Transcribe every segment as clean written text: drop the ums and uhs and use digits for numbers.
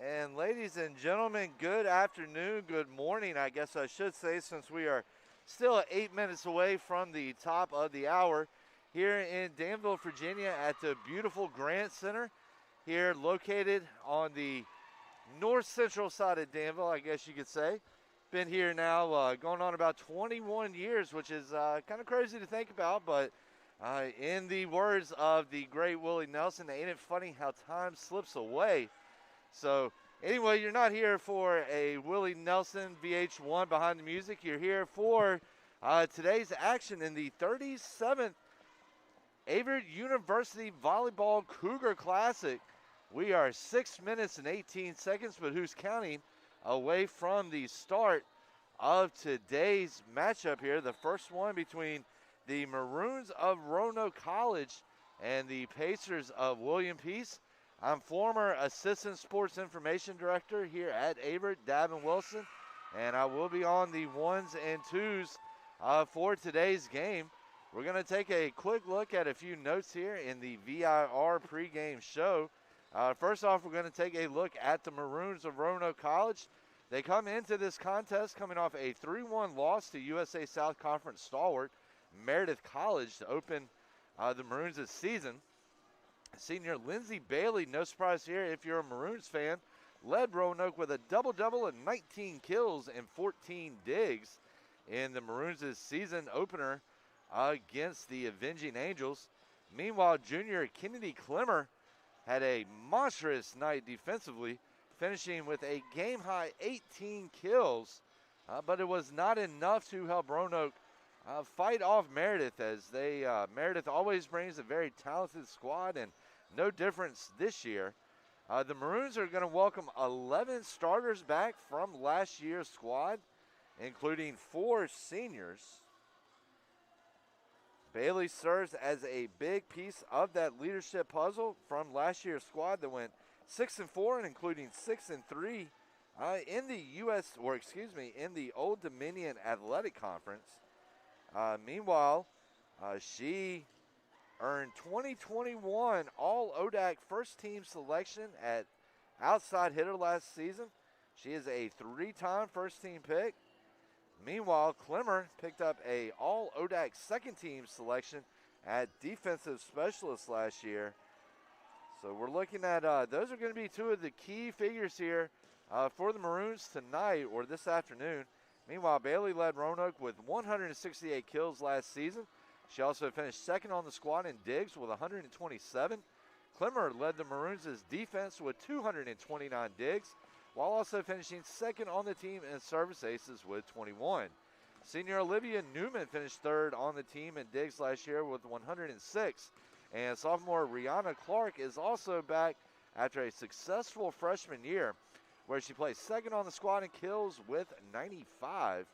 And ladies and gentlemen, good afternoon, good morning, I guess I should say, since we are still 8 minutes away from the top of the hour here in Danville, Virginia at the beautiful Grant Center, here located on the north central side of Danville, I guess you could say. Been here now going on about 21 years, which is kind of crazy to think about, but in the words of the great Willie Nelson, ain't it funny how time slips away? So anyway, you're not here for a Willie Nelson VH1 behind the music. You're here for today's action in the 37th Averett University Volleyball Cougar Classic. We are 6 minutes and 18 seconds, but who's counting, away from the start of today's matchup here. The first one between the Maroons of Roanoke College and the Pacers of William Peace. I'm former Assistant Sports Information Director here at Averett, Davin Wilson, and I will be on the ones and twos for today's game. We're going to take a quick look at a few notes here in the VIR pregame show. First off, we're going to take a look at the Maroons of Roanoke College. They come into this contest coming off a 3-1 loss to USA South Conference stalwart Meredith College to open the Maroons' season. Senior Lindsey Bailey, no surprise here if you're a Maroons fan, led Roanoke with a double-double and 19 kills and 14 digs in the Maroons' season opener against the Avenging Angels. Meanwhile, junior Kennedy Clemmer had a monstrous night defensively, finishing with a game-high 18 kills, but it was not enough to help Roanoke fight off Meredith, as Meredith always brings a very talented squad, and no difference this year. The Maroons are going to welcome 11 starters back from last year's squad, including 4 seniors. Bailey serves as a big piece of that leadership puzzle from last year's squad that went 6-4 and including 6-3 in the Old Dominion Athletic Conference. Meanwhile, she earned 2021 All-ODAC first-team selection at outside hitter last season. She is a 3-time first-team pick. Meanwhile, Clemmer picked up a All-ODAC second-team selection at defensive specialist last year. So we're looking at those are going to be two of the key figures here for the Maroons tonight or this afternoon. Meanwhile, Bailey led Roanoke with 168 kills last season. She also finished second on the squad in digs with 127. Clemmer led the Maroons' defense with 229 digs, while also finishing second on the team in service aces with 21. Senior Olivia Newman finished third on the team in digs last year with 106. And sophomore Rihanna Clark is also back after a successful freshman year, where she placed second on the squad in kills with 95.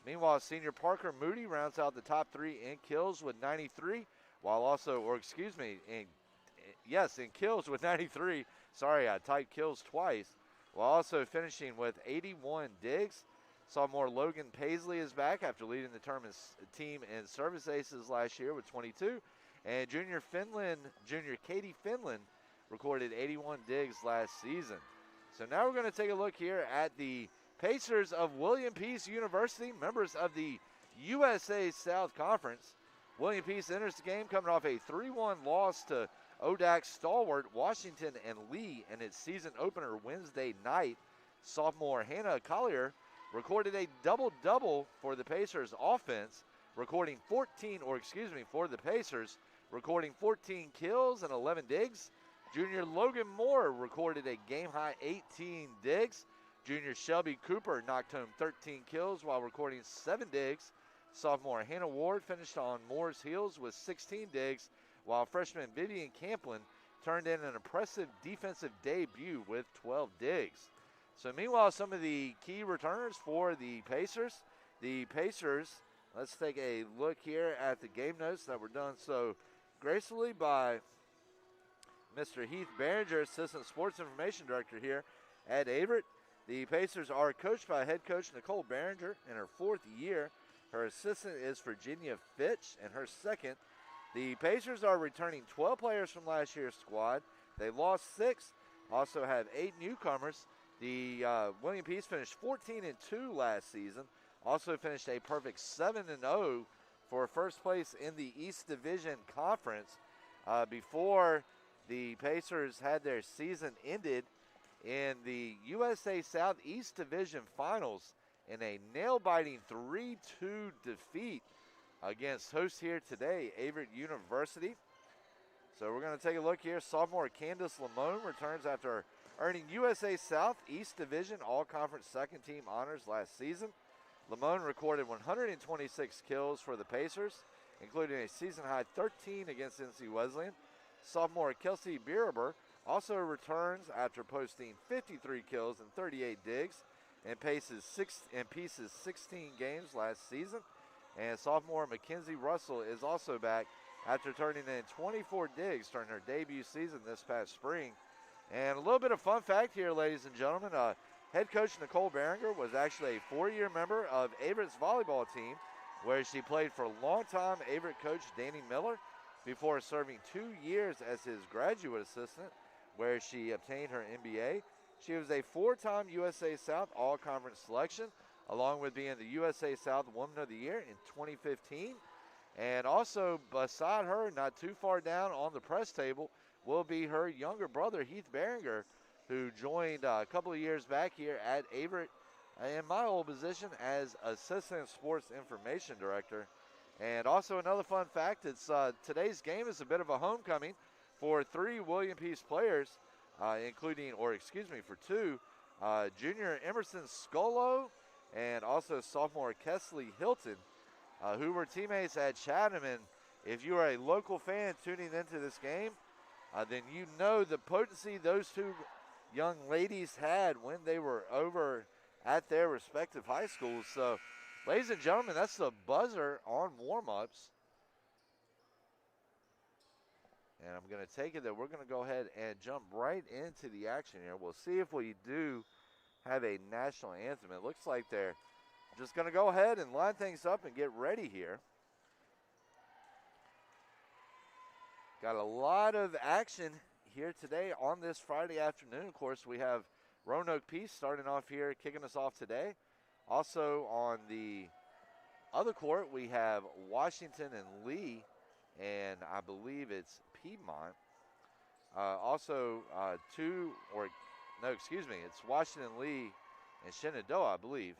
Meanwhile, senior Parker Moody rounds out the top 3 in kills with 93, while also, in kills with 93. Sorry, I typed kills twice, while also finishing with 81 digs. Sophomore Logan Paisley is back after leading the team in service aces last year with 22. And junior Katie Finland recorded 81 digs last season. So now we're going to take a look here at the Pacers of William Peace University, members of the USA South Conference. William Peace enters the game coming off a 3-1 loss to ODAC stalwart Washington and Lee in its season opener Wednesday night. Sophomore Hannah Collier recorded a double-double for the Pacers offense, recording 14 kills and 11 digs. Junior Logan Moore recorded a game-high 18 digs. Junior Shelby Cooper knocked home 13 kills while recording 7 digs. Sophomore Hannah Ward finished on Moore's heels with 16 digs, while freshman Vivian Camplin turned in an impressive defensive debut with 12 digs. So meanwhile, some of the key returners for the Pacers. The Pacers, let's take a look here at the game notes that were done so gracefully by Mr. Heath Behringer, Assistant Sports Information Director here at Averett. The Pacers are coached by head coach Nicole Behringer in her 4th year. Her assistant is Virginia Fitch in her 2nd. The Pacers are returning 12 players from last year's squad. They lost 6 Also have 8 newcomers. The William Peace finished 14-2 last season. Also finished a perfect 7-0 for first place in the East Division Conference before the Pacers had their season ended in the USA Southeast Division Finals in a nail-biting 3-2 defeat against hosts here today, Averett University. So we're going to take a look here. Sophomore Candace Lamone returns after earning USA Southeast Division All-Conference second-team honors last season. Lamone recorded 126 kills for the Pacers, including a season-high 13 against NC Wesleyan. Sophomore Kelsey Bierber also returns after posting 53 kills and 38 digs in pieces 16 games last season. And sophomore Mackenzie Russell is also back after turning in 24 digs during her debut season this past spring. And a little bit of fun fact here, ladies and gentlemen. Head coach Nicole Behringer was actually a 4-year member of Averett's volleyball team, where she played for longtime Averett coach Danny Miller before serving 2 years as his graduate assistant, where she obtained her MBA. She was a 4-time USA South All-Conference selection, along with being the USA South Woman of the Year in 2015. And also beside her, not too far down on the press table, will be her younger brother, Heath Behringer, who joined a couple of years back here at Averett in my old position as Assistant Sports Information Director. And also another fun fact, it's today's game is a bit of a homecoming for 3 William Peace players, for 2, junior Emerson Scolo and also sophomore Kesley Hilton, who were teammates at Chatham. And if you are a local fan tuning into this game, then you know the potency those 2 young ladies had when they were over at their respective high schools. So, ladies and gentlemen, that's the buzzer on warm-ups. And I'm going to take it that we're going to go ahead and jump right into the action here. We'll see if we do have a national anthem. It looks like they're just going to go ahead and line things up and get ready here. Got a lot of action here today on this Friday afternoon. Of course, we have Roanoke Peace starting off here, kicking us off today. Also on the other court, we have Washington and Lee, and I believe it's Piedmont. It's Washington, Lee, and Shenandoah, I believe.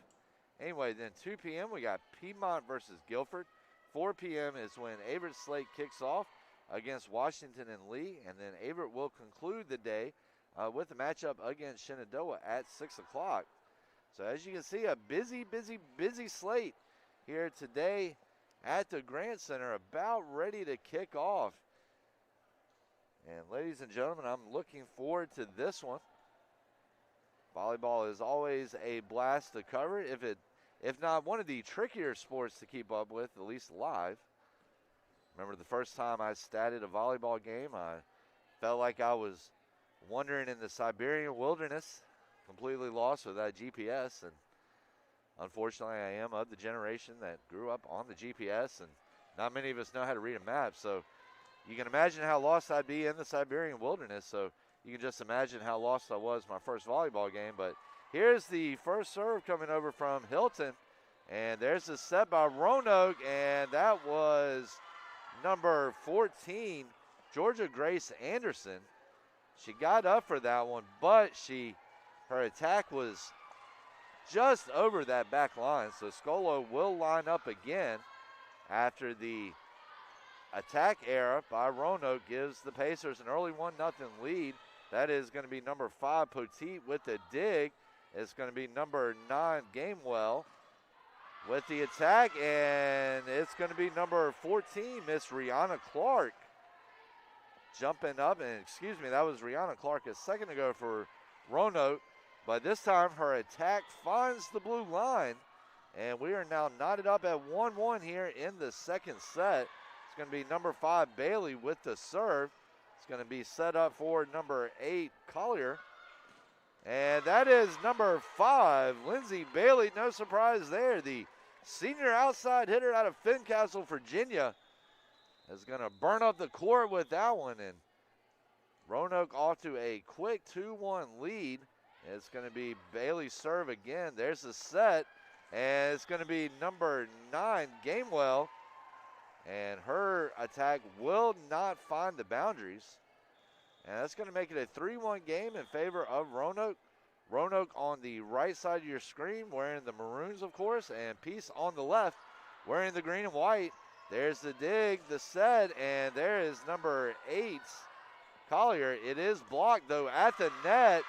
Anyway, then 2 p.m. we got Piedmont versus Guilford. 4 p.m. is when Averett Slate kicks off against Washington and Lee, and then Averett will conclude the day with the matchup against Shenandoah at 6 o'clock. So as you can see, a busy slate here today at the Grant Center, about ready to kick off. And ladies and gentlemen, I'm looking forward to this one. Volleyball is always a blast to cover, if not one of the trickier sports to keep up with, at least live. Remember the first time I statted a volleyball game, I felt like I was wandering in the Siberian wilderness, completely lost without GPS. And unfortunately, I am of the generation that grew up on the GPS, and not many of us know how to read a map. So you can imagine how lost I'd be in the Siberian wilderness. So you can just imagine how lost I was my first volleyball game. But here's the first serve coming over from Hilton. And there's a set by Roanoke, and that was number 14, Georgia Grace Anderson. She got up for that one, but her attack was just over that back line. So Scolo will line up again after the attack error by Roanoke gives the Pacers an early 1-0 lead. That is going to be number 5, Poteet, with the dig. It's going to be number 9, Gamewell, with the attack, and it's going to be number 14, Miss Rihanna Clark, jumping up. And that was Rihanna Clark a second ago for Roanoke, but this time her attack finds the blue line, and we are now knotted up at 1-1 here in the second set. It's going to be number 5, Bailey, with the serve. It's going to be set up for number 8, Collier. And that is number 5, Lindsay Bailey. No surprise there. The senior outside hitter out of Fincastle, Virginia, is going to burn up the court with that one. And Roanoke off to a quick 2-1 lead. It's going to be Bailey's serve again. There's the set, and it's going to be number 9, Gamewell. And her attack will not find the boundaries. And that's going to make it a 3-1 game in favor of Roanoke. Roanoke on the right side of your screen wearing the maroons, of course, and Peace on the left wearing the green and white. There's the dig, the set, and there is number 8, Collier. It is blocked, though, at the net.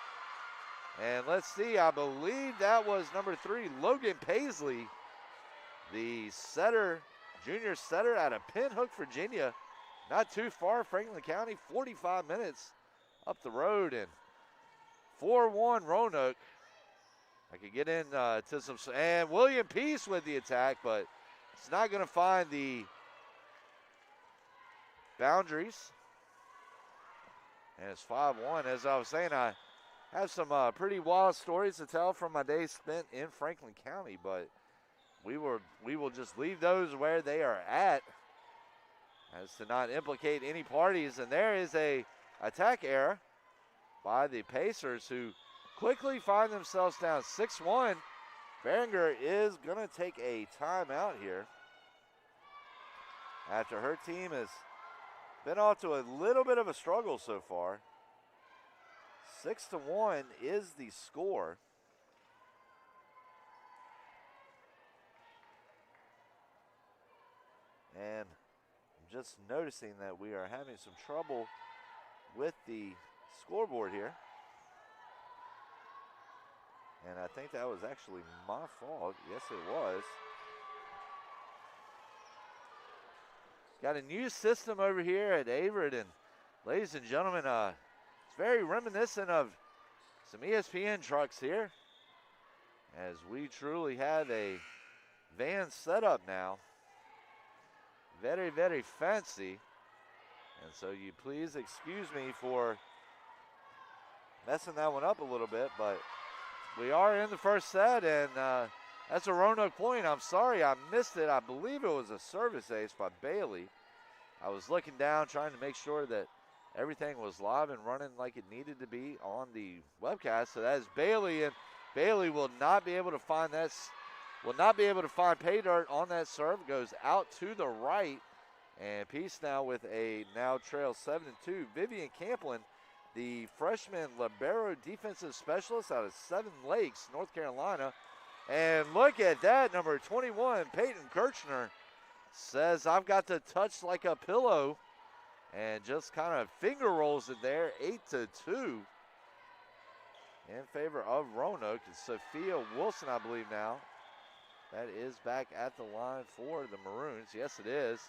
And let's see, I believe that was number 3, Logan Paisley, the setter, junior setter out of Pinhook, Virginia. Not too far, Franklin County, 45 minutes up the road. And 4-1 Roanoke. I could get in to some, and William Peace with the attack, but it's not going to find the boundaries. And it's 5-1. As I was saying, I have some pretty wild stories to tell from my days spent in Franklin County, but we will just leave those where they are at, as to not implicate any parties. And there is a attack error by the Pacers, who quickly find themselves down 6-1. Behringer is going to take a timeout here after her team has been off to a little bit of a struggle so far. 6-1 is the score. And I'm just noticing that we are having some trouble with the scoreboard here. And I think that was actually my fault. Yes, it was. Got a new system over here at Averett, and ladies and gentlemen, it's very reminiscent of some ESPN trucks here, as we truly have a van setup now. Very, very fancy. And so you please excuse me for messing that one up a little bit, but we are in the first set, and that's a Roanoke point. I'm sorry I missed it. I believe it was a service ace by Bailey. I was looking down trying to make sure that everything was live and running like it needed to be on the webcast. So that is Bailey, and Bailey will not be able to find that, pay dirt on that serve. It goes out to the right, and Peace now with a now trail 7-2. Vivian Camplin, the freshman libero defensive specialist out of Seven Lakes, North Carolina. And look at that, number 21, Peyton Kirchner, says, I've got to touch like a pillow, and just kind of finger rolls it there, 8-2 in favor of Roanoke. It's Sophia Wilson, I believe now, that is back at the line for the Maroons. Yes, it is.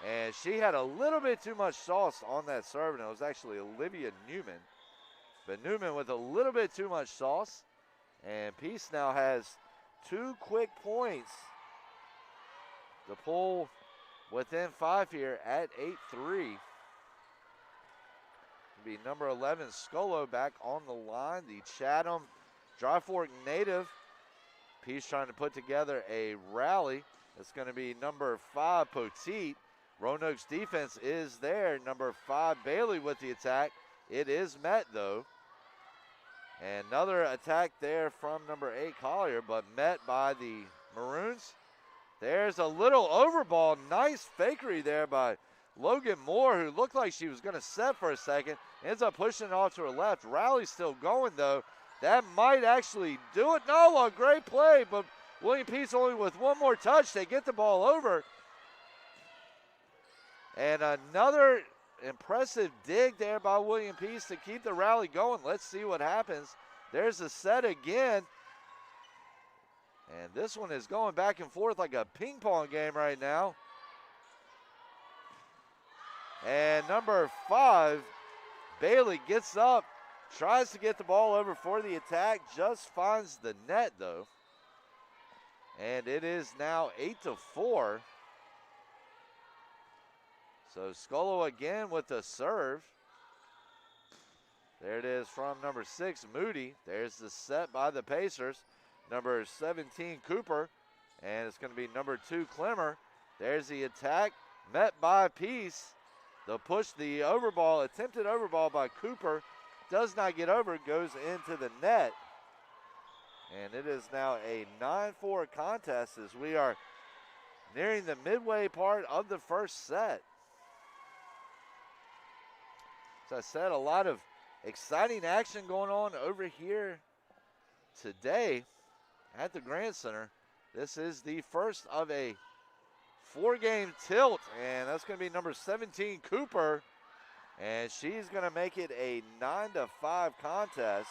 And she had a little bit too much sauce on that serve, and it was actually Olivia Newman. But Newman with a little bit too much sauce. And Peace now has 2 quick points to pull within 5 here at 8-3. Be number 11, Scolo, back on the line. The Chatham Dry Fork native. Peace trying to put together a rally. It's going to be number 5, Poteet. Roanoke's defense is there. Number 5, Bailey with the attack. It is met, though. And another attack there from number 8, Collier, but met by the Maroons. There's a little overball. Nice fakery there by Logan Moore, who looked like she was going to set for a second. Ends up pushing it off to her left. Rally still going, though. That might actually do it. No, a great play, but William Peace only with one more touch. They get the ball over. And another impressive dig there by William Peace to keep the rally going. Let's see what happens. There's a set again. And this one is going back and forth like a ping pong game right now. And number 5, Bailey gets up, tries to get the ball over for the attack, just finds the net, though. And it is now 8-4. So Scolo again with the serve. There it is from number 6, Moody. There's the set by the Pacers. Number 17, Cooper. And it's going to be number 2, Clemmer. There's the attack, met by Peace. The push, the overball, attempted overball by Cooper, does not get over, goes into the net. And it is now a 9-4 contest as we are nearing the midway part of the first set. As I said, a lot of exciting action going on over here today at the Grand Center. This is the first of a 4-game tilt, and that's going to be number 17, Cooper. And she's going to make it a 9-5 contest.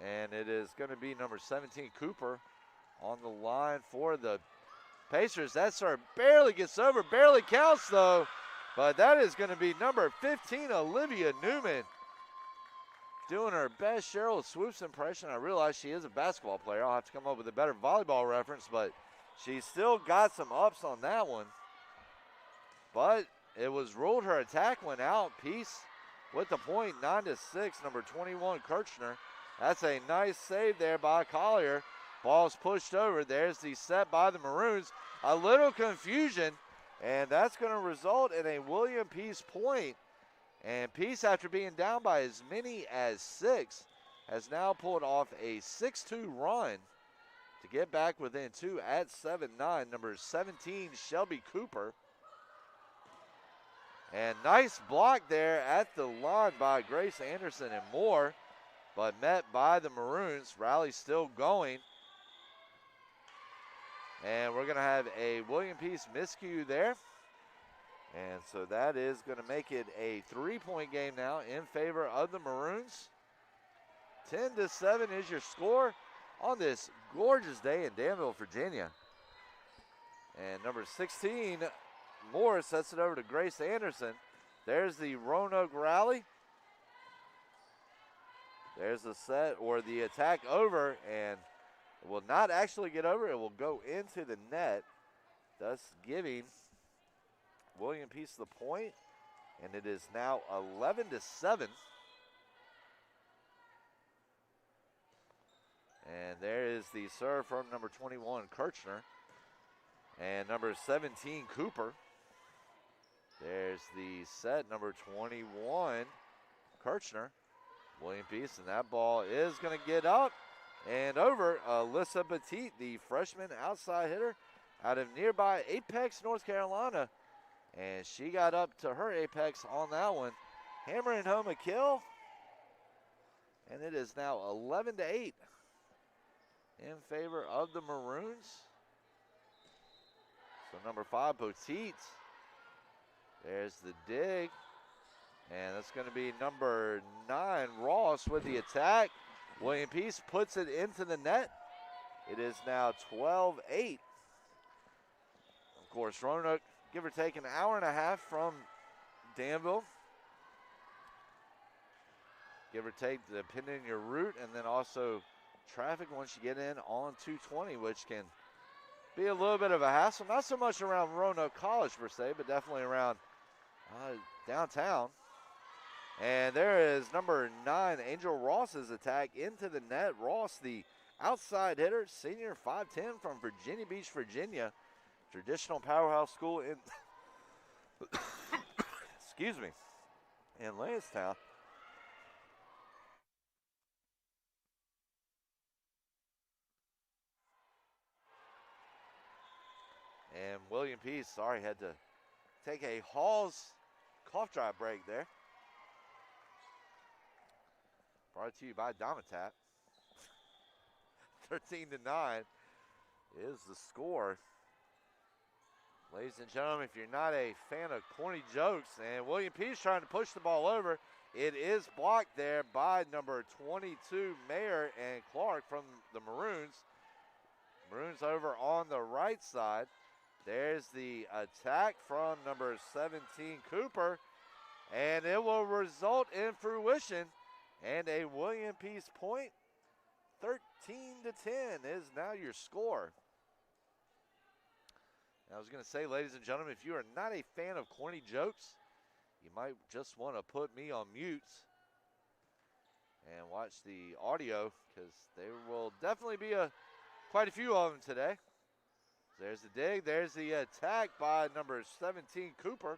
And it is going to be number 17, Cooper, on the line for the Pacers. That serve barely gets over, barely counts though. But that is going to be number 15, Olivia Newman, doing her best Cheryl Swoops impression. I realize she is a basketball player. I'll have to come up with a better volleyball reference, but she still got some ups on that one. But it was ruled her attack went out. Peace with the point, 9-6, number 21, Kirchner. That's a nice save there by Collier. Ball's pushed over. There's the set by the Maroons. A little confusion, and that's going to result in a William Peace point. And Peace, after being down by as many as 6, has now pulled off a 6-2 run to get back within 2 at 7-9. Number 17, Shelby Cooper. And nice block there at the line by Grace Anderson and Moore, but met by the Maroons. Rally still going. And we're going to have a William Peace miscue there. And so that is going to make it a 3-point game now in favor of the Maroons. 10-7 is your score on this gorgeous day in Danville, Virginia. And number 16, Moore, sets it over to Grace Anderson. There's the Roanoke rally. There's the set or the attack over, and it will not actually get over. It will go into the net, thus giving William Peace the point, and it is now 11-7. And there is the serve from number 21, Kirchner, and number 17, Cooper. There's the set, number 21, Kirchner. William Peace, and that ball is going to get up and over. Alyssa Petit, the freshman outside hitter out of nearby Apex, North Carolina. And she got up to her apex on that one, hammering home a kill. And it is now 11-8 in favor of the Maroons. So number 5, Petit. There's the dig. And that's going to be number 9, Ross, with the attack. William Peace puts it into the net. It is now 12-8. Of course, Roanoke, give or take an hour and a half from Danville. Give or take, depending on your route, and then also traffic once you get in on 220, which can be a little bit of a hassle. Not so much around Roanoke College per se, but definitely around downtown. And there is number 9, Angel Ross's attack into the net. Ross, the outside hitter, senior, 5'10", from Virginia Beach, Virginia. Traditional powerhouse school in, excuse me, in Lansdowne. And William Peace, sorry, had to take a Hall's cough drop break there. Brought to you by Domitap. 13-9 is the score. Ladies and gentlemen, if you're not a fan of corny jokes, and William Peace trying to push the ball over, it is blocked there by number 22, Mayer and Clark from the Maroons. Maroons over on the right side. There's the attack from number 17, Cooper, and it will result in fruition. And a William Peace point, 13-10 is now your score. I was going to say, ladies and gentlemen, if you are not a fan of corny jokes, you might just want to put me on mute and watch the audio, because there will definitely be quite a few of them today. There's the dig. There's the attack by number 17, Cooper.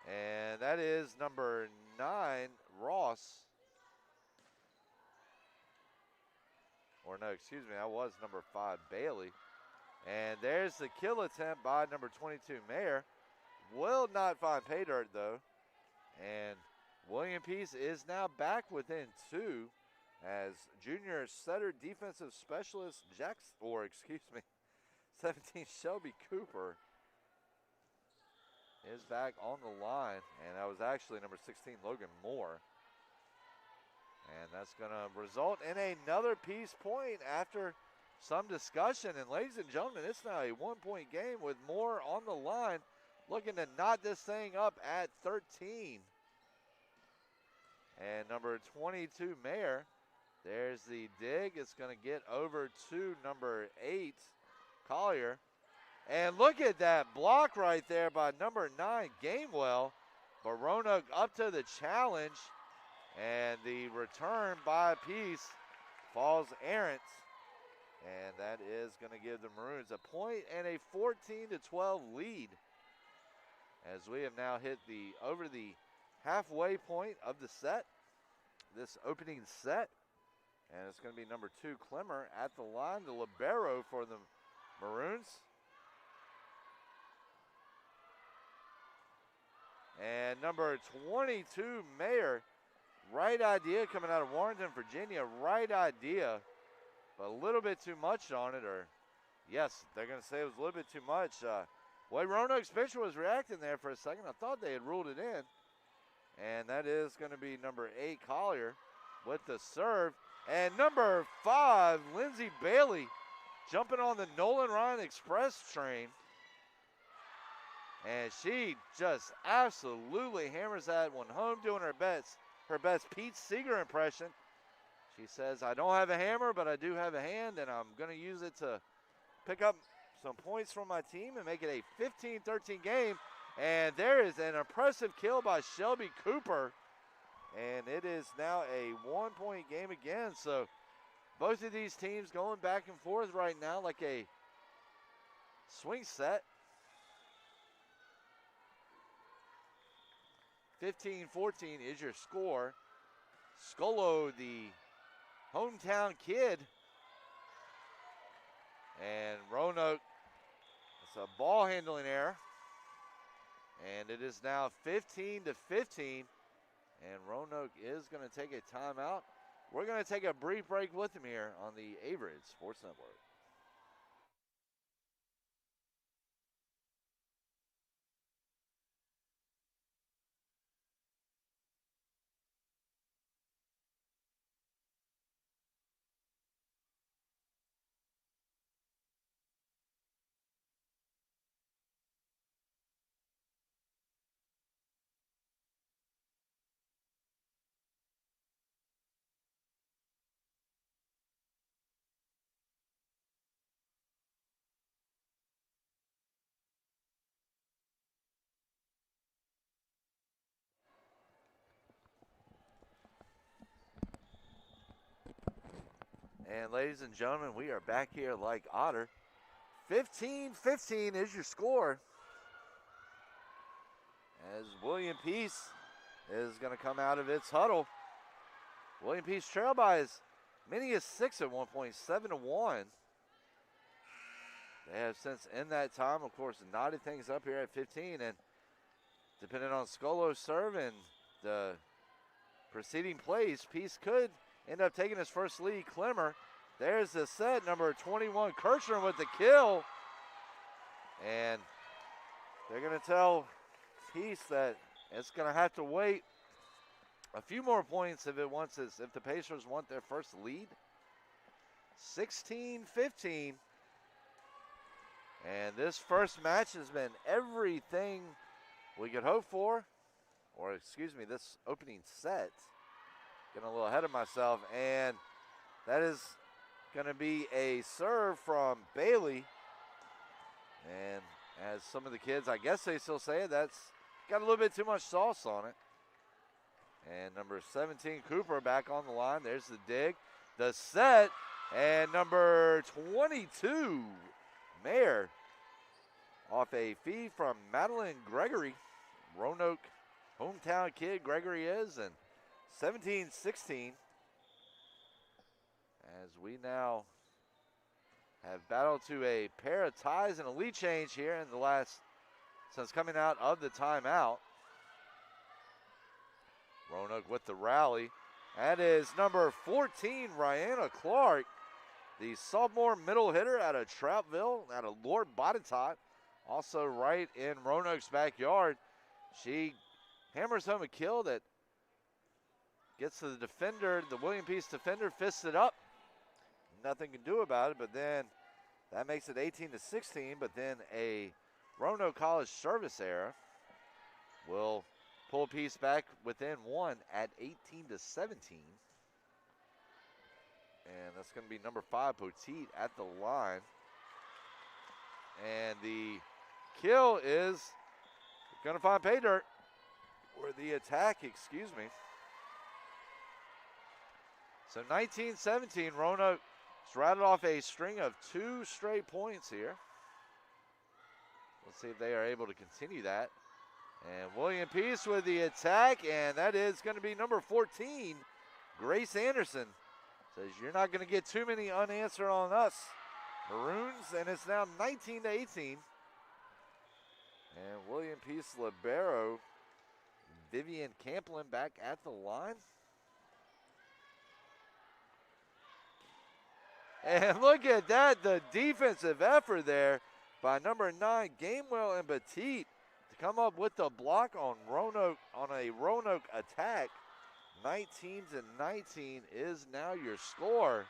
And that is number 9, Ross. Or no, excuse me, that was number 5, Bailey. And there's the kill attempt by number 22, Mayer. Will not find pay dirt, though. And William Peace is now back within 2 as junior setter defensive specialist 17, Shelby Cooper is back on the line. And that was actually number 16, Logan Moore. And that's going to result in another Peace point after some discussion. And ladies and gentlemen, it's now a 1-point game with Moore on the line, looking to knot this thing up at 13. And number 22, Mayer, there's the dig. It's going to get over to number 8, Collier. And look at that block right there by number 9, Gamewell. But Roanoke up to the challenge. And the return by Peace falls errant. And that is going to give the Maroons a point and a 14-12 lead. As we have now hit over the halfway point of the set, this opening set. And it's going to be number 2, Clemmer, at the line, the libero for the Maroons. And number 22, Mayer, right idea coming out of Warrenton, Virginia, right idea, but a little bit too much on it, or yes, they're going to say it was a little bit too much. Way Roanoke's pitcher was reacting there for a second. I thought they had ruled it in. And that is going to be number 8, Collier, with the serve. And number 5, Lindsey Bailey, jumping on the Nolan Ryan Express train. And she just absolutely hammers that one home, doing her best Pete Seeger impression. She says, I don't have a hammer, but I do have a hand, and I'm going to use it to pick up some points from my team and make it a 15-13 game. And there is an impressive kill by Shelby Cooper. And it is now a 1-point game again. So both of these teams going back and forth right now like a swing set. 15-14 is your score. Scolo, the hometown kid. And Roanoke, it's a ball handling error. And it is now 15-15. And Roanoke is going to take a timeout. We're going to take a brief break with him here on the Averett Sports Network. And ladies and gentlemen, we are back here like Otter. 15-15 is your score. As William Peace is going to come out of its huddle. William Peace trail by as many as 6 at one point, 7-1. They have since in that time, of course, knotted things up here at 15. And depending on Scolo's serve and the preceding plays, Peace could end up taking his first lead. Clemmer, there's the set, number 21, Kirchner with the kill. And they're going to tell Peace that it's going to have to wait a few more points if the Pacers want their first lead. 16-15. And this first match has been everything we could hope for. Or excuse me, this opening set. Getting a little ahead of myself. And that is going to be a serve from Bailey. And as some of the kids, I guess they still say it, that's got a little bit too much sauce on it. And number 17, Cooper, back on the line. There's the dig, the set, and number 22, Mayer off a feed from Madeline Gregory. Roanoke hometown kid Gregory is, and 17-16. As we now have battled to a pair of ties and a lead change here in the last, since coming out of the timeout. Roanoke with the rally. That is number 14, Rihanna Clark, the sophomore middle hitter out of Troutville, out of Lord Botetourt, also right in Roanoke's backyard. She hammers home a kill that gets to the defender. The William Peace defender fists it up. Nothing can do about it, but then that makes it 18-16, but then a Roanoke College service error will pull Peace back within one at 18-17. And that's going to be number 5, Poteet, at the line. And the kill is going to find pay dirt, or the attack, excuse me. So 19-17, Roanoke has rattled off a string of 2 straight points here. Let's see if they are able to continue that. And William Peace with the attack, and that is going to be number 14, Grace Anderson. Says, you're not going to get too many unanswered on us, Maroons, and it's now 19-18. And William Peace libero, Vivian Camplin, back at the line. And look at that, the defensive effort there by number 9, Gamewell and Petit, to come up with the block on Roanoke, on a Roanoke attack. 19-19 is now your score.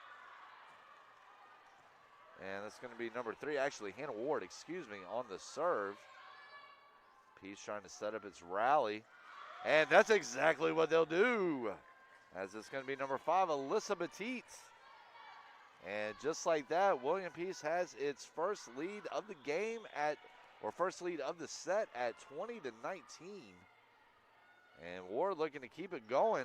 And that's going to be number 3, actually Hannah Ward, excuse me, on the serve. Peace trying to set up its rally. And that's exactly what they'll do, as it's going to be number 5, Alyssa Petit. And just like that, William Peace has its first lead of the game at, or first lead of the set at 20-19. And Ward looking to keep it going.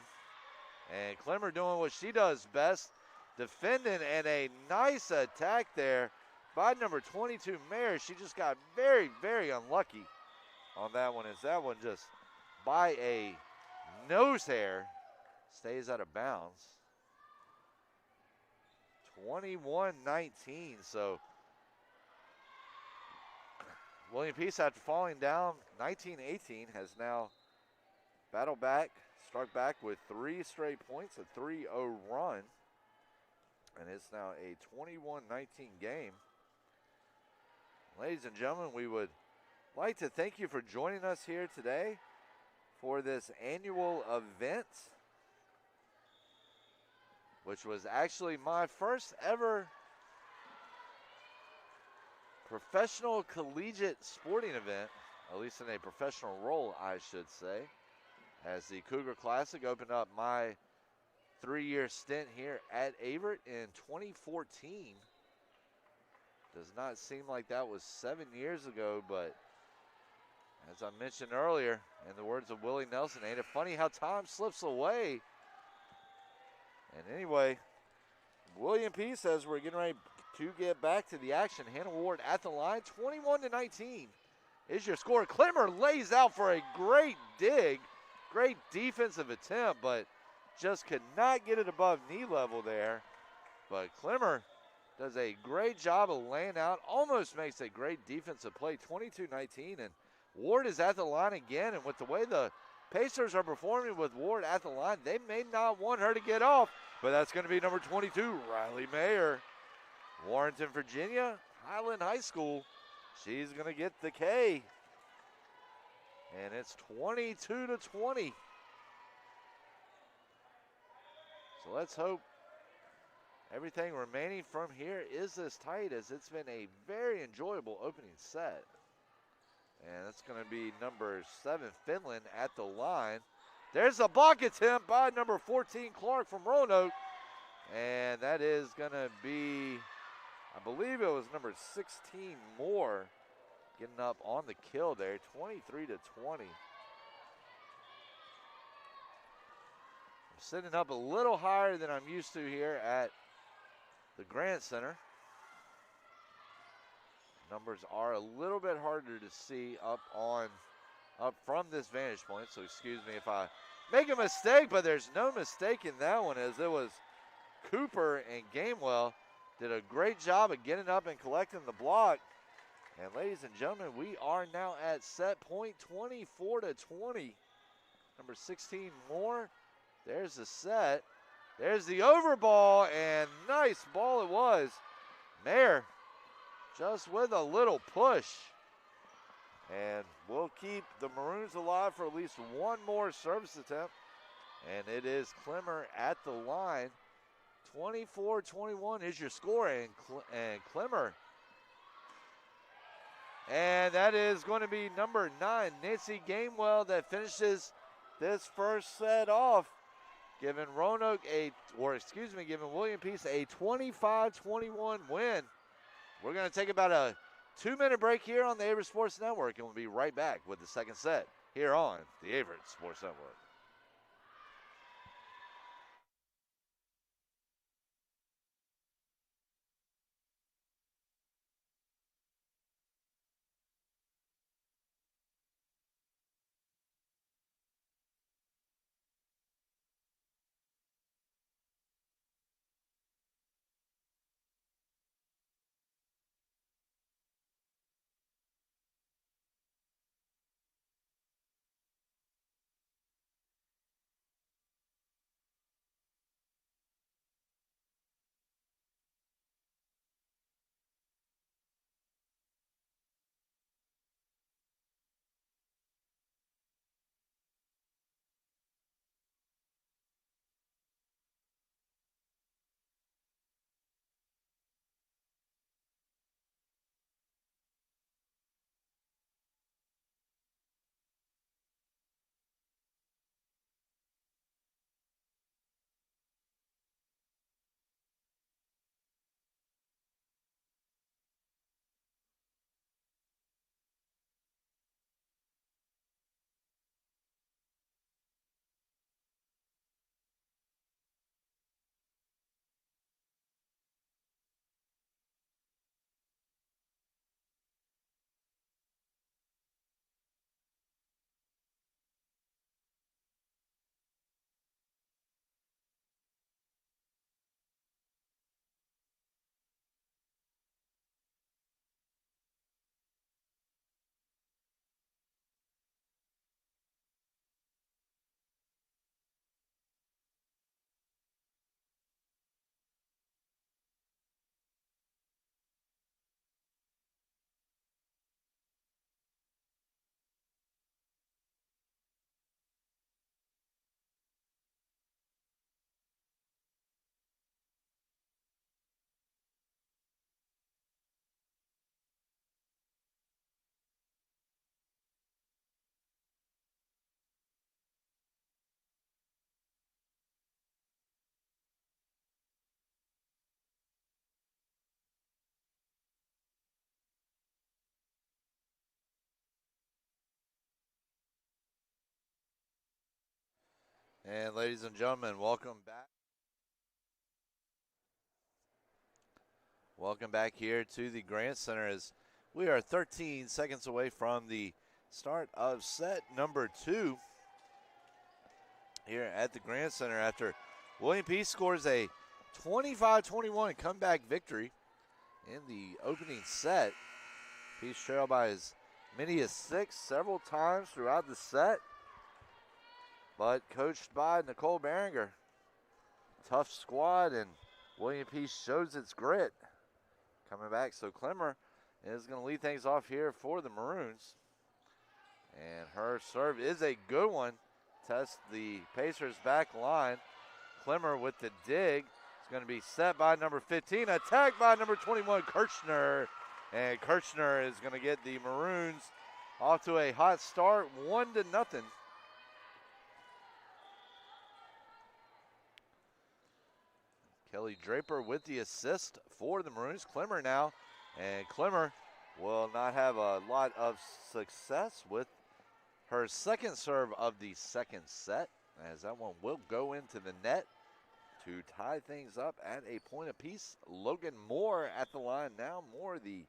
And Clemmer doing what she does best, defending, and a nice attack there by number 22, Mayer. She just got very, very unlucky on that one, as that one just by a nose hair stays out of bounds. 21-19, so William Peace, after falling down 19-18, has now battled back, struck back with 3 straight points, a 3-0 run, and it's now a 21-19 game. Ladies and gentlemen, we would like to thank you for joining us here today for this annual event, which was actually my first ever professional collegiate sporting event, at least in a professional role, I should say, as the Cougar Classic opened up my 3-year stint here at Averett in 2014. Does not seem like that was 7 years ago, but as I mentioned earlier, in the words of Willie Nelson, ain't it funny how time slips away? And anyway, William Peace, as we're getting ready to get back to the action, Hannah Ward at the line, 21-19 is your score. Clemmer lays out for a great dig, great defensive attempt, but just could not get it above knee level there. But Clemmer does a great job of laying out, almost makes a great defensive play, 22-19, and Ward is at the line again, and with the way the Pacers are performing with Ward at the line, they may not want her to get off, but that's going to be number 22, Riley Mayer. Warrenton, Virginia, Highland High School. She's going to get the K. And it's 22-20. So let's hope everything remaining from here is as tight, as it's been a very enjoyable opening set. And that's going to be number 7, Finland, at the line. There's a block attempt by number 14, Clark from Roanoke. And that is going to be, I believe it was number 16, Moore, getting up on the kill there, 23-20. I'm sitting up a little higher than I'm used to here at the Grant Center. Numbers are a little bit harder to see up from this vantage point, so excuse me if I make a mistake, but there's no mistake in that one, as it was Cooper and Gamewell did a great job of getting up and collecting the block. And ladies and gentlemen, we are now at set point, 24-20. Number 16 Moore, there's the set. There's the over ball, and nice ball it was. Mayer just with a little push. And we'll keep the Maroons alive for at least one more service attempt. And it is Clemmer at the line. 24-21 is your score, and Clemmer. And that is going to be number 9, Nancy Gamewell, that finishes this first set off, giving giving William Peace a 25-21 win. We're going to take about a 2-minute break here on the Averett Sports Network, and we'll be right back with the second set here on the Averett Sports Network. And ladies and gentlemen, welcome back. Welcome back here to the Grant Center, as we are 13 seconds away from the start of set number 2 here at the Grant Center, after William Peace scores a 25-21 comeback victory in the opening set. Peace trailed by as many as 6 several times throughout the set, but coached by Nicole Behringer. Tough squad, and William Peace shows its grit coming back. So Clemmer is going to lead things off here for the Maroons. And her serve is a good one. Test the Pacers back line. Clemmer with the dig. It's going to be set by number 15. Attacked by number 21, Kirchner. And Kirchner is going to get the Maroons off to a hot start, 1-0. Kelly Draper with the assist for the Maroons. Clemmer now, and Clemmer will not have a lot of success with her second serve of the second set, as that one will go into the net to tie things up at a point apiece. Logan Moore at the line now. Moore, the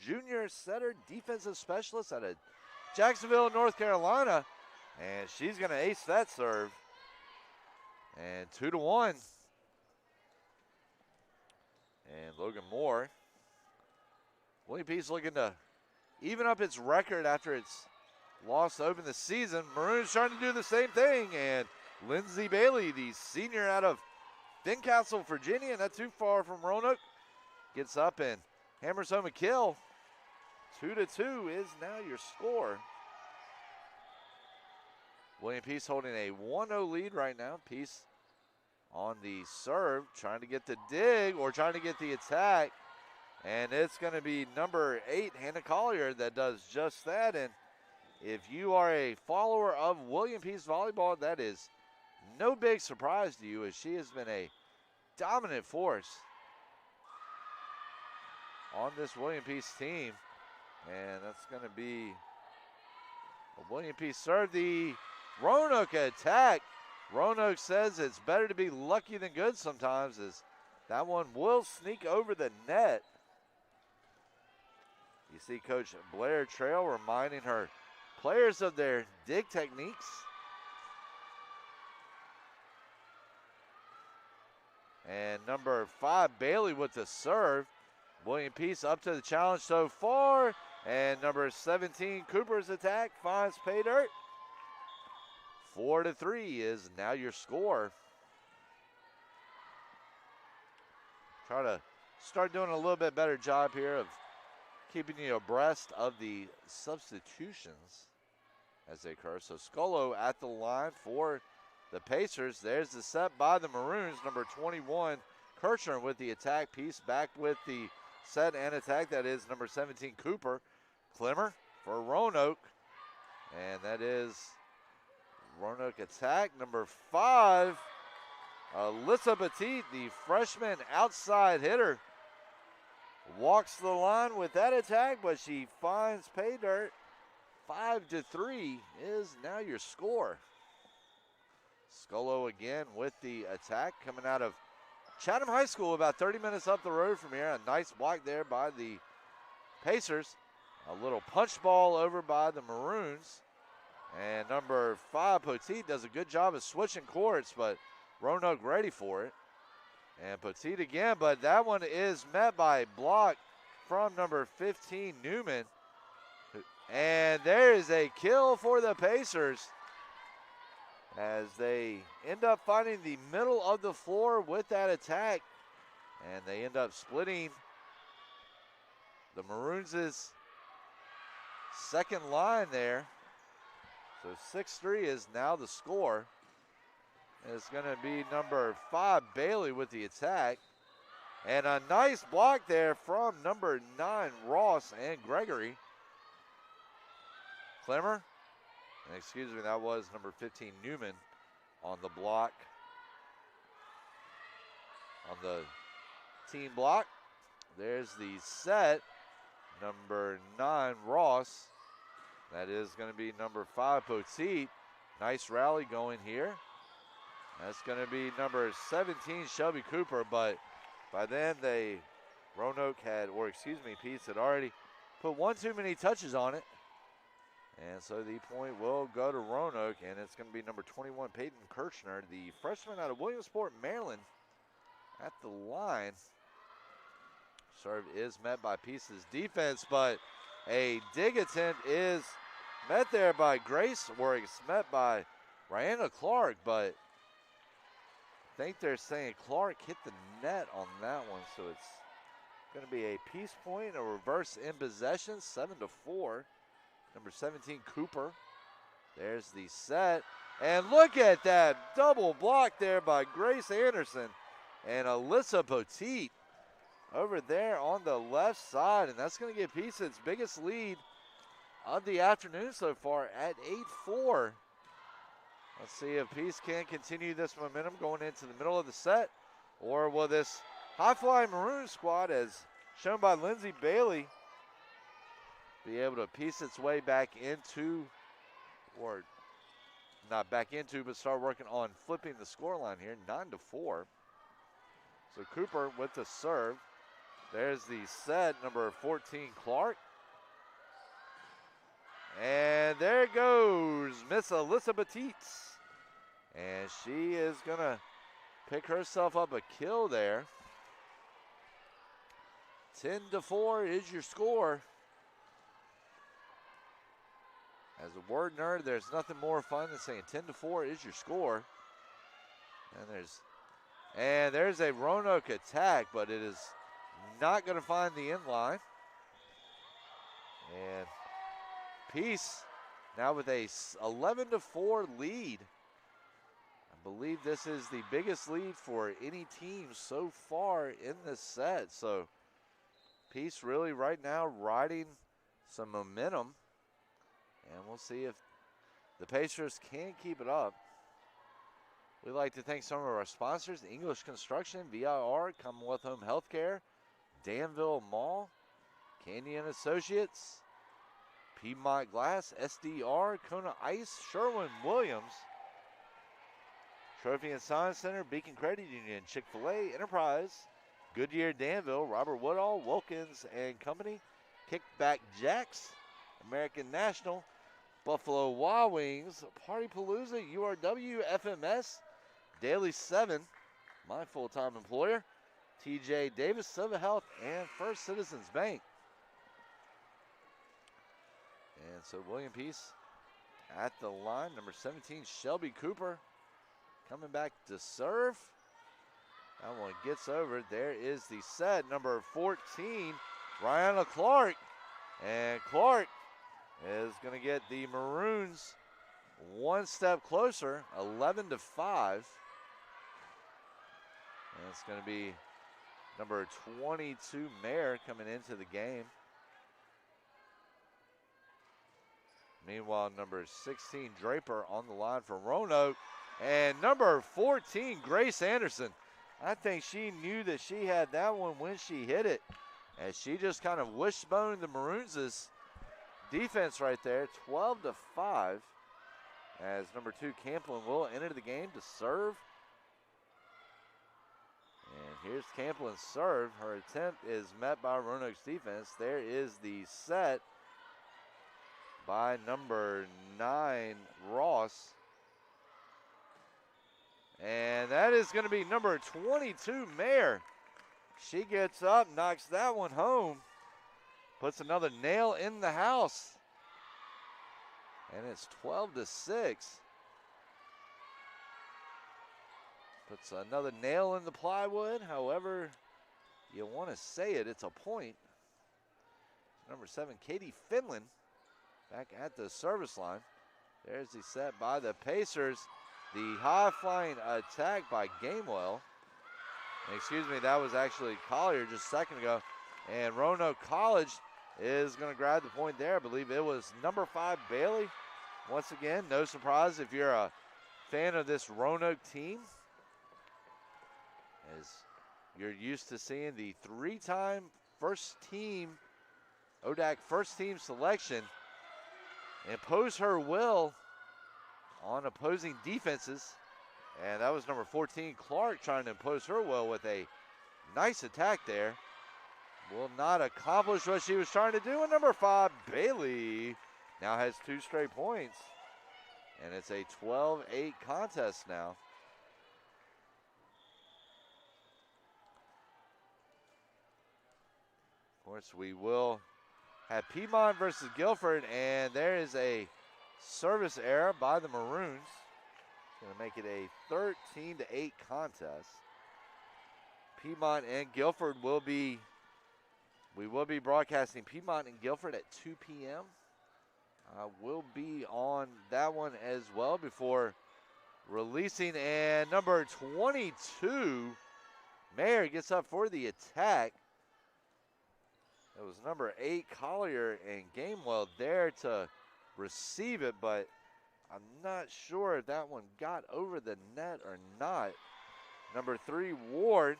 junior setter, defensive specialist out of Jacksonville, North Carolina. And she's going to ace that serve. And 2-1. And Logan Moore. William Pete's looking to even up its record after its loss to open the season. Maroons trying to do the same thing. And Lindsey Bailey, the senior out of Fincastle, Virginia, not too far from Roanoke, gets up and hammers home a kill. 2-2 is now your score. William Peace holding a 1-0 lead right now. Peace on the serve, trying to get the dig or trying to get the attack. And it's going to be number 8, Hannah Collier, that does just that. And if you are a follower of William Peace volleyball, that is no big surprise to you, as she has been a dominant force on this William Peace team. And that's going to be a William Peace serve. The Roanoke attack. Roanoke says it's better to be lucky than good sometimes, as that one will sneak over the net. You see Coach Blair Trail reminding her players of their dig techniques. And number 5, Bailey with the serve. William Peace up to the challenge so far. And number 17, Cooper's attack finds pay dirt. 4-3 is now your score. Try to start doing a little bit better job here of keeping you abreast of the substitutions as they occur. So Scolo at the line for the Pacers. There's the set by the Maroons. Number 21, Kirchner with the attack. Peace back with the set and attack. That is number 17, Cooper. Clemmer for Roanoke. And that is Roanoke attack. Number 5, Alyssa Petit, the freshman outside hitter, walks the line with that attack, but she finds pay dirt. 5-3 is now your score. Scolo again with the attack, coming out of Chatham High School, about 30 minutes up the road from here. A nice block there by the Pacers. A little punch ball over by the Maroons. And number 5, Poteet, does a good job of switching courts, but Roanoke ready for it. And Poteet again, but that one is met by a block from number 15, Newman. And there is a kill for the Pacers as they end up finding the middle of the floor with that attack. And they end up splitting the Maroons' second line there. So 6-3 is now the score. It's going to be number 5, Bailey, with the attack. And a nice block there from number 9, Ross and Gregory. Clemmer, and excuse me, that was number 15, Newman, on the block. On the team block. There's the set. Number 9, Ross. That is going to be number 5, Poteet. Nice rally going here. That's going to be number 17, Shelby Cooper, but by then Roanoke had, or excuse me, Peace had already put one too many touches on it. And so the point will go to Roanoke, and it's going to be number 21, Peyton Kirchner, the freshman out of Williamsport, Maryland, at the line. Serve is met by Peace's defense, but a dig attempt is met there by Grace, or it's met by Rihanna Clark, but I think they're saying Clark hit the net on that one, so it's going to be a Peace point, a reverse in possession, 7-4. Number 17, Cooper. There's the set. And look at that double block there by Grace Anderson and Alyssa Poteet over there on the left side. And that's going to give Peace its biggest lead of the afternoon so far at 8-4. Let's see if Peace can continue this momentum going into the middle of the set, or will this high-flying Maroon squad, as shown by Lindsey Bailey, be able to piece its way back into, or not back into, but start working on flipping the scoreline here, 9-4. So Cooper with the serve. There's the set, number 14, Clark. And there goes Miss Alyssa Batites. And she is going to pick herself up a kill there. 10-4 is your score. As a word nerd, there's nothing more fun than saying 10-4 is your score. And there's a Roanoke attack, but it is not going to find the end line. And Peace now with a 11-4 lead. I believe this is the biggest lead for any team so far in this set. So Peace really right now riding some momentum. And we'll see if the Pacers can keep it up. We'd like to thank some of our sponsors: English Construction, VIR, Commonwealth Home Healthcare, Danville Mall, Canyon Associates, Piedmont Glass, SDR, Kona Ice, Sherwin-Williams, Trophy and Science Center, Beacon Credit Union, Chick-fil-A, Enterprise, Goodyear Danville, Robert Woodall, Wilkins and Company, Kickback Jacks, American National, Buffalo Wild Wings, Party Palooza, URW, FMS, Daily 7, my full-time employer, TJ Davis, Silva Health, and First Citizens Bank. And so William Peace at the line, number 17, Shelby Cooper, coming back to serve. That one gets over. There is the set, number 14, Rihanna Clark. And Clark is going to get the Maroons one step closer, 11-5. And it's going to be number 22, Mayer, coming into the game. Meanwhile, number 16, Draper, on the line for Roanoke. And number 14, Grace Anderson. I think she knew that she had that one when she hit it, as she just kind of wishboned the Maroons' defense right there, 12-5. As number 2, Camplin will enter the game to serve. And here's Camplin's serve. Her attempt is met by Roanoke's defense. There is the set by number 9, Ross. And that is going to be number 22, Mayer. She gets up, knocks that one home, puts another nail in the house. And it's 12-6. Puts another nail in the plywood, however you want to say it, it's a point. Number 7, Katie Finland, back at the service line. There's the set by the Pacers. The high-flying attack by Gamewell. Excuse me, that was actually Collier just a second ago. And Roanoke College is going to grab the point there. I believe it was number 5, Bailey. Once again, no surprise if you're a fan of this Roanoke team, as you're used to seeing the 3-time first-team, ODAC first-team selection impose her will on opposing defenses. And that was number 14, Clark, trying to impose her will with a nice attack there. Will not accomplish what she was trying to do. And number 5, Bailey, now has 2 straight points. And it's a 12-8 contest now. Of course, we will have Piedmont versus Guilford, and there is a service error by the Maroons. It's going to make it a 13-8 contest. Piedmont and Guilford we will be broadcasting Piedmont and Guilford at 2 p.m. We'll be on that one as well before releasing. And number 22, Mayer, gets up for the attack. It was number 8, Collier, and Gamewell there to receive it, but I'm not sure if that one got over the net or not. Number 3, Ward,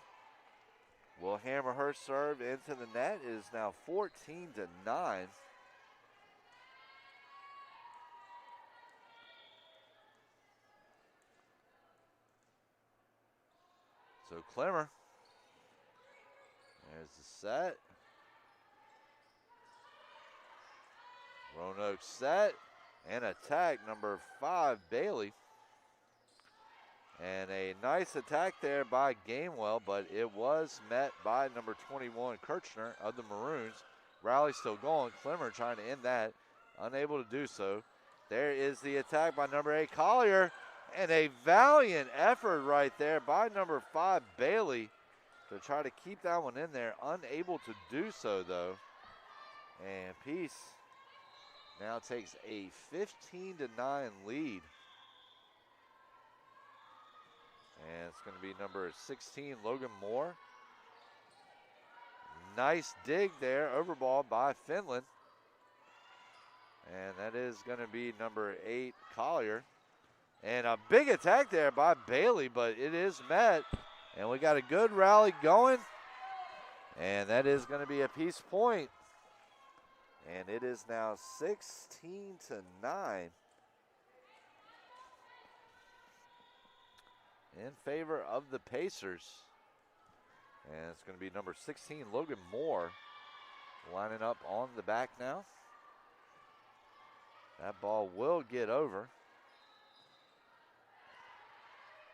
will hammer her serve into the net. It is now 14-9. So Clemmer, There's the set. Roanoke set and attack number 5, Bailey. And a nice attack there by Gamewell, but it was met by number 21, Kirchner of the Maroons. Rally still going. Clemmer trying to end that. Unable to do so. There is the attack by number 8, Collier. And a valiant effort right there by number 5, Bailey, to try to keep that one in there. Unable to do so, though. And Peace now takes a 15-9 lead. And it's going to be number 16, Logan Moore. Nice dig there, overball by Finland. And that is going to be number 8, Collier. And a big attack there by Bailey, but it is met. And we got a good rally going. And that is going to be a Peace point. And it is now 16-9. In favor of the Pacers. And it's going to be number 16, Logan Moore, lining up on the back now. That ball will get over.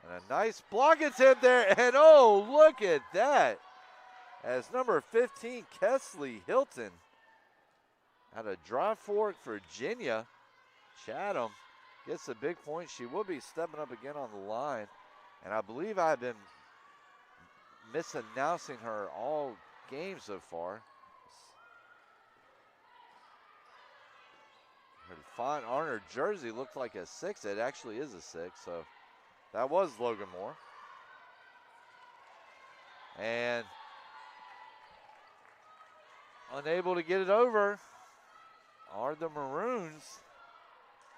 And a nice block attempt there. And oh, look at that. As number 15, Kesley Hilton, out of Dry Fork, Virginia. Chatham gets a big point. She will be stepping up again on the line. And I believe I've been misannouncing her all game so far. Her font on her jersey looked like a 6. It actually is a 6, so that was Logan Moore. And unable to get it over are the Maroons.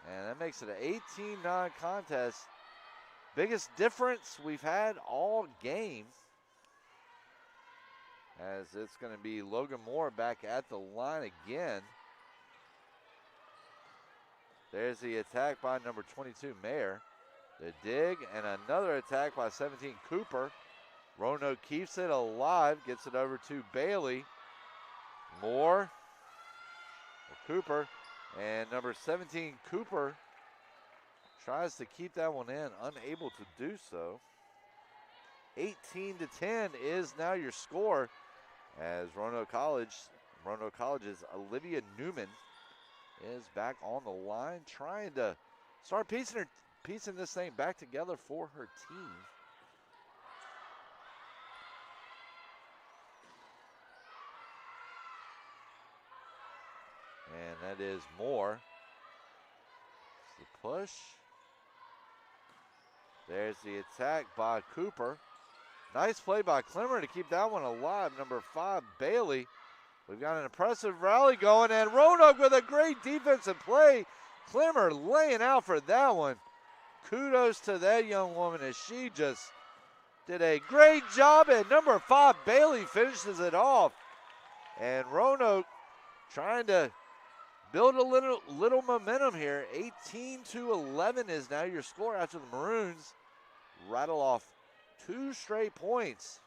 And that makes it an 18-9 contest. Biggest difference we've had all game, as it's going to be Logan Moore back at the line again. There's the attack by number 22, Mayer. The dig and another attack by 17, Cooper. Roanoke keeps it alive, gets it over to Bailey. Moore, Cooper, and number 17, Cooper, tries to keep that one in, unable to do so. 18-10 is now your score, as Roanoke College's Olivia Newman is back on the line, trying to start piecing this thing back together for her team. And that is Moore. It's the push. There's the attack by Cooper. Nice play by Clemmer to keep that one alive. Number 5, Bailey. We've got an impressive rally going, and Roanoke with a great defensive play. Clemmer laying out for that one. Kudos to that young woman, as she just did a great job, and number 5, Bailey, finishes it off. And Roanoke trying to build a little momentum here. 18-11 is now your score after the Maroons rattle off 2 straight points.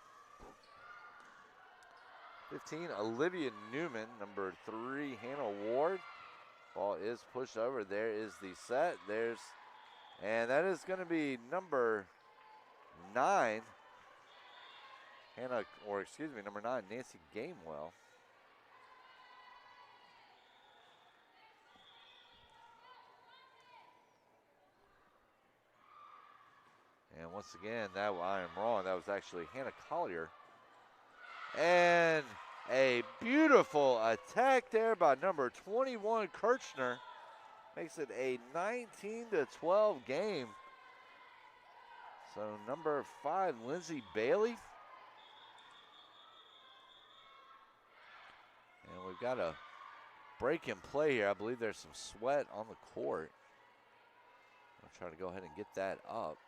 15, Olivia Newman. Number 3, Hannah Ward. Ball is pushed over. There is the set. And that is going to be number 9, number 9, Nancy Gamewell. And once again, I am wrong. That was actually Hannah Collier. And a beautiful attack there by number 21, Kirchner. Makes it a 19-12 game. So number 5, Lindsay Bailey. And we've got a break in play here. I believe there's some sweat on the court. I'll try to go ahead and get that up.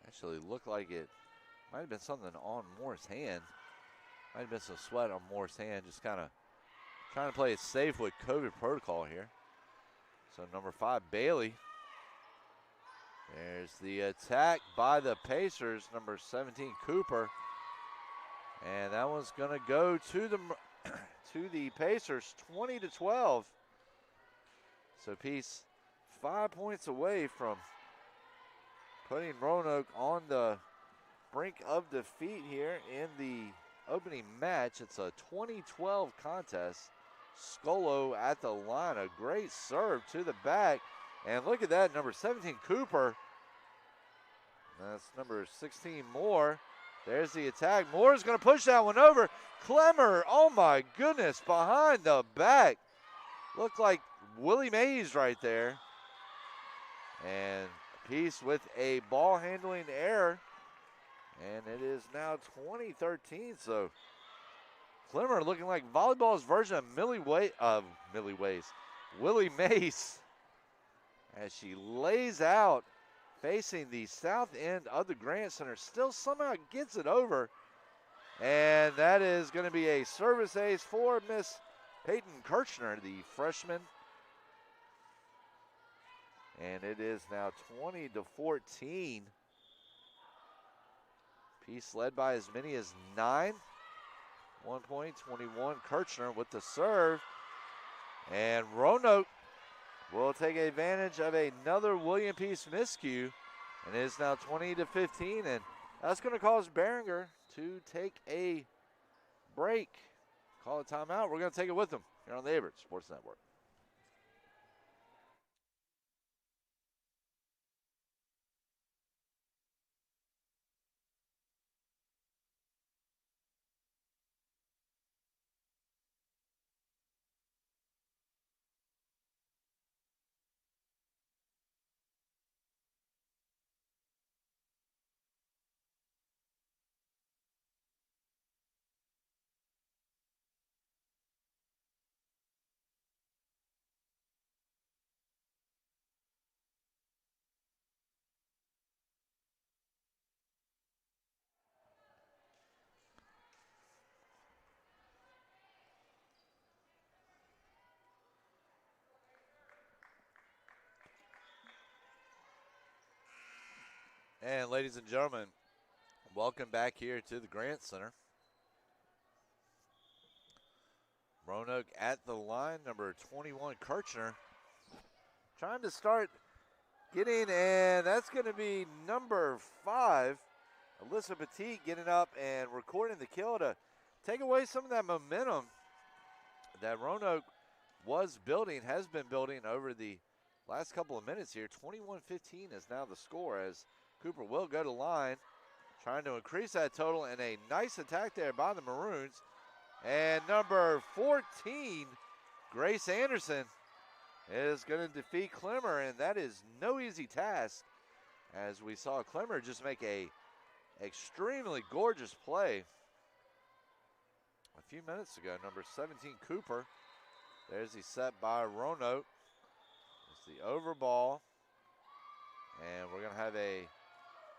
Actually looked like it might have been something on Moore's hand. Might have been some sweat on Moore's hand. Just kind of trying to play it safe with COVID protocol here. So number 5, Bailey, There's the attack by the Pacers, number 17, Cooper. And that one's going to go to the Pacers, 20-12. So Peace 5 points away from putting Roanoke on the brink of defeat here in the opening match. It's a 20-12 contest. Scolo at the line, a great serve to the back. And look at that, number 17, Cooper. That's number 16, Moore. There's the attack. Moore's going to push that one over. Clemmer, oh my goodness, behind the back. Looked like Willie Mays right there. And Peace with a ball handling error. And it is now 20-13. So Clemmer looking like volleyball's version of Willie Mays. As she lays out facing the south end of the Grant Center. Still somehow gets it over. And that is going to be a service ace for Miss Peyton Kirchner, the freshman. And it is now 20-14. Peace led by as many as 9. 1 point, 21, Kirchner with the serve. And Roanoke will take advantage of another William Peace miscue. And it is now 20-15. And that's going to cause Behringer to take a break. Call a timeout. We're going to take it with them here on the Averett Sports Network. And ladies and gentlemen, welcome back here to the Grant Center. Roanoke at the line, number 21, Kirchner. Trying to start getting, and that's going to be number 5, Alyssa Petit, getting up and recording the kill to take away some of that momentum that Roanoke was building, has been building over the last couple of minutes here. 21-15 is now the score as Cooper will go to line, trying to increase that total, and a nice attack there by the Maroons. And number 14, Grace Anderson, is going to defeat Clemmer, and that is no easy task, as we saw Clemmer just make a extremely gorgeous play a few minutes ago. Number 17, Cooper. There's the set by Roanoke. It's the over ball, and we're going to have a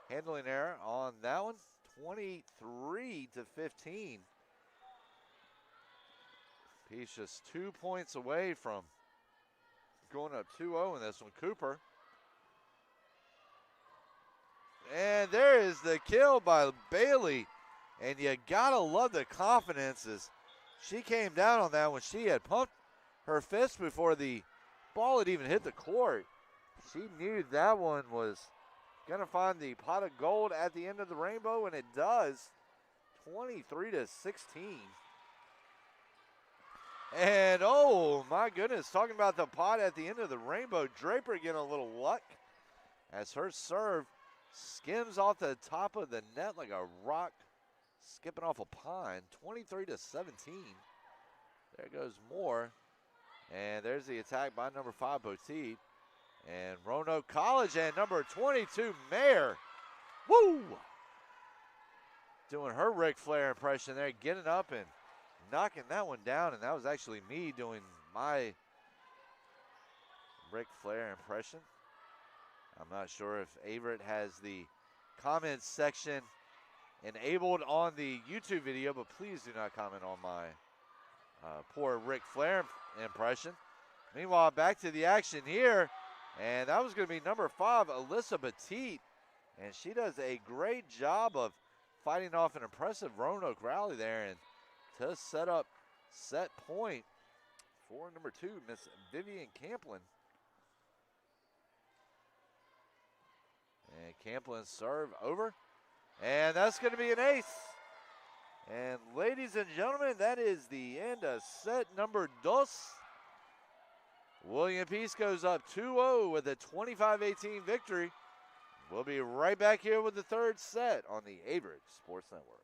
handling error on that one. 23-15. Peace just 2 points away from going up 2-0 in this one. Cooper. And there is the kill by Bailey. And you gotta love the confidence as she came down on that when she had pumped her fist before the ball had even hit the court. She knew that one was going to find the pot of gold at the end of the rainbow, and it does. 23-16. And, oh, my goodness, talking about the pot at the end of the rainbow, Draper getting a little luck as her serve skims off the top of the net like a rock skipping off a pond. 23-17. There goes Moore. And there's the attack by number 5, Poteet. And Roanoke College and number 22, Mayer. Woo! Doing her Ric Flair impression there, getting up and knocking that one down. And that was actually me doing my Ric Flair impression. I'm not sure if Averett has the comments section enabled on the YouTube video, but please do not comment on my poor Ric Flair impression. Meanwhile, back to the action here. And that was going to be number 5, Alyssa Petit. And she does a great job of fighting off an impressive Roanoke rally there and to set up set point for number 2, Miss Vivian Camplin. And Camplin serve over. And that's going to be an ace. And ladies and gentlemen, that is the end of set number 2. William Peace goes up 2-0 with a 25-18 victory. We'll be right back here with the third set on the Averett Sports Network.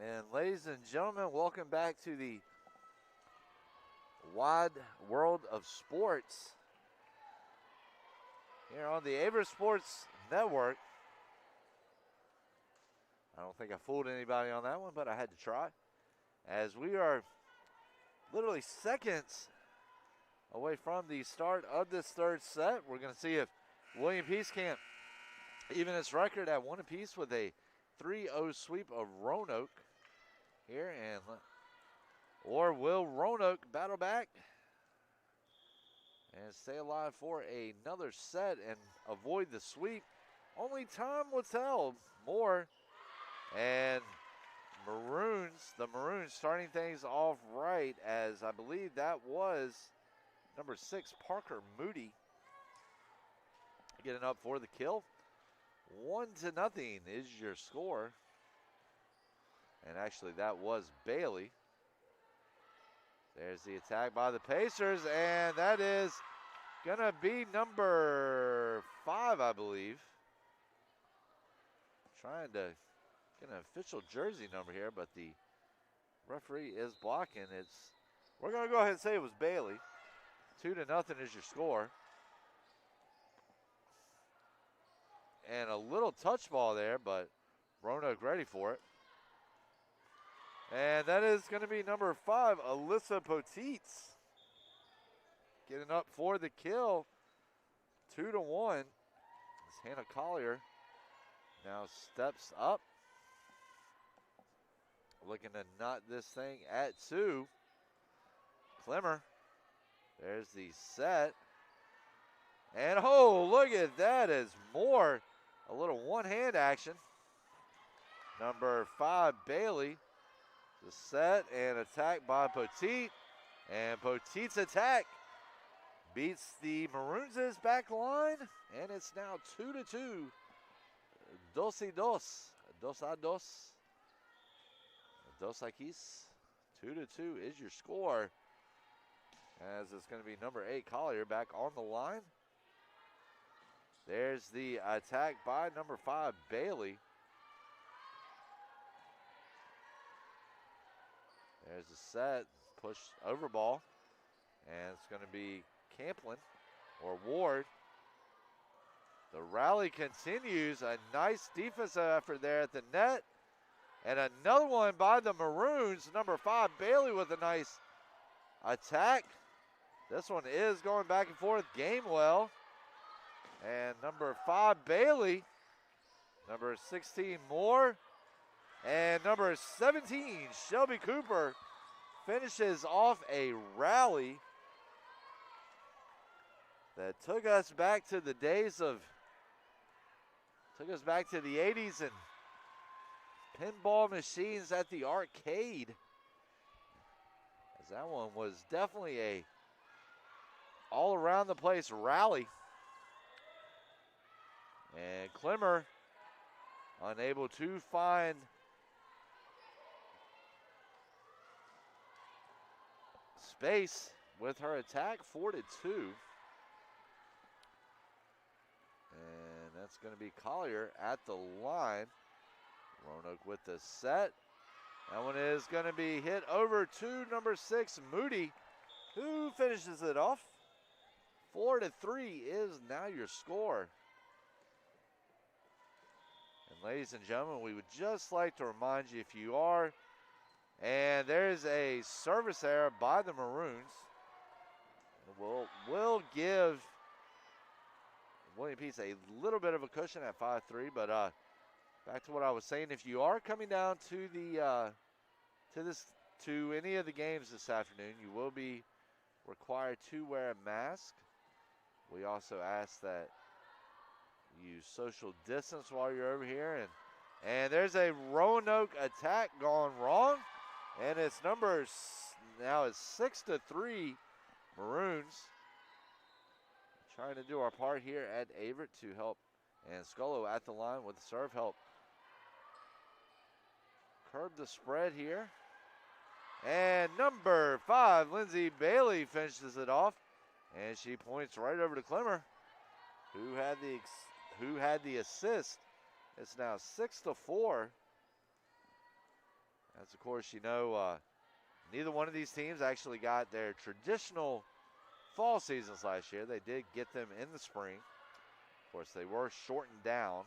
And ladies and gentlemen, welcome back to the wide world of sports here on the Averett Sports Network. I don't think I fooled anybody on that one, but I had to try. As we are literally seconds away from the start of this third set, we're going to see if William Peace can't even its record at 1 apiece with a 3-0 sweep of Roanoke here, or will Roanoke battle back and stay alive for another set and avoid the sweep? Only time will tell more. And the Maroons starting things off right, as I believe that was number 6, Parker Moody, getting up for the kill. 1-0 is your score. And actually that was Bailey. There's the attack by the Pacers, and that is gonna be number 5, I believe. Trying to get an official jersey number here, but the referee is blocking. We're gonna go ahead and say it was Bailey. 2-0 is your score. And a little touch ball there, but Roanoke ready for it. And that is going to be number 5, Alyssa Poteets, getting up for the kill. 2-1. As Hannah Collier now steps up looking to knot this thing at 2. Clemmer, there's the set. And oh, look at that as more, a little one-hand action. Number 5, Bailey, the set and attack by Poteet. And Poteet's attack beats the Maroons' back line, and it's now 2-2. 2-2. 2-2. 2 aquí. 2-2 is your score. As it's going to be number 8, Collier, back on the line. There's the attack by number 5, Bailey. There's the set, push over ball. And it's going to be Camplin or Ward. The rally continues. A nice defensive effort there at the net. And another one by the Maroons. Number 5, Bailey, with a nice attack. This one is going back and forth. Gamewell. And number 5, Bailey. Number 16, Moore. And number 17, Shelby Cooper, finishes off a rally that took us back to the days of, took us back to the 80s and pinball machines at the arcade. As that one was definitely a all around the place rally. And Clemmer unable to find space with her attack. 4-2. And that's going to be Collier at the line. Roanoke with the set. That one is going to be hit over to number 6, Moody, who finishes it off. 4-3 is now your score. And ladies and gentlemen, we would just like to remind you, if you are, and there's a service error by the Maroons. We'll give William Peace a little bit of a cushion at 5-3, but back to what I was saying, if you are coming down to the to any of the games this afternoon, you will be required to wear a mask. We also ask that you social distance while you're over here, and there's a Roanoke attack gone wrong, and it's now it's 6-3 Maroons. Trying to do our part here at Averett to help, and Scullo at the line with the serve help curb the spread here. And number 5, Lindsay Bailey, finishes it off, and she points right over to Clemmer, who had the assist. It's now 6-4. As of course you know, neither one of these teams actually got their traditional fall seasons last year. They did get them in the spring. Of course, they were shortened down.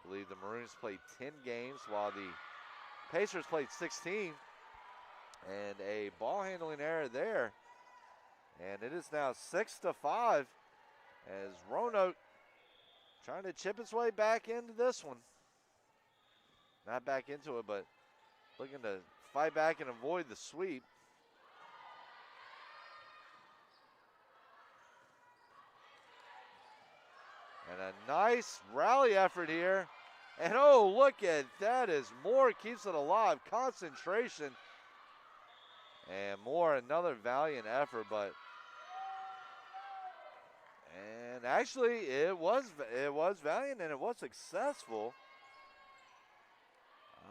I believe the Maroons played 10 games while the Pacers played 16. And a ball handling error there. And it is now 6-5 as Roanoke trying to chip its way back into this one. Not back into it, but looking to fight back and avoid the sweep. And a nice rally effort here. And oh, look at that as Moore keeps it alive. Concentration. And Moore, another valiant effort, but and actually it was valiant and it was successful.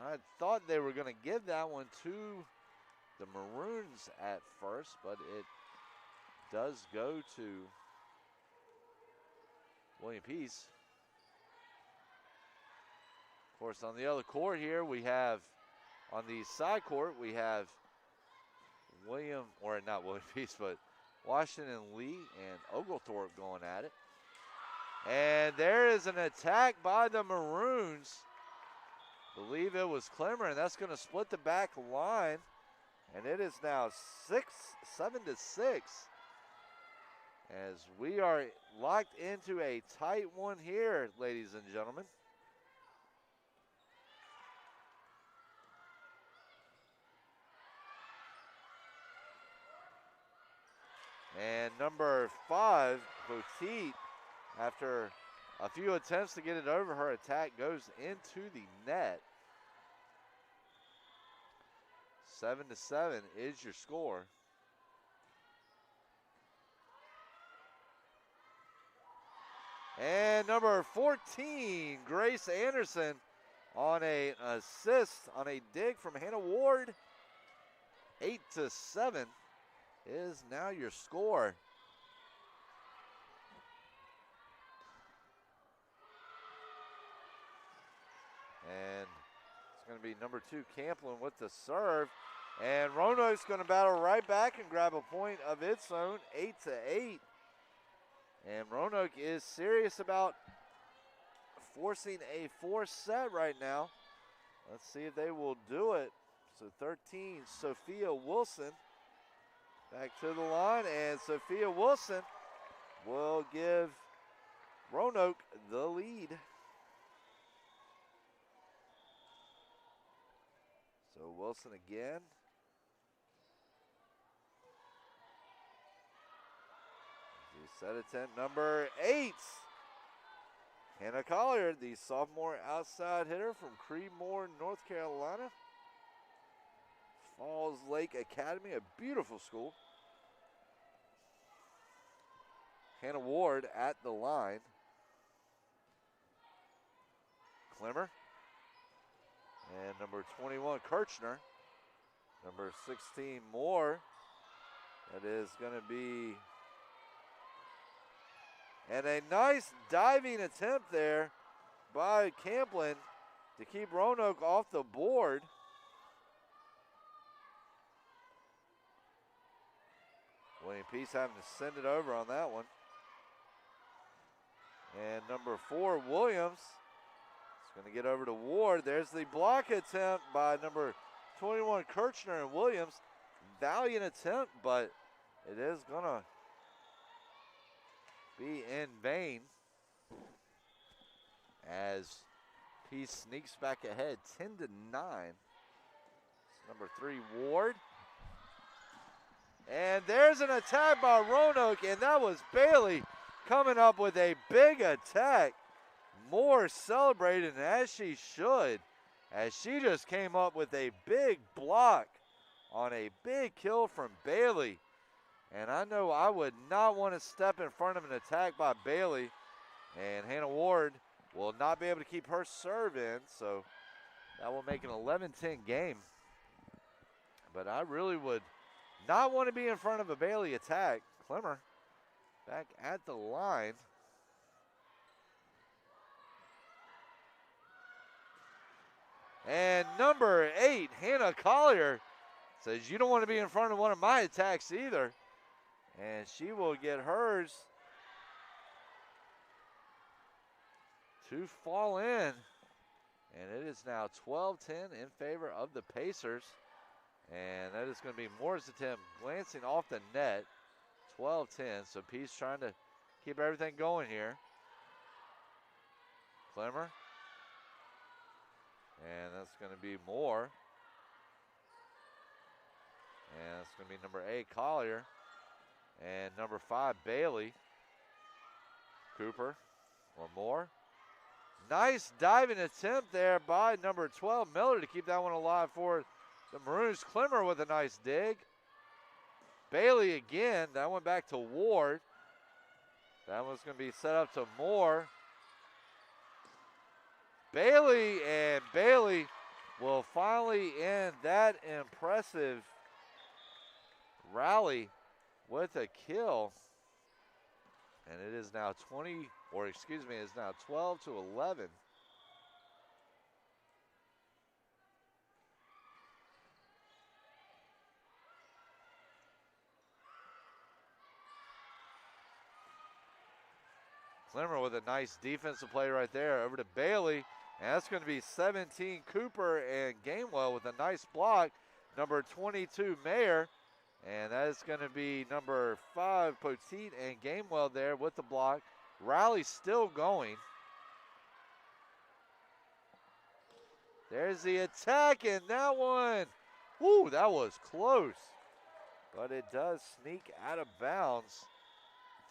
I thought they were going to give that one to the Maroons at first, but it does go to William Peace. Of course, on the other court here, we have, on the side court, we have not William Peace, but Washington Lee and Oglethorpe going at it. And there is an attack by the Maroons. I believe it was Clemmer, and that's going to split the back line. And it is now 7-6. As we are locked into a tight one here, ladies and gentlemen. number 5, Poteet, after a few attempts to get it over, her attack goes into the net. 7-7 is your score. And number 14, Grace Anderson, on an assist on a dig from Hannah Ward. 8-7 is now your score. And it's going to be number 2, Camplin, with the serve. And Roanoke's going to battle right back and grab a point of its own, 8-8. And Roanoke is serious about forcing a 4th set right now. Let's see if they will do it. So 13, Sophia Wilson back to the line, and Sophia Wilson will give Roanoke the lead. So Wilson again. Set attempt number 8. Hannah Collier, the sophomore outside hitter from Creedmoor, North Carolina. Falls Lake Academy, a beautiful school. Hannah Ward at the line. Clemmer. And number 21, Kirchner. Number 16, Moore. That is going to be... And a nice diving attempt there by Camplin to keep Roanoke off the board. William Peace having to send it over on that one. And number 4, Williams, is going to get over to Ward. There's the block attempt by number 21, Kirchner, and Williams. Valiant attempt, but it is going to be in vain as Peace sneaks back ahead 10-9. Number 3, Ward. And there's an attack by Roanoke, and that was Bailey coming up with a big attack. Moore celebrating, as she should, as she just came up with a big block on a big kill from Bailey. And I know I would not want to step in front of an attack by Bailey. And Hannah Ward will not be able to keep her serve in. So that will make an 11-10 game. But I really would not want to be in front of a Bailey attack. Clemmer back at the line. And number 8, Hannah Collier, says, you don't want to be in front of one of my attacks either. And she will get hers to fall in. And it is now 12-10 in favor of the Pacers. And that is going to be Moore's attempt glancing off the net. 12-10. So Peace trying to keep everything going here. Clemmer. And that's going to be Moore. And that's going to be number 8, Collier. And number 5, Bailey. Cooper or Moore. Nice diving attempt there by number 12, Miller, to keep that one alive for the Maroons. Clemmer with a nice dig. Bailey again. That one back to Ward. That one's going to be set up to Moore. Bailey, and Bailey will finally end that impressive rally with a kill. And it is now 12-11. Clemmer with a nice defensive play right there over to Bailey. And that's going to be 17, Cooper, and Gainwell with a nice block. Number 22, Mayer. And that is going to be number 5, Poteet, and Gainwell there with the block. Rally still going. There's the attack, and that one, whoo, that was close. But it does sneak out of bounds.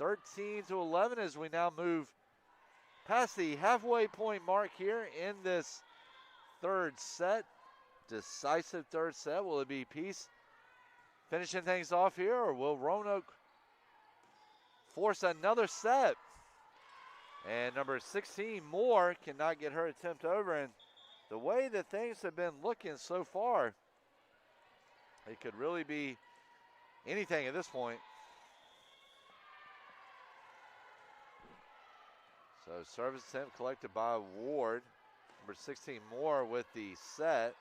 13-11 as we now move past the halfway point mark here in this third set. Decisive third set. Will it be Peace finishing things off here, or will Roanoke force another set? And number 16, Moore, cannot get her attempt over. And the way that things have been looking so far, it could really be anything at this point. So service attempt collected by Ward. Number 16, Moore with the set.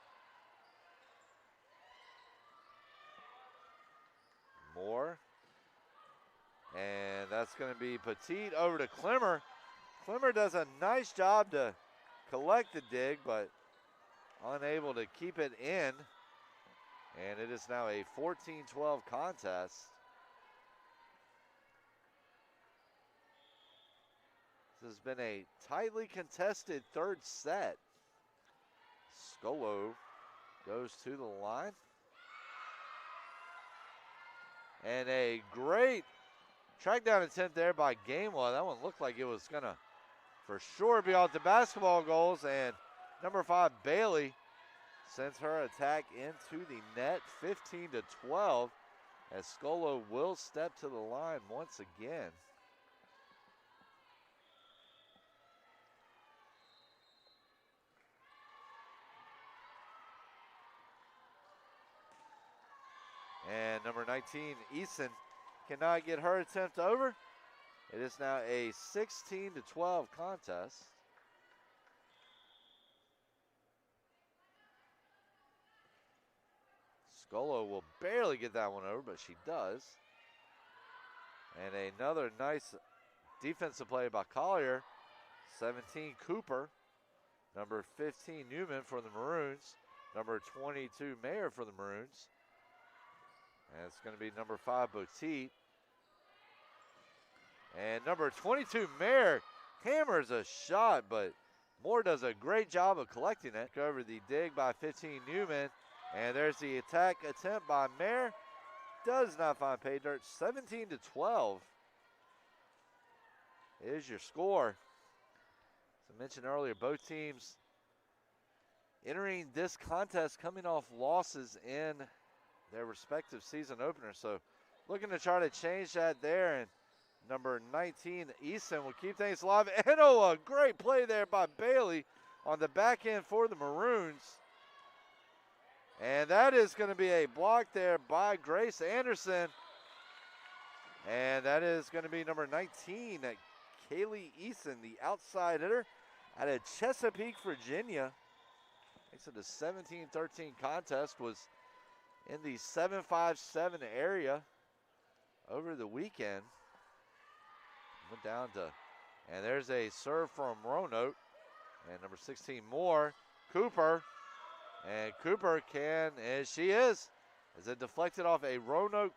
Moore. And that's going to be Petit over to Clemmer. Clemmer does a nice job to collect the dig, but unable to keep it in. And it is now a 14-12 contest. This has been a tightly contested third set. Scolo goes to the line. And a great track down attempt there by Gamewell. That one looked like it was going to for sure be off the basketball goals. And number 5, Bailey, sends her attack into the net, 15-12, as Scolo will step to the line once again. And number 19, Eason, cannot get her attempt over. It is now a 16-12 contest. Scolo will barely get that one over, but she does. And another nice defensive play by Collier. 17, Cooper. Number 15, Newman for the Maroons. Number 22, Mayer for the Maroons. And it's going to be number 5, Botit. And number 22, Mayer, hammers a shot, but Moore does a great job of collecting it. Over the dig by 15, Newman. And there's the attack attempt by Mayer. Does not find pay dirt. 17-12 is your score. As I mentioned earlier, both teams entering this contest coming off losses in their respective season openers. So looking to try to change that there. And number 19, Easton, will keep things alive. And oh, a great play there by Bailey on the back end for the Maroons. And that is going to be a block there by Grace Anderson. And that is going to be number 19, Kaylee Eason, the outside hitter out of Chesapeake, Virginia. Makes it a 17-13 contest. Was in the 7-5-7 area over the weekend. Went down to, and there's a serve from Roanoke. And number 16, Moore. Cooper. And Cooper can, and she is. As it deflected off a Roanoke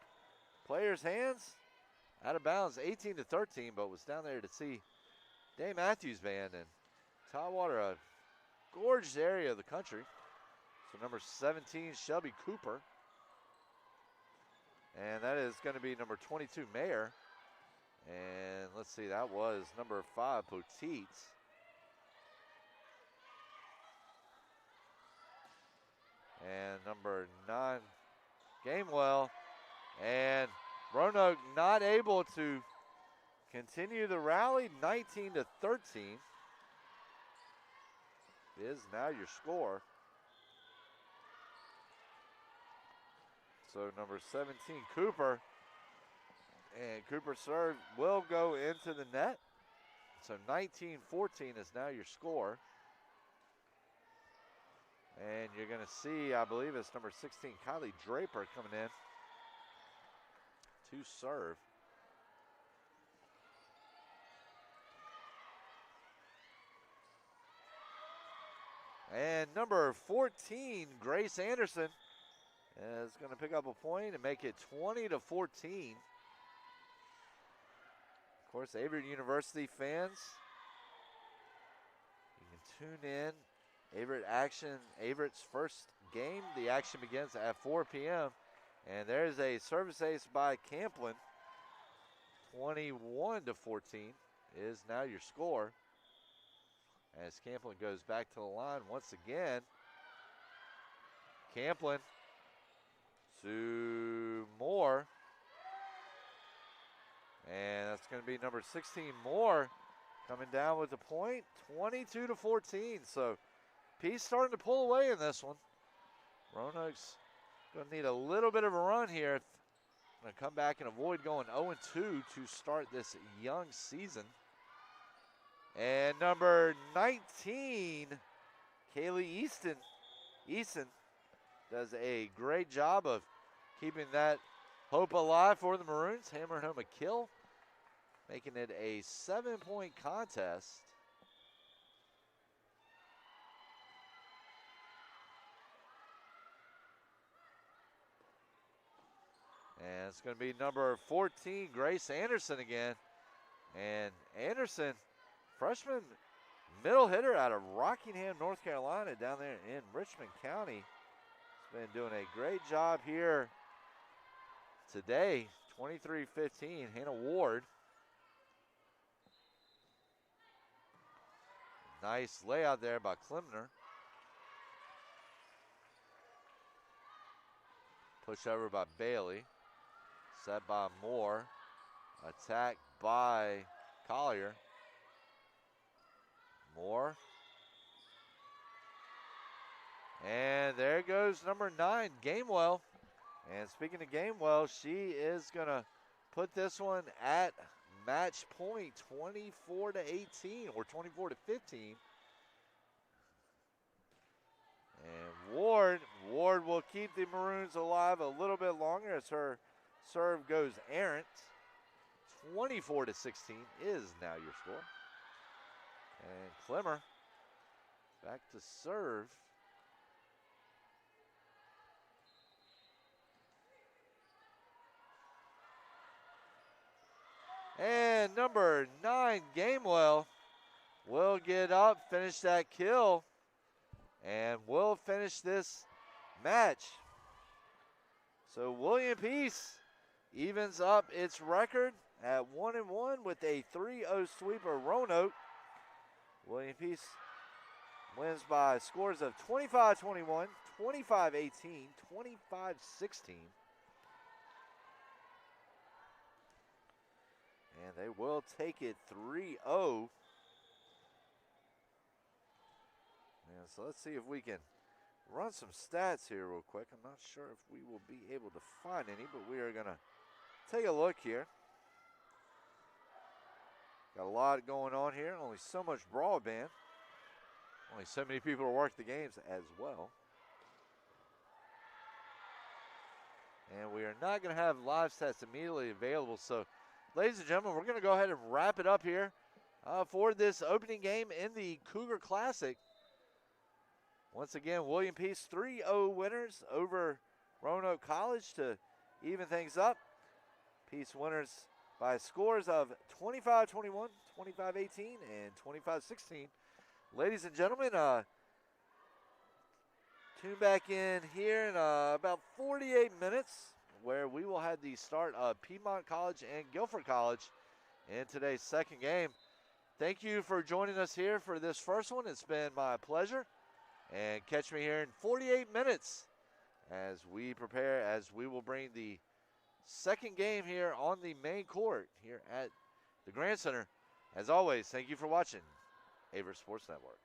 player's hands. Out of bounds, 18-13, but was down there to see Dave Matthews Band. And Tidewater, a gorgeous area of the country. So number 17, Shelby Cooper. And that is going to be number 22, Mayer. And let's see, that was number 5, Poteet. And number 9, Gamewell. And Roanoke not able to continue the rally, 19-13 is now your score. So number 17, Cooper. And Cooper's serve will go into the net. So 19-14 is now your score. And you're going to see, I believe it's number 16, Kylie Draper coming in to serve. And number 14, Grace Anderson, is going to pick up a point and make it 20-14. Of course, Averett University fans, you can tune in. Averett action, Averett's first game. The action begins at 4 p.m. And there's a service ace by Camplin. 21-14 is now your score. As Camplin goes back to the line once again. Camplin to Moore. And that's going to be number 16, Moore, coming down with the point, 22-14. So Peace starting to pull away in this one. Roanoke's going to need a little bit of a run here. Going to come back and avoid going 0-2 to start this young season. And number 19, Kaylee Easton does a great job of keeping that hope alive for the Maroons, hammering home a kill, making it a 7-point contest. And it's going to be number 14, Grace Anderson again. And Anderson, freshman middle hitter out of Rockingham, North Carolina, down there in Richmond County. Has been doing a great job here today. 23-15, Hannah Ward. Nice layout there by Klimner. Push over by Bailey. Set by Moore. Attack by Collier. Moore. And there goes number 9, Gamewell. And speaking of Gamewell, she is going to put this one at match point, 24-18 or 24-15. And Ward will keep the Maroons alive a little bit longer as her serve goes errant. 24-16 is now your score. And Klimmer back to serve. And number 9, Gamewell, will get up, finish that kill, and will finish this match. So William Peace evens up its record at 1-1 with a 3-0 sweep of Roanoke. William Peace wins by scores of 25-21, 25-18, 25-16. And they will take it 3-0. And so let's see if we can run some stats here real quick. I'm not sure if we will be able to find any, but we are going to take a look here. Got a lot going on here. Only so much broadband. Only so many people to work the games as well. And we are not going to have live stats immediately available. So, ladies and gentlemen, we're going to go ahead and wrap it up here for this opening game in the Cougar Classic. Once again, William Peace 3-0 winners over Roanoke College to even things up. Peace winners by scores of 25-21, 25-18, and 25-16. Ladies and gentlemen, tune back in here in about 48 minutes where we will have the start of Piedmont College and Guilford College in today's second game. Thank you for joining us here for this first one. It's been my pleasure. And catch me here in 48 minutes as we prepare, as we will bring the second game here on the main court here at the Grand Center. As always, thank you for watching Averett Sports Network.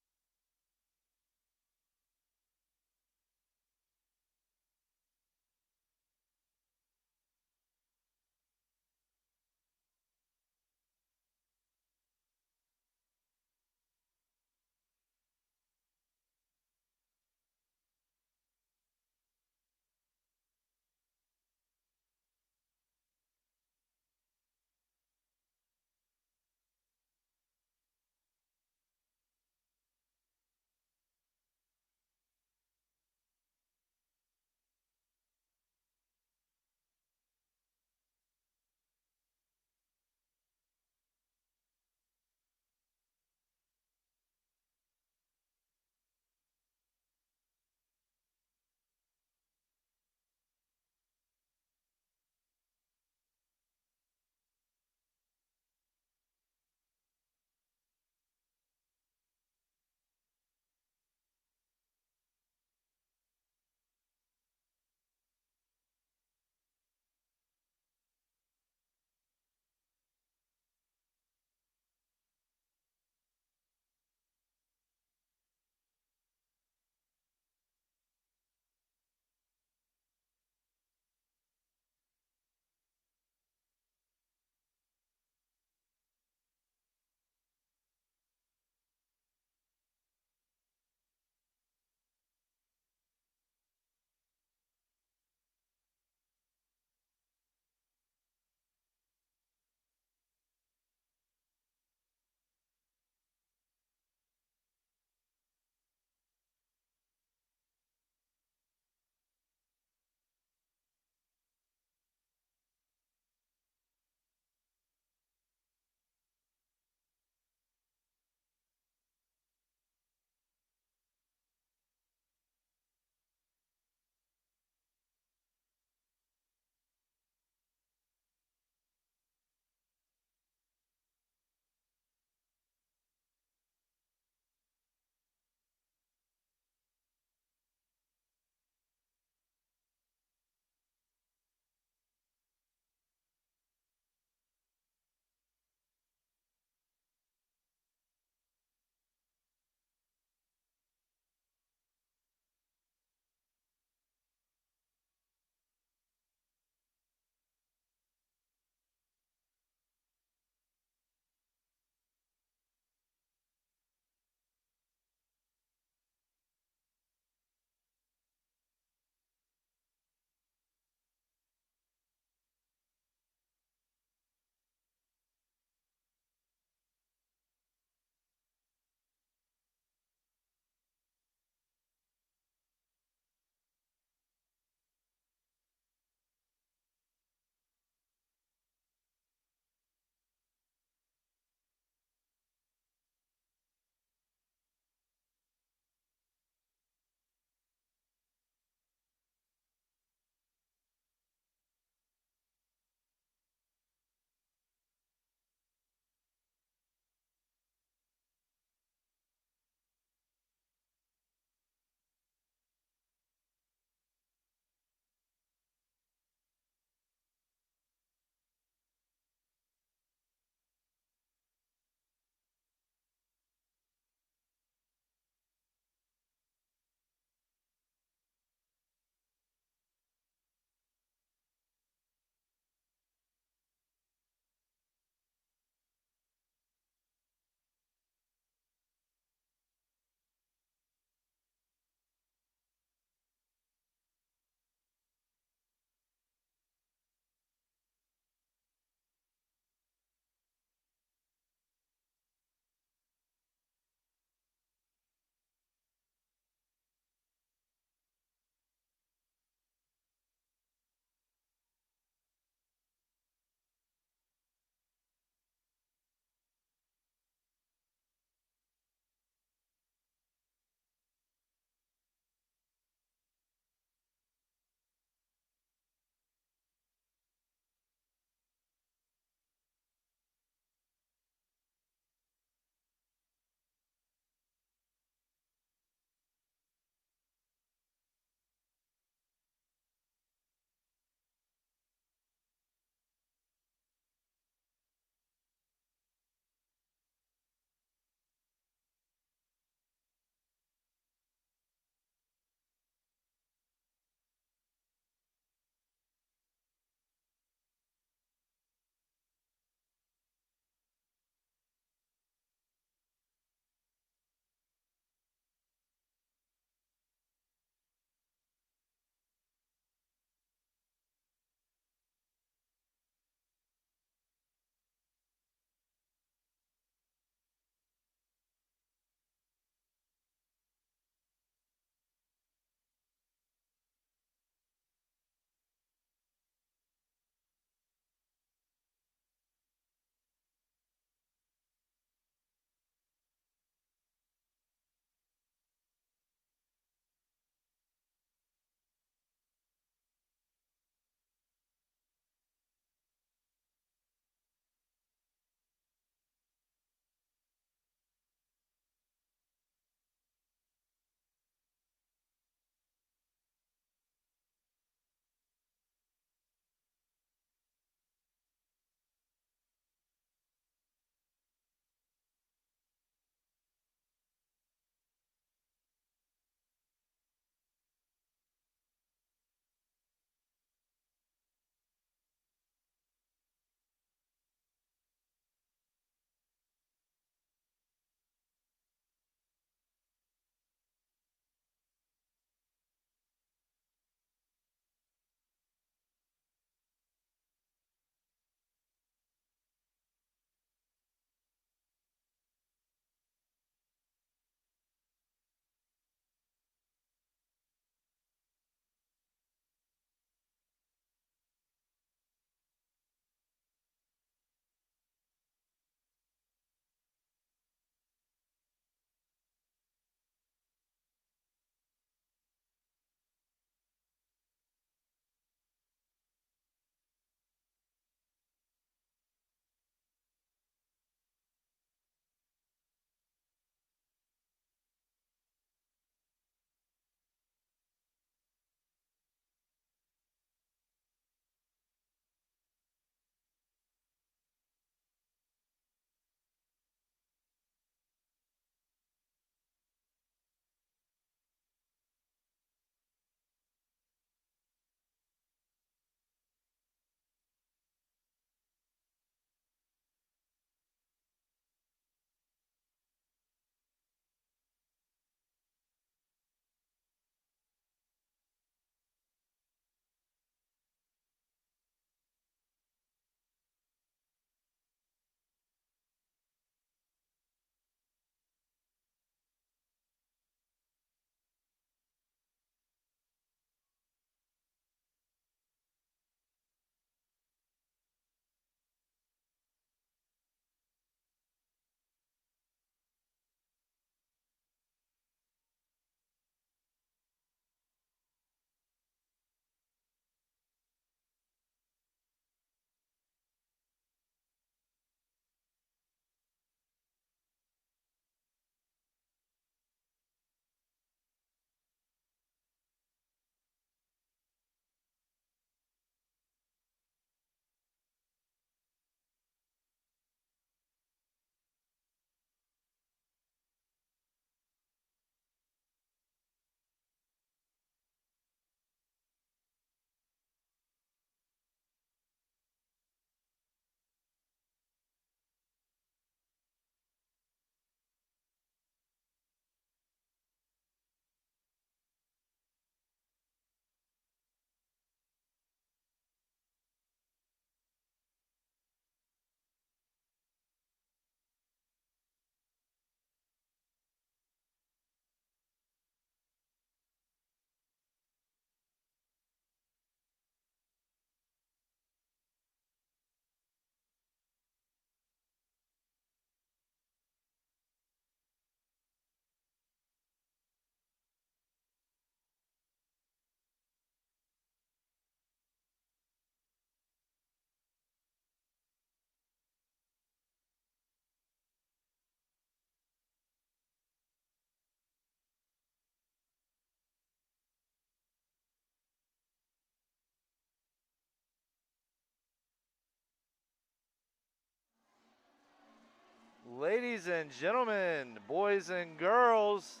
Ladies and gentlemen, boys and girls,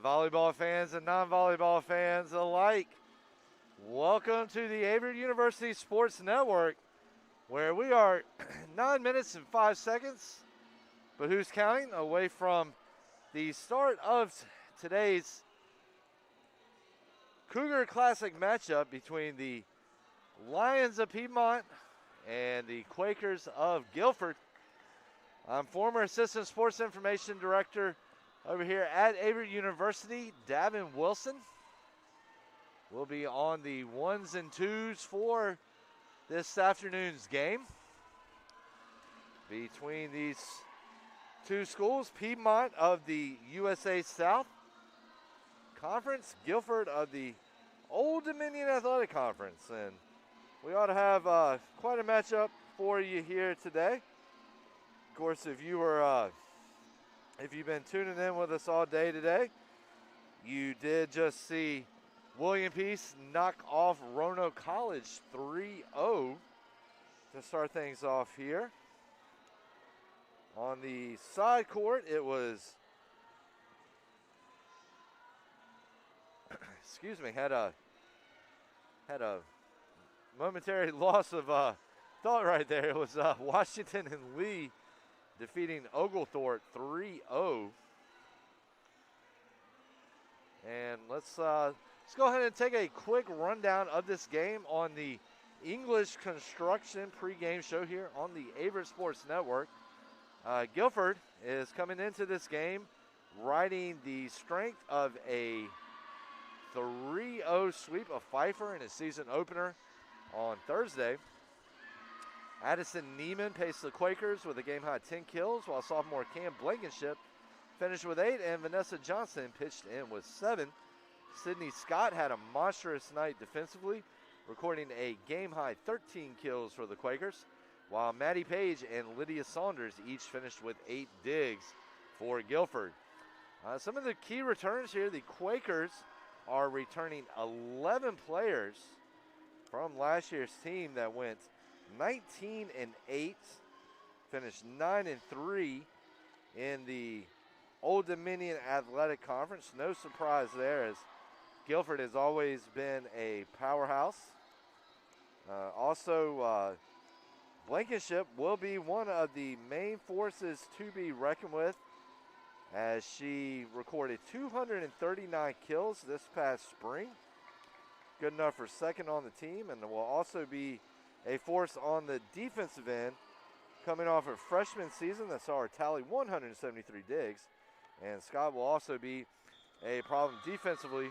volleyball fans and non-volleyball fans alike, welcome to the Averett University Sports Network, where we are 9 minutes and 5 seconds, but who's counting, away from the start of today's Cougar Classic matchup between the Lions of Piedmont and the Quakers of Guilford. I'm former Assistant Sports Information Director over here at Averett University, Davin Wilson. We'll be on the ones and twos for this afternoon's game between these two schools, Piedmont of the USA South Conference, Guilford of the Old Dominion Athletic Conference. And we ought to have quite a matchup for you here today. Of course, if you've been tuning in with us all day today, you did just see William Peace knock off Roanoke College 3-0 to start things off here. On the side court, it was, had a momentary loss of thought right there. It was Washington and Lee defeating Oglethorpe 3-0. And let's go ahead and take a quick rundown of this game on the English Construction pregame show here on the Averett Sports Network. Guilford is coming into this game riding the strength of a 3-0 sweep of Pfeiffer in his season opener on Thursday. Addison Neiman paced the Quakers with a game-high 10 kills, while sophomore Cam Blankenship finished with 8, and Vanessa Johnson pitched in with 7. Sydney Scott had a monstrous night defensively, recording a game-high 13 kills for the Quakers, while Maddie Page and Lydia Saunders each finished with 8 digs for Guilford. Some of the key returns here, the Quakers are returning 11 players from last year's team that went 19-8, finished 9-3 in the Old Dominion Athletic Conference. No surprise there, as Guilford has always been a powerhouse. Blankenship will be one of the main forces to be reckoned with, as she recorded 239 kills this past spring. Good enough for second on the team, and will also be a force on the defensive end, coming off a freshman season that saw her tally 173 digs. And Scott will also be a problem defensively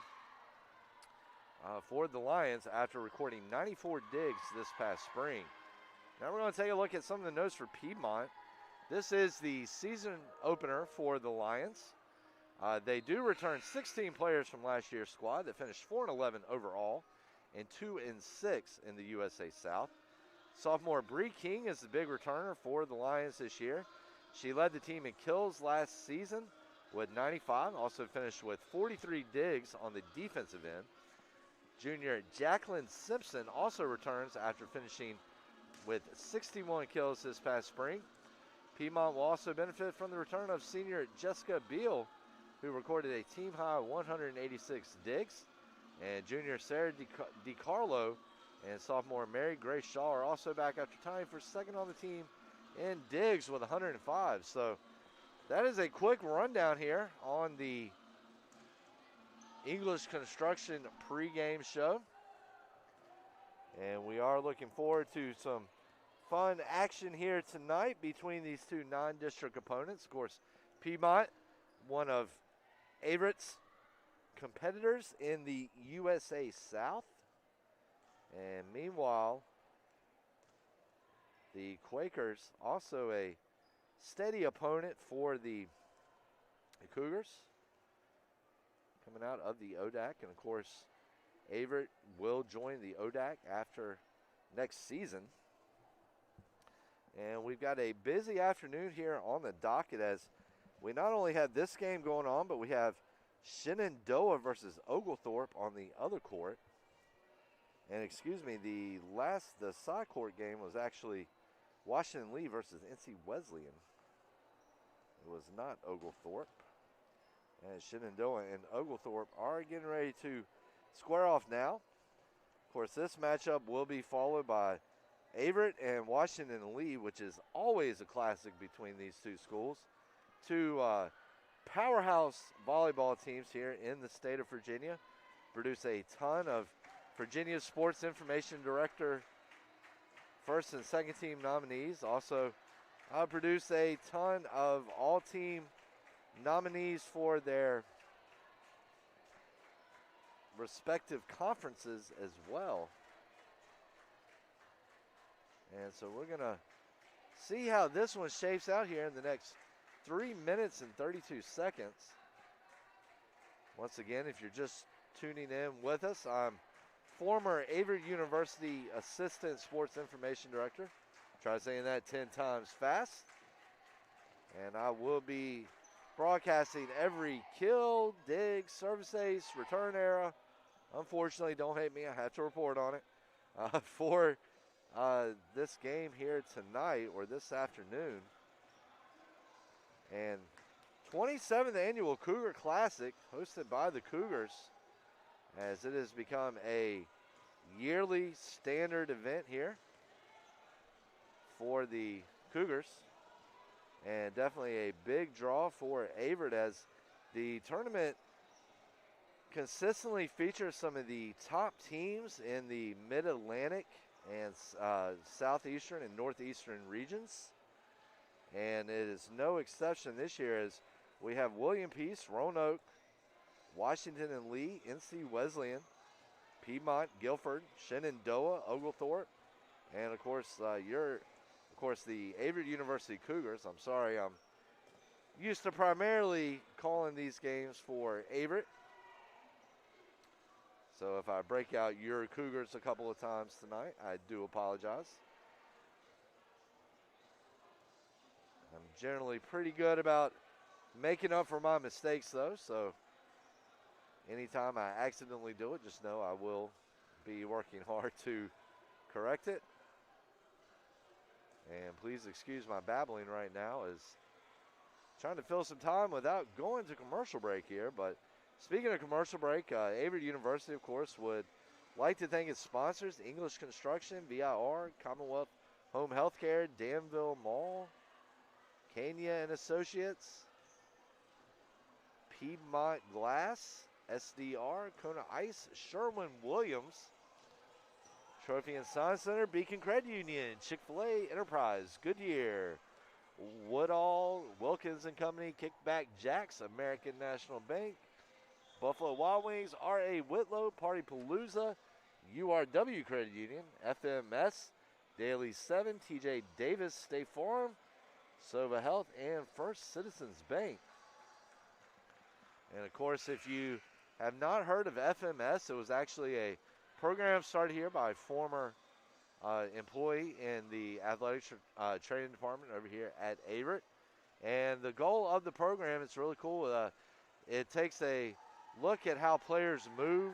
for the Lions after recording 94 digs this past spring. Now we're going to take a look at some of the notes for Piedmont. This is the season opener for the Lions. They do return 16 players from last year's squad that finished 4-11 overall and 2-6 in the USA South. Sophomore Bree King is the big returner for the Lions this year. She led the team in kills last season with 95, also finished with 43 digs on the defensive end. Junior Jacqueline Simpson also returns after finishing with 61 kills this past spring. Piedmont will also benefit from the return of senior Jessica Beal, who recorded a team-high 186 digs. And junior Sarah DiCarlo and sophomore Mary Grace Shaw are also back after tying for second on the team in digs with 105. So that is a quick rundown here on the English Construction pregame show. And we are looking forward to some fun action here tonight between these two non-district opponents. Of course, Piedmont, one of Averett's competitors in the USA South. And meanwhile, the Quakers, also a steady opponent for the Cougars, coming out of the ODAC. And of course, Averett will join the ODAC after next season. And we've got a busy afternoon here on the docket, as we not only have this game going on, but we have Shenandoah versus Oglethorpe on the other court. And the side court game was actually Washington Lee versus NC Wesleyan. It was not Oglethorpe. And Shenandoah and Oglethorpe are getting ready to square off now. Of course, this matchup will be followed by Averett and Washington Lee, which is always a classic between these two schools. Two powerhouse volleyball teams here in the state of Virginia. Produce a ton of Virginia Sports Information Director first and second team nominees. Also produce a ton of all-team nominees for their respective conferences as well. And so we're going to see how this one shapes out here in the next 3 minutes and 32 seconds. Once again, if you're just tuning in with us, I'm former Averett University Assistant Sports Information Director. Try saying that 10 times fast. And I will be broadcasting every kill, dig, service ace, return error. Unfortunately, don't hate me, I have to report on it. For this game here tonight or this afternoon. And 27th Annual Cougar Classic hosted by the Cougars, as it has become a yearly standard event here for the Cougars. And definitely a big draw for Averett, as the tournament consistently features some of the top teams in the Mid-Atlantic and Southeastern and Northeastern regions. And it is no exception this year, as we have William Peace, Roanoke, Washington and Lee, NC Wesleyan, Piedmont, Guilford, Shenandoah, Oglethorpe, and of course the Averett University Cougars. I'm sorry, I'm used to primarily calling these games for Averett. So if I break out your Cougars a couple of times tonight, I do apologize. I'm generally pretty good about making up for my mistakes, though, so anytime I accidentally do it, just know I will be working hard to correct it. And please excuse my babbling right now, as trying to fill some time without going to commercial break here. But speaking of commercial break, Averett University, of course, would like to thank its sponsors: English Construction, VIR, Commonwealth Home Healthcare, Danville Mall, Kenya and Associates, Piedmont Glass, SDR, Kona Ice, Sherwin-Williams, Trophy and Sign Center, Beacon Credit Union, Chick-fil-A, Enterprise, Goodyear, Woodall, Wilkins and Company, Kickback Jacks, American National Bank, Buffalo Wild Wings, R.A. Whitlow, Party Palooza, URW Credit Union, FMS, Daily 7, TJ Davis State Farm, Sova Health, and First Citizens Bank. And of course, if you have not heard of FMS, it was actually a program started here by a former employee in the athletics training department over here at Averett. And the goal of the program, it's really cool. It takes a look at how players move,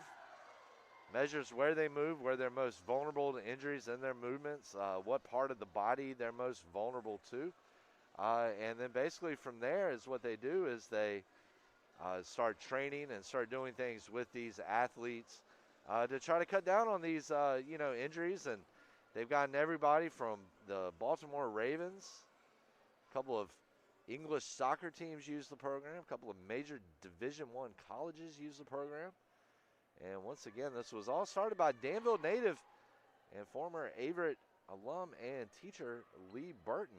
measures where they move, where they're most vulnerable to injuries in their movements, what part of the body they're most vulnerable to. And then basically from there is what they do is they start training and start doing things with these athletes to try to cut down on these, injuries. And they've gotten everybody from the Baltimore Ravens, a couple of English soccer teams use the program, a couple of major Division I colleges use the program. And once again, this was all started by Danville native and former Averett alum and teacher Lee Burton.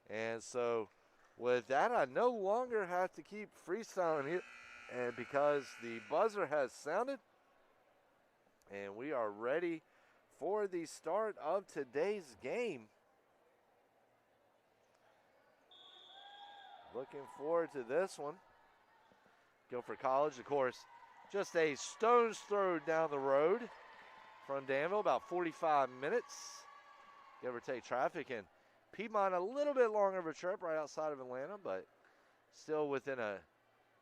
And so with that, I no longer have to keep freestyling here, and because the buzzer has sounded and we are ready for the start of today's game. Looking forward to this one. Guilford College, of course, just a stone's throw down the road from Danville, about 45 minutes, give or take traffic. And Piedmont, a little bit longer of a trip right outside of Atlanta, but still within a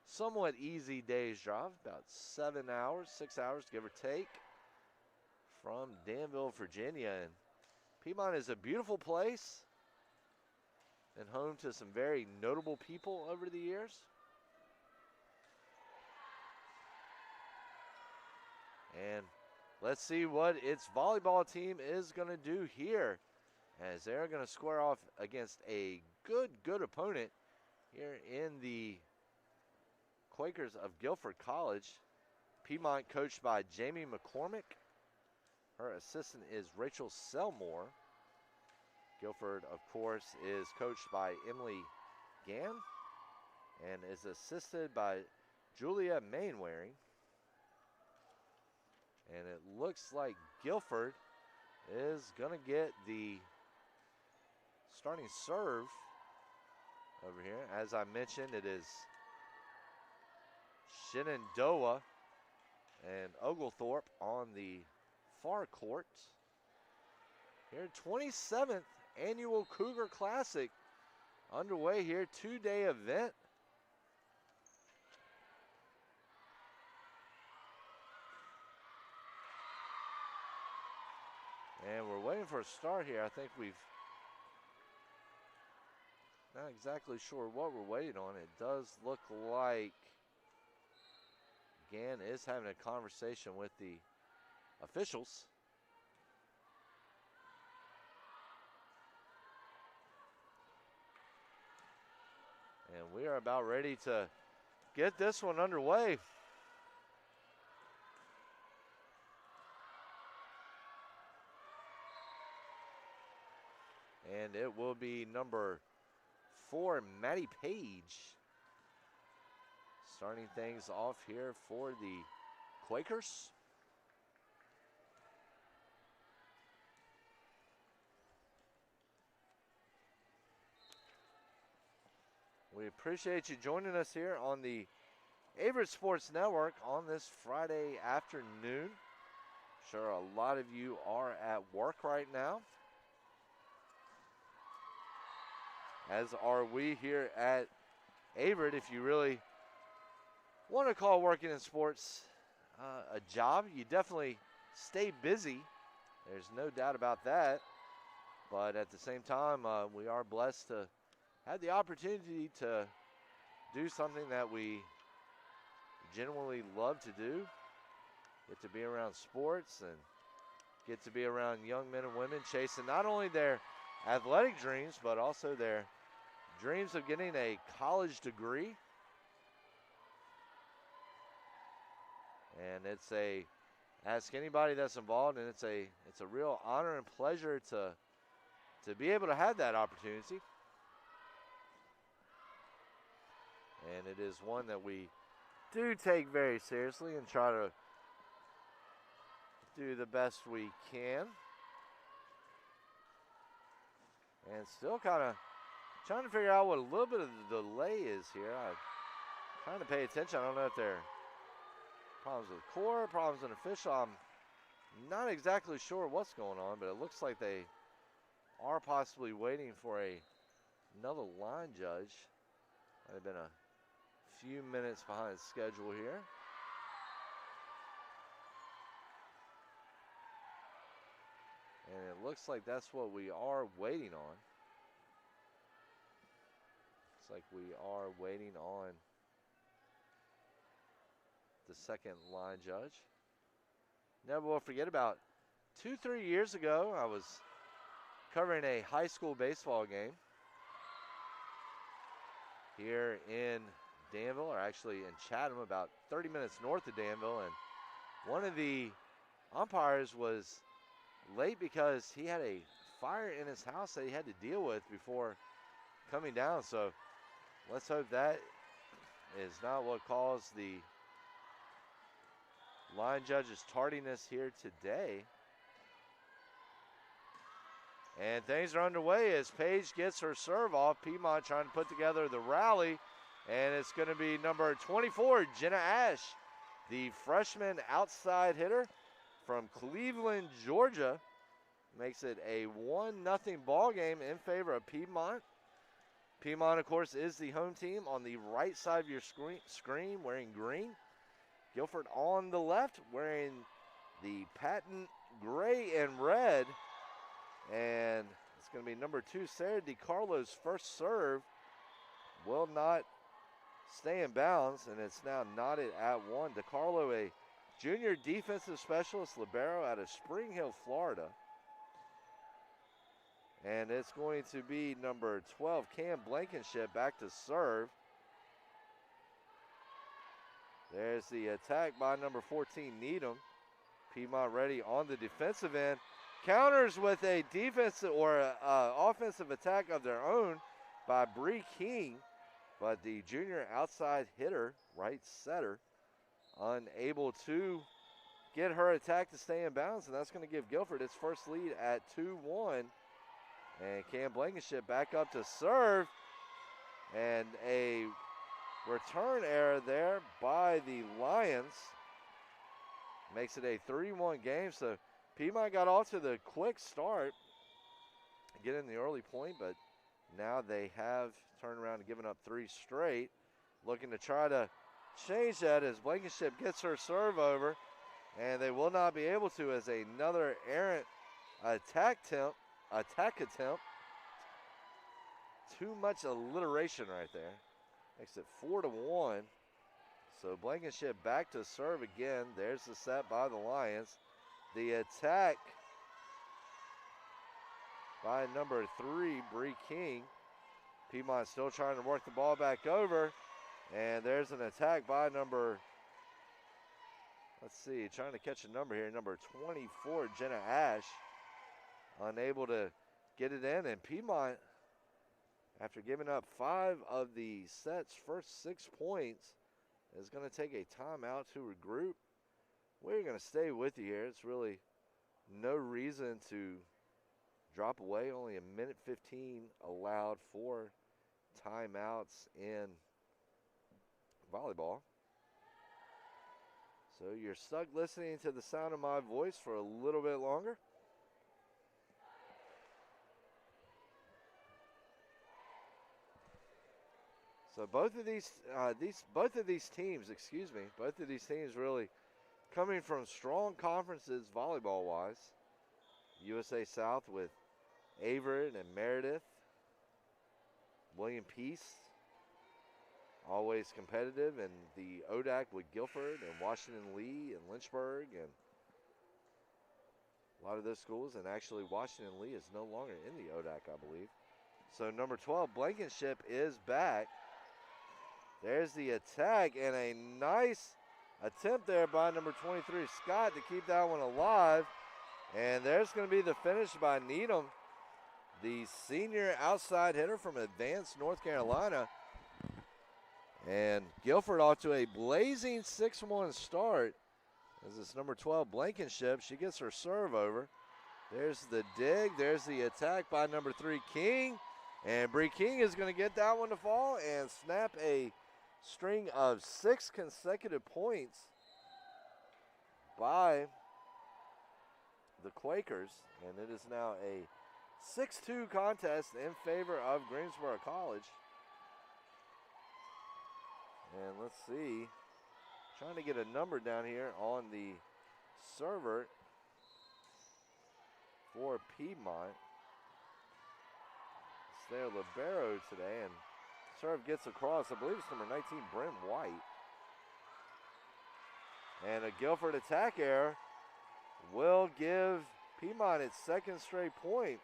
somewhat easy day's drive, about 7 hours, 6 hours, give or take, from Danville, Virginia. And Piedmont is a beautiful place. and home to some very notable people over the years. And let's see what its volleyball team is going to do here, as they're going to square off against a good opponent here in the Quakers of Guilford College. Piedmont coached by Jamie McCormick. Her assistant is Rachel Selmore. Guilford, of course, is coached by Emily Gann and is assisted by Julia Mainwaring. And it looks like Guilford is going to get the starting serve over here. As I mentioned, it is Shenandoah and Oglethorpe on the far court. Here, 27th annual Cougar Classic underway here, 2-day event. And we're waiting for a start here. I think we've not exactly sure what we're waiting on. It does look like Gann is having a conversation with the officials. And we are about ready to get this one underway. And it will be number 4, Maddie Page, starting things off here for the Quakers. We appreciate you joining us here on the Averett Sports Network on this Friday afternoon. Sure, a lot of you are at work right now, as are we here at Averett. If you really want to call working in sports a job, you definitely stay busy. There's no doubt about that. But at the same time, we are blessed to have the opportunity to do something that we genuinely love to do. Get to be around sports and get to be around young men and women chasing not only their athletic dreams, but also their dreams of getting a college degree. And it's ask anybody that's involved, and it's a real honor and pleasure to be able to have that opportunity. And it is one that we do take very seriously and try to do the best we can. And still kind of trying to figure out what a little bit of the delay is here. I'm trying to pay attention. I don't know if there are problems with the core, problems with official. I'm not exactly sure what's going on, but it looks like they are possibly waiting for another line judge. Might have been a few minutes behind schedule here. And it looks like that's what we are waiting on. Looks like we are waiting on the second line judge. Never will forget, about 2-3 years ago, I was covering a high school baseball game here in Danville, or actually in Chatham, about 30 minutes north of Danville, and one of the umpires was late because he had a fire in his house that he had to deal with before coming down. So let's hope that is not what caused the line judge's tardiness here today. And things are underway as Paige gets her serve off. Piedmont trying to put together the rally. And it's going to be number 24, Jenna Ash, the freshman outside hitter from Cleveland, Georgia. Makes it a 1-0 ball game in favor of Piedmont. Piedmont, of course, is the home team on the right side of your screen wearing green. Guilford on the left wearing the patent gray and red. And It's going to be number 2, Sarah DiCarlo's first serve. Will not stay in bounds, and it's now knotted at 1. DiCarlo, a junior defensive specialist libero out of Spring Hill, Florida. And it's going to be number 12, Cam Blankenship, back to serve. There's the attack by number 14, Needham. Piedmont ready on the defensive end. Counters with a defensive or offensive attack of their own by Bree King. But the junior outside hitter, right setter, unable to get her attack to stay in bounds. And that's going to give Guilford its first lead at 2-1. And Cam Blankenship back up to serve. And a return error there by the Lions. Makes it a 3-1 game. So Piedmont got off to the quick start, getting the early point, but now they have turned around and given up 3 straight. Looking to try to change that as Blankenship gets her serve over, and they will not be able to as another errant attack attempt. Too much alliteration right there. Makes it 4-1. So Blankenship back to serve again. There's the set by the Lions. The attack by number 3, Bree King. Piedmont still trying to work the ball back over. And there's an attack by number, let's see, trying to catch a number here, number 24, Jenna Ash. Unable to get it in. And Piedmont, after giving up 5 of the set's first 6 points, is going to take a timeout to regroup. We're going to stay with you here. It's really no reason to drop away. Only 1:15 allowed for timeouts in volleyball. So you're stuck listening to the sound of my voice for a little bit longer. So both of these teams really coming from strong conferences volleyball-wise. USA South with Averett and Meredith. William Peace, always competitive, and the ODAC with Guilford and Washington Lee and Lynchburg and a lot of those schools. And actually Washington Lee is no longer in the ODAC, I believe. So number 12, Blankenship, is back. There's the attack, and a nice attempt there by number 23, Scott, to keep that one alive. And there's going to be the finish by Needham, the senior outside hitter from Advanced, North Carolina. And Guilford off to a blazing 6-1 start as it's number 12, Blankenship. She gets her serve over. There's the dig. There's the attack by number 3, King. And Bree King is going to get that one to fall and snap a string of 6 consecutive points by the Quakers. And it is now a 6-2 contest in favor of Greensboro College. And let's see, trying to get a number down here on the server for Piedmont. It's their libero today, and serve gets across. I believe it's number 19, Brent White. And a Guilford attack error will give Piedmont its 2nd straight point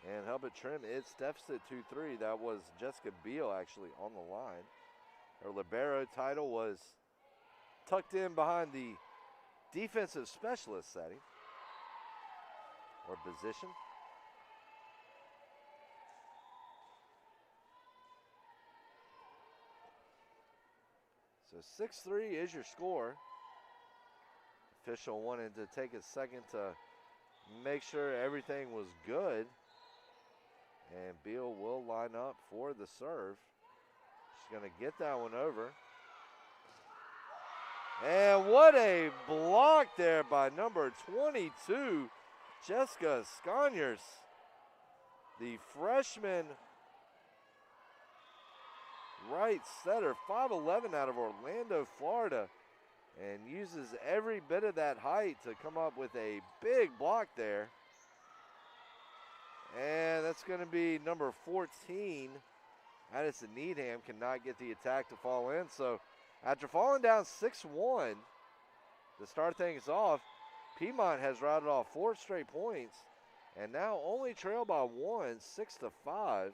and help it trim its deficit to 3. That was Jessica Beal actually on the line. Her libero title was tucked in behind the defensive specialist setting or position. So 6-3 is your score. Official wanted to take a second to make sure everything was good. And Beal will line up for the serve. She's going to get that one over. And what a block there by number 22, Jessica Sconyers. The freshman right setter, 5'11" out of Orlando, Florida, and uses every bit of that height to come up with a big block there. And that's going to be number 14. Addison Needham cannot get the attack to fall in. So after falling down 6-1 to start things off, Piedmont has routed off 4 straight points and now only trail by 1, 6-5,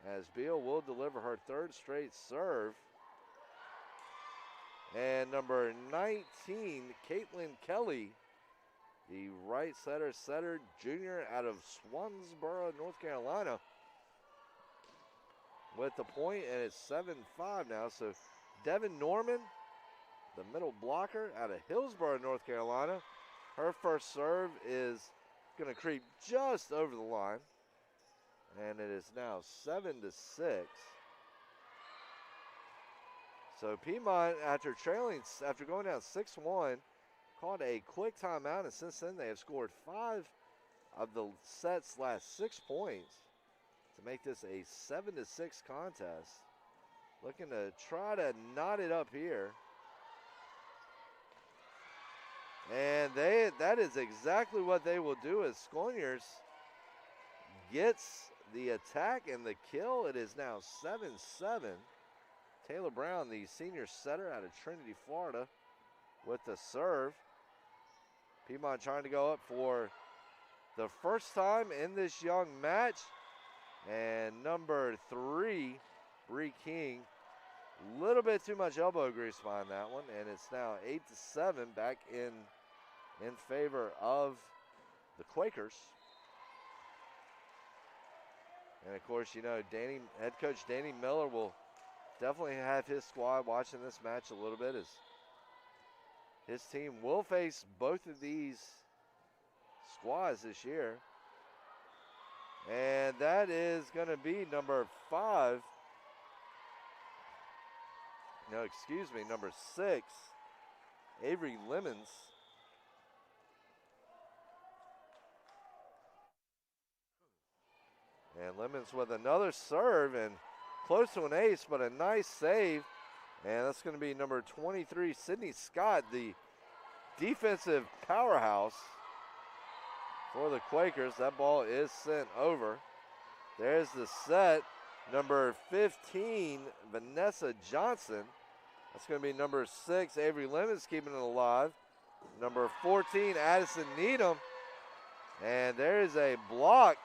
as Beal will deliver her 3rd straight serve. And number 19, Caitlin Kelly, the right setter junior out of Swansboro, North Carolina, with the point, and it's 7-5 now. So Devin Norman, the middle blocker out of Hillsborough, North Carolina, her first serve is going to creep just over the line, and it is now 7-6. So Piedmont, after going down 6-1, called a quick timeout, and since then they have scored 5 of the set's last 6 points to make this a 7-6 contest. Looking to try to knot it up here. And that is exactly what they will do, as Sconiers gets the attack and the kill. It is now 7-7. Taylor Brown, the senior setter out of Trinity, Florida, with the serve. Piedmont trying to go up for the first time in this young match. And number 3, Bree King, a little bit too much elbow grease behind that one. And it's now 8-7 back in favor of the Quakers. And of course, you know, head coach Danny Miller will definitely have his squad watching this match a little bit, as his team will face both of these squads this year. And that is going to be number 6, Avery Lemons. And Lemons with another serve, and close to an ace, but a nice save. And that's going to be number 23, Sydney Scott, the defensive powerhouse for the Quakers. That ball is sent over. There's the set. Number 15, Vanessa Johnson. That's going to be number 6, Avery Lemons, keeping it alive. Number 14, Addison Needham. And there is a block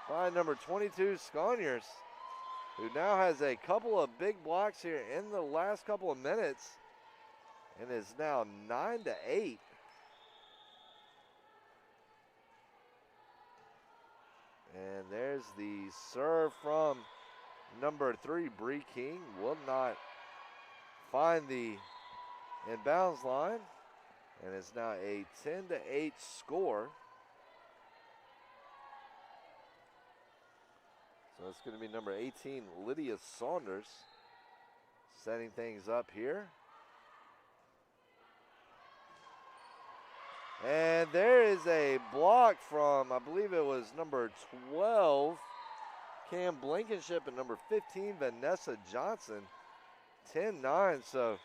by number 22, Sconiers, who now has a couple of big blocks here in the last couple of minutes, and is now 9-8. And there's the serve from number 3, Bree King. Will not find the inbounds line, and it's now a 10-8 score. So it's going to be number 18, Lydia Saunders, setting things up here. And there is a block from, I believe it was number 12, Cam Blankenship, and number 15, Vanessa Johnson, 10-9. So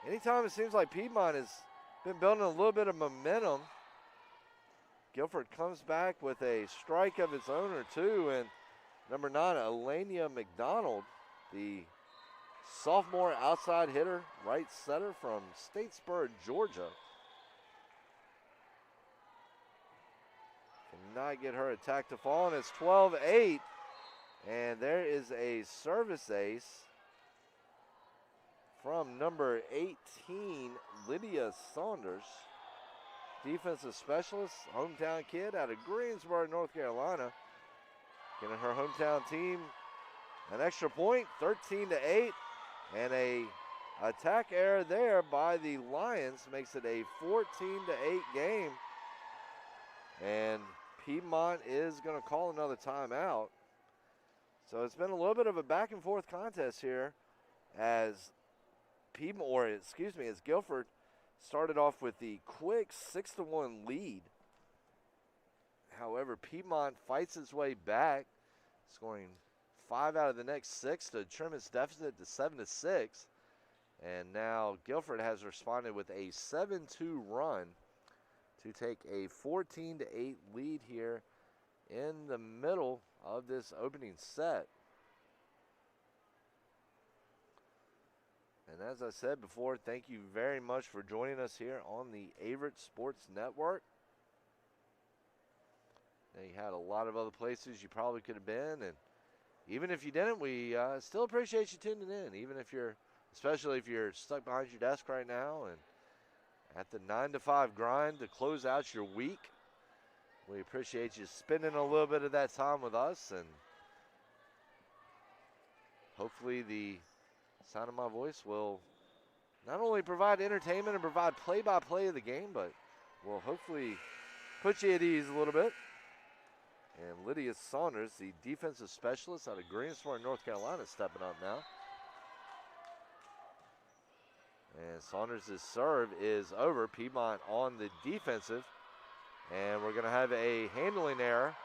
anytime it seems like Piedmont has been building a little bit of momentum, Guilford comes back with a strike of its own or two, and number 9, Elenia McDonald, the sophomore outside hitter, right setter from Statesboro, Georgia, cannot get her attack to fall, and it's 12-8. And there is a service ace from number 18, Lydia Saunders, defensive specialist, hometown kid out of Greensboro, North Carolina. Giving her hometown team an extra point, 13-8, and a attack error there by the Lions makes it a 14-8 game. And Piedmont is going to call another timeout. So it's been a little bit of a back and forth contest here, as as Guilford started off with the quick 6-1 lead. However, Piedmont fights its way back, scoring 5 out of the next 6 to trim its deficit to 7-6. And now Guilford has responded with a 7-2 run to take a 14-8 lead here in the middle of this opening set. And as I said before, thank you very much for joining us here on the Averett Sports Network. Now, you had a lot of other places you probably could have been, and even if you didn't, we still appreciate you tuning in, especially if you're stuck behind your desk right now and at the 9 to 5 grind to close out your week. We appreciate you spending a little bit of that time with us, and hopefully the sound of my voice will not only provide entertainment and provide play-by-play of the game, but will hopefully put you at ease a little bit. And Lydia Saunders, the defensive specialist out of Greensboro, North Carolina, stepping up now. And Saunders' serve is over. Piedmont on the defensive. And we're going to have a handling error.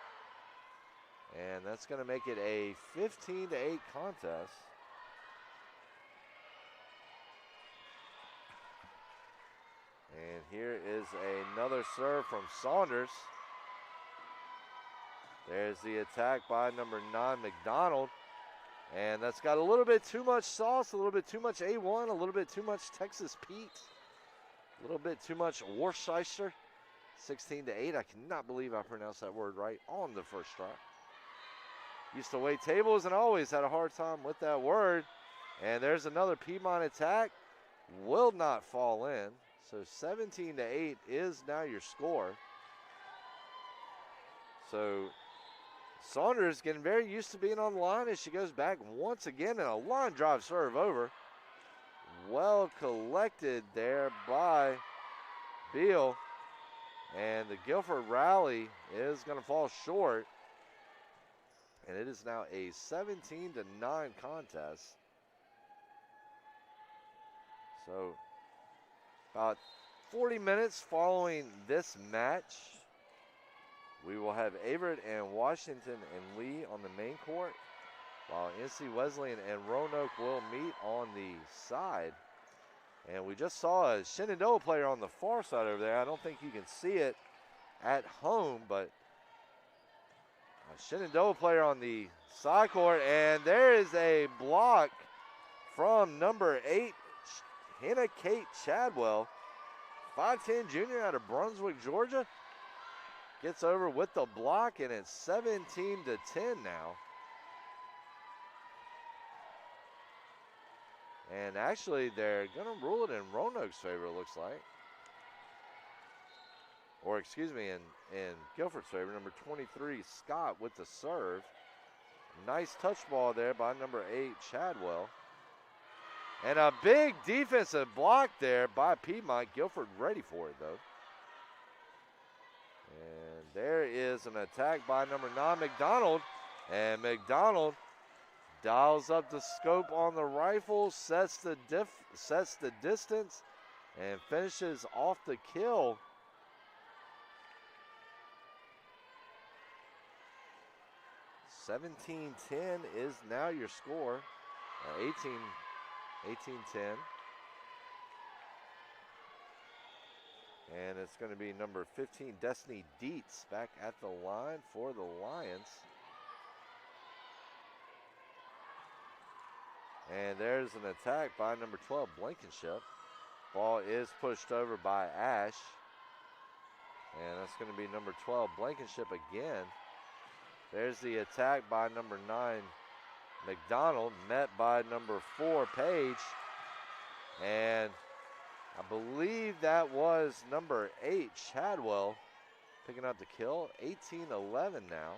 And that's going to make it a 15-8 contest. And here is another serve from Saunders. There's the attack by number 9, McDonald. And that's got a little bit too much sauce, a little bit too much A1, a little bit too much Texas Pete, a little bit too much Worcester. 16-8. I cannot believe I pronounced that word right on the first try. Used to wait tables and always had a hard time with that word. And there's another Piedmont attack. Will not fall in. So 17-8 is now your score. So Saunders getting very used to being on the line as she goes back once again, and a line drive serve over. Well collected there by Beal. And the Guilford rally is going to fall short. And it is now a 17-9 contest. So about 40 minutes following this match, we will have Averett and Washington and Lee on the main court, while NC Wesleyan and Roanoke will meet on the side. And we just saw a Shenandoah player on the far side over there. I don't think you can see it at home, but a Shenandoah player on the side court. And there is a block from number 8, Hannah Kate Chadwell, 5'10" junior out of Brunswick, Georgia. Gets over with the block, and it's 17-10 now. And actually, they're going to rule it in Roanoke's favor, it looks like. Or, excuse me, in Guilford's favor. Number 23, Scott, with the serve. Nice touch ball there by number 8, Chadwell. And a big defensive block there by Piedmont. Guilford ready for it, though. And there is an attack by number 9, McDonald. And McDonald dials up the scope on the rifle, sets the distance, and finishes off the kill. $17-10 is now your score. 18-10. And it's going to be number 15, Destiny Dietz, back at the line for the Lions. And there's an attack by number 12, Blankenship. Ball is pushed over by Ash. And that's going to be number 12, Blankenship again. There's the attack by number 9, McDonald, met by number 4, Page. And I believe that was number 8, Chadwell, picking up the kill. 18-11 now.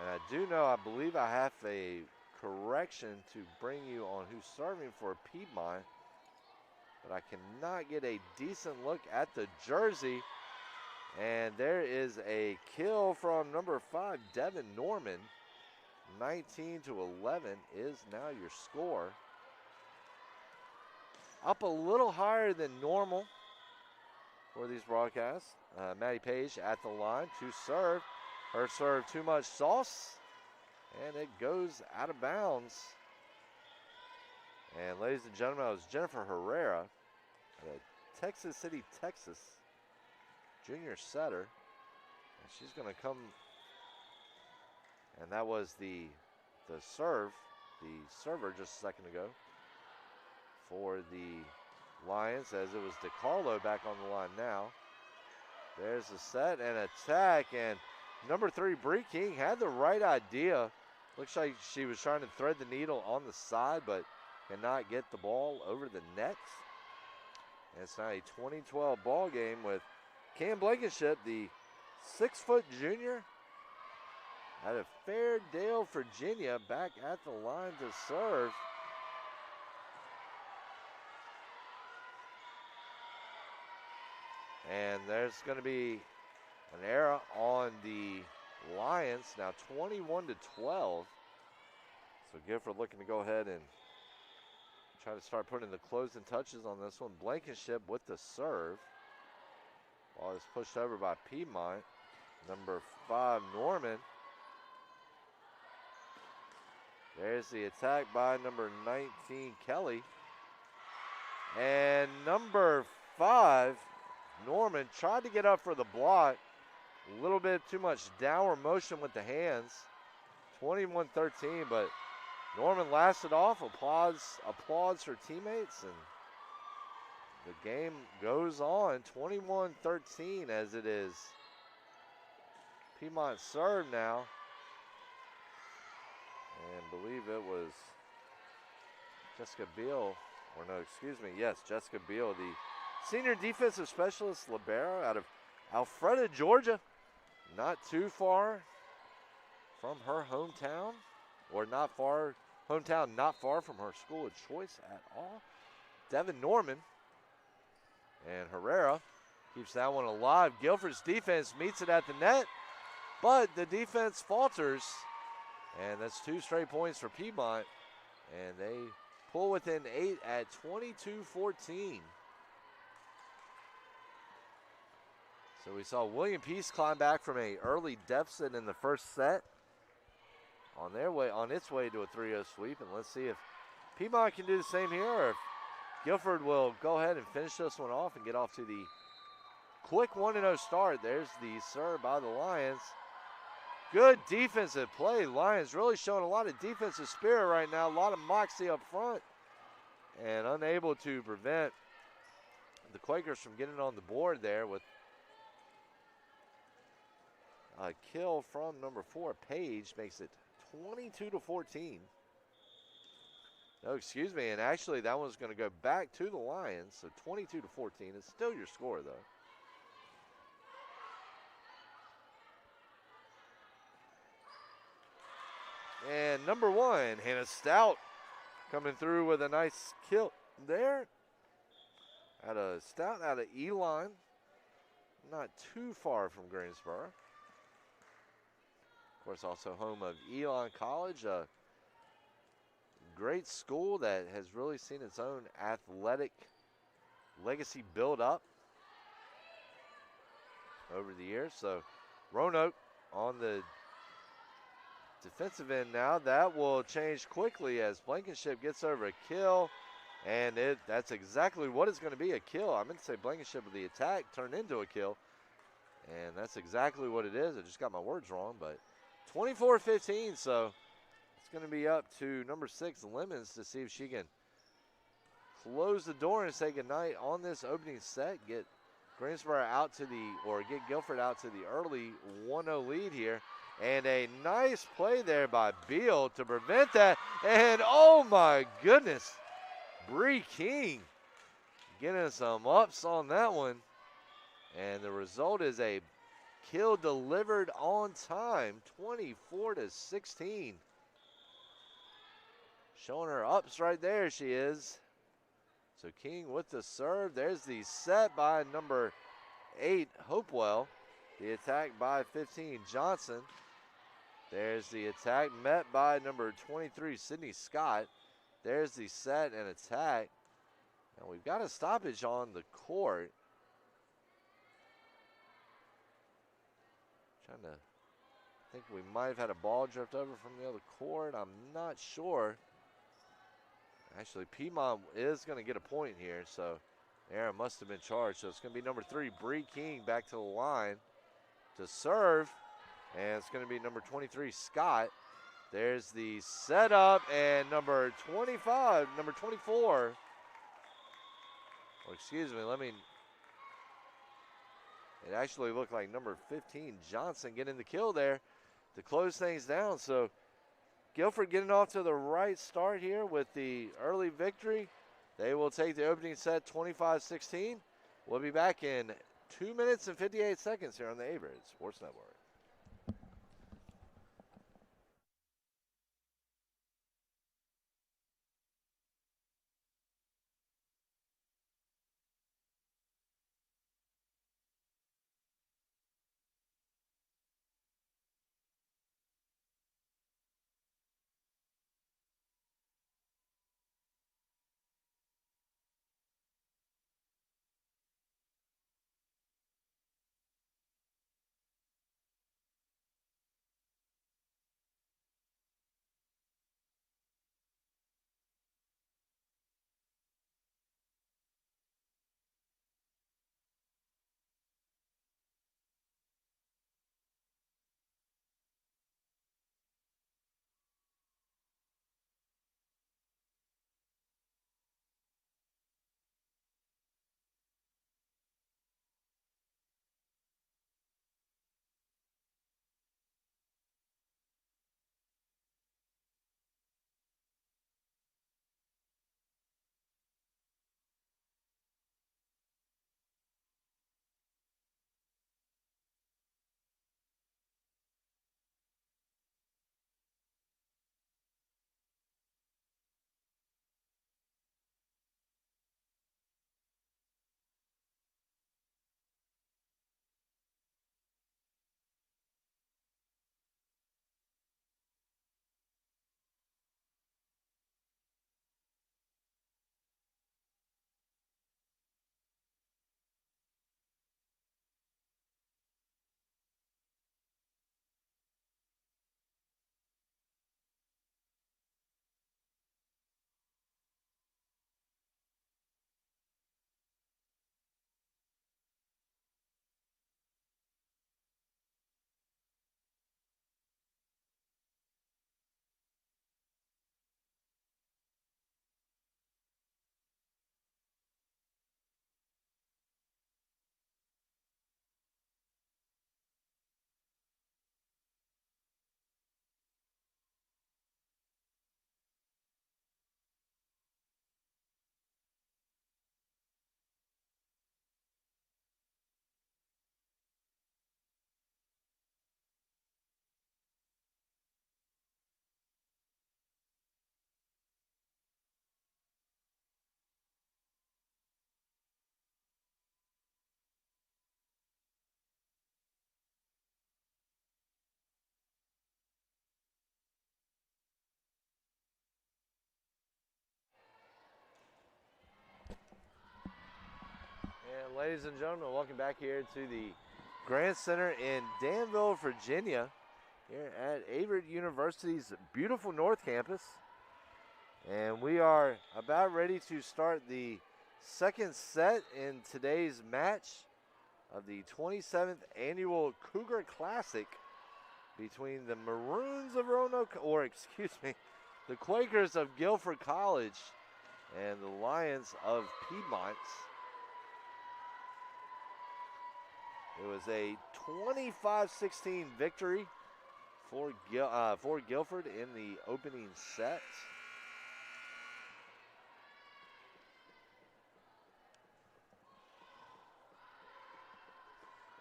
And I do know, I believe I have a correction to bring you on who's serving for Piedmont. But I cannot get a decent look at the jersey. And there is a kill from number 5, Devin Norman. 19-11 is now your score. Up a little higher than normal for these broadcasts. Maddie Page at the line to serve. Her serve too much sauce, and it goes out of bounds. And ladies and gentlemen, that was Jennifer Herrera, Texas City, Texas, junior setter. And she's going to come, and that was the serve, the server just a second ago for the Lions, as it was DeCarlo back on the line now. There's the set and attack, and number 3, Bree King, had the right idea. Looks like she was trying to thread the needle on the side, but cannot get the ball over the net. And it's now a 2012 ball game with Cam Blankenship, the 6-foot junior out of Fairdale, Virginia, back at the line to serve. And there's going to be an error on the Lions, now 21-12. So Guilford looking to go ahead and try to start putting the closing touches on this one. Blankenship with the serve. Ball is pushed over by Piedmont. Number 5, Norman. There's the attack by number 19, Kelly. And number 5, Norman, tried to get up for the block. A little bit too much downward motion with the hands. 21-13, but Norman lasted off, applauds her teammates, and the game goes on. 21-13 as it is Piedmont serve now. And believe it was Jessica Beal, or no, excuse me, yes, Jessica Beal, the senior defensive specialist libero out of Alpharetta, Georgia. Not too far from her hometown, or not far from her school of choice at all. Devin Norman, and Herrera keeps that one alive. Guilford's defense meets it at the net, but the defense falters, and that's 2 straight points for Piedmont, and they pull within 8 at 22-14. So we saw William Peace climb back from an early deficit in the first set on its way to a 3-0 sweep, and let's see if Piedmont can do the same here, or if Guilford will go ahead and finish this one off and get off to the quick 1-0 start. There's the serve by the Lions. Good defensive play. Lions really showing a lot of defensive spirit right now, a lot of moxie up front, and unable to prevent the Quakers from getting on the board there with a kill from number 4, Page, makes it 22-14. No, excuse me, and actually that one's going to go back to the Lions, so 22-14. It's still your score, though. And number 1, Hannah Stout, coming through with a nice kill there. Stout out of Elon, not too far from Greensboro. Of course, also home of Elon College, a great school that has really seen its own athletic legacy build up over the years. So Roanoke on the defensive end now. That will change quickly as Blankenship gets over a kill, and that's exactly what it's going to be, a kill. I meant to say Blankenship with the attack turned into a kill, and that's exactly what it is. I just got my words wrong, but 24-15, so it's going to be up to number 6, Lemons, to see if she can close the door and say goodnight on this opening set, get Greensboro out to get Guilford out to the early 1-0 lead here. And a nice play there by Beal to prevent that. And oh my goodness, Bree King getting some ups on that one. And the result is a kill delivered on time, 24-16. Showing her ups right there, she is. So King with the serve. There's the set by number 8, Hopewell. The attack by 15, Johnson. There's the attack met by number 23, Sydney Scott. There's the set and attack. And we've got a stoppage on the court. I think we might have had a ball drift over from the other court. I'm not sure. Actually, Piedmont is going to get a point here, so Error must have been charged, so it's going to be number 3, Bree King, back to the line to serve. And it's going to be number 23, Scott. There's the setup, and number 24, or excuse me, it actually looked like number 15, Johnson, getting the kill there to close things down. So Guilford getting off to the right start here with the early victory. They will take the opening set 25-16. We'll be back in 2 minutes and 58 seconds here on the Averett Sports Network. And ladies and gentlemen, welcome back here to the Grant Center in Danville, Virginia, here at Averett University's beautiful North Campus. And we are about ready to start the second set in today's match of the 27th annual Cougar Classic between the Maroons of Roanoke, or excuse me, the Quakers of Guilford College and the Lions of Piedmont. It was a 25-16 victory for Guilford in the opening set.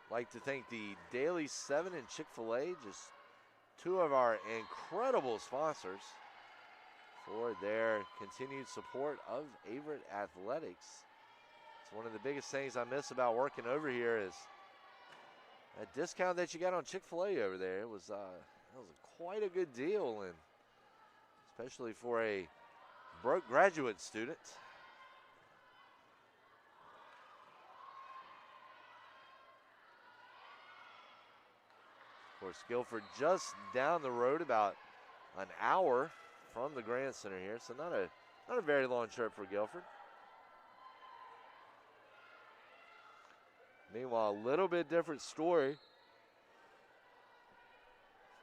I'd like to thank the Daily 7 and Chick-fil-A, just two of our incredible sponsors, for their continued support of Averett Athletics. It's one of the biggest things I miss about working over here is that discount that you got on Chick-fil-A over there. It was quite a good deal, and especially for a broke graduate student. Of course, Guilford just down the road, about an hour from the Grant Center here, so not a very long trip for Guilford. Meanwhile, a little bit different story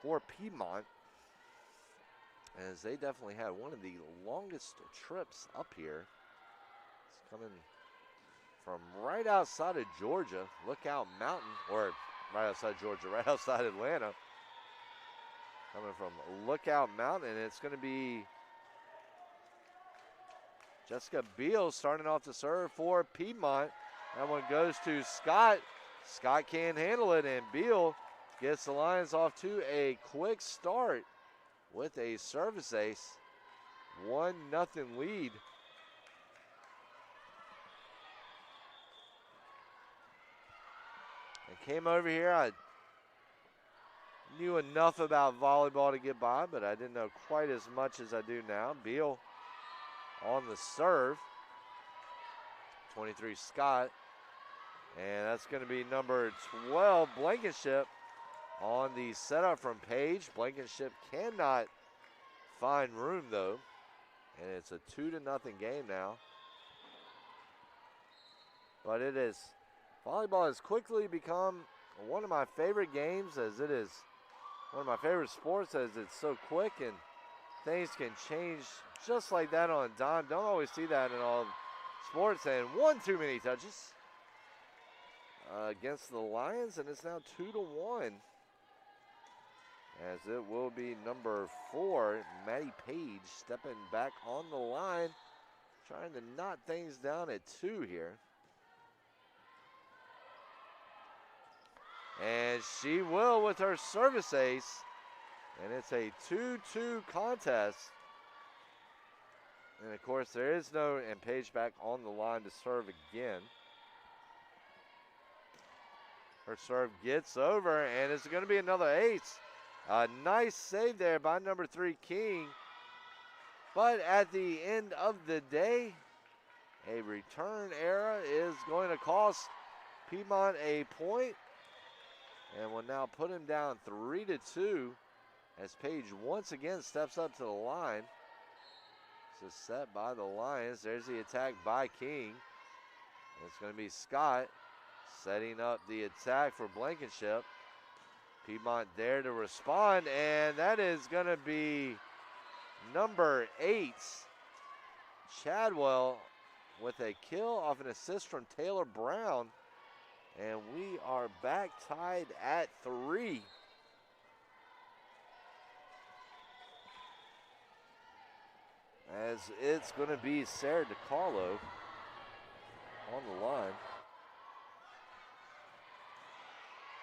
for Piedmont, as they definitely had one of the longest trips up here. It's coming from right outside of Georgia, Lookout Mountain, or right outside Georgia, right outside Atlanta. Coming from Lookout Mountain, and it's going to be Jessica Beal starting off the serve for Piedmont. That one goes to Scott. Scott can't handle it, and Beal gets the Lions off to a quick start with a service ace. 1-0 lead. I came over here. I knew enough about volleyball to get by, but I didn't know quite as much as I do now. Beal on the serve. 23 Scott. And that's going to be number 12, Blankenship, on the setup from Page. Blankenship cannot find room, though. And it's a 2-0 game now. But it is, volleyball has quickly become one of my favorite games, as it is one of my favorite sports, as it's so quick and things can change just like that on a dime. Don't always see that in all sports. And one too many touches against the Lions, and it's now 2-1. As it will be number 4, Maddie Page, stepping back on the line, trying to knot things down at 2 here. And she will with her service ace. And it's a 2-2 contest. And of course there is no, and Page back on the line to serve again. Her serve gets over, and it's going to be another ace. A nice save there by number 3, King. But at the end of the day, a return error is going to cost Piedmont a point. And will now put him down 3-2 as Page once again steps up to the line. It's a set by the Lions. There's the attack by King. It's going to be Scott setting up the attack for Blankenship. Piedmont there to respond, and that is going to be number 8, Chadwell, with a kill off an assist from Taylor Brown. And we are back tied at 3. As it's going to be Sarah DiCarlo on the line.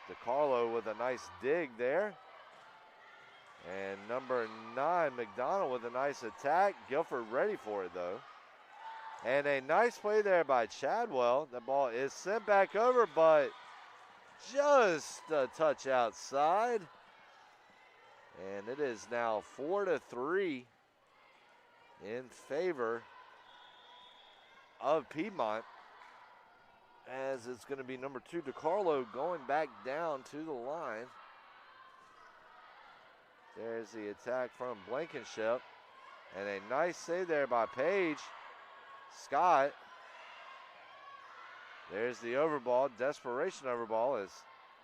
DiCarlo with a nice dig there. And number 9, McDonald, with a nice attack. Guilford ready for it, though. And a nice play there by Chadwell. The ball is sent back over, but just a touch outside. And it is now 4-3 in favor of Piedmont, as it's going to be number 2, DiCarlo, going back down to the line. There's the attack from Blankenship. And a nice save there by Page. Scott. There's the overball, desperation overball, as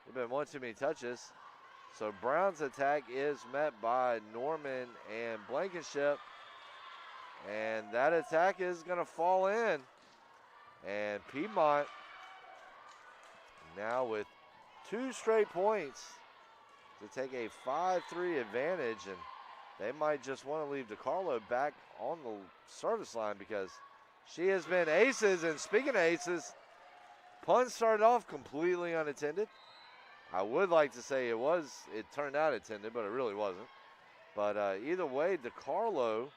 there's been one too many touches. So Brown's attack is met by Norman and Blankenship. And that attack is going to fall in. And Piedmont now with 2 straight points to take a 5-3 advantage. And they might just want to leave DiCarlo back on the service line, because she has been aces. And speaking of aces, punt started off completely unattended. I would like to say it turned out attended, but it really wasn't. But either way, DiCarlo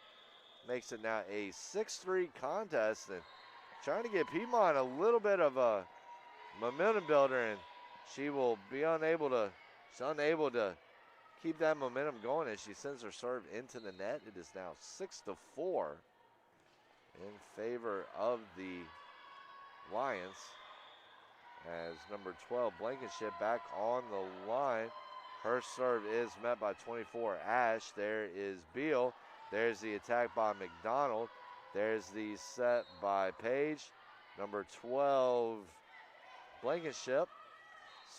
makes it now a 6-3 contest, and trying to get Piedmont a little bit of a momentum builder, and she will be unable to keep that momentum going as she sends her serve into the net. It is now 6-4 in favor of the Lions, as number 12, Blankenship, back on the line. Her serve is met by 24, Ash. There is Beal. There's the attack by McDonald. There's the set by Page. Number 12, Blankenship.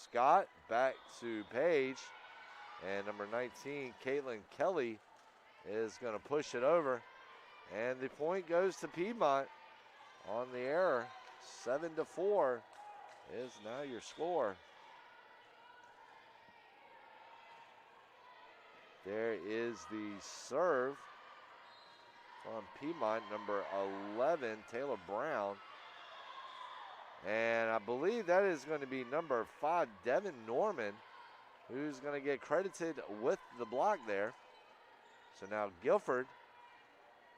Scott back to Page. And number 19, Caitlin Kelly, is going to push it over. And the point goes to Piedmont on the error. 7-4 is now your score. There is the serve from Piedmont, number 11, Taylor Brown. And I believe that is going to be number 5, Devin Norman, who's going to get credited with the block there. So now Guilford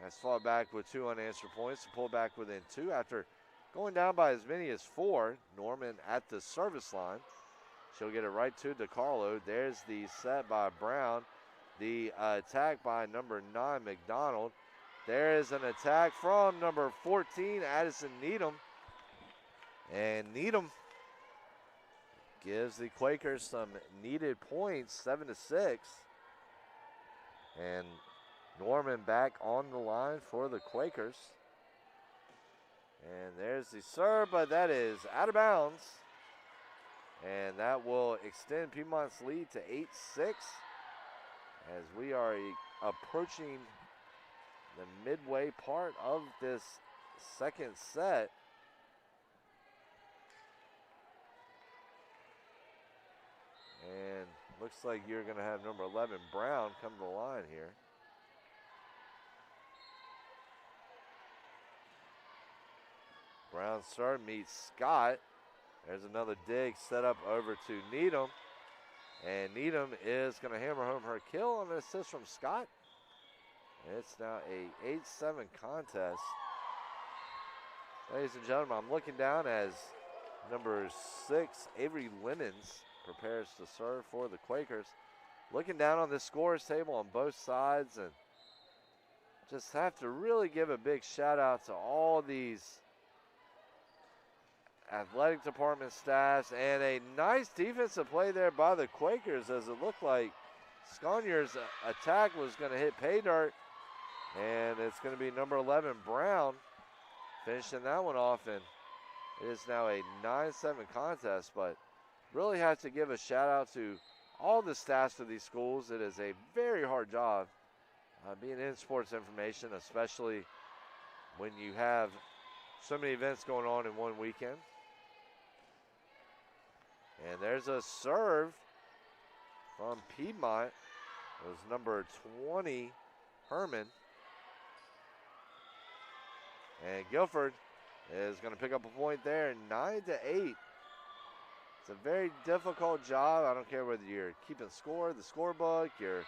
has fought back with 2 unanswered points to pull back within 2 after going down by as many as 4. Norman at the service line. She'll get it right to DeCarlo. There's the set by Brown. The attack by number 9, McDonald. There is an attack from number 14, Addison Needham. And Needham gives the Quakers some needed points, 7-6. And Norman back on the line for the Quakers. And there's the serve, but that is out of bounds. And that will extend Piedmont's lead to 8-6 as we are approaching the midway part of this second set. And looks like you're going to have number 11, Brown, come to the line here. Brown's serve meets Scott. There's another dig set up over to Needham. And Needham is going to hammer home her kill on an assist from Scott. And it's now a 8-7 contest. Ladies and gentlemen, I'm looking down as number 6, Avery Lemons, prepares to serve for the Quakers. Looking down on the scores table on both sides, and just have to really give a big shout out to all these athletic department staffs, and a nice defensive play there by the Quakers as it looked like Sconyer's attack was going to hit pay dirt, and it's going to be number 11, Brown, finishing that one off, and it is now a 9-7 contest. But really have to give a shout out to all the staffs of these schools. It is a very hard job being in sports information, especially when you have so many events going on in one weekend. And there's a serve from Piedmont. It was number 20, Herman. And Guilford is going to pick up a point there, 9-8. It's a very difficult job. I don't care whether you're keeping score, the scorebook, you're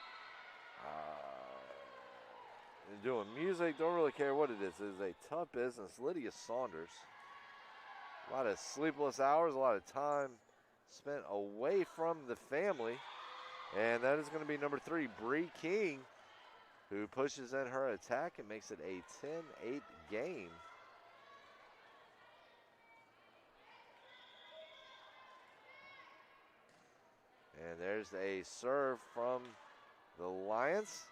doing music, don't really care what it is. It is a tough business. Lydia Saunders. A lot of sleepless hours, a lot of time spent away from the family. And that is going to be number 3, Bree King, who pushes in her attack and makes it a 10-8 game. And there's a serve from the Lions.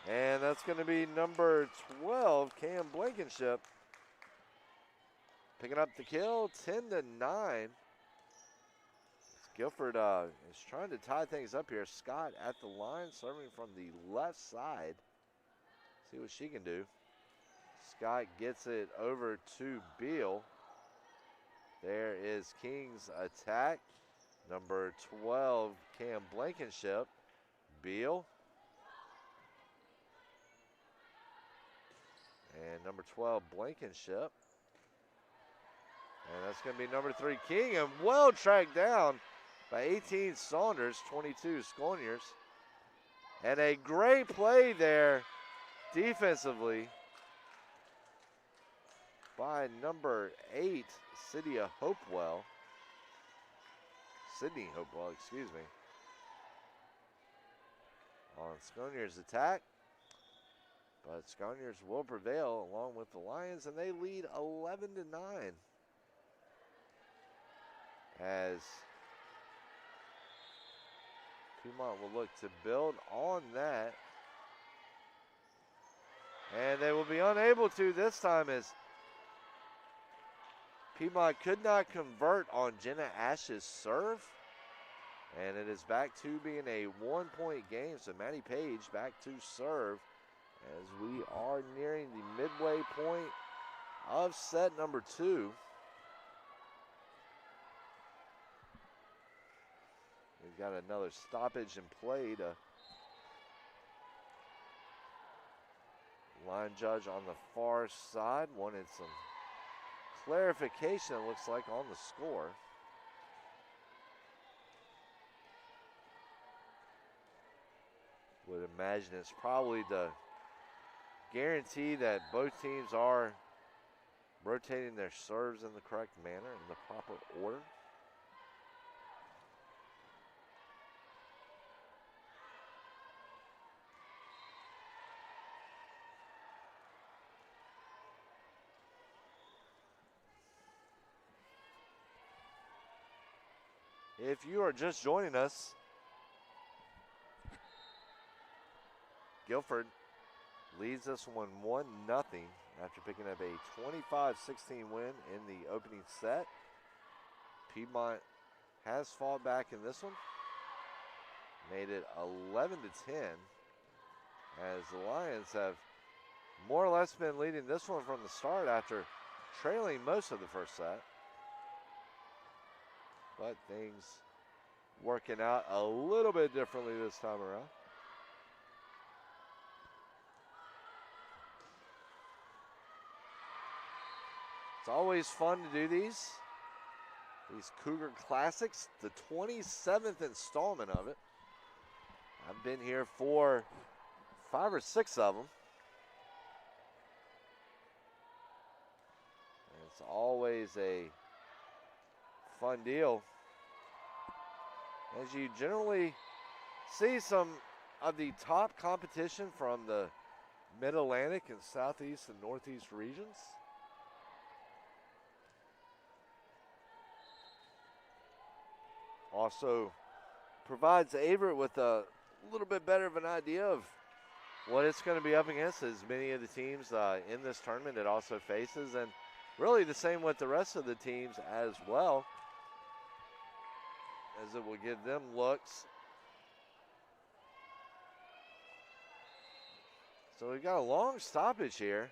And that's going to be number 12, Cam Blankenship, picking up the kill, 10-9. Guilford is trying to tie things up here. Scott at the line, serving from the left side. See what she can do. Scott gets it over to Beal. There is King's attack. Number 12, Cam Blankenship. Beal. And number 12, Blankenship. And that's going to be number 3, King. And well tracked down by 18, Saunders, 22, Sconiers. And a great play there defensively by number 8, Sydney Hopewell, excuse me, on Sconiers' attack. But Sconiers will prevail along with the Lions, and they lead 11-9 as Piedmont will look to build on that. And they will be unable to this time as Piedmont could not convert on Jenna Ash's serve. And it is back to being a 1-point game. So Maddie Page back to serve as we are nearing the midway point of set number 2. We've got another stoppage in play to line judge on the far side. Wanted some clarification, it looks like, on the score. Would imagine it's probably to guarantee that both teams are rotating their serves in the correct manner, in the proper order. If you are just joining us, Guilford leads this one 1-0 after picking up a 25-16 win in the opening set. Piedmont has fought back in this one, made it 11-10, as the Lions have more or less been leading this one from the start after trailing most of the first set. But things working out a little bit differently this time around. It's always fun to do these Cougar Classics, the 27th installment of it. I've been here for 5 or 6 of them. And it's always a fun deal, as you generally see some of the top competition from the Mid-Atlantic and Southeast and Northeast regions. Also provides Averett with a little bit better of an idea of what it's going to be up against, as many of the teams in this tournament it also faces, and really the same with the rest of the teams as well, as it will give them looks. So we've got a long stoppage here.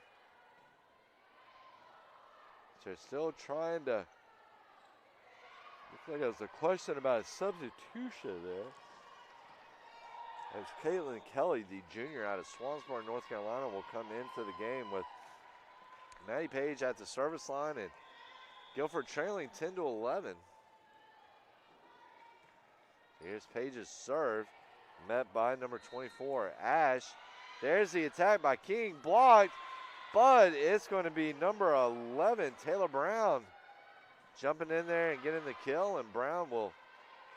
So they're still trying to, looks like there's a question about a substitution there. As Caitlin Kelly, the junior out of Swansboro, North Carolina, will come into the game with Maddie Page at the service line and Guilford trailing 10-11. Here's Page's serve, met by number 24, Ash. There's the attack by King, blocked, but it's going to be number 11, Taylor Brown, jumping in there and getting the kill, and Brown will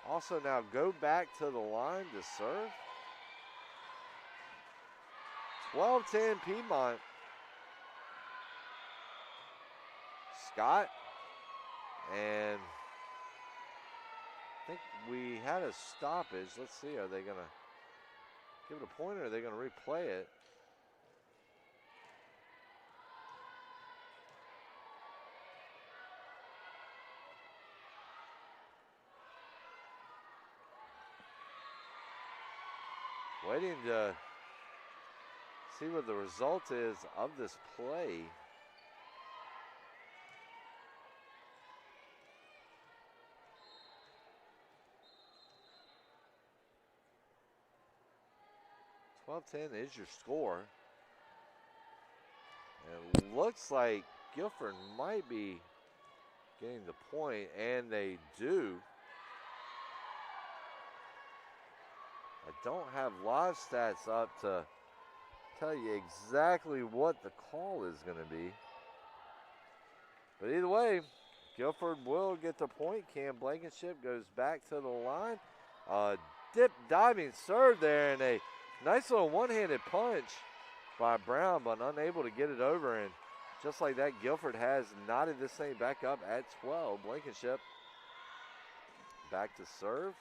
also now go back to the line to serve. 12-10 Piedmont. Scott, and I think we had a stoppage. Let's see, are they going to give it a point or are they going to replay it? Waiting to see what the result is of this play. Is your score. And it looks like Guilford might be getting the point, and they do. I don't have live stats up to tell you exactly what the call is going to be. But either way, Guilford will get the point. Cam Blankenship goes back to the line. Dip diving serve there, and a nice little one-handed punch by Brown, but unable to get it over. And just like that, Guilford has knotted this thing back up at 12. Blankenship back to serve.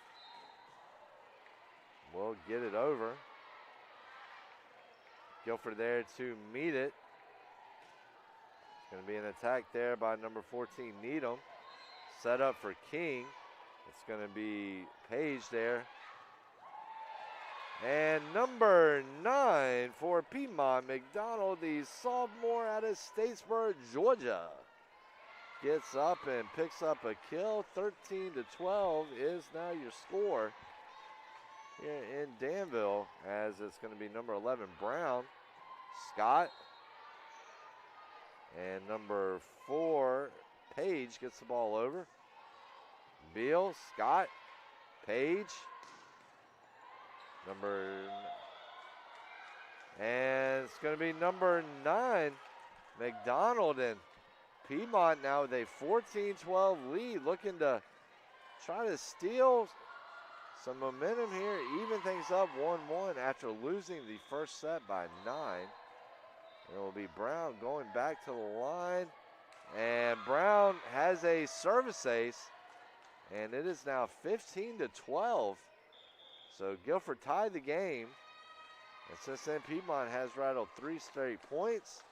Will get it over. Guilford there to meet it. Going to be an attack there by number 14, Needham. Set up for King. It's going to be Page there. And number 9 for Piedmont, McDonald, the sophomore out of Statesboro, Georgia. Gets up and picks up a kill. 13-12 is now your score here in Danville, as it's going to be number 11, Brown. Scott. And number 4, Page gets the ball over. Beal, Scott, Page. And it's going to be number 9, McDonald. And Piedmont now with a 14-12 lead, looking to try to steal some momentum here, even things up 1-1 after losing the first set by 9. It will be Brown going back to the line. And Brown has a service ace. And it is now 15-12. So Guilford tied the game. And since then, Piedmont has rattled 3 straight points.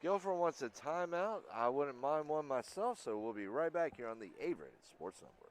Guilford wants a timeout. I wouldn't mind one myself, so we'll be right back here on the Averett Sports Network.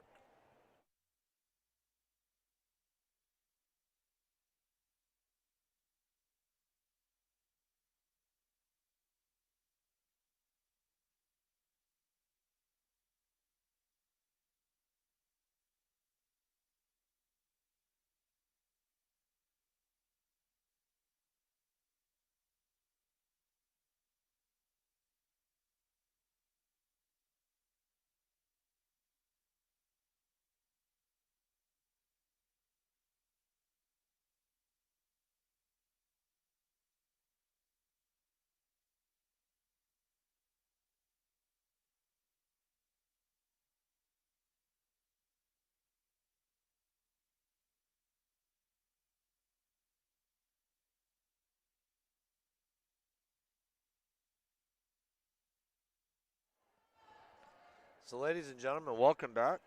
So, ladies and gentlemen, welcome back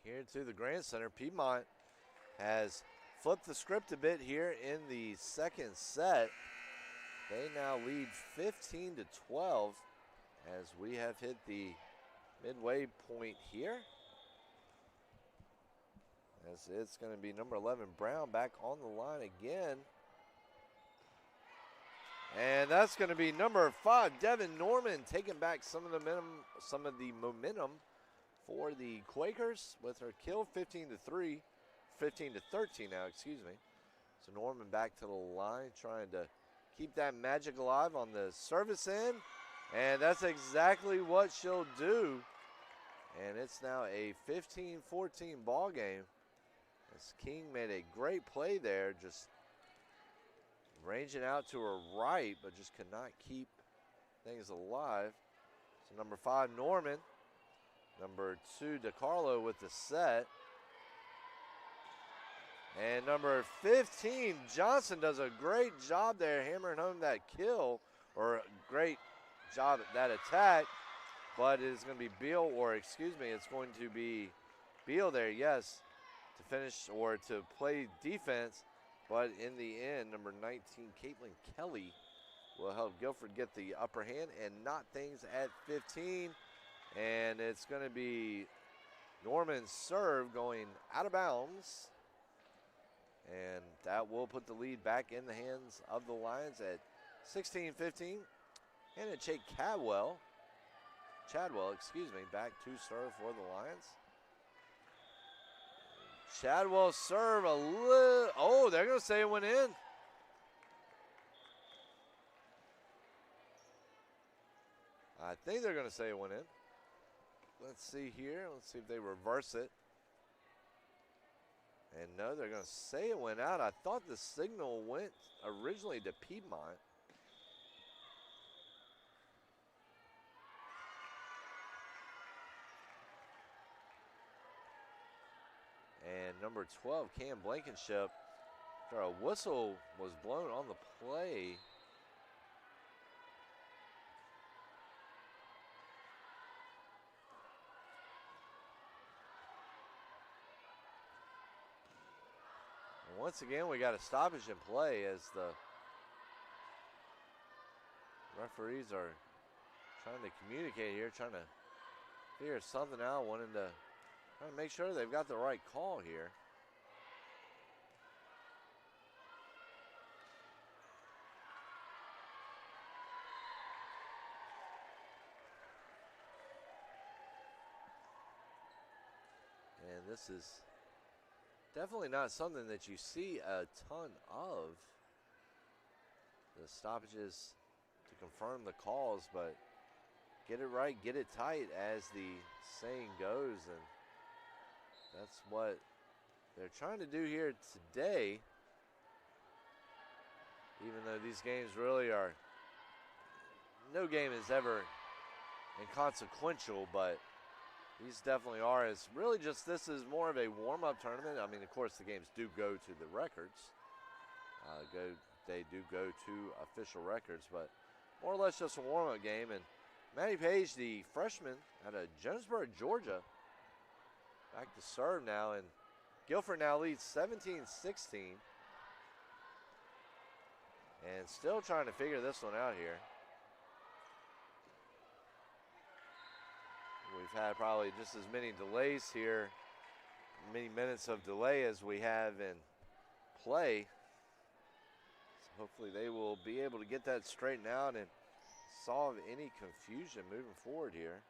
here to the Grand Center. Piedmont has flipped the script a bit here in the second set. They now lead 15-12 as we have hit the midway point here. As it's going to be number 11, Brown, back on the line again. And that's going to be number 5, Devin Norman, taking back some of the momentum for the Quakers with her kill, 15-13 now, excuse me. So Norman back to the line, trying to keep that magic alive on the service end. And that's exactly what she'll do. And it's now a 15-14 ball game. As King made a great play there, just ranging out to her right, but just could not keep things alive. So number 5, Norman. Number 2, DeCarlo with the set. And number 15, Johnson, does a great job there hammering home that kill, or a great job at that attack. But it is going to be Beal, or excuse me, it's going to be Beal there, yes, to finish or to play defense. But in the end, number 19, Caitlin Kelly, will help Guilford get the upper hand and knot things at 15. And it's going to be Norman's serve going out of bounds. And that will put the lead back in the hands of the Lions at 16-15. And it's Chadwell, back to serve for the Lions. Chadwell serve a little, oh, they're going to say it went in. I think they're going to say it went in. Let's see here. Let's see if they reverse it. And no, they're going to say it went out. I thought the signal went originally to Piedmont. And number 12, Cam Blankenship, after a whistle was blown on the play. And once again, we got a stoppage in play as the Referees are trying to communicate here, trying to figure something out, trying to make sure they've got the right call here. And this is definitely not something that you see a ton of. The stoppages to confirm the calls, but get it right, get it tight, as the saying goes, and that's what they're trying to do here today. Even though these games really are, no game is ever inconsequential, but these definitely are. It's really just, this is more of a warm-up tournament. I mean, of course, the games do go to the records. They do go to official records, but more or less just a warm-up game. And Maddie Page, the freshman out of Jonesboro, Georgia, back to serve now. And Guilford now leads 17-16. And still trying to figure this one out here. We've had probably just as many delays here, many minutes of delay as we have in play. So hopefully they will be able to get that straightened out and solve any confusion moving forward here.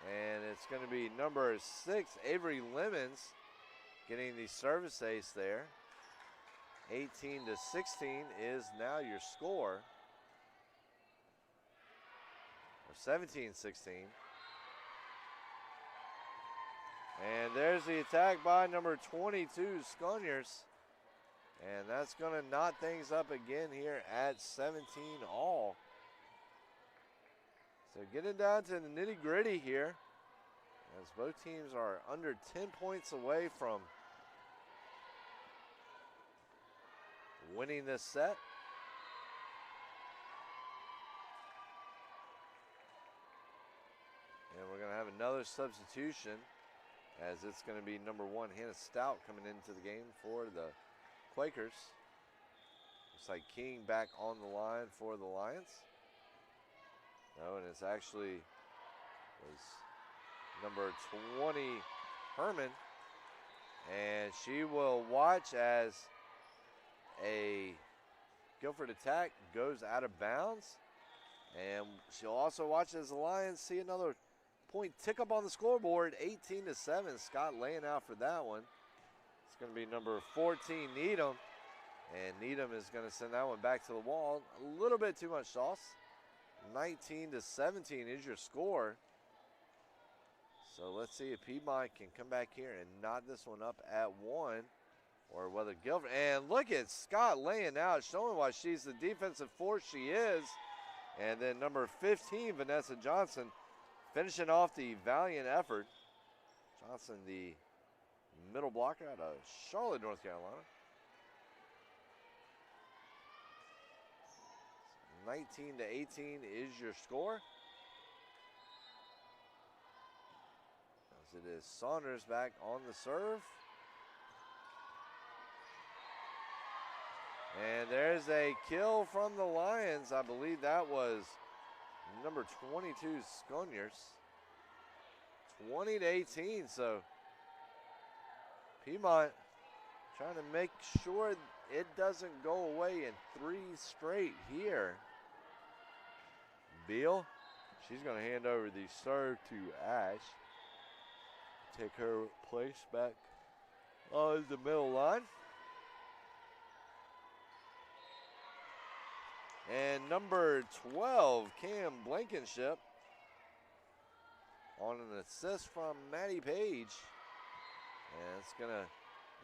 And it's going to be number 6, Avery Lemons, getting the service ace there. 18-16 is now your score. Or 17-16. And there's the attack by number 22, Scuniers. And that's going to knot things up again here at 17 all. So getting down to the nitty-gritty here, as both teams are under 10 points away from winning this set. And we're going to have another substitution, as it's going to be number 1, Hannah Stout, coming into the game for the Quakers. Looks like King back on the line for the Lions. No, and it's actually was number 20, Herman. And she will watch as a Guilford attack goes out of bounds. And she'll also watch as the Lions see another point tick up on the scoreboard, 18-7. Scott laying out for that one. It's going to be number 14, Needham. And Needham is going to send that one back to the wall. A little bit too much sauce. 19-17 is your score. So let's see if Piedmont can come back here and knot this one up at 1, or whether Guilford. And look at Scott laying out, showing why she's the defensive force she is. And then number 15, Vanessa Johnson, finishing off the valiant effort. Johnson, the middle blocker out of Charlotte, North Carolina. 19-18 is your score. As it is Saunders back on the serve. And there's a kill from the Lions. I believe that was number 22, Scuniers. 20-18, so Piedmont trying to make sure it doesn't go away in 3 straight here. Beal, she's going to hand over the serve to Ash. Take her place back on the middle line. And number 12, Cam Blankenship, on an assist from Maddie Page. And it's going to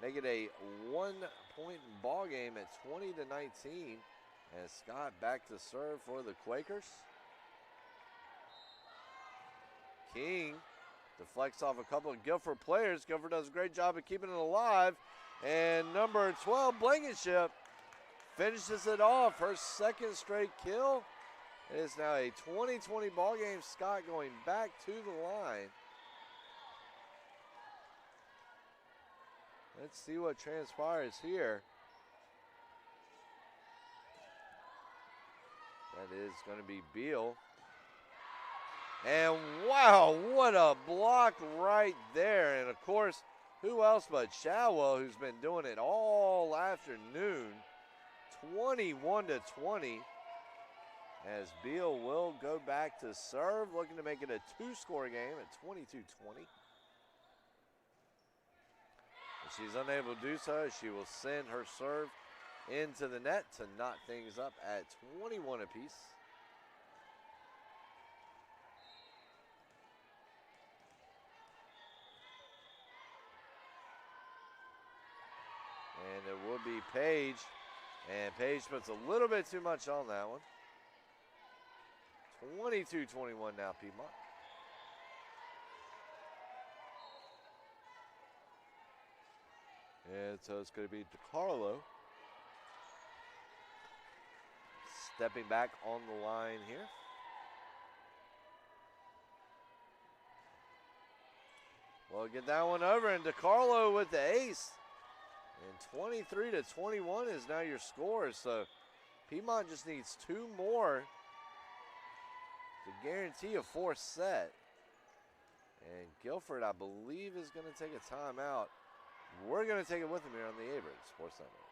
make it a 1-point ball game at 20-19. As Scott back to serve for the Quakers. King deflects off a couple of Guilford players. Guilford does a great job of keeping it alive. And number 12, Blankenship, finishes it off. Her second straight kill. It is now a 20-20 ball game. Scott going back to the line. Let's see what transpires here. That is going to be Beal. And wow, what a block right there. And of course, who else but Shadwell, who's been doing it all afternoon. 21-20. As Beal will go back to serve, looking to make it a two-score game at 22-20. If she's unable to do so, she will send her serve into the net to knot things up at 21 apiece. And it will be Page. And Page puts a little bit too much on that one. 22-21 now, Piedmont. And so it's going to be DiCarlo stepping back on the line here. Well, get that one over, and DiCarlo with the ace. And 23-21 is now your score. So Piedmont just needs two more to guarantee a fourth set. And Guilford, I believe, is going to take a timeout. We're going to take it with him here on the Averett Sports Network.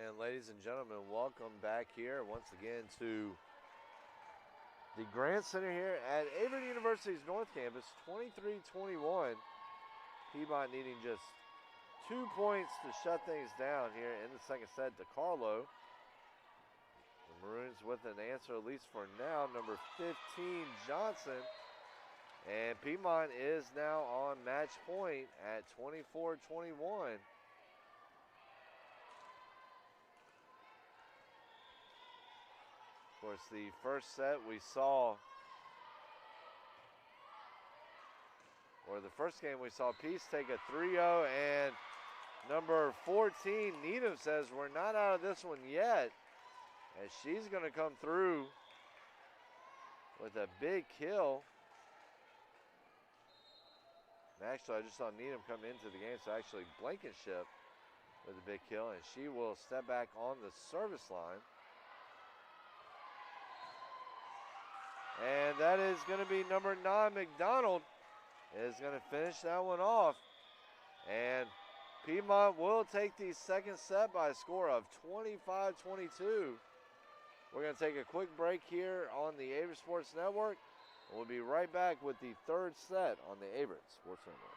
And ladies and gentlemen, welcome back here once again to the Grant Center here at Averett University's North Campus. 23-21. Piedmont needing just 2 points to shut things down here in the second set. DiCarlo. The Maroons with an answer, at least for now. Number 15, Johnson. And Piedmont is now on match point at 24-21. Of course, the first set we saw, or the first game we saw Peace take a 3-0, and number 14, Needham, says we're not out of this one yet, as she's going to come through with a big kill. And actually, I just saw Needham come into the game, so actually Blankenship with a big kill, and she will step back on the service line. And that is going to be number 9, McDonald, is going to finish that one off. And Piedmont will take the second set by a score of 25-22. We're going to take a quick break here on the Averett Sports Network. We'll be right back with the third set on the Averett Sports Network.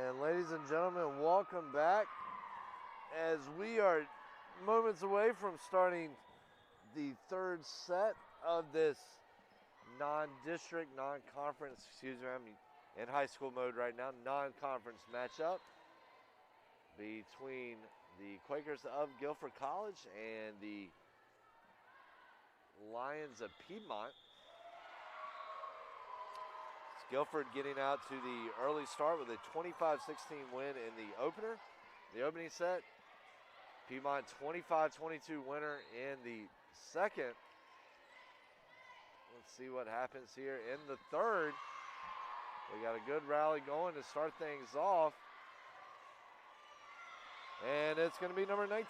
And ladies and gentlemen, welcome back as we are moments away from starting the third set of this non-district, non-conference, I'm in high school mode right now, non-conference matchup between the Quakers of Guilford College and the Lions of Piedmont. It's Guilford getting out to the early start with a 25-16 win in the opener, the opening set. Piedmont 25-22 winner in the second. Let's see what happens here in the third. We got a good rally going to start things off. And it's going to be number 19,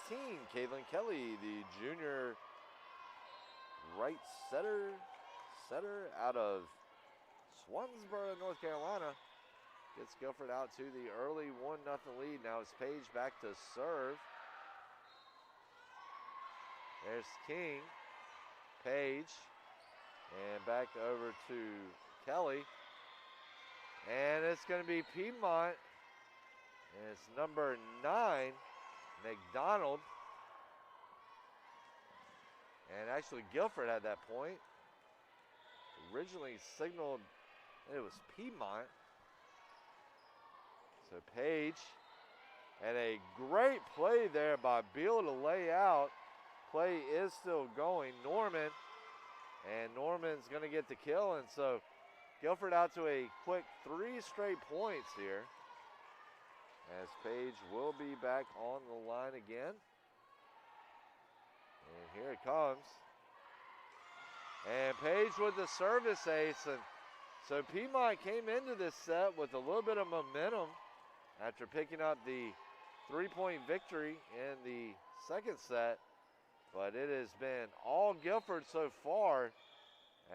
Caitlin Kelly, the junior right setter out of Swansboro, North Carolina. Gets Guilford out to the early 1-0 lead. Now it's Page back to serve. There's King, Page, and back over to Kelly. And it's going to be Piedmont. And it's number 9, McDonald. And actually Guilford had that point. Originally signaled it was Piedmont. So Page. And a great play there by Beal to lay out. Play is still going. Norman. And Norman's going to get the kill. And so Guilford out to a quick 3 straight points here. As Page will be back on the line again. And here it comes. And Page with the service ace. And so Piedmont came into this set with a little bit of momentum after picking up the 3-point victory in the second set. But it has been all Guilford so far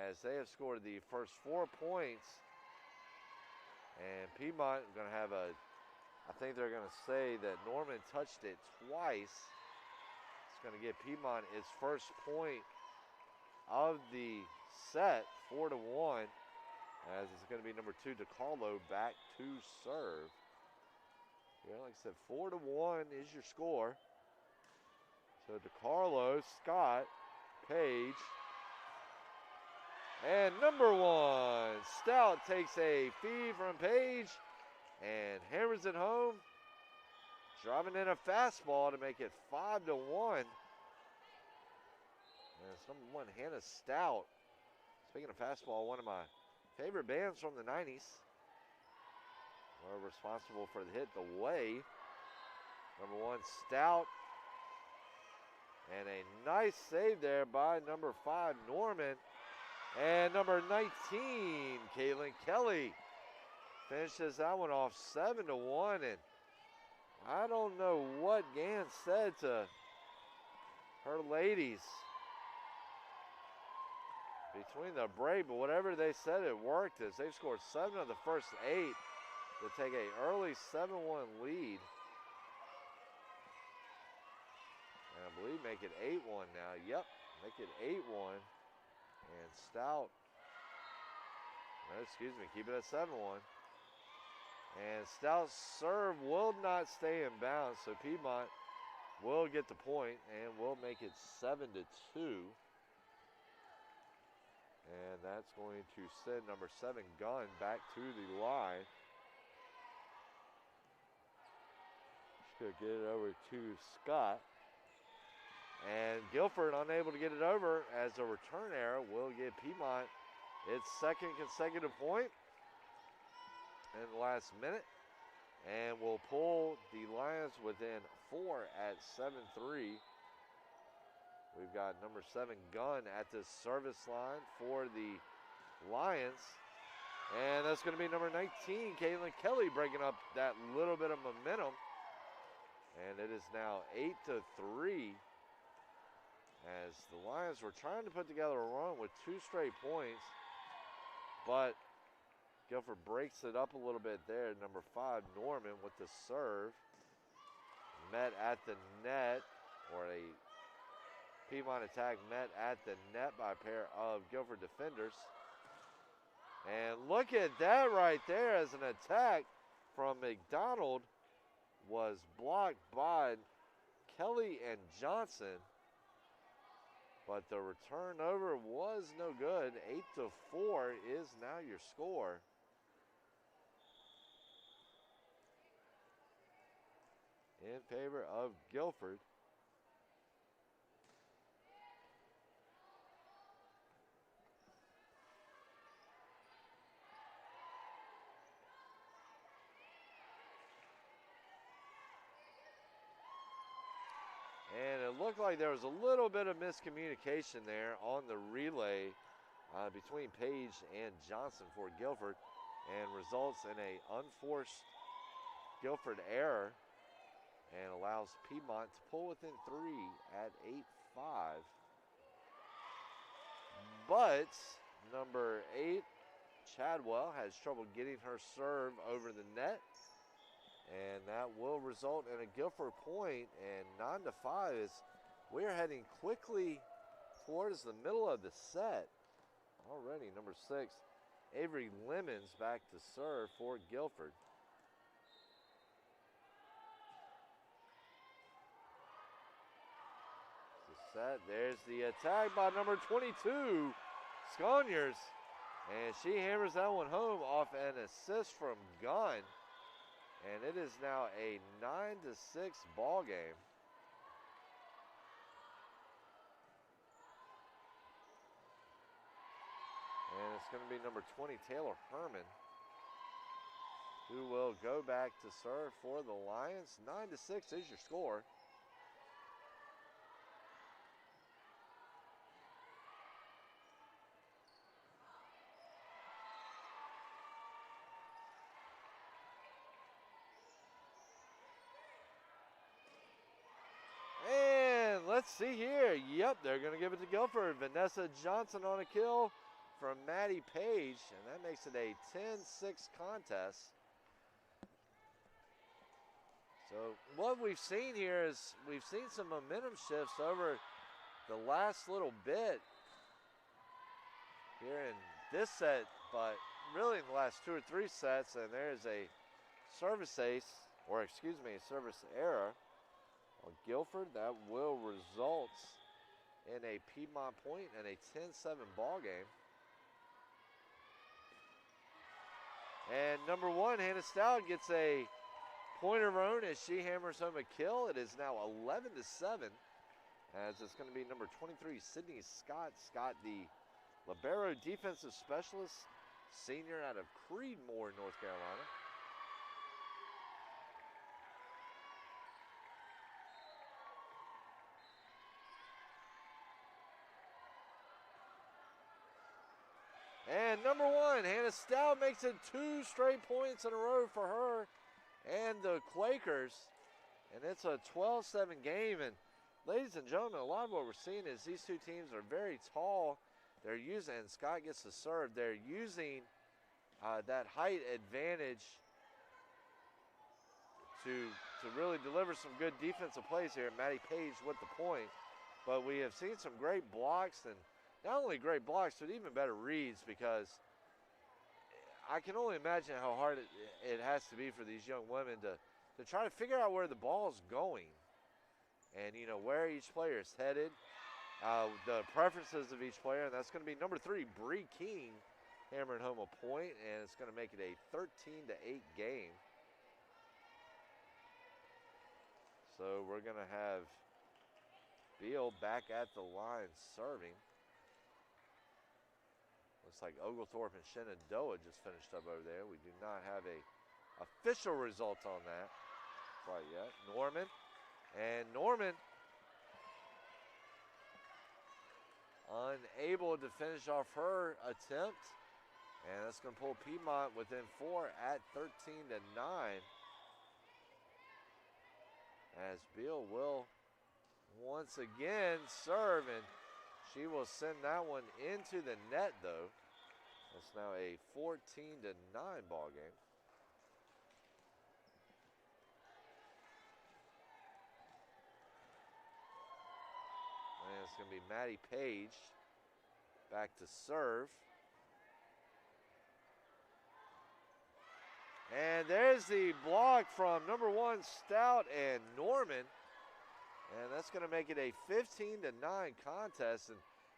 as they have scored the first 4 points. And Piedmont is going to have I think they're going to say that Norman touched it twice. It's going to give Piedmont its first point of the set, 4-1, as it's going to be number 2, DeCarlo, back to serve. Yeah, like I said, 4-1 is your score. So DeCarlo, Scott, Page, and number 1, Stout takes a feed from Page and hammers it home, driving in a fastball to make it 5-1. And it's number 1, Hannah Stout. Speaking of fastball, one of my favorite bands from the 90s. We're responsible for the hit, The Way. Number 1, Stout. And a nice save there by number 5, Norman. And number 19, Caitlin Kelly. Finishes that one off 7-1. And I don't know what Gann said to her ladies between the break, but whatever they said, it worked as they've scored 7 of the first 8 to take an early 7-1 lead. And I believe make it 8-1 now. Yep, make it 8-1. And Stout, keep it at 7-1. And Stout's serve will not stay in bounds, so Piedmont will get the point and will make it 7-2. And that's going to send number 7, Gunn, back to the line. Just going to get it over to Scott. And Guilford unable to get it over as a return error will give Piedmont its second consecutive point in the last minute. And will pull the Lions within 4 at 7-3. We've got number 7, Gunn, at the service line for the Lions. And that's going to be number 19, Caitlin Kelly, breaking up that little bit of momentum. And it is now 8-3. As the Lions were trying to put together a run with 2 straight points. But Guilford breaks it up a little bit there. Number 5, Norman, with the serve. Met at the net, or a Piedmont attack met at the net by a pair of Guilford defenders. And look at that right there as an attack from McDonald was blocked by Kelly and Johnson, but the return over was no good. 8-4 is now your score. In favor of Guilford. And it looked like there was a little bit of miscommunication there on the relay between Page and Johnson for Guilford, and results in an unforced Guilford error and allows Piedmont to pull within 3 at 8-5. But number 8, Chadwell, has trouble getting her serve over the net, and that will result in a Guilford point. And 9-5 is we're heading quickly towards the middle of the set. Already number 6, Avery Lemons, back to serve for Guilford. The set, there's the attack by number 22, Sconiers, and she hammers that one home off an assist from Gunn. And it is now a 9-6 ball game. And it's going to be number 20, Taylor Herman, who will go back to serve for the Lions. 9-6 is your score. Let's see here. Yep, they're going to give it to Guilford. Vanessa Johnson on a kill from Maddie Page, and that makes it a 10-6 contest. So what we've seen here is we've seen some momentum shifts over the last little bit here in this set, but really in the last 2 or 3 sets, and there's a service ace, or excuse me, a service error on Guilford. That will result in a Piedmont point and a 10-7 ball game. And number 1, Hannah Stout, gets a point of her own as she hammers home a kill. It is now 11-7, as it's going to be number 23, Sydney Scott. Scott, the libero defensive specialist, senior out of Creedmoor, North Carolina. And number 1, Hannah Stout, makes it 2 straight points in a row for her and the Quakers. And it's a 12-7 game. And ladies and gentlemen, a lot of what we're seeing is these two teams are very tall. They're using, and Scott gets to serve, they're using that height advantage to really deliver some good defensive plays here. Maddie Page with the point. But we have seen some great blocks, and not only great blocks, but even better reads, because I can only imagine how hard it has to be for these young women to try to figure out where the ball's going and, you know, where each player is headed, the preferences of each player. And that's going to be number 3, Bree King, hammering home a point, and it's going to make it a 13-8 game. So we're going to have Beal back at the line serving. Looks like Oglethorpe and Shenandoah just finished up over there. We do not have a official result on that quite yet. Norman, and Norman unable to finish off her attempt, and that's going to pull Piedmont within 4 at 13-9. As Beal will once again serve, and she will send that one into the net, though. It's now a 14-9 ball game. And it's going to be Maddie Page back to serve. And there's the block from number 1 Stout and Norman. And that's going to make it a 15-9 contest. And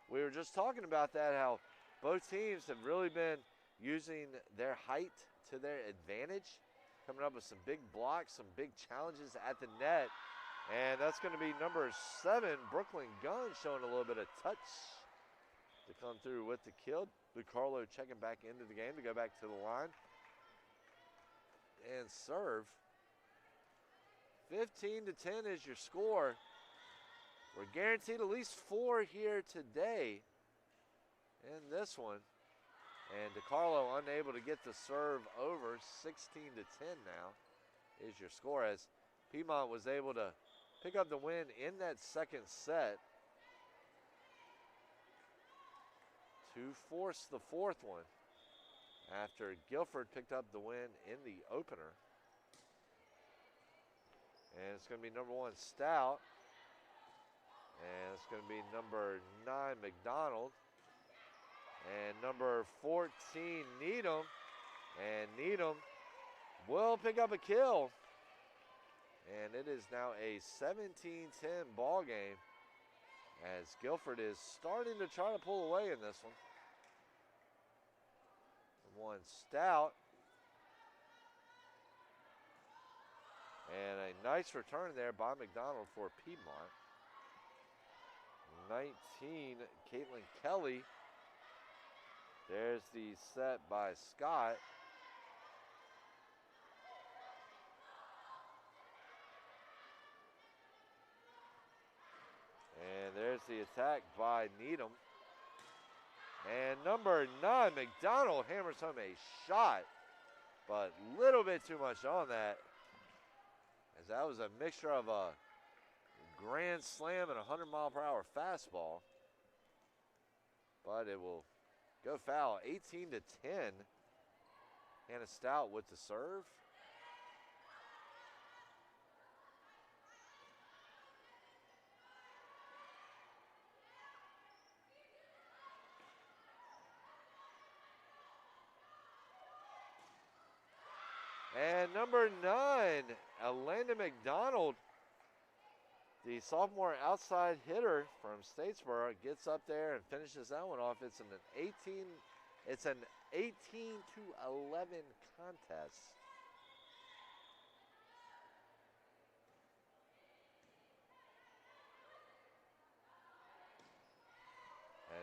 we were just talking about that, how both teams have really been using their height to their advantage, coming up with some big blocks, some big challenges at the net. And that's going to be number 7, Brooklyn Gunn, showing a little bit of touch to come through with the kill. DiCarlo checking back into the game to go back to the line and serve. 15-10 is your score. We're guaranteed at least 4 here today in this one. And DiCarlo unable to get the serve over. 16-10 now is your score, as Piedmont was able to pick up the win in that second set to force the fourth one after Guilford picked up the win in the opener. And it's going to be number 1 Stout. And it's going to be number 9 McDonald. And number 14 Needham. And Needham will pick up a kill. And it is now a 17-10 ball game, as Guilford is starting to try to pull away in this one. 1 Stout. And a nice return there by McDonald for Piedmont. 19, Caitlin Kelly. There's the set by Scott. And there's the attack by Needham. And number 9, McDonald, hammers home a shot, but a little bit too much on that, as that was a mixture of a grand slam and a 100-mile-per-hour fastball. But it will go foul. 18-10. Hannah Stout with the serve. And number 9, Alanda McDonald, the sophomore outside hitter from Statesboro, gets up there and finishes that one off. It's an 18-11 contest.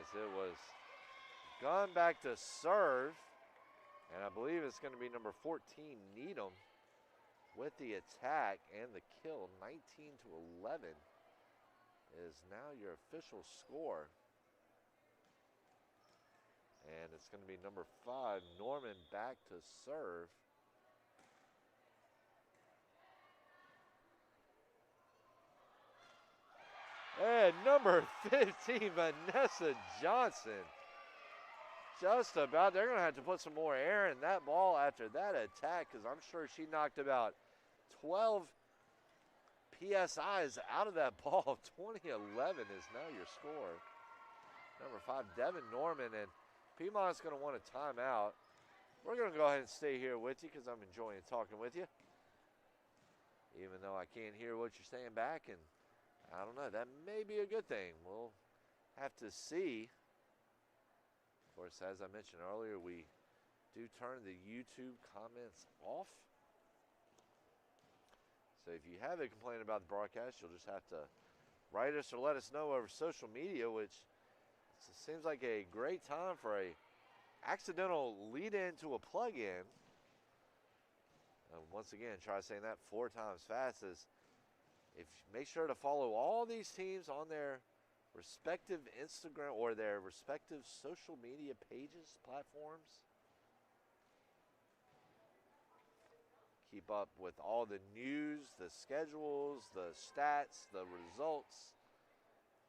As it was gone back to serve. And I believe it's going to be number 14, Needham, with the attack and the kill. 19-11 is now your official score. And it's going to be number 5, Norman, back to serve. And number 15, Vanessa Johnson. Just about. They're going to have to put some more air in that ball after that attack, because I'm sure she knocked about 12 PSIs out of that ball. 20-11 is now your score. Number 5, Devin Norman, and Piedmont's going to want a timeout. We're going to go ahead and stay here with you because I'm enjoying talking with you, even though I can't hear what you're saying back, and I don't know, that may be a good thing. We'll have to see. Of course, as I mentioned earlier, we do turn the YouTube comments off. So if you have a complaint about the broadcast, you'll just have to write us or let us know over social media, which seems like a great time for a accidental lead-in to a plug-in. Once again, try saying that 4 times fast. Make sure to follow all these teams on their respective Instagram or their respective social media pages, platforms. Keep up with all the news, the schedules, the stats, the results,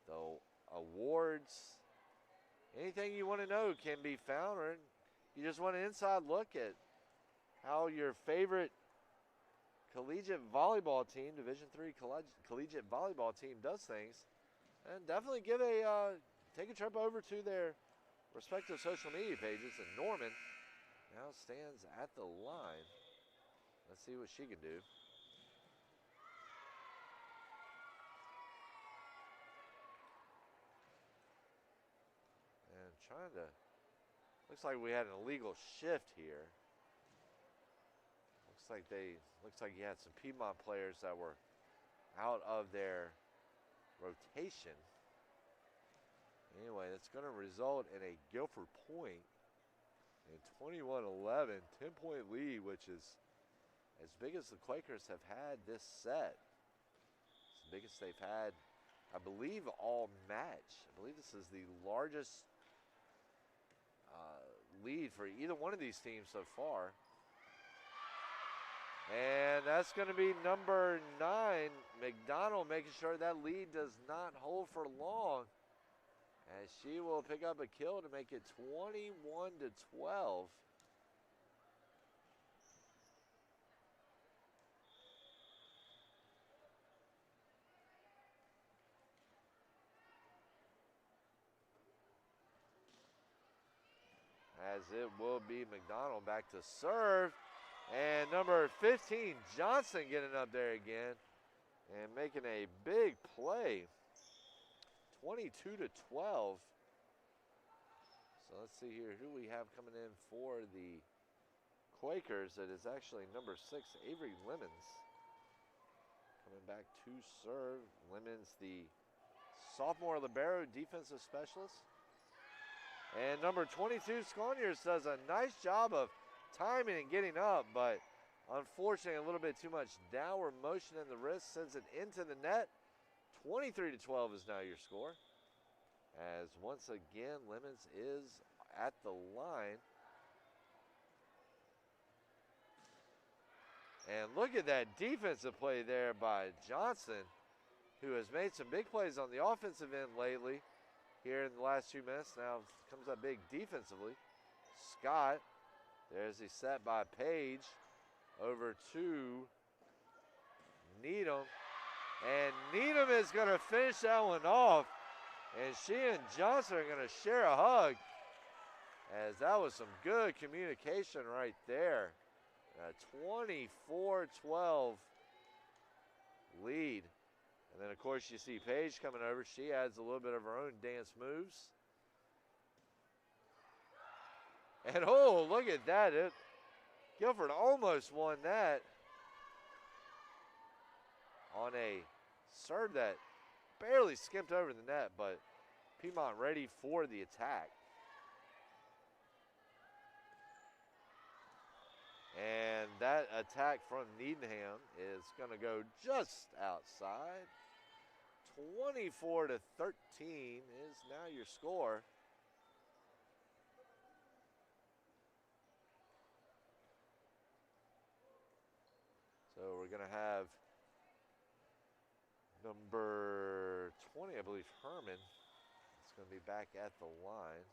the awards. Anything you want to know can be found, or you just want an inside look at how your favorite collegiate volleyball team, Division III collegiate volleyball team, does things. And definitely take a trip over to their respective social media pages. And Norman now stands at the line. Let's see what she can do. And trying to, looks like we had an illegal shift here. Looks like you had some Piedmont players that were out of their rotation. Anyway, that's going to result in a Guilford point. And 21-11, 10-point lead, which is as big as the Quakers have had this set. It's the biggest they've had, I believe, all match. I believe this is the largest lead for either one of these teams so far. And that's going to be number 9, McDonald, making sure that lead does not hold for long. As she will pick up a kill to make it 21-12. As it will be McDonald back to serve. And number 15, Johnson, getting up there again and making a big play. 22-12. So let's see here who we have coming in for the Quakers. It is actually number 6, Avery Lemons, coming back to serve. Lemons, the sophomore libero defensive specialist. And number 22, Sconiers, does a nice job of timing and getting up, but unfortunately a little bit too much downward motion in the wrist, sends it into the net. 23-12 is now your score. As once again, Lemons is at the line. And look at that defensive play there by Johnson, who has made some big plays on the offensive end lately here in the last 2 minutes. Now comes up big defensively. Scott, there's the set by Page over to Needham. And Needham is going to finish that one off. And she and Johnson are going to share a hug, as that was some good communication right there. A 24-12 lead. And then, of course, you see Paige coming over. She adds a little bit of her own dance moves. And, oh, look at that. Guilford almost won that on a serve that barely skipped over the net, but Piedmont ready for the attack. And that attack from Needham is going to go just outside. 24-13 is now your score. So we're going to have number 20, I believe, Herman. It's going to be back at the line.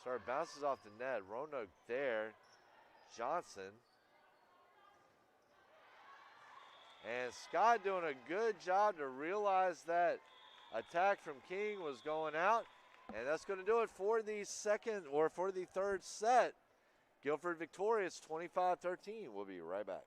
Start bounces off the net. Roanoke there. Johnson. And Scott doing a good job to realize that attack from King was going out. And that's going to do it for the third set. Guilford victorious 25-13. We'll be right back.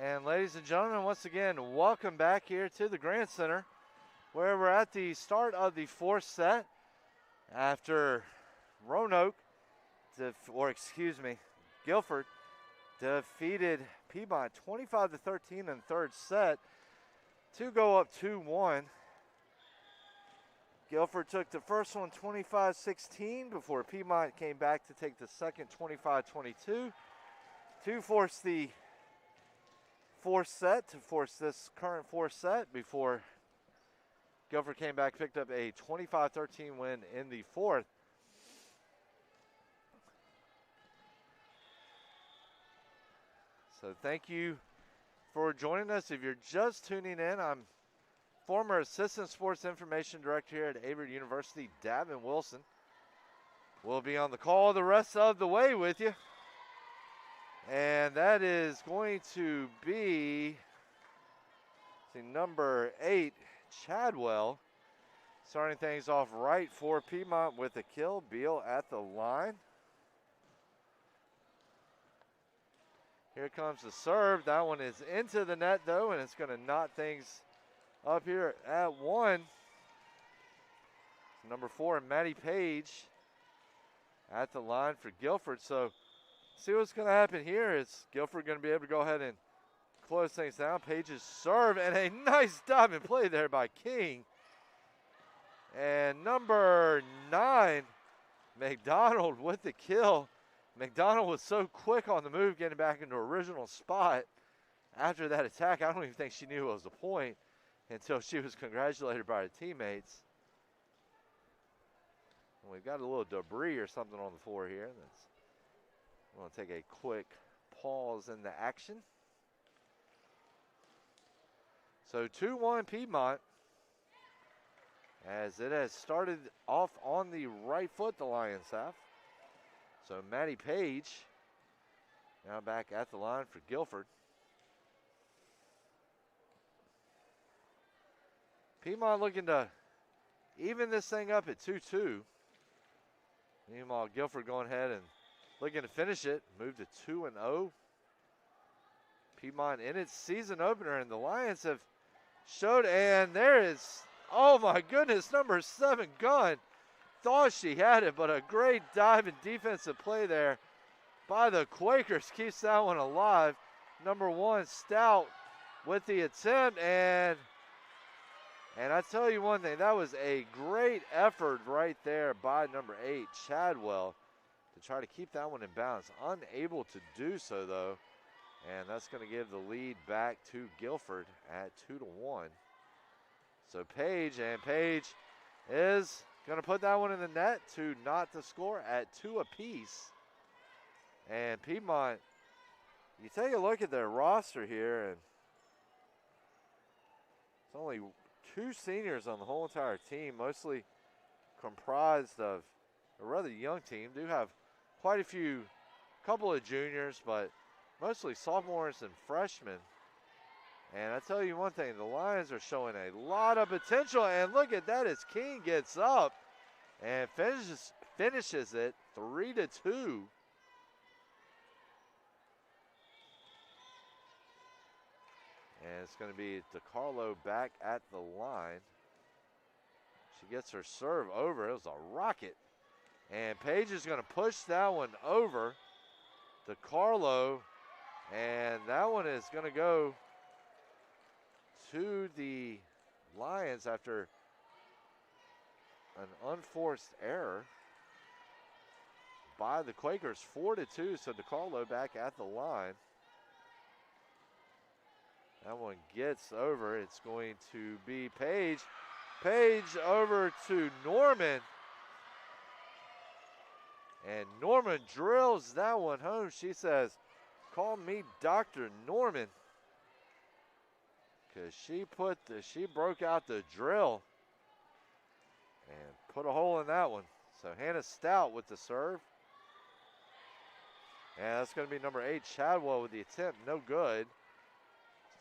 And ladies and gentlemen, once again, welcome back here to the Grand Center, where we're at the start of the fourth set after Roanoke, Guilford defeated Piedmont 25-13 in the third set to go up 2-1. Guilford took the first one 25-16 before Piedmont came back to take the second 25-22 to force the this current fourth set before Guilford came back, picked up a 25-13 win in the fourth. So thank you for joining us. If you're just tuning in, I'm former Assistant Sports Information Director here at Averett University, Davin Wilson. We'll be on the call the rest of the way with you. And that is going to be number 8, Chadwell, starting things off right for Piedmont with a kill. Beal at the line. Here comes the serve. That one is into the net, though, and it's going to knot things up here at 1. Number 4, Maddie Page at the line for Guilford. So see what's going to happen here is Guilford going to be able to go ahead and close things down. Page's serve and a nice diving play there by King. And number 9, McDonald with the kill. McDonald was so quick on the move, getting back into original spot after that attack. I don't even think she knew it was a point until she was congratulated by her teammates. And we've got a little debris or something on the floor here. I'm going to take a quick pause in the action. So 2-1 Piedmont, as it has started off on the right foot, the Lions have. So Maddie Page now back at the line for Guilford. Piedmont looking to even this thing up at 2-2. Meanwhile, Guilford going ahead and looking to finish it, move to 2-0. Piedmont in its season opener, and the Lions have showed, and there is, oh my goodness, number 7 Gunn. Thought she had it, but a great dive and defensive play there by the Quakers keeps that one alive. Number 1, Stout with the attempt, and I tell you one thing, that was a great effort right there by number 8, Chadwell, to try to keep that one in bounds. Unable to do so, though, and that's going to give the lead back to Guilford at 2-1. So Page is going to put that one in the net to knot the score at 2 apiece. And Piedmont, you take a look at their roster here, and it's only 2 seniors on the whole entire team, mostly comprised of a rather young team. Do have quite a couple of juniors, but mostly sophomores and freshmen. And I tell you one thing, the Lions are showing a lot of potential, and look at that as King gets up and finishes it 3-2. And it's going to be DeCarlo back at the line. She gets her serve over. It was a rocket. And Page is going to push that one over DeCarlo. And that one is going to go to the Lions after an unforced error by the Quakers. 4-2, so DeCarlo back at the line. That one gets over. It's going to be Page. Page over to Norman. And Norman drills that one home. She says, "Call me Dr. Norman." Because she broke out the drill and put a hole in that one. So Hannah Stout with the serve. And that's going to be number 8, Chadwell with the attempt. No good.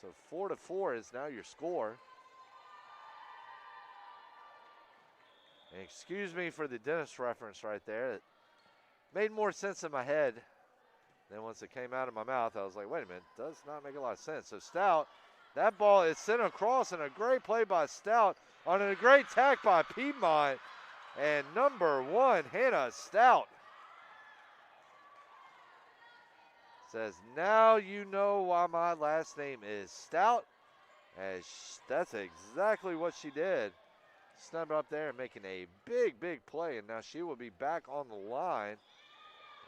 So 4-4 is now your score. And excuse me for the dentist reference right there. It made more sense in my head Then once it came out of my mouth, I was like, wait a minute, does not make a lot of sense. So Stout, that ball is sent across, and a great play by Stout on a great tack by Piedmont. And number 1, Hannah Stout, says, now you know why my last name is Stout. As that's exactly what she did. Snub up there and making a big, big play. And now she will be back on the line.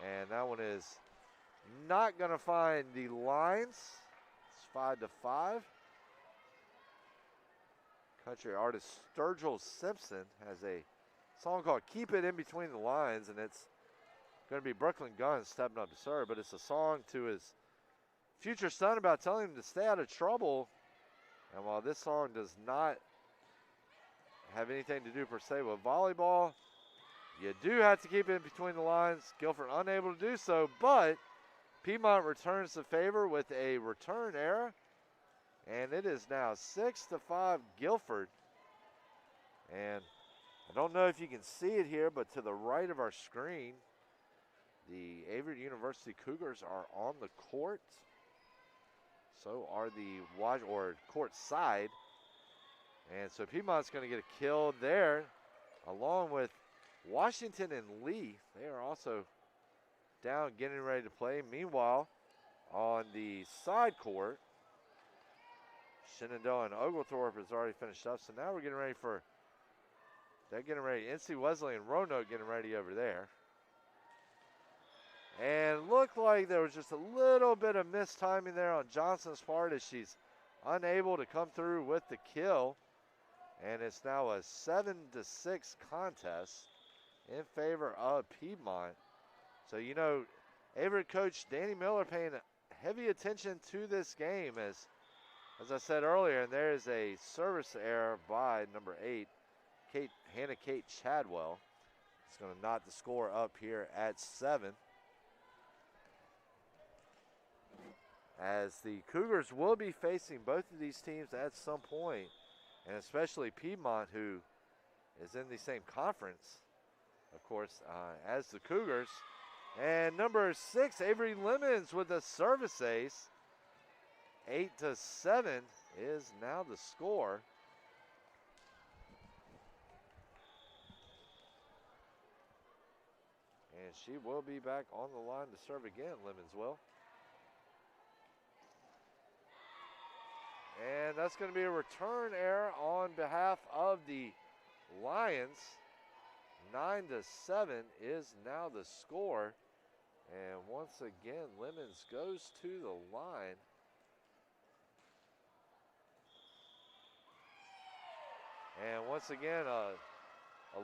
And that one is not going to find the lines. It's 5-5. Country artist Sturgill Simpson has a song called Keep It In Between the Lines, and it's going to be Brooklyn Gunn stepping up to serve, but it's a song to his future son about telling him to stay out of trouble. And while this song does not have anything to do per se with volleyball, you do have to keep it in between the lines. Guilford unable to do so, but Piedmont returns the favor with a return error. And it is now 6-5 Guilford. And I don't know if you can see it here, but to the right of our screen, the Averett University Cougars are on the court. So are the court side. And so Piedmont's going to get a kill there, along with Washington and Lee. They are also down, getting ready to play. Meanwhile, on the side court, Shenandoah and Oglethorpe has already finished up. So now we're getting ready for, they're getting ready. NC Wesley and Roanoke getting ready over there. And looked like there was just a little bit of mistiming there on Johnson's part as she's unable to come through with the kill. And it's now a 7-6 contest in favor of Piedmont. So, you know, Averett coach Danny Miller paying heavy attention to this game as I said earlier, and there is a service error by number 8, Hannah Kate Chadwell. It's going to knock the score up here at 7. As the Cougars will be facing both of these teams at some point, and especially Piedmont, who is in the same conference, of course, as the Cougars. And number 6, Avery Lemons with a service ace. 8-7 is now the score. And she will be back on the line to serve again, Lemons will. And that's going to be a return error on behalf of the Lions. 9-7 is now the score. And once again, Lemons goes to the line. And once again, a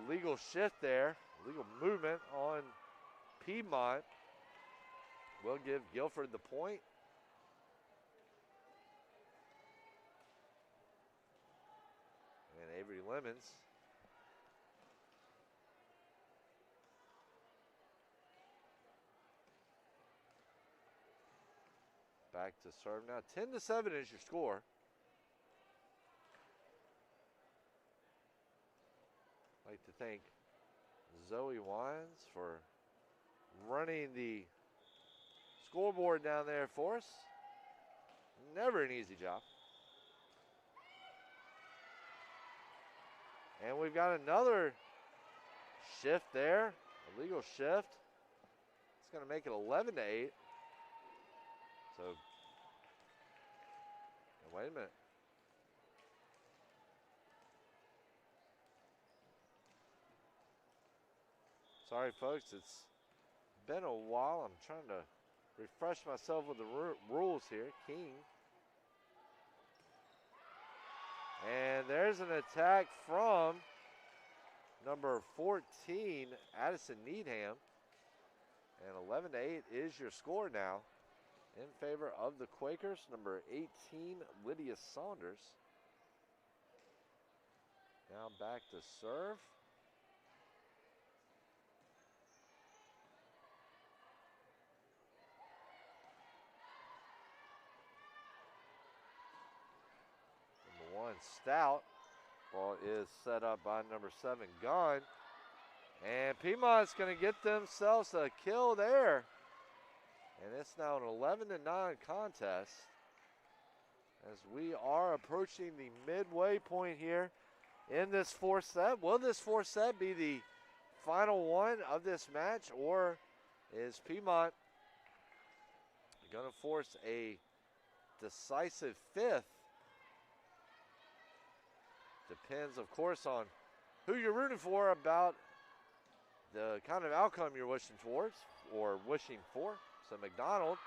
legal shift there, legal movement on Piedmont will give Guilford the point. And Avery Lemons back to serve now. 10-7 is your score. I'd like to thank Zoe Wines for running the scoreboard down there for us. Never an easy job. And we've got another shift there, a legal shift. It's going to make it 11-8. So, wait a minute. Sorry, folks, it's been a while. I'm trying to refresh myself with the rules here. King. And there's an attack from number 14, Addison Needham. And 11-8 is your score now in favor of the Quakers. Number 18, Lydia Saunders. Now back to serve. Stout. Ball is set up by number 7, Gunn. And Piedmont's going to get themselves a kill there. And it's now an 11-9 contest as we are approaching the midway point here in this fourth set. Will this fourth set be the final one of this match, or is Piedmont going to force a decisive fifth? Depends, of course, on who you're rooting for about the kind of outcome you're wishing towards or wishing for. So McDonald.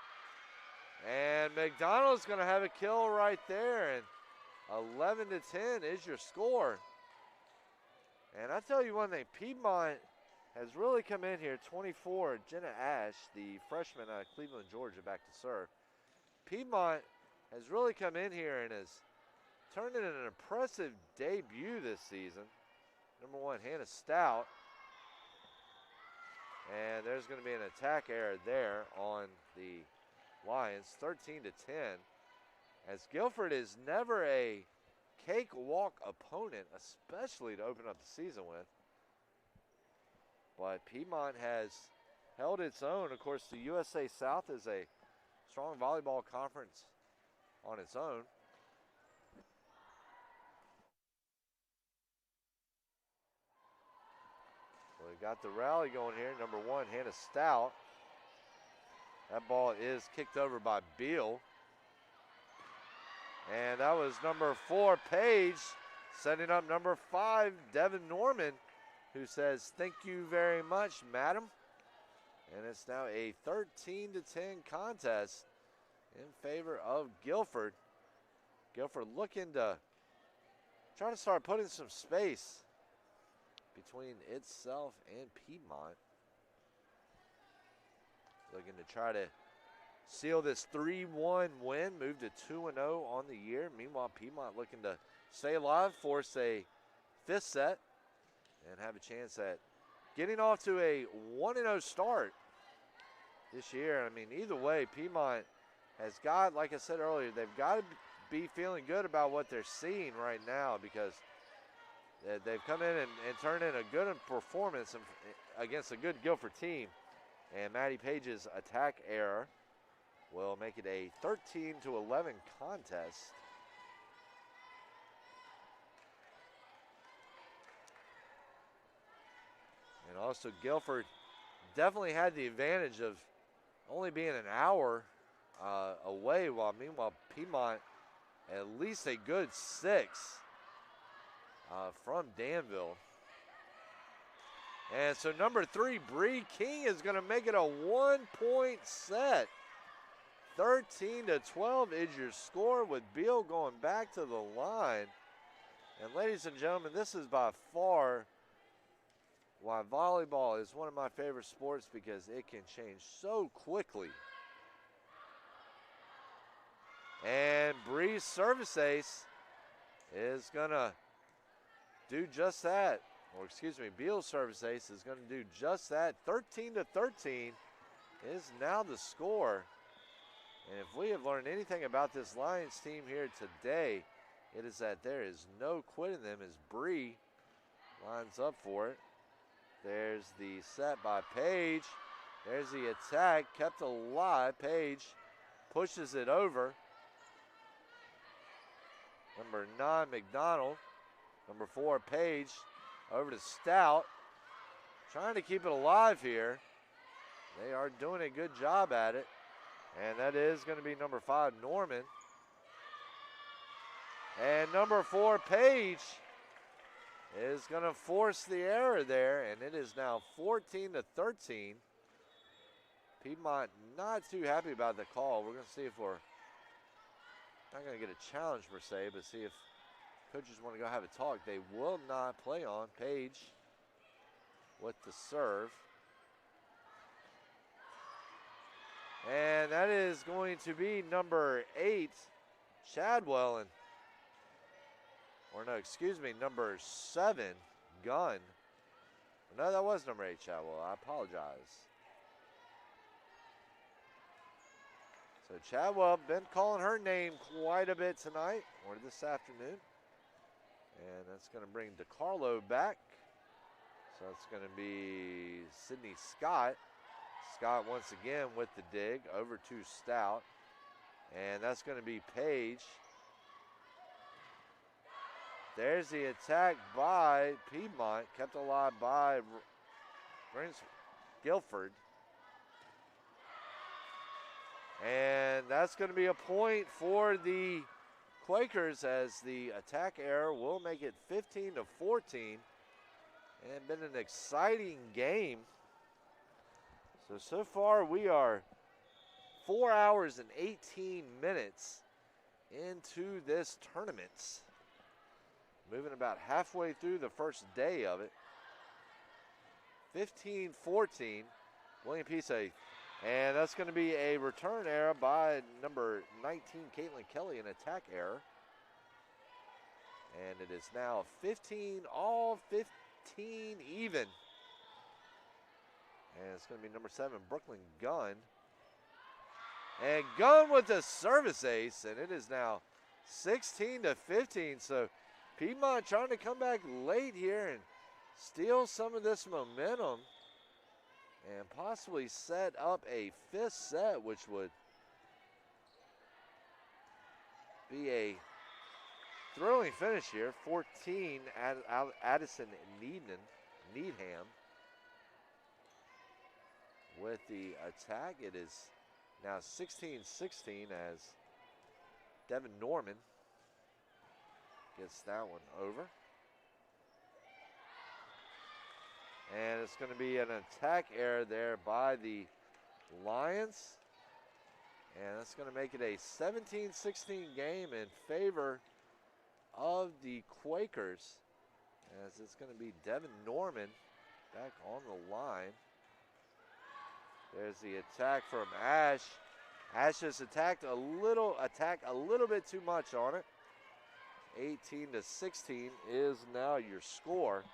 And McDonald's going to have a kill right there. And 11-10 is your score. And I tell you one thing, Piedmont has really come in here. 24, Jenna Ash, the freshman out of Cleveland, Georgia, back to serve. Piedmont has really come in here and has turned in an impressive debut this season. Number 1, Hannah Stout. And there's going to be an attack error there on the Lions, 13-10. As Guilford is never a cakewalk opponent, especially to open up the season with. But Piedmont has held its own. Of course, the USA South is a strong volleyball conference on its own. So we got the rally going here. Number 1, Hannah Stout. That ball is kicked over by Beal. And that was number 4, Paige, setting up number 5, Devin Norman, who says, "Thank you very much, madam." And it's now a 13-10 contest in favor of Guilford. Guilford looking to try to start putting some space between itself and Piedmont. Looking to try to seal this 3-1 win, move to 2-0 on the year. Meanwhile, Piedmont looking to stay alive, force a 5th set, and have a chance at getting off to a 1-0 start this year. I mean, either way, Piedmont has got, like I said earlier, they've got to be feeling good about what they're seeing right now, because they've come in and turned in a good performance against a good Guilford team. And Maddie Page's attack error will make it a 13-11 contest. And also Guilford definitely had the advantage of only being an hour away, while meanwhile Piedmont at least a good 6 from Danville. And so number 3, Bree King, is going to make it a 1-point set. 13-12 is your score, with Beal going back to the line. And ladies and gentlemen, this is by far why volleyball is one of my favorite sports, because it can change so quickly. And Bree's service ace is going to do just that. Or excuse me, Beal's service ace is going to do just that. 13-13 is now the score. And if we have learned anything about this Lions team here today, it is that there is no quitting them, as Bree lines up for it. There's the set by Page. There's the attack, kept alive. Page pushes it over. Number 9, McDonald. Number 4, Page. Over to Stout, trying to keep it alive here. They are doing a good job at it. And that is going to be number 5, Norman. And number 4, Page, is going to force the error there. And it is now 14-13. Piedmont not too happy about the call. We're going to see if we're not going to get a challenge per se, but see if coaches want to go have a talk. They will not play on. Page with the serve. And that is going to be number 8, Chadwell. Or no, excuse me, number 7, Gunn. No, that was number 8, Chadwell. I apologize. So Chadwell, been calling her name quite a bit tonight, or this afternoon. And that's going to bring DeCarlo back. So it's going to be Sydney Scott Scott once again with the dig over to Stout. And that's going to be Page. There's the attack by Piedmont, kept alive by Guilford. And that's going to be a point for the Quakers as the attack error will make it 15-14. And been an exciting game. So far we are 4 hours and 18 minutes into this tournament. Moving about halfway through the first day of it. 15-14, William Peace. And that's going to be a return error by number 19, Caitlin Kelly, an attack error. And it is now 15, all 15 even. And it's going to be number 7, Brooklyn Gunn. And Gunn with the service ace, and it is now 16-15. So Piedmont trying to come back late here and steal some of this momentum and possibly set up a 5th set, which would be a thrilling finish here. 14, Addison Needham with the attack. It is now 16-16 as Devin Norman gets that one over. And it's going to be an attack error there by the Lions. And that's going to make it a 17-16 game in favor of the Quakers. As it's going to be Devin Norman back on the line. There's the attack from Ash. Ash just attacked a little bit too much on it. 18-16 is now your score.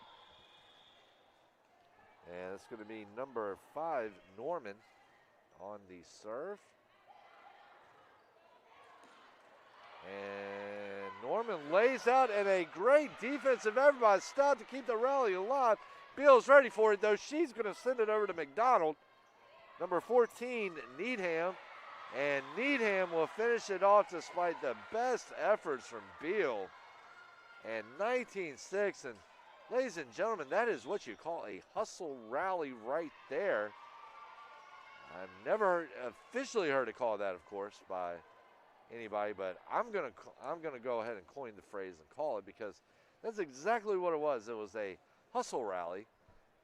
And it's going to be number 5, Norman, on the serve. And Norman lays out, and a great defensive effort by Stout to keep the rally alive. Beal's ready for it, though. She's going to send it over to McDonald. Number 14, Needham. And Needham will finish it off despite the best efforts from Beal. And 19-6. And ladies and gentlemen, that is what you call a hustle rally right there. I've never officially heard it called that, of course, by anybody, but I'm gonna go ahead and coin the phrase and call it, because that's exactly what it was. It was a hustle rally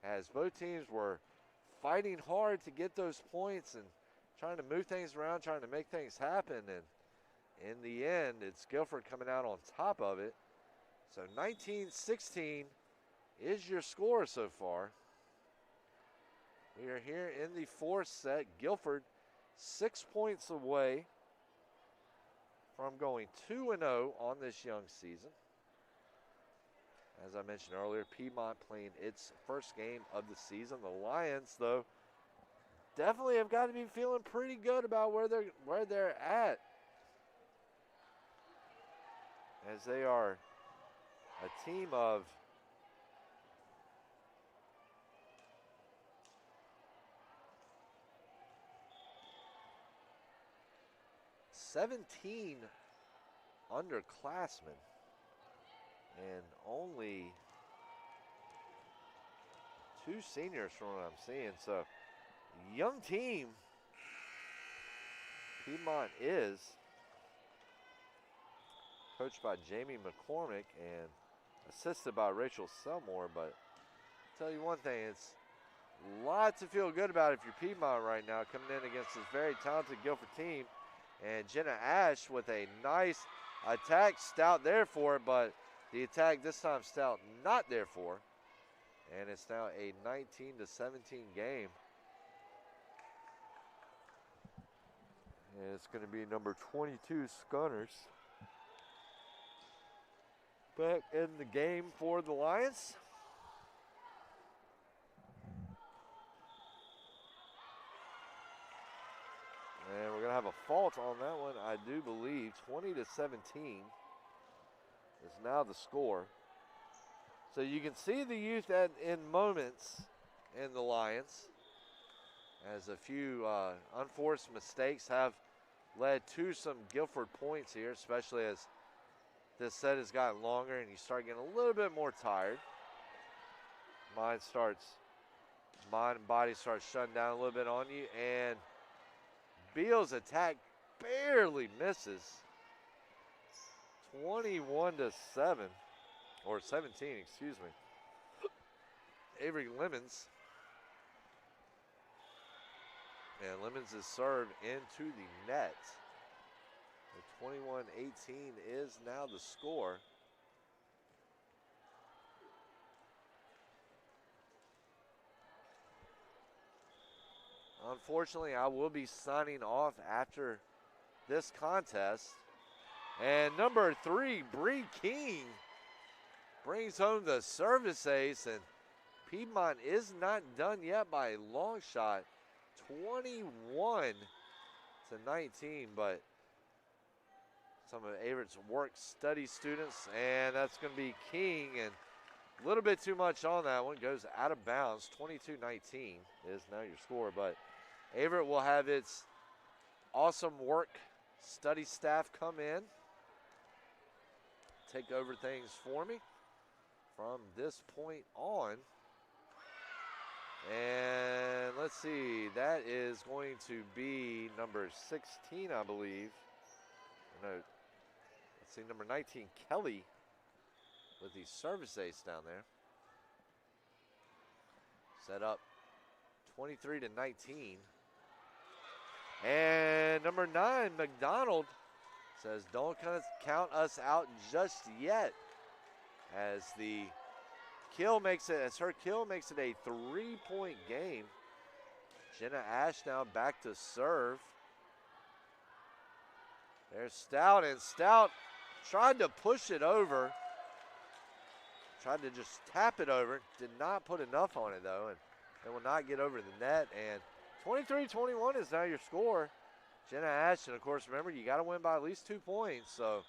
as both teams were fighting hard to get those points and trying to move things around, trying to make things happen, and in the end, it's Guilford coming out on top of it. So 19-16 is your score so far. We are here in the 4th set. Guilford 6 points away from going 2-0 on this young season. As I mentioned earlier, Piedmont playing its first game of the season. The Lions, though, definitely have got to be feeling pretty good about where they're at, as they are a team of '17 underclassmen and only 2 seniors from what I'm seeing. So, young team Piedmont is, coached by Jamie McCormick and assisted by Rachel Selmore. But I'll tell you one thing, it's a lot to feel good about if you're Piedmont right now, coming in against this very talented Guilford team. And Jenna Ash with a nice attack. Stout there for it, but the attack this time Stout not there for. And it's now a 19-17 game. And it's going to be number 22, Skunners, back in the game for the Lions. And we're going to have a fault on that one, I do believe. 20-17 is now the score. So you can see the youth in moments in the Lions, as a few unforced mistakes have led to some Guilford points here, especially as this set has gotten longer and you start getting a little bit more tired. Mind and body starts shutting down a little bit on you, and Beal's attack barely misses. 21-7, or 17, excuse me. Avery Lemons. And Lemons is served into the net. The 21-18 is now the score. Unfortunately, I will be signing off after this contest. And number 3, Bree King, brings home the service ace, and Piedmont is not done yet by a long shot. 21-19, but some of Averett's work-study students, and that's going to be King, and a little bit too much on that one. Goes out of bounds. 22-19 is now your score, but Averett will have its awesome work-study staff come in, take over things for me from this point on. And let's see, that is going to be number 16, I believe. No, let's see, number 19, Kelly, with the service ace down there. Set up 23-19. And number 9, McDonald, says don't count us out just yet, as the kill makes it, as her kill makes it a 3-point game. Jenna Ash now back to serve. There's Stout, and Stout tried to push it over. Tried to just tap it over. Did not put enough on it though, and it will not get over the net. And 23-21 is now your score. Jenna Ash, and of course remember you got to win by at least 2 points, so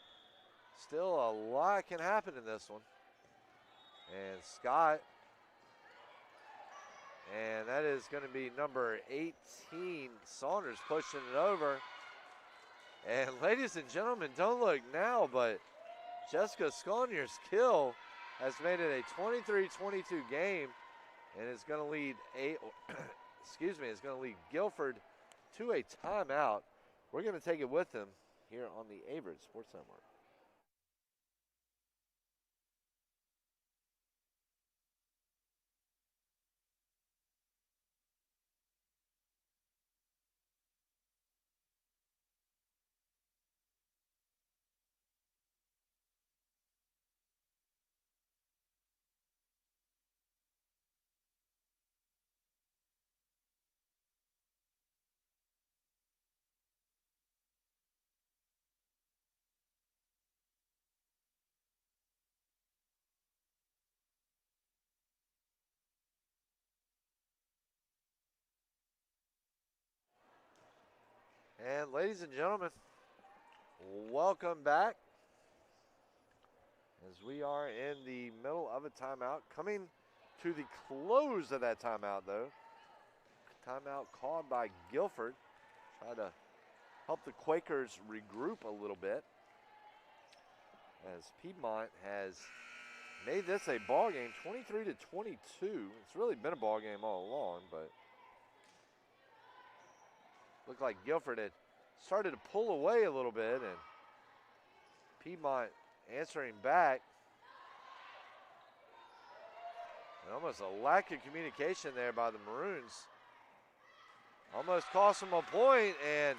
still a lot can happen in this one. And Scott, and that is going to be number 18, Saunders, pushing it over. And ladies and gentlemen, don't look now, but Jessica Sconier's kill has made it a 23-22 game, and it's going to lead it's going to lead Guilford to a timeout. We're going to take it with them here on the Averett Sports Network. And ladies and gentlemen, welcome back, as we are in the middle of a timeout. Coming to the close of that timeout, though. Timeout called by Guilford. Try to help the Quakers regroup a little bit, as Piedmont has made this a ball game, 23-22. It's really been a ball game all along, but looked like Guilford had started to pull away a little bit, and Piedmont answering back. And almost a lack of communication there by the Maroons. Almost cost them a point, and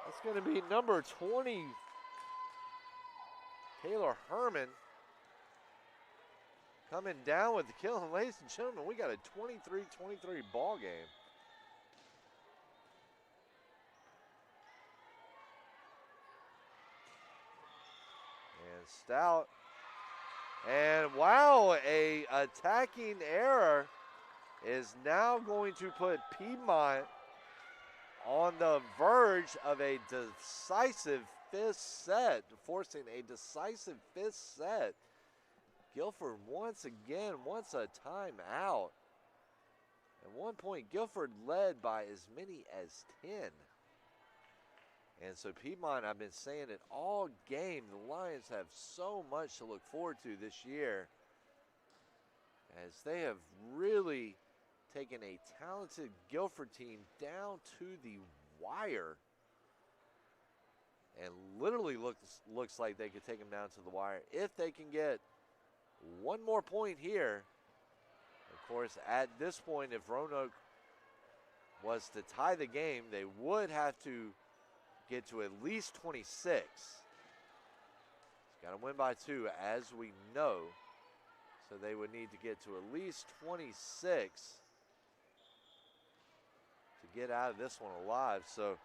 that's going to be number 20, Taylor Herman, coming down with the kill. And ladies and gentlemen, we got a 23-23 ball game. Stout, and wow, a attacking error is now going to put Piedmont on the verge of a decisive 5th set, forcing a decisive 5th set. Guilford once again wants a timeout. At one point, Guilford led by as many as 10. And so Piedmont, I've been saying it all game, the Lions have so much to look forward to this year, as they have really taken a talented Guilford team down to the wire. And literally looks like they could take them down to the wire if they can get one more point here. Of course, at this point, if Roanoke was to tie the game, they would have to get to at least 26. It's got to win by 2, as we know. So they would need to get to at least 26 to get out of this one alive. So,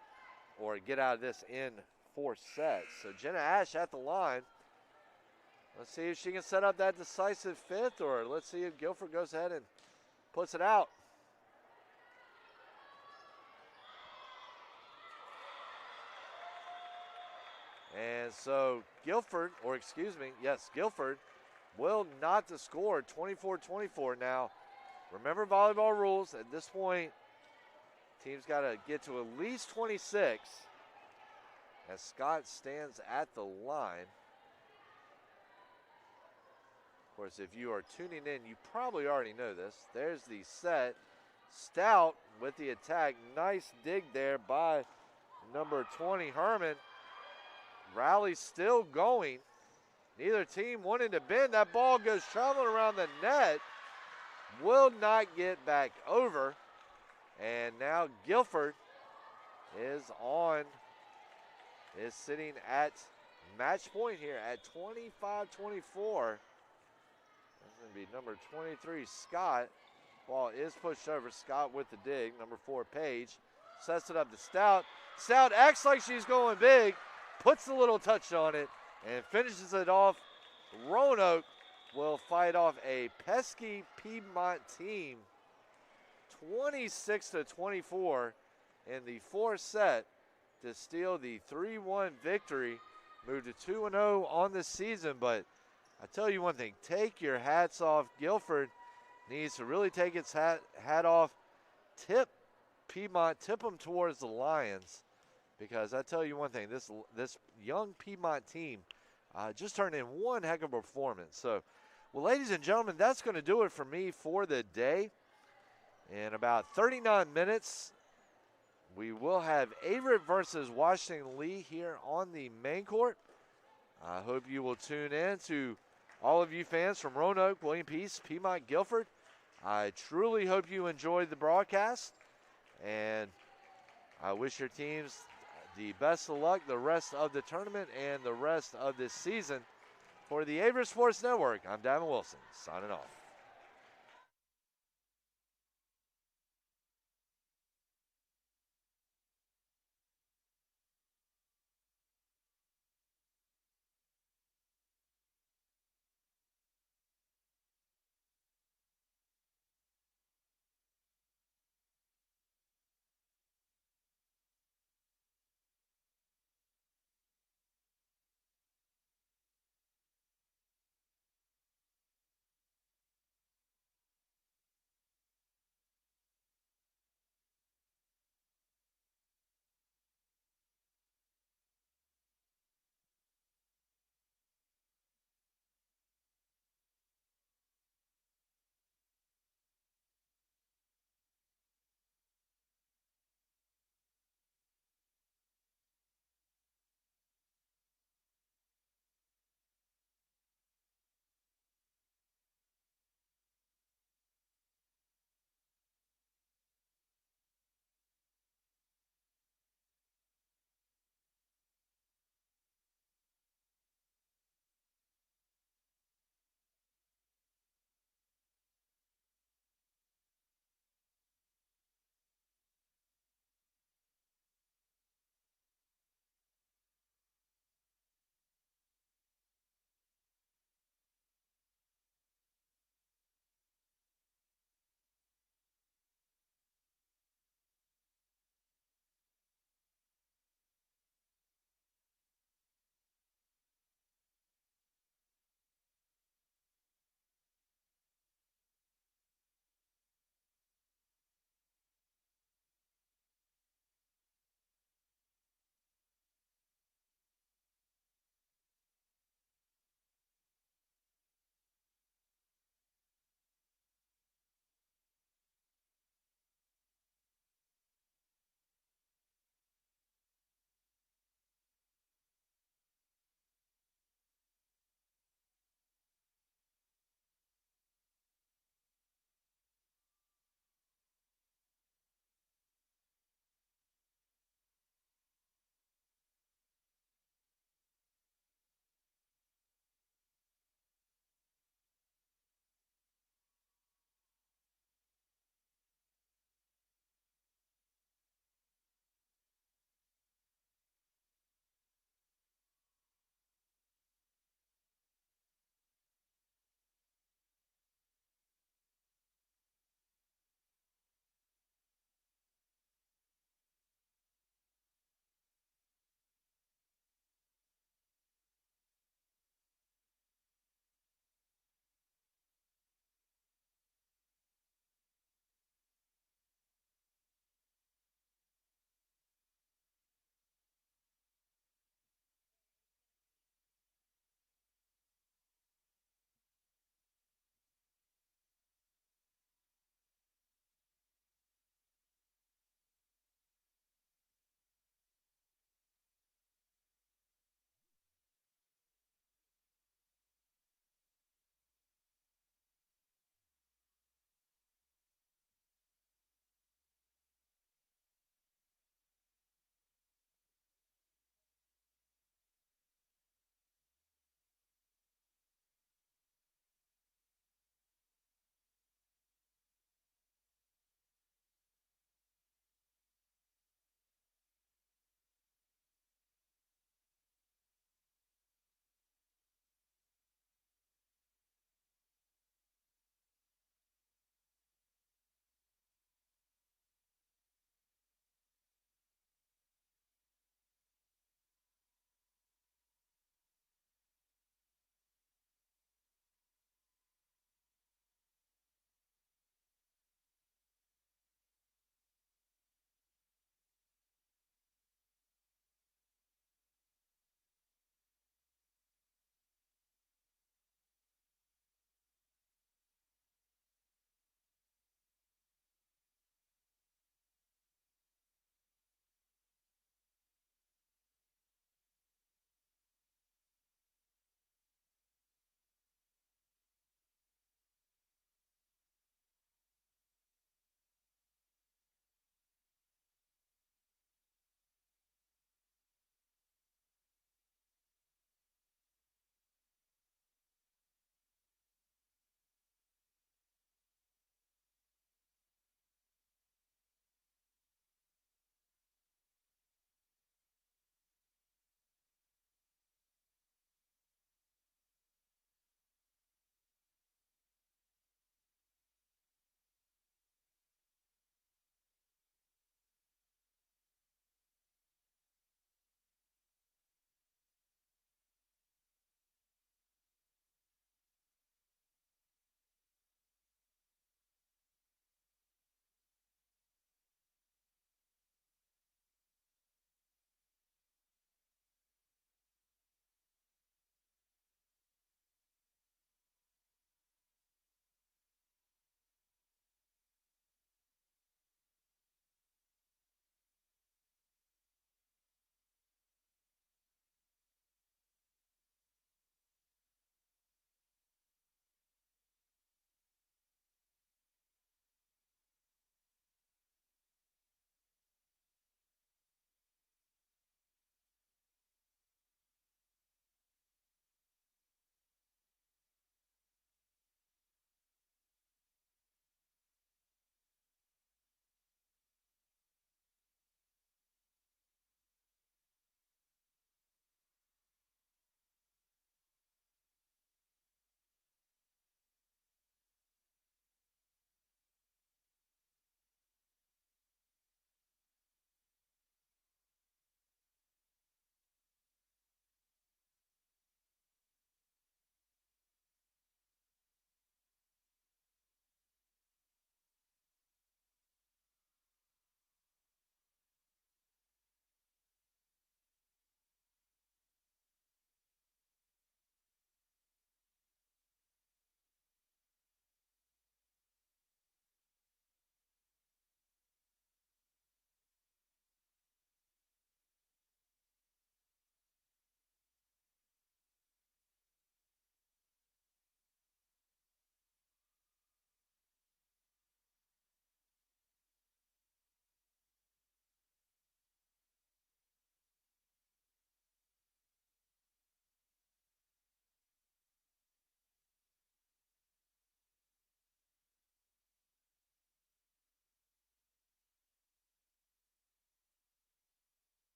or get out of this in 4 sets. So Jenna Ash at the line. Let's see if she can set up that decisive 5th, or let's see if Guilford goes ahead and puts it out. And so Guilford will not to score 24-24. Now, remember volleyball rules. At this point, team's got to get to at least 26 as Scott stands at the line. Of course, if you are tuning in, you probably already know this. There's the set. Stout with the attack. Nice dig there by number 20, Herman. Rally still going. Neither team wanting to bend. That ball goes traveling around the net. Will not get back over. And now Guilford is sitting at match point here at 25-24. That's going to be number 23, Scott. Ball is pushed over. Scott with the dig. Number 4, Page. Sets it up to Stout. Stout acts like she's going big. Puts a little touch on it and finishes it off. Roanoke will fight off a pesky Piedmont team 26-24 in the 4th set to steal the 3-1 victory. Move to 2-0 on the season, but I tell you one thing, take your hats off. Guilford needs to really take its hat off, tip Piedmont, tip them towards the Lions. Because I tell you one thing, this young Piedmont team just turned in one heck of a performance. So, well, ladies and gentlemen, that's going to do it for me for the day. In about 39 minutes, we will have Averett versus Washington Lee here on the main court. I hope you will tune in to all of you fans from Roanoke, William Peace, Piedmont, Guilford. I truly hope you enjoyed the broadcast, and I wish your teams the best of luck the rest of the tournament and the rest of this season. For the Averett Sports Network, I'm Davin Wilson, signing off.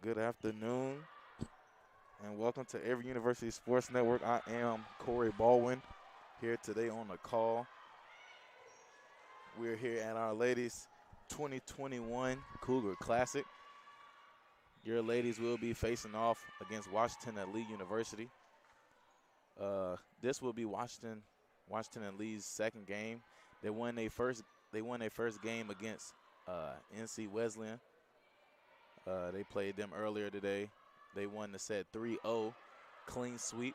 Good afternoon, and welcome to Averett University Sports Network. I am Corey Baldwin, here today on the call. We're here at our ladies' 2021 Cougar Classic. Your ladies will be facing off against Washington and Lee University. This will be Washington and Lee's second game. They won their first game against NC Wesleyan. They played them earlier today. They won the set 3-0, clean sweep.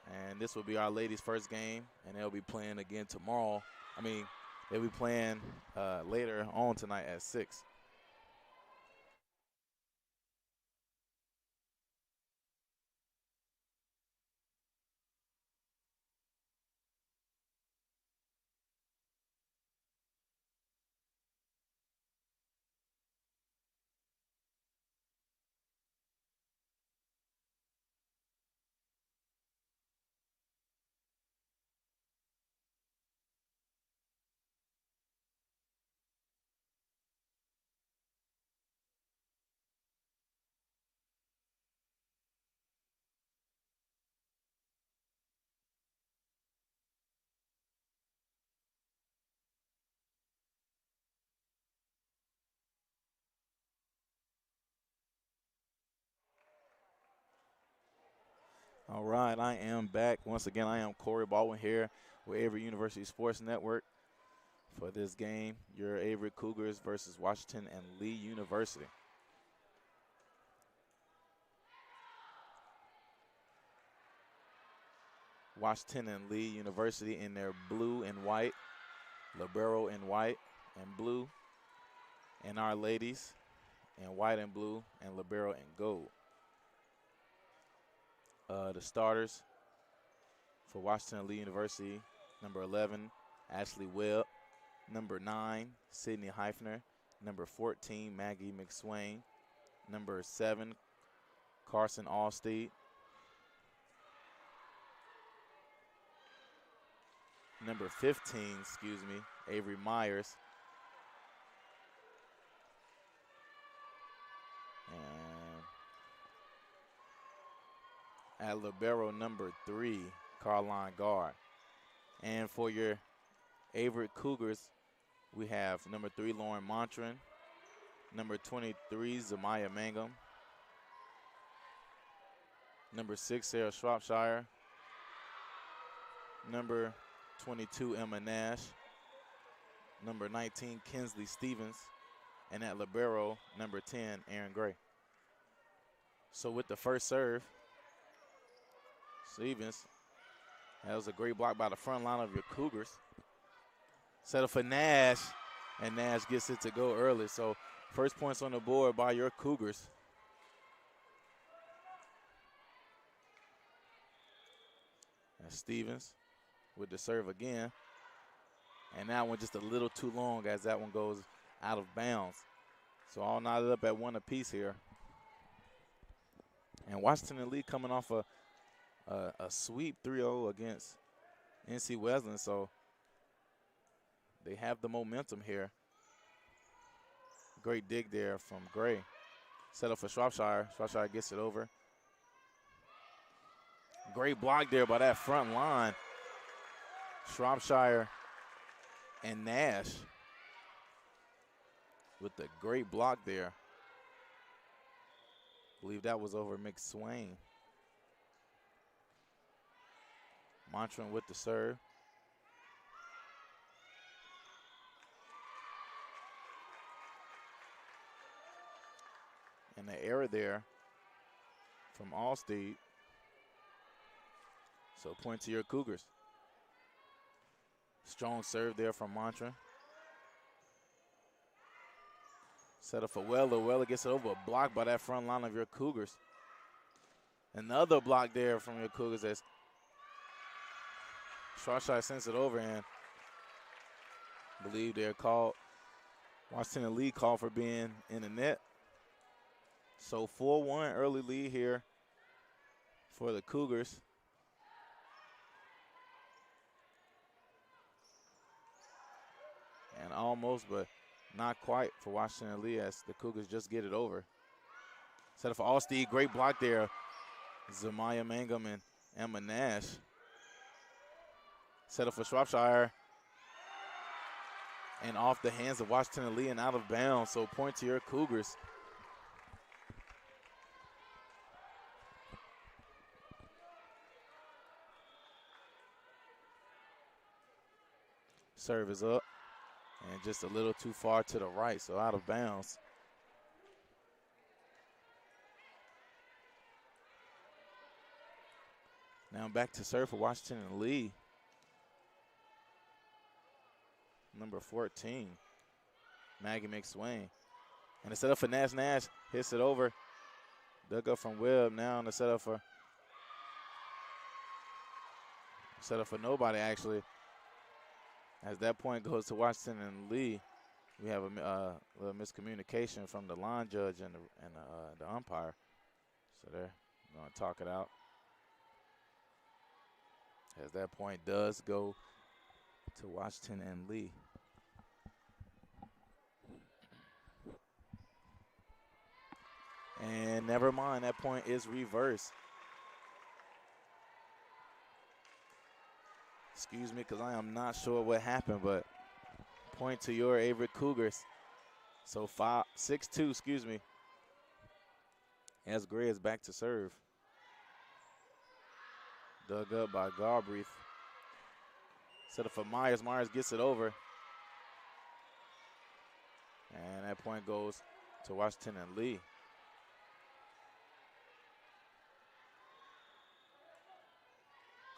And this will be our ladies' first game, and they'll be playing again tomorrow. They'll be playing later on tonight at 6. All right, I am back. Once again, I am Corey Baldwin here with Averett University Sports Network for this game, your Averett Cougars versus Washington and Lee University. Washington and Lee University in their blue and white, libero in white and blue, and our ladies in white and blue and libero in gold. The starters for Washington and Lee University, number 11, Ashley Webb, number 9, Sydney Heifner, number 14, Maggie McSwain, number 7, Carson Allsteed, number 15, Avery Myers, and at libero, number 3, Caroline Gard. And for your Averett Cougars, we have number 3, Lauren Montran, number 23, Zamaya Mangum, number 6, Sarah Shropshire, number 22, Emma Nash, number 19, Kinsley Stevens, and at libero, number 10, Aaron Gray. So with the first serve, Stevens, that was a great block by the front line of your Cougars. Set up for Nash, and Nash gets it to go early. So first points on the board by your Cougars. And Stevens with the serve again. And that one just a little too long as that one goes out of bounds. So all knotted up at 1 apiece here. And Washington and Lee coming off a sweep 3-0 against NC Wesleyan, so they have the momentum here. Great dig there from Gray. Set up for Shropshire. Shropshire gets it over. Great block there by that front line. Shropshire and Nash with the great block there. I believe that was over McSwain. Montran with the serve. And the error there from Allsteed. So point to your Cougars. Strong serve there from Montran. Set up for Weller. Weller gets it over a block by that front line of your Cougars. Another block there from your Cougars as Shropshire sends it over, and I believe they're called, Washington and Lee called for being in the net. So 4-1 early lead here for the Cougars. And almost, but not quite for Washington and Lee as the Cougars just get it over. Set up for Allsteed. Great block there. Zamaya Mangum and Emma Nash. Set up for Shropshire. And off the hands of Washington and Lee and out of bounds. So point to your Cougars. Serve is up. And just a little too far to the right, so out of bounds. Now back to serve for Washington and Lee. Number 14, Maggie McSwain. And the setup for Nash. Nash hits it over. Dug up from Webb. Now on the setup for nobody, actually. As that point goes to Washington and Lee, we have a little miscommunication from the line judge and the umpire. So they're going to talk it out. As that point does go to Washington and Lee. And never mind, that point is reversed. Excuse me, because I am not sure what happened, but point to your Averett Cougars. So 6-2, excuse me. As Gray is back to serve. Dug up by Galbraith. Set up for Myers. Myers gets it over. And that point goes to Washington and Lee.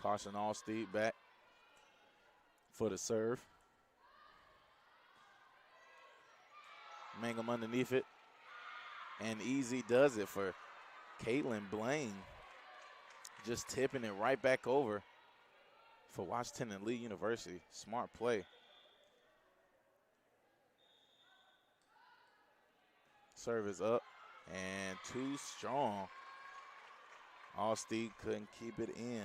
Caution Allsteed back for the serve. Mangum underneath it. And easy does it for Caitlin Blaine. Just tipping it right back over for Washington and Lee University. Smart play. Serve is up and too strong. Allsteed couldn't keep it in.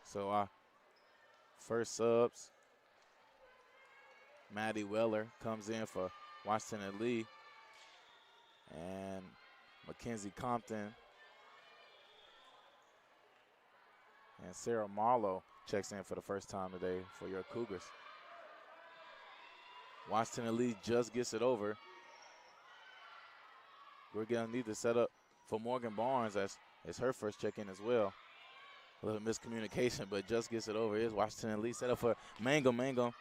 So our first subs, Maddie Weller comes in for Washington and Lee. And Mackenzie Compton and Sarah Marlowe checks in for the first time today for your Cougars. Washington and Lee just gets it over. We're going to need to set up for Morgan Barnes as it's her first check-in as well. A little miscommunication, but just gets it over. Here's Washington and Lee set up for Mangum. Mangum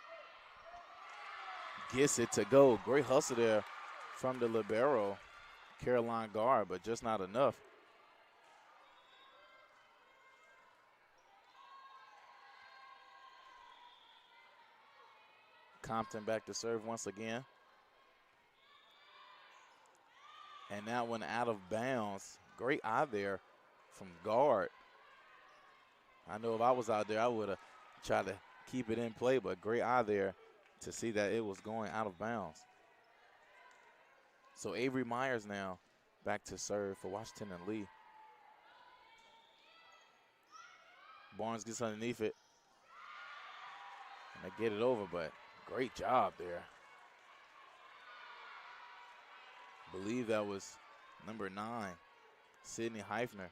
gets it to go. Great hustle there from the libero, Caroline Guard, but just not enough. Compton back to serve once again. And that one out of bounds. Great eye there from Guard. I know if I was out there, I would have tried to keep it in play, but great eye there to see that it was going out of bounds. So Avery Myers now back to serve for Washington and Lee. Barnes gets underneath it. And they get it over, but great job there. Believe that was number 9, Sydney Heifner,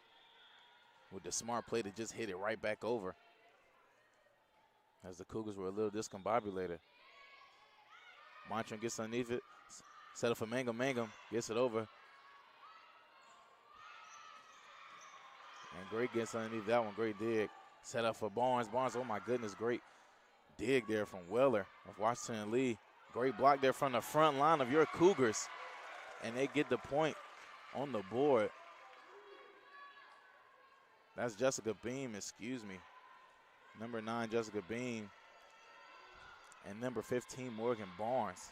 with the smart play to just hit it right back over. As the Cougars were a little discombobulated. Montran gets underneath it. Set up for Mangum. Mangum gets it over. And Gray gets underneath that one. Great dig. Set up for Barnes. Barnes, oh my goodness, great dig there from Weller of Washington and Lee. Great block there from the front line of your Cougars. And they get the point on the board. That's Jessica Beam, excuse me. Number 9, Jessica Beam. And number 15, Morgan Barnes.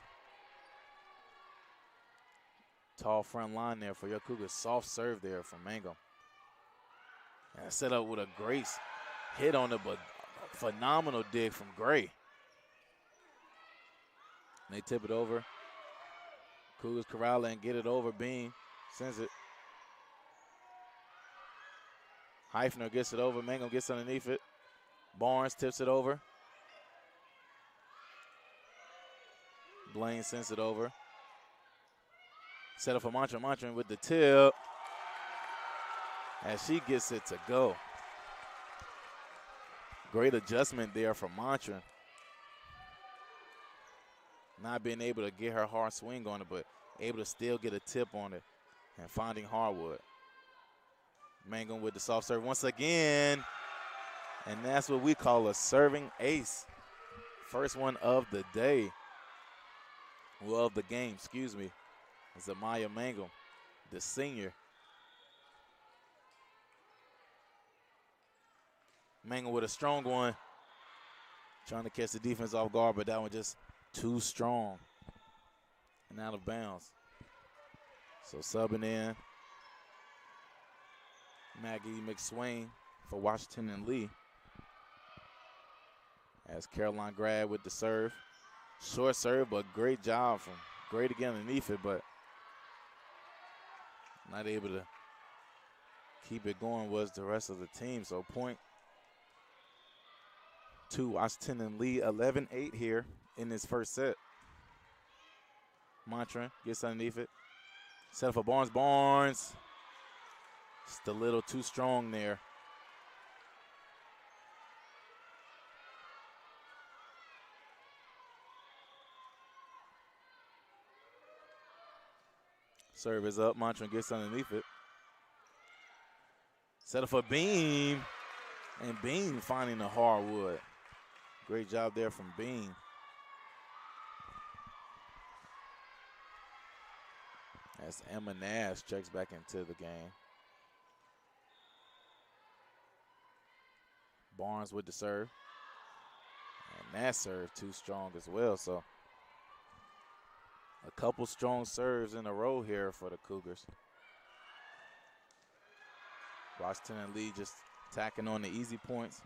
Tall front line there for your Cougars. Soft serve there from Mangum. And set up with a great hit on it, but phenomenal dig from Gray. And they tip it over. Cougars corral and get it over. Beam sends it. Heifner gets it over. Mangum gets underneath it. Barnes tips it over. Blaine sends it over. Set up for Montran. Montran with the tip. As she gets it to go. Great adjustment there from Montran. Not being able to get her hard swing on it, but able to still get a tip on it and finding hardwood. Mangum with the soft serve once again. And that's what we call a serving ace. First one of the day. Well, of the game, excuse me. It's Amaya Mangum, the senior. Mangum with a strong one. Trying to catch the defense off guard, but that one just too strong and out of bounds. So subbing in Maggie McSwain for Washington and Lee. As Caroline Grad with the serve. Short serve, but great job from Gray to get underneath it, but not able to keep it going was the rest of the team. So point to Washington and Lee, 11-8 here in this first set. Montran gets underneath it. Set up for Barnes. Barnes. Just a little too strong there. Serve is up. Montran gets underneath it. Set up for Beam. And Beam finding the hardwood. Great job there from Beam. As Emma Nash checks back into the game. Barnes with the serve. And that serve too strong as well. So a couple strong serves in a row here for the Cougars. Washington and Lee just tacking on the easy points.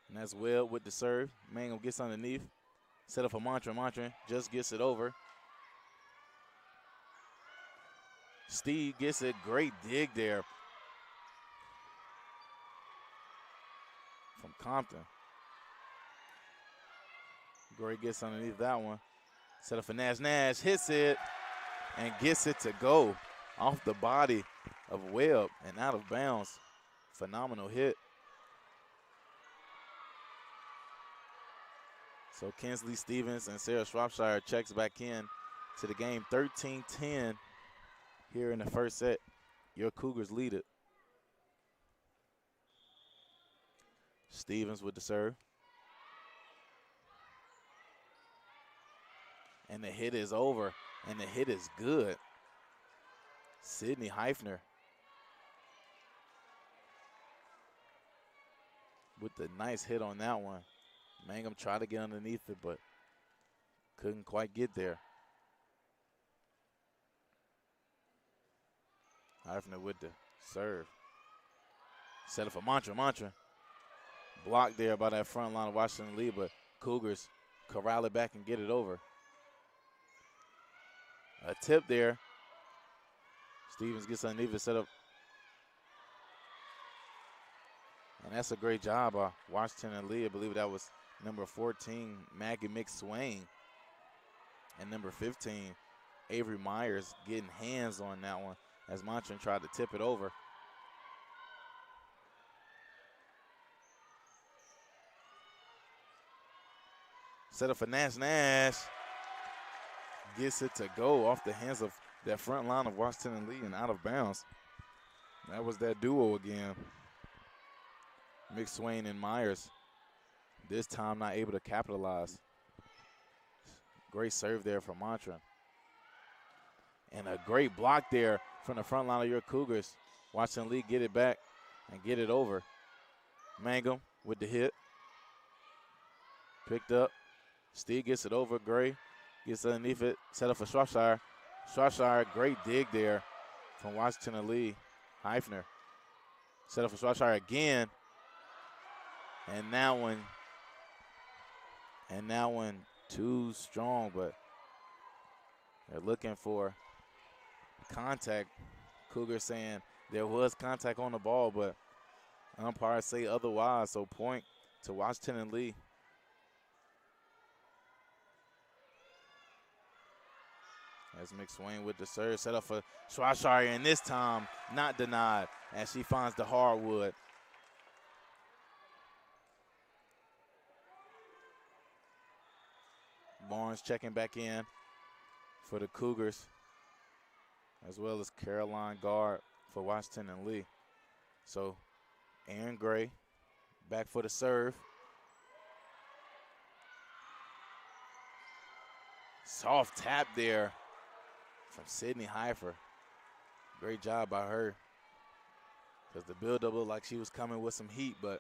And that's Webb with the serve. Mangum gets underneath. Set up for Montran. Montran just gets it over. Steve gets it. Great dig there from Compton. Gray gets underneath that one. Set up for Nash. Nash hits it and gets it to go off the body of Webb and out of bounds. Phenomenal hit. So Kinsley Stevens and Sarah Shropshire checks back in to the game. 13-10 here in the first set. Your Cougars lead it. Stevens with the serve. And the hit is over, and the hit is good. Sydney Heifner with the nice hit on that one. Mangum tried to get underneath it, but couldn't quite get there. Heifner with the serve. Set up for Montran. Montran blocked there by that front line of Washington Lee, but Cougars corral it back and get it over. A tip there. Stevens gets underneath it, set up. And that's a great job by Washington and Lee. I believe that was number 14, Maggie McSwain. And number 15, Avery Myers getting hands on that one as Montran tried to tip it over. Set up for Nash. Nash gets it to go off the hands of that front line of Washington and Lee and out of bounds. That was that duo again. McSwain and Myers. This time not able to capitalize. Great serve there from Montran. And a great block there from the front line of your Cougars. Washington Lee get it back and get it over. Mangum with the hit. Picked up. Steve gets it over. Gray gets underneath it. Set up for Shropshire. Shropshire, great dig there from Washington and Lee. Heifner. Set up for Shropshire again. And that one too strong, but they're looking for contact. Cougar saying there was contact on the ball, but umpires say otherwise, so point to Washington and Lee. As McSwain with the serve, set up for Schwarzschild, and this time not denied as she finds the hardwood. Barnes checking back in for the Cougars, as well as Caroline Guard for Washington and Lee. So Aaron Gray back for the serve. Soft tap there from Sydney Heifer. Great job by her. Because the build-up looked like she was coming with some heat, but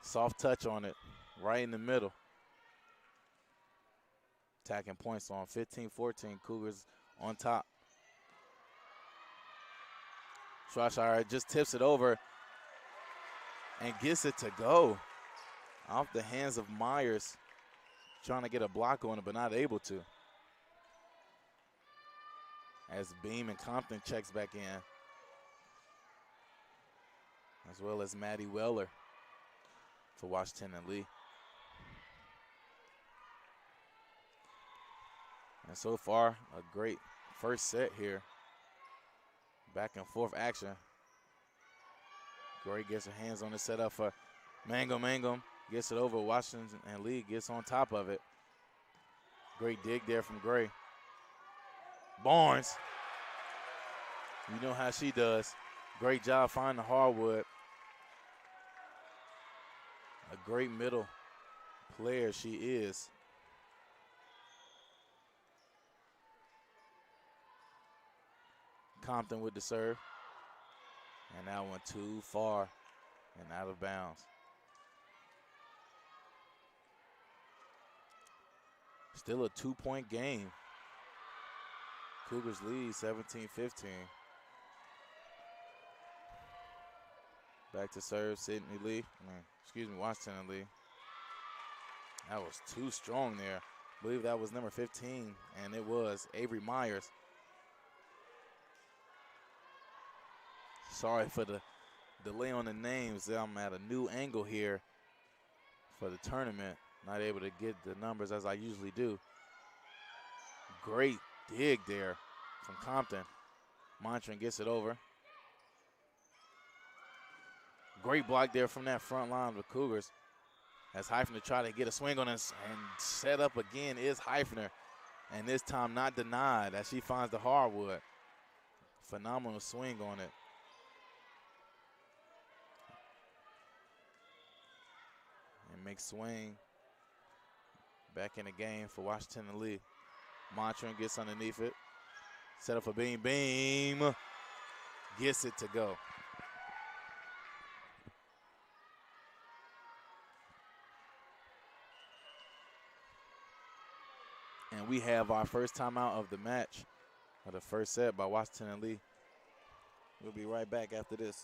soft touch on it, right in the middle. Attacking points on 15-14, Cougars on top. Schwarzschild just tips it over and gets it to go. Off the hands of Myers, trying to get a block on it, but not able to. As Beam and Compton checks back in, as well as Maddie Weller for Washington and Lee. And so far, a great first set here. Back and forth action. Gray gets her hands on the setup for Mangum. Mangum gets it over. Washington and Lee gets on top of it. Great dig there from Gray. Barnes. You know how she does. Great job finding the hardwood. A great middle player she is. Compton with the serve. And that one too far and out of bounds. Still a 2-point game. Cougars lead 17-15. Back to serve, Sydney Lee. Washington and Lee. That was too strong there. I believe that was number 15, and it was Avery Myers. Sorry for the delay on the names. I'm at a new angle here for the tournament. Not able to get the numbers as I usually do. Great dig there from Compton. Montran gets it over. Great block there from that front line of the Cougars. As Heifner tried to get a swing on us, and set up again is Heifner. And this time not denied as she finds the hardwood. Phenomenal swing on it. And McSwain back in the game for Washington and Lee. Montran gets underneath it. Set up for Beam. Beam gets it to go. And we have our first timeout of the match, of the first set by Washington and Lee. We'll be right back after this.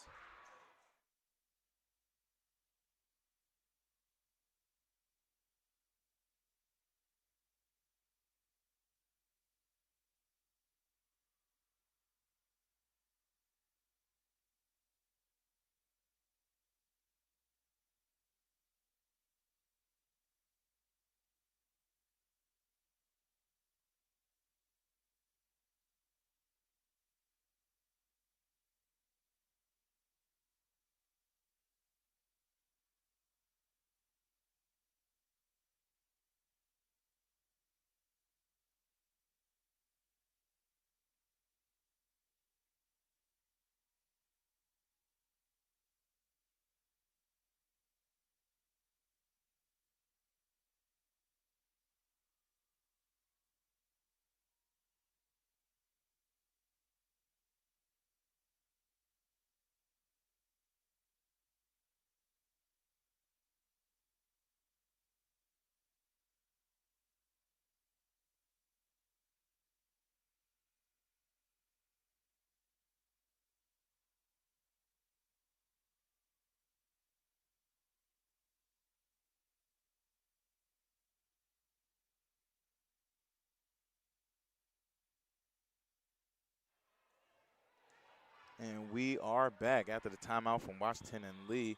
And we are back after the timeout from Washington and Lee.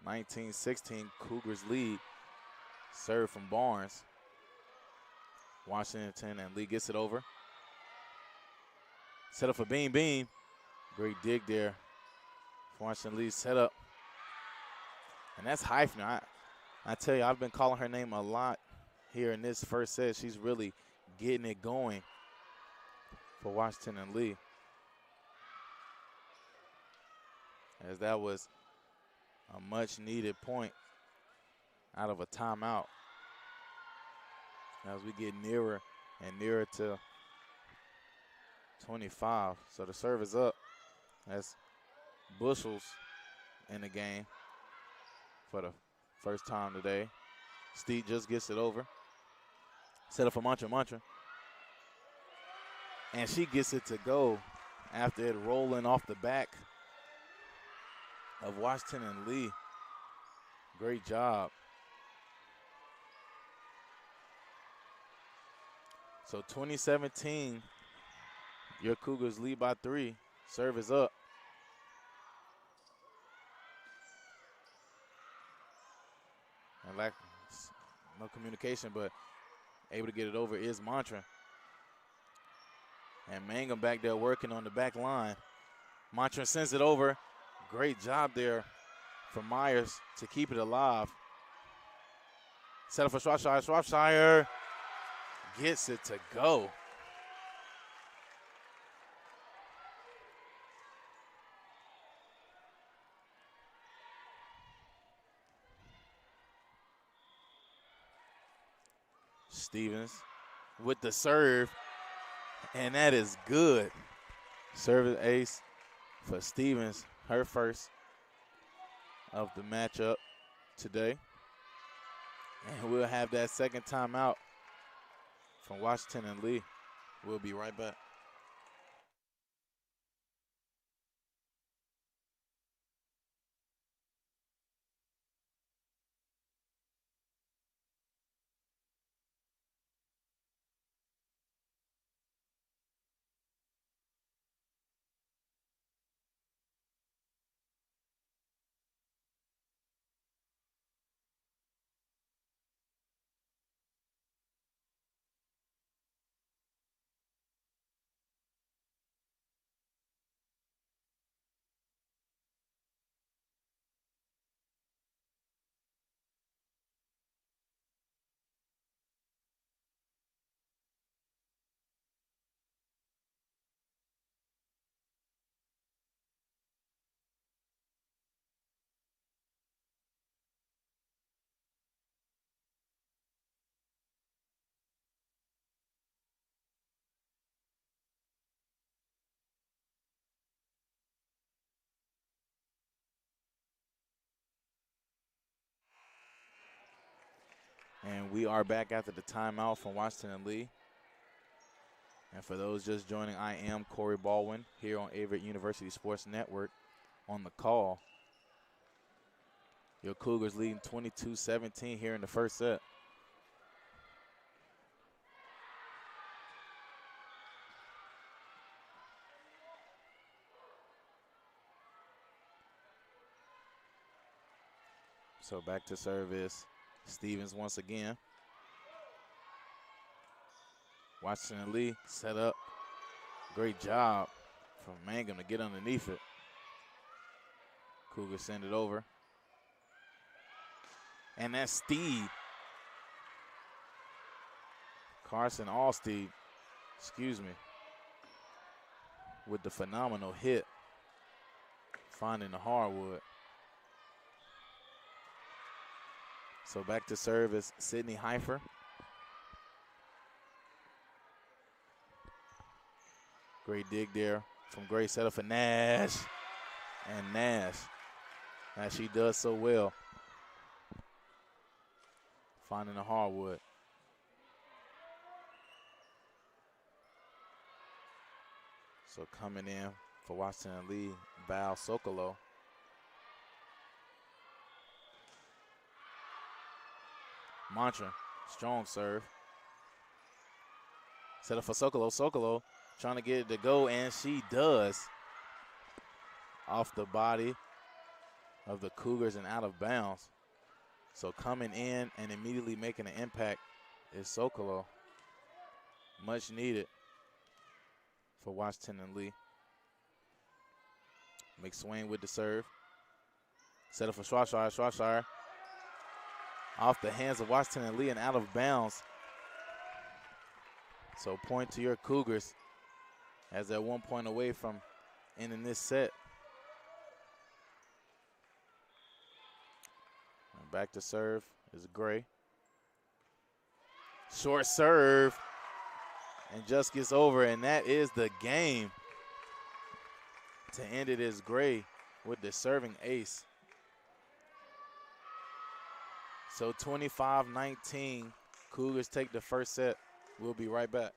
19-16, Cougars lead. Serve from Barnes. Washington and Lee gets it over. Set up for Beam Beam. Great dig there. Washington Lee set up. And that's Heifner. I tell you, I've been calling her name a lot here in this first set. She's really getting it going for Washington and Lee. As that was a much needed point out of a timeout. As we get nearer and nearer to 25. So the serve is up. That's Bushels in the game for the first time today. Steve just gets it over. Set up for Mantra. And she gets it to go after it rolling off the back of Washington and Lee. Great job. So 2017, your Cougars lead by 3. Serve is up. And no communication, but able to get it over is Mantra. And Mangum back there working on the back line. Mantra sends it over. Great job there from Myers to keep it alive. Set up for Shropshire. Shropshire gets it to go. Stevens with the serve, and that is good. Service ace for Stevens, her first of the matchup today. And we'll have that second timeout from Washington and Lee. We'll be right back. And we are back after the timeout from Washington and Lee. And for those just joining, I am Corey Baldwin here on Averett University Sports Network on the call. Your Cougars leading 22-17 here in the first set. So back to service. Stevens once again. Washington and Lee set up. Great job from Mangum to get underneath it. Cougars send it over. And that's Steve. Carson Allsteed, excuse me, with the phenomenal hit. Finding the hardwood. So back to serve is Sydney Heifer. Great dig there from Gray. Set up for Nash. And Nash, as she does so well, finding the hardwood. So coming in for Washington Lee, Val Sokolow. Mantra, strong serve. Set up for Sokolow. Sokolow trying to get it to go, and she does. Off the body of the Cougars and out of bounds. So coming in and immediately making an impact is Sokolow. Much needed for Washington and Lee. McSwain with the serve. Set up for Shropshire. Shropshire off the hands of Washington and Lee and out of bounds. So point to your Cougars as they're 1 point away from ending this set. And back to serve is Gray. Short serve and just gets over, and that is the game. To end it is Gray with the serving ace. So 25-19, Cougars take the first set. We'll be right back.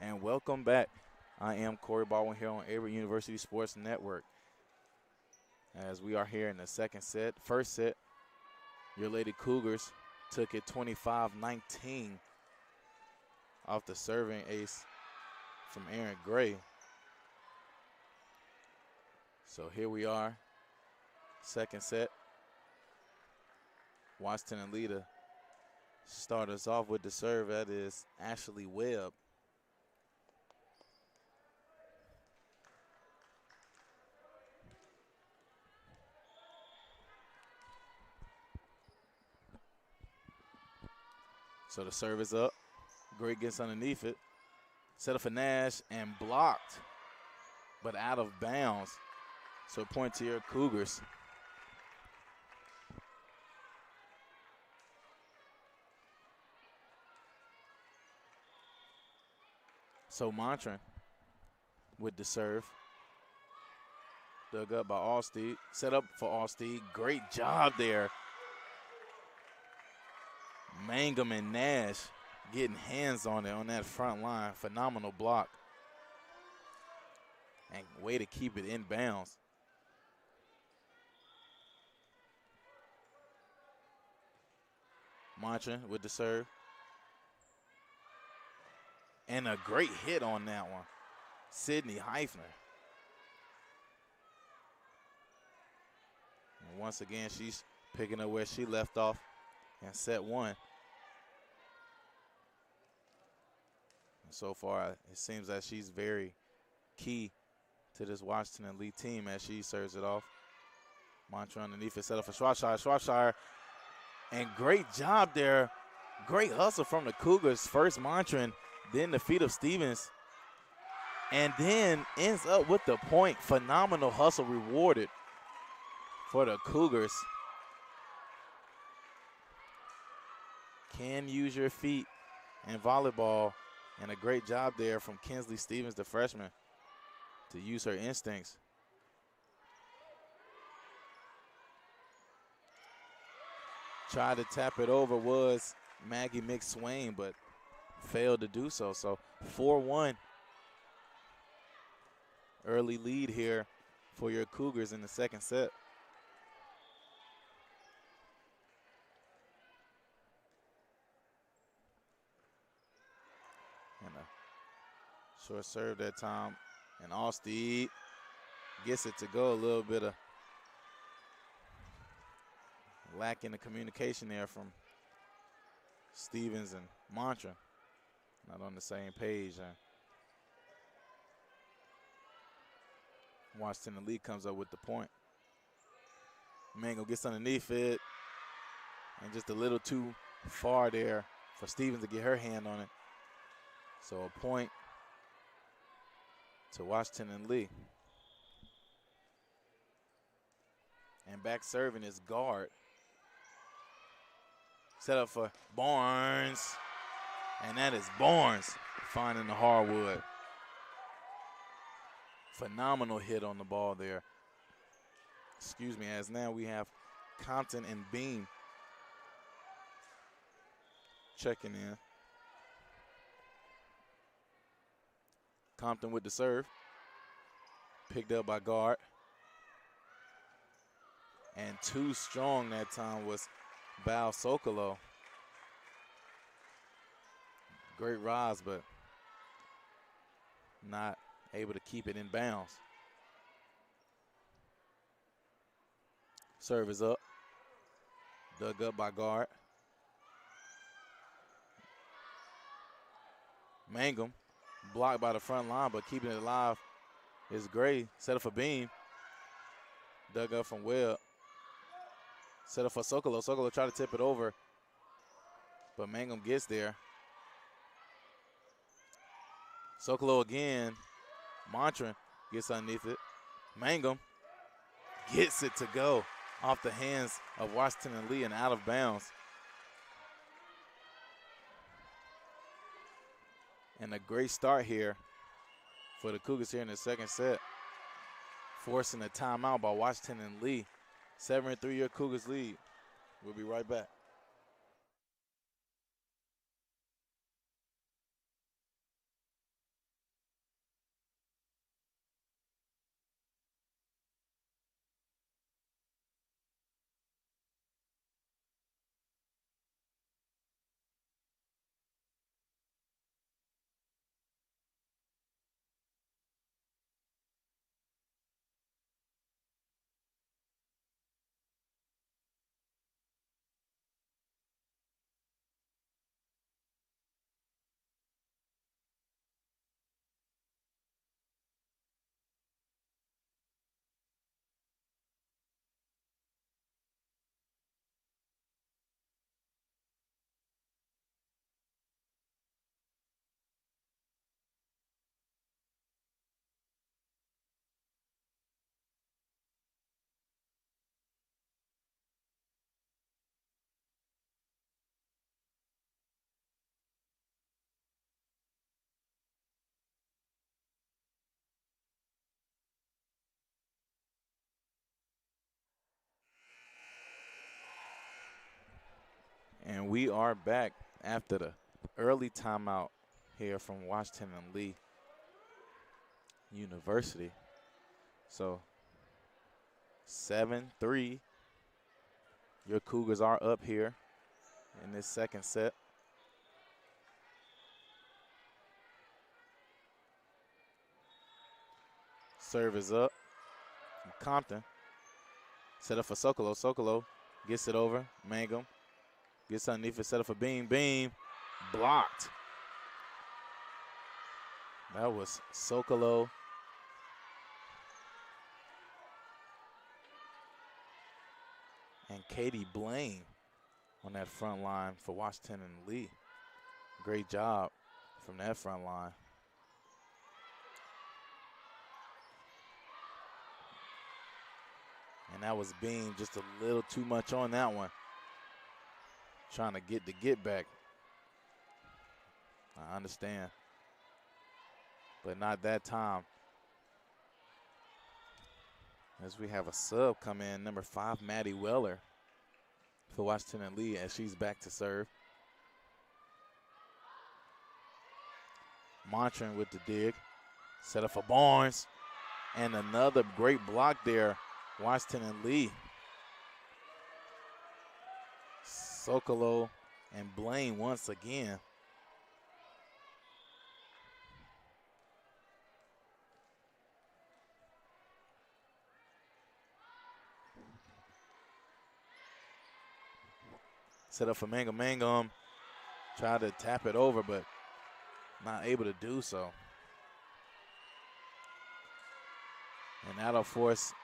And welcome back. I am Corey Baldwin here on Averett University Sports Network. As we are here in the second set. First set, your Lady Cougars took it 25-19 off the serving ace from Aaron Gray. So here we are, second set. Washington and Lee to start us off with the serve. That is Ashley Webb. So the serve is up. Gray gets underneath it. Set up for Nash and blocked, but out of bounds. So point to your Cougars. So Montran with the serve. Dug up by Allsteed. Set up for Allsteed. Great job there. Mangum and Nash getting hands on it on that front line. Phenomenal block. And way to keep it in bounds. Montra with the serve. And a great hit on that one. Sydney Heifner. And once again, she's picking up where she left off in set one. And so far, it seems that she's very key to this Washington Lee team as she serves it off. Montra underneath it, set up for Shropshire. Shropshire, and great job there. Great hustle from the Cougars. First Montra, then the feet of Stevens. And then ends up with the point. Phenomenal hustle rewarded for the Cougars. Can use your feet in volleyball. And a great job there from Kinsley Stevens, the freshman, to use her instincts. Tried to tap it over was Maggie McSwain, but failed to do so. So 4-1. Early lead here for your Cougars in the second set. And a short serve that time. And Allsteed gets it to go. A little bit of lack in the communication there from Stevens and Montra. Not on the same page. Washington Lee comes up with the point. Mango gets underneath it. And just a little too far there for Stevens to get her hand on it. So a point to Washington Lee. And back serving is guard. Set up for Barnes. And that is Barnes finding the hardwood. Phenomenal hit on the ball there. Excuse me, as now we have Compton and Beam checking in. Compton with the serve. Picked up by guard. And too strong that time was Val Sokolow. Great rise, but not able to keep it in bounds. Serve is up. Dug up by guard. Mangum blocked by the front line, but keeping it alive is Gray. Set up for Beam. Dug up from Webb. Set up for Sokolow. Sokolow tried to tip it over, but Mangum gets there. Sokolow again. Montra gets underneath it. Mangum gets it to go off the hands of Washington and Lee and out of bounds. And a great start here for the Cougars here in the second set. Forcing a timeout by Washington and Lee. 7-3 your Cougars lead. We'll be right back. we are back after the early timeout here from Washington and Lee University. So 7-3. Your Cougars are up here in this second set. Serve is up. Compton. Set up for Sokolow. Sokolow gets it over. Mangum gets underneath it. Set up for Beam. Beam blocked. That was Sokolow. And Katie Blaine on that front line for Washington and Lee. Great job from that front line. And that was Beam just a little too much on that one. Trying to get the get back. I understand. But not that time. As we have a sub come in, number 5, Maddie Weller for Washington and Lee as she's back to serve. Montran with the dig. Set up for Barnes. And another great block there. Washington and Lee. Sokolow and Blaine once again. Set up for Mangum. Mangum tried to tap it over, but not able to do so. And that'll force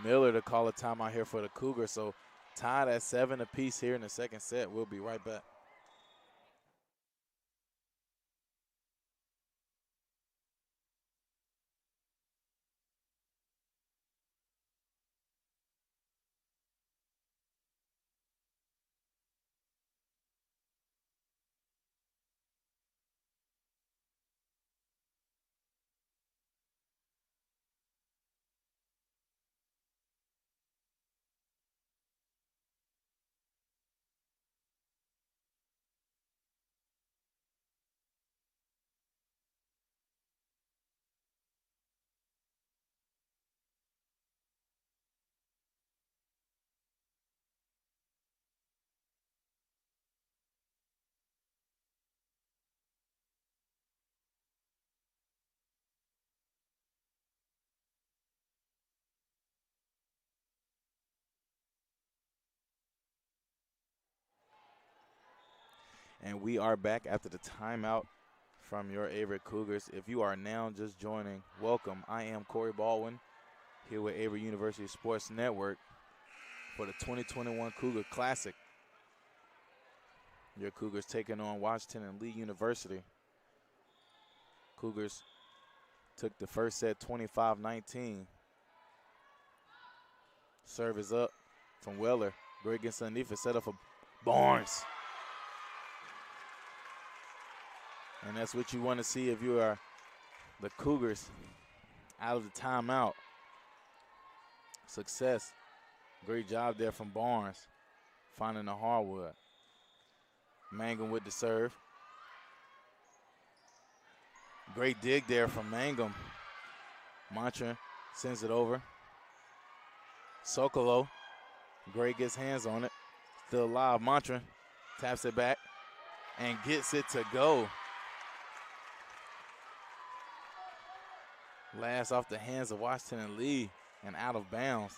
Miller to call a timeout here for the Cougars. So tied at 7 apiece here in the second set. We'll be right back. And we are back after the timeout from your Averett Cougars. If you are now just joining, welcome. I am Corey Baldwin here with Averett University Sports Network for the 2021 Cougar Classic. Your Cougars taking on Washington and Lee University. Cougars took the first set 25-19. Serve is up from Weller. Great gets underneath it, set up for Barnes. And that's what you want to see if you are the Cougars out of the timeout. Success. Great job there from Barnes, finding the hardwood. Mangum with the serve. Great dig there from Mangum. Montran sends it over. Sokolow. Gray gets hands on it. Still alive. Montran taps it back and gets it to go. Last off the hands of Washington and Lee and out of bounds.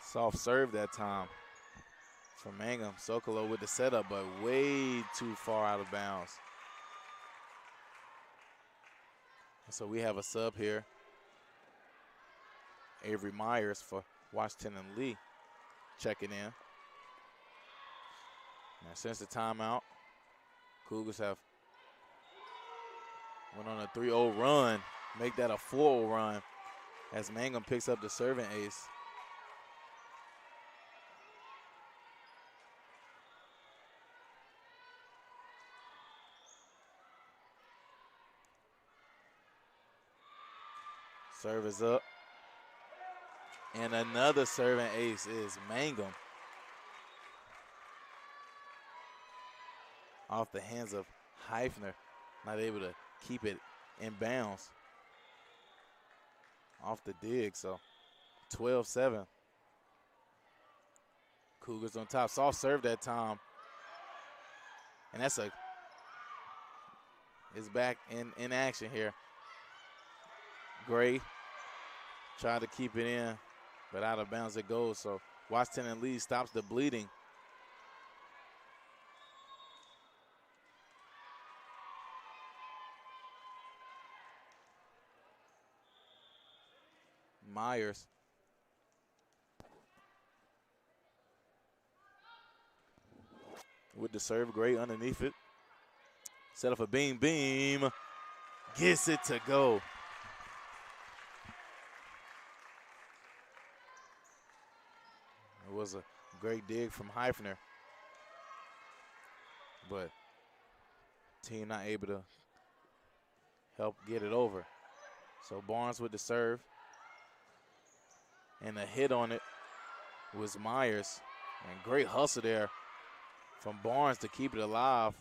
Soft serve that time for Mangum. Sokolow with the setup, but way too far out of bounds. So we have a sub here. Avery Myers for Washington and Lee checking in. Now, since the timeout, Cougars have went on a 3-0 run, make that a 4-0 run as Mangum picks up the serving ace. Serve is up. And another serving ace is Mangum. Off the hands of Heifner, not able to keep it in bounds. Off the dig, so 12-7. Cougars on top. Soft serve that time. And that's is back in action here. Gray tried to keep it in, but out of bounds it goes. So Washington and Lee stops the bleeding. Myers. With the serve, Gray underneath it. Set up a beam. Gets it to go. It was a great dig from Heifner. But team not able to help get it over. So Barnes with the serve. And the hit on it was Myers. And great hustle there from Barnes to keep it alive.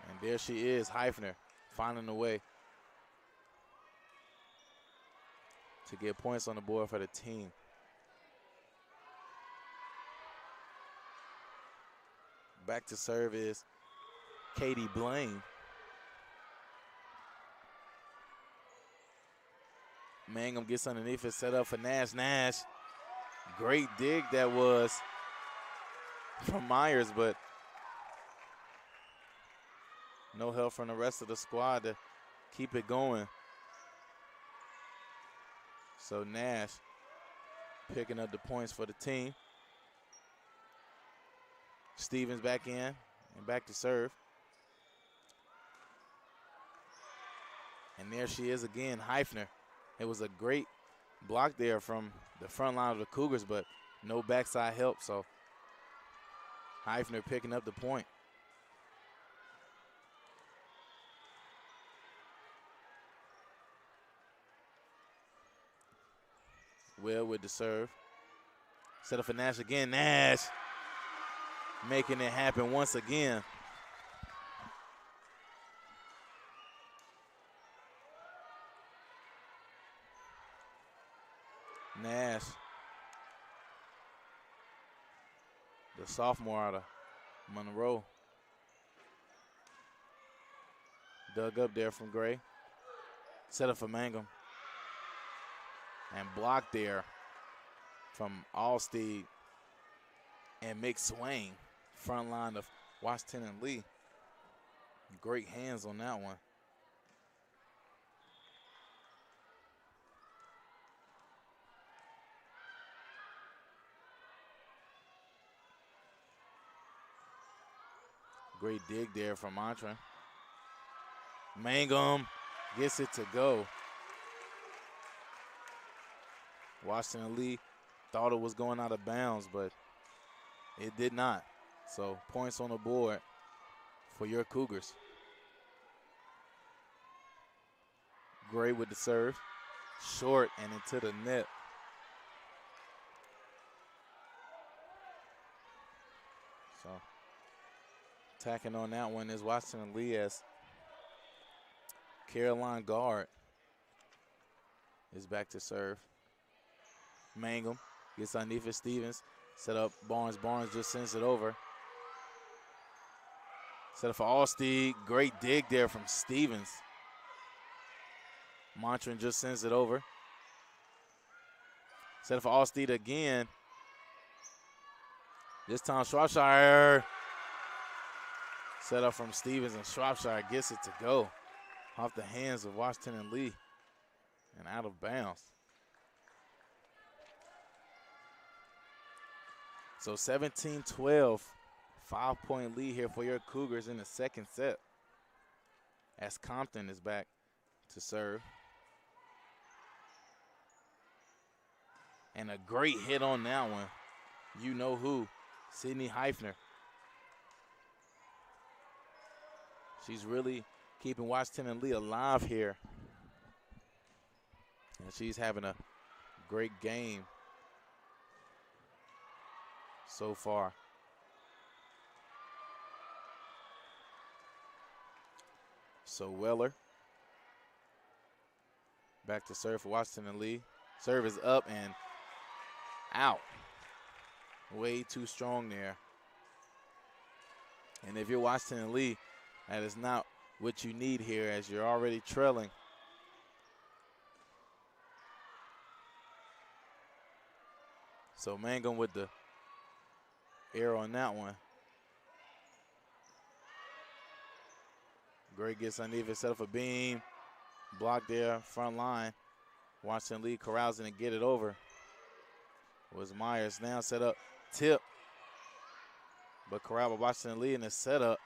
And there she is, Heifner, finding a way to get points on the board for the team. Back to serve is Katie Blaine. Mangum gets underneath it, set up for Nash. Nash, great dig that was from Myers, but no help from the rest of the squad to keep it going. So Nash picking up the points for the team. Stevens back in and back to serve. And there she is again, Heifner. It was a great block there from the front line of the Cougars, but no backside help, so Heifner picking up the point. Will with the serve. Set up for Nash again. Nash making it happen once again. Nash, the sophomore out of Monroe. Dug up there from Gray. Set up for Mangum. And blocked there from Allsteed and Mick Swain. Front line of Washington and Lee. Great hands on that one. Great dig there from Montrand. Mangum gets it to go. Washington Lee thought it was going out of bounds, but it did not. So points on the board for your Cougars. Gray with the serve. Short and into the net. So attacking on that one is Washington Lee as Caroline Guard is back to serve. Mangum gets underneath it. Stevens set up Barnes. Barnes just sends it over. Set up for Allsteed. Great dig there from Stevens. Montrand just sends it over. Set up for Allsteed again. This time Shropshire. Set up from Stevens, and Shropshire gets it to go off the hands of Washington and Lee and out of bounds. So 17-12, 5-point lead here for your Cougars in the second set as Compton is back to serve. And a great hit on that one. You know who, Sydney Heifner. She's really keeping Washington and Lee alive here And she's having a great game so far. So Weller back to serve for Washington and Lee. Serve is up and out. Way too strong there. And if you're Washington and Lee, that is not what you need here as you're already trailing. So Mangum with the error on that one. Gray gets underneath it, set up a beam. Block there, front line. Washington Lee corrals and get it over. Was Myers now set up, tip. But corral by Washington Lee in the setup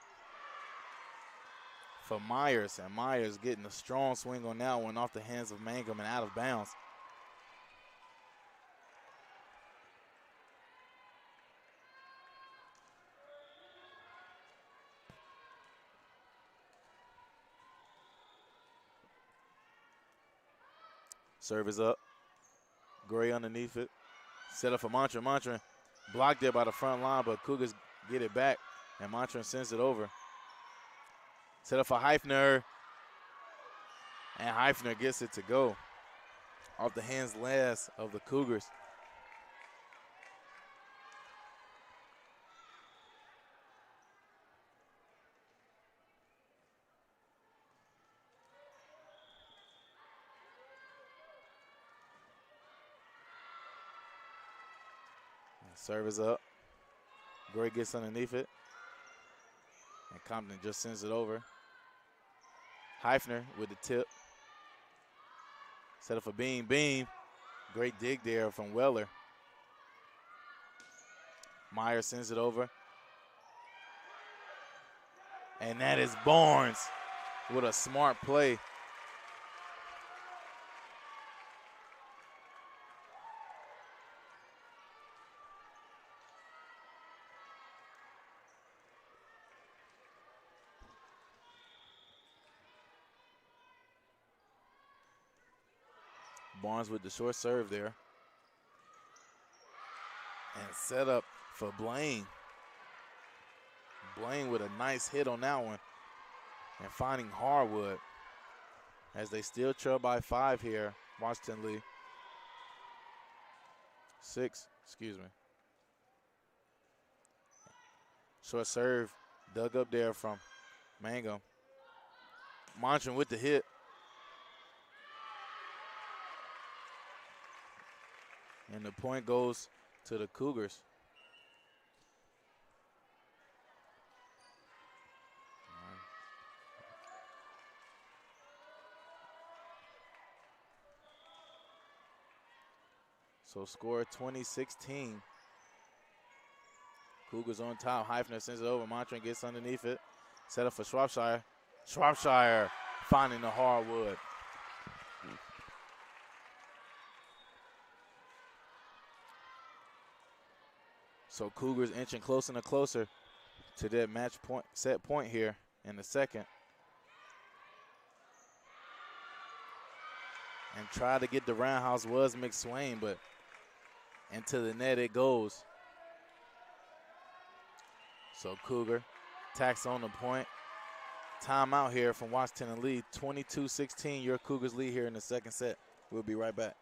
for Myers. And Myers getting a strong swing on that one off the hands of Mangum and out of bounds. Serve is up. Gray underneath it. Set up for Montran. Montran blocked there by the front line, but Cougars get it back, and Montran sends it over. Set up for Heifner, and Heifner gets it to go. Off the hands last of the Cougars. Serve is up. Gray gets underneath it. And Compton just sends it over. Heifner with the tip. Set up for Beam. Beam. Great dig there from Weller. Myers sends it over. And that is Barnes with a smart play. Barnes with the short serve there. And set up for Blaine. Blaine with a nice hit on that one. And finding Harwood as they still trail by 5 here, Washington Lee. 6, excuse me. Short serve dug up there from Mangum. Montran with the hit. And the point goes to the Cougars. So score 20-16. Cougars on top. Heifner sends it over. Montran gets underneath it. Set up for Shropshire. Shropshire finding the hardwood. So Cougars inching closer and closer to that match point, set point here in the second. And try to get the roundhouse was McSwain, but into the net it goes. So Cougar tacks on the point. Timeout here from Washington and Lee. 22-16, your Cougars lead here in the second set. We'll be right back.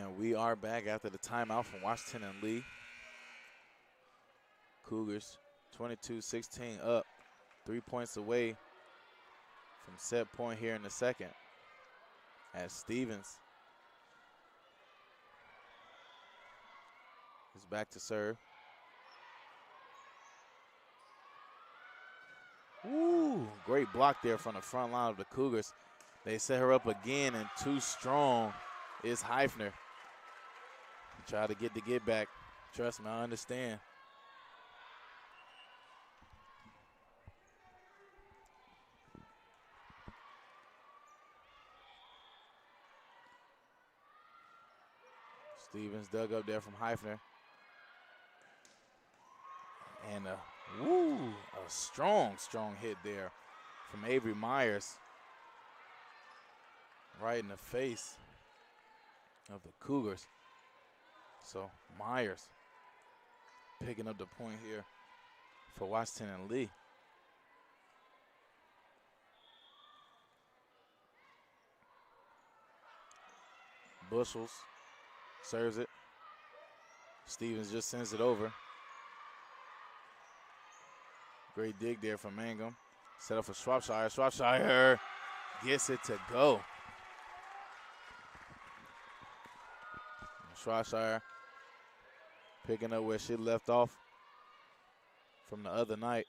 And we are back after the timeout from Washington and Lee. Cougars 22-16 up, 3 points away from set point here in the second. As Stevens is back to serve. Ooh, great block there from the front line of the Cougars. They set her up again, and too strong is Heifner. Try to get the get back. Trust me, I understand. Stevens dug up there from Heifner. And a strong hit there from Avery Myers. Right in the face of the Cougars. So Myers picking up the point here for Washington and Lee. Bushels serves it. Stevens just sends it over. Great dig there from Mangum. Set up for Shropshire. Shropshire gets it to go. Shropshire picking up where she left off from the other night.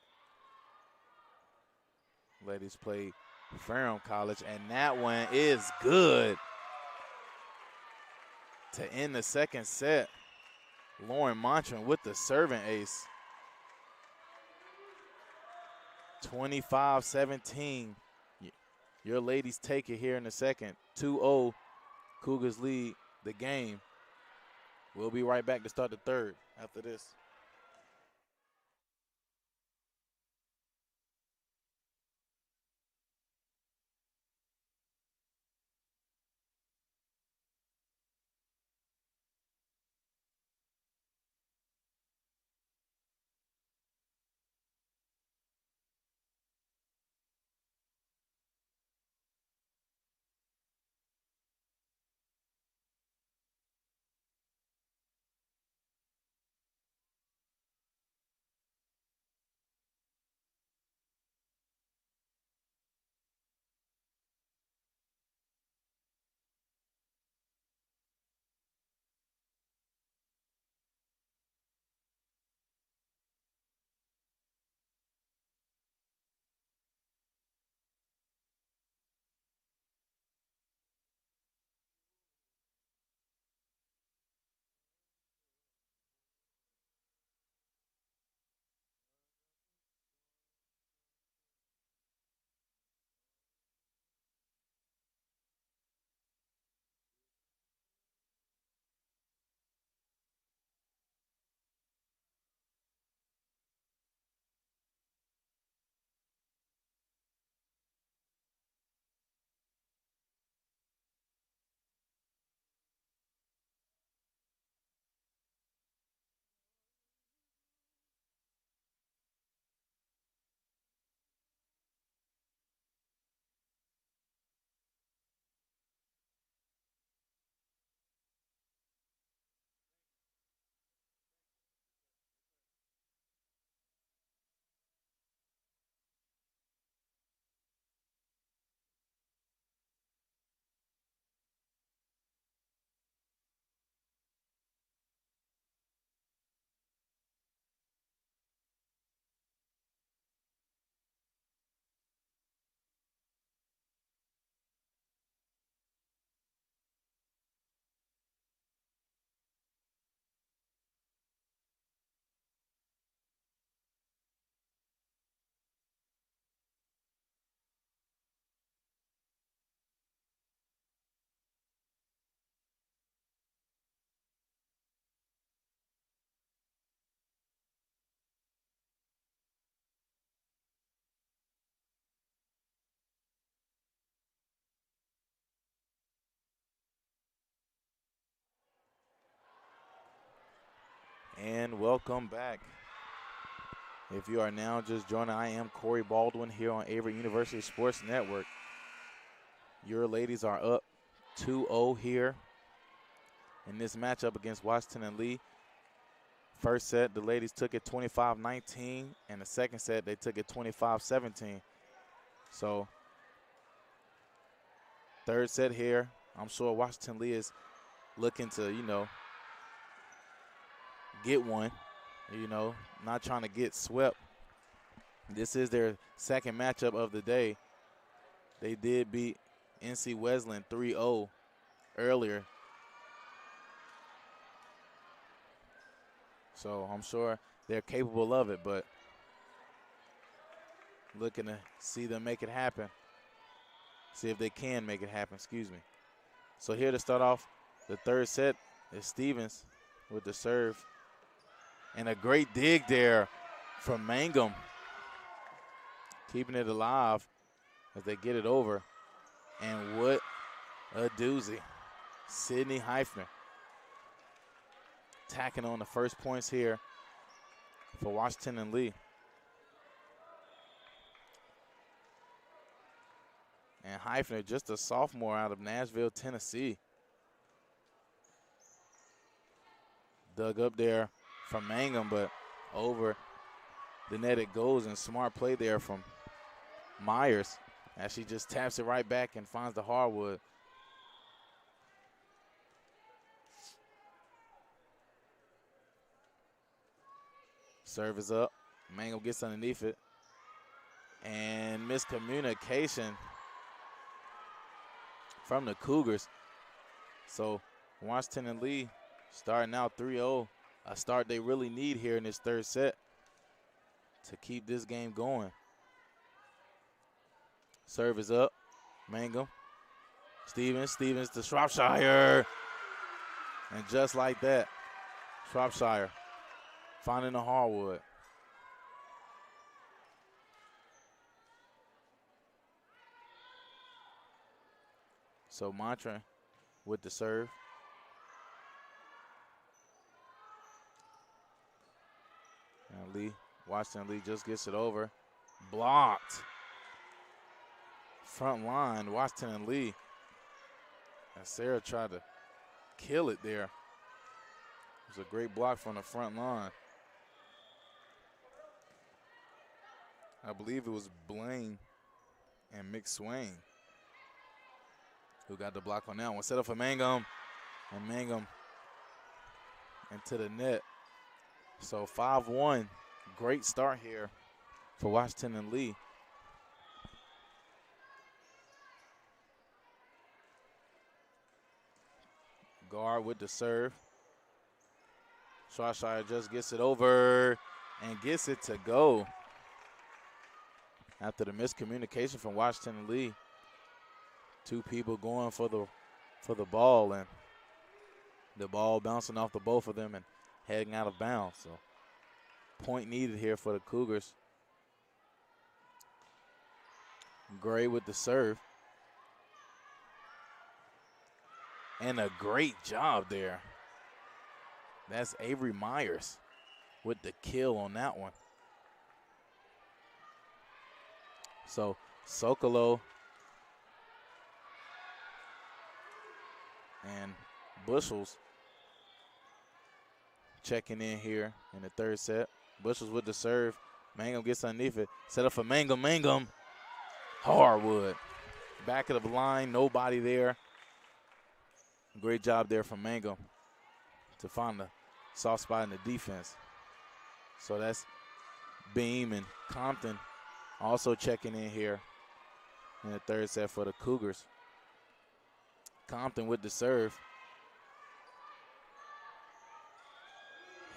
Ladies played Ferrum College, and that one is good. To end the second set, Lauren Montran with the serving ace. 25-17. Your ladies take it here in the second. 2-0. Cougars lead the game. We'll be right back to start the third after this. And welcome back. If you are now just joining, I am Corey Baldwin here on Averett University Sports Network. Your ladies are up 2-0 here in this matchup against Washington and Lee. First set, the ladies took it 25-19, and the second set, they took it 25-17. So, third set here, I'm sure Washington Lee is looking to, get one, not trying to get swept. This is their second matchup of the day. They did beat NC Wesleyan 3-0 earlier. So I'm sure they're capable of it, but looking to see them make it happen. See if they can make it happen, excuse me. So here to start off the third set is Stevens with the serve. And a great dig there from Mangum. Keeping it alive as they get it over. And what a doozy. Sydney Heifner tacking on the first points here for Washington and Lee. And Heifner, just a sophomore out of Nashville, Tennessee. Dug up there from Mangum, but over the net it goes, and smart play there from Myers as she just taps it right back and finds the hardwood. Serve is up. Mangum gets underneath it. And miscommunication from the Cougars. So Washington and Lee starting out 3-0. A start they really need here in this third set to keep this game going. Serve is up. Mangum. Stevens to Shropshire. And just like that, Shropshire finding the hardwood. So Montre with the serve. And Washington Lee just gets it over. Blocked. Front line, Washington and Lee. And Sarah tried to kill it there. It was a great block from the front line. I believe it was Blaine and McSwain who got the block on that one. Set up for Mangum, and Mangum into the net. So 5-1, great start here for Washington and Lee. Guard with the serve. Shropshire just gets it over and gets it to go. After the miscommunication from Washington and Lee, two people going for the ball, and the ball bouncing off the both of them and heading out of bounds. So point needed here for the Cougars. Gray with the serve. And a great job there. That's Avery Myers with the kill on that one. So Sokolow and Bushels checking in here in the third set. Bushels with the serve. Mangum gets underneath it. Set up for Mangum. Mangum. Hardwood. Back of the line. Nobody there. Great job there from Mangum to find the soft spot in the defense. So that's Beam and Compton also checking in here in the third set for the Cougars. Compton with the serve.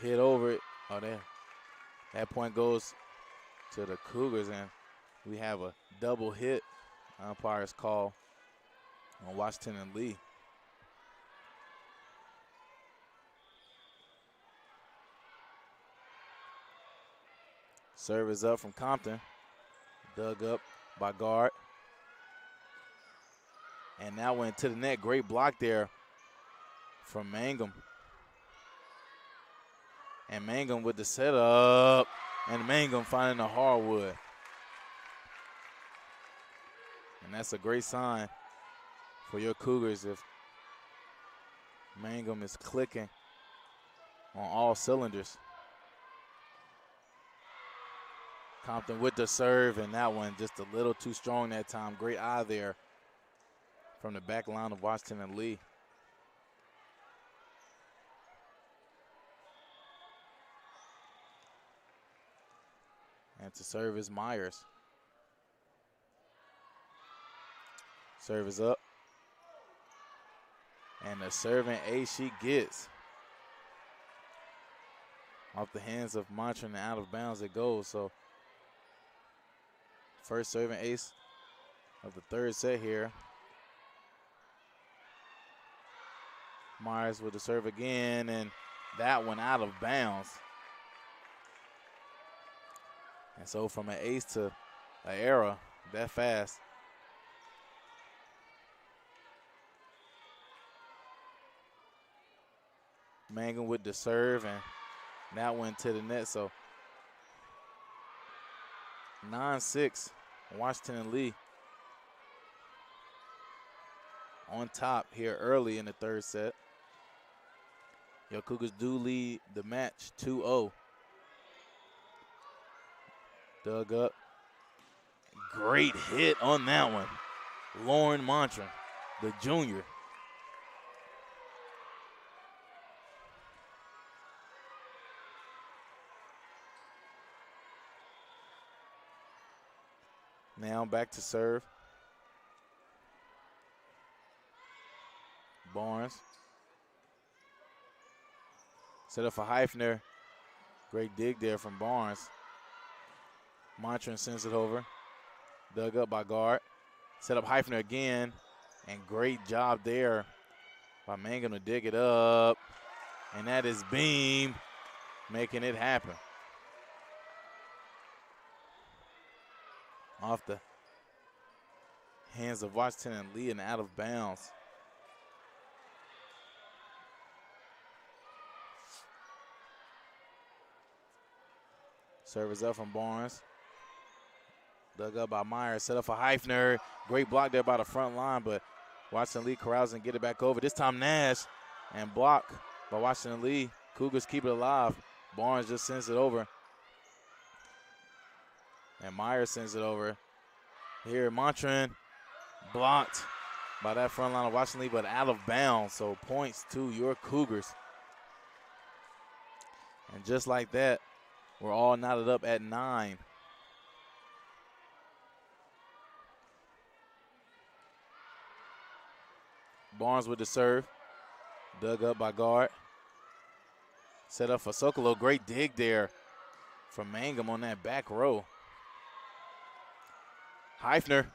Hit over it. Oh, that point goes to the Cougars, and we have a double hit. Umpire's call on Washington and Lee. Serve is up from Compton. Dug up by guard. And now went to the net. Great block there from Mangum. And Mangum with the setup. And Mangum finding the hardwood. And that's a great sign for your Cougars if Mangum is clicking on all cylinders. Compton with the serve, and that one just a little too strong that time. Great eye there from the back line of Washington and Lee. And to serve is Myers. Serve is up. And the serving ace she gets. Off the hands of Montran and out of bounds it goes. So first serving ace of the third set here. Myers with the serve again, and that one out of bounds. And so from an ace to an error that fast. Mangum with the serve, and that went to the net. So 9-6, Washington and Lee on top here early in the third set. Your Cougars do lead the match 2-0. Dug up. Great hit on that one. Lauren Montran, the junior. Now back to serve. Barnes. Set up for Heifner. Great dig there from Barnes. Montran sends it over. Dug up by guard. Set up Heifner again. And great job there by Mangum to dig it up. And that is Beam making it happen. Off the hands of Washington and Lee and out of bounds. Serve is up from Barnes. Dug up by Myers. Set up for Heifner. Great block there by the front line, but Washington Lee corrals and get it back over. This time Nash, and block by Washington Lee. Cougars keep it alive. Barnes just sends it over. And Myers sends it over. Here, Montran blocked by that front line of Washington Lee, but out of bounds. So points to your Cougars. And just like that, we're all knotted up at 9. Barnes with the serve. Dug up by guard. Set up for Sokolow. Great dig there from Mangum on that back row. Heifner.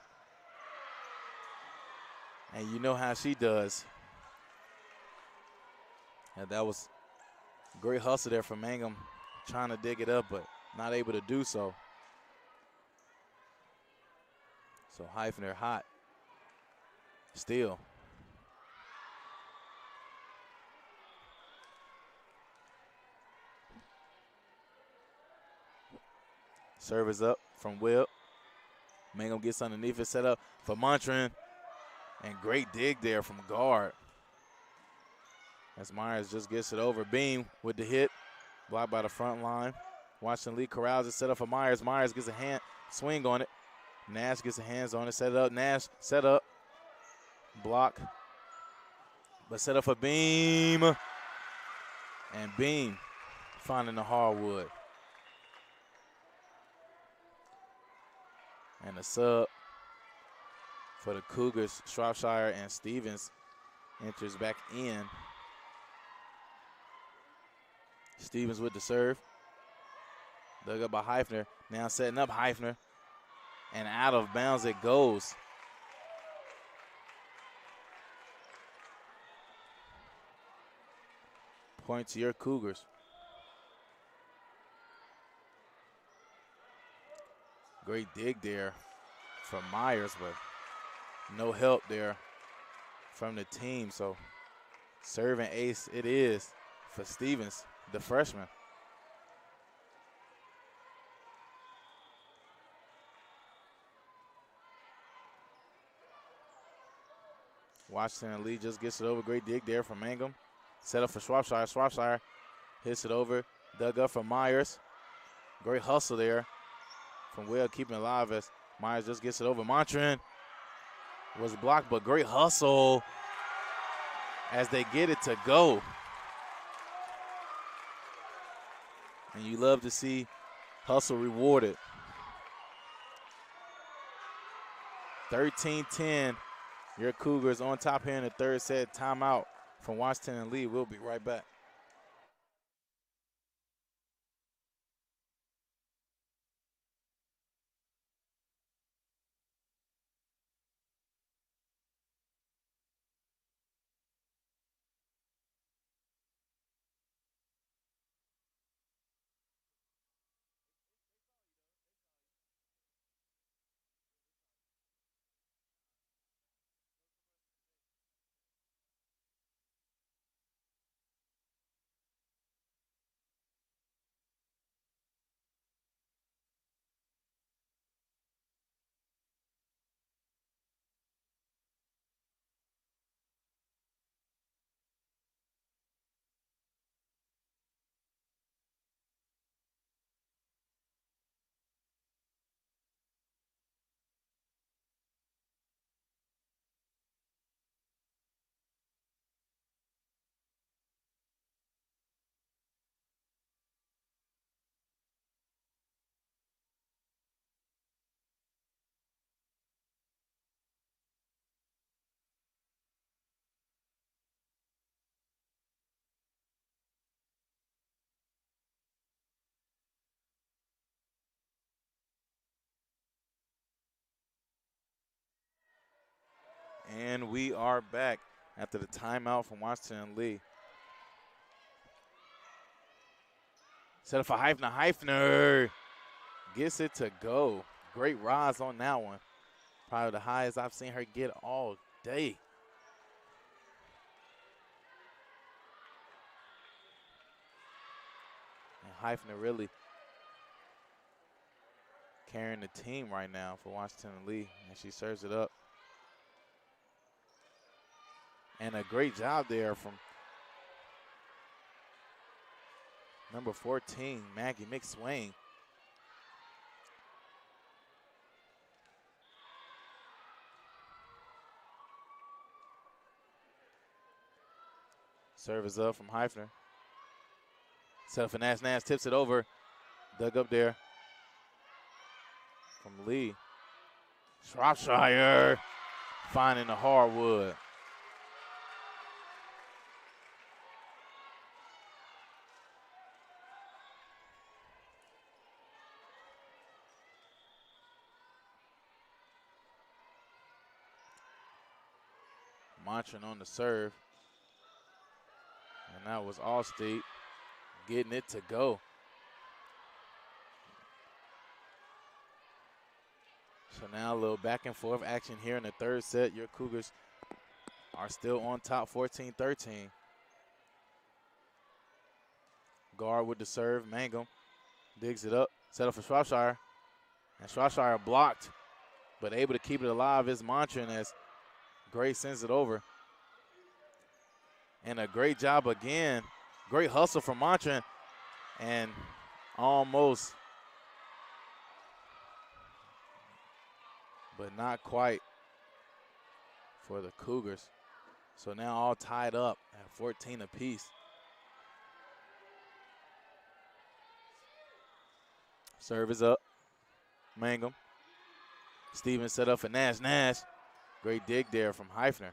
And you know how she does. And that was great hustle there from Mangum, trying to dig it up, but not able to do so. So Heifner hot. Still. Serve is up from Will. Mangum gets underneath it, set up for Montran. And great dig there from guard. As Myers just gets it over. Beam with the hit. Blocked by the front line. Washington Lee corrals it, set up for Myers. Myers gets a hand swing on it. Nash gets a hands on it, set it up. Nash set up. Block. But set up for Beam. And Beam finding the hardwood. And the sub for the Cougars, Shropshire and Stevens enters back in. Stevens with the serve. Dug up by Heifner. Now setting up Heifner. And out of bounds it goes. Point to your Cougars. Great dig there from Myers, but no help there from the team. So serving ace it is for Stevens, the freshman. Washington Lee just gets it over. Great dig there from Mangum. Set up for Shropshire. Shropshire hits it over. Dug up from Myers. Great hustle there from Will, keeping it alive as Myers just gets it over. Montran was blocked, but great hustle as they get it to go. And you love to see hustle rewarded. 13-10. Your Cougars on top here in the third set. Timeout from Washington and Lee. We'll be right back. And we are back after the timeout from Washington and Lee. Set up for Heifner. Heifner gets it to go. Great rise on that one. Probably the highest I've seen her get all day. And Heifner really carrying the team right now for Washington and Lee. And she serves it up. And a great job there from number 14, Maggie McSwain. Serve is up from Heifner. Set up for Nash. Nash tips it over. Dug up there from Lee. Shropshire finding the hardwood. Montran on the serve. And that was Allstate getting it to go. So now a little back and forth action here in the third set. Your Cougars are still on top 14-13. Guard with the serve. Mangum digs it up. Set up for Shropshire. And Shropshire blocked, but able to keep it alive is Montran as Gray sends it over. And a great job again. Great hustle from Montran. And almost, but not quite for the Cougars. So now all tied up at 14 apiece. Serve is up. Mangum. Stevens set up for Nash. Nash. Great dig there from Heifner.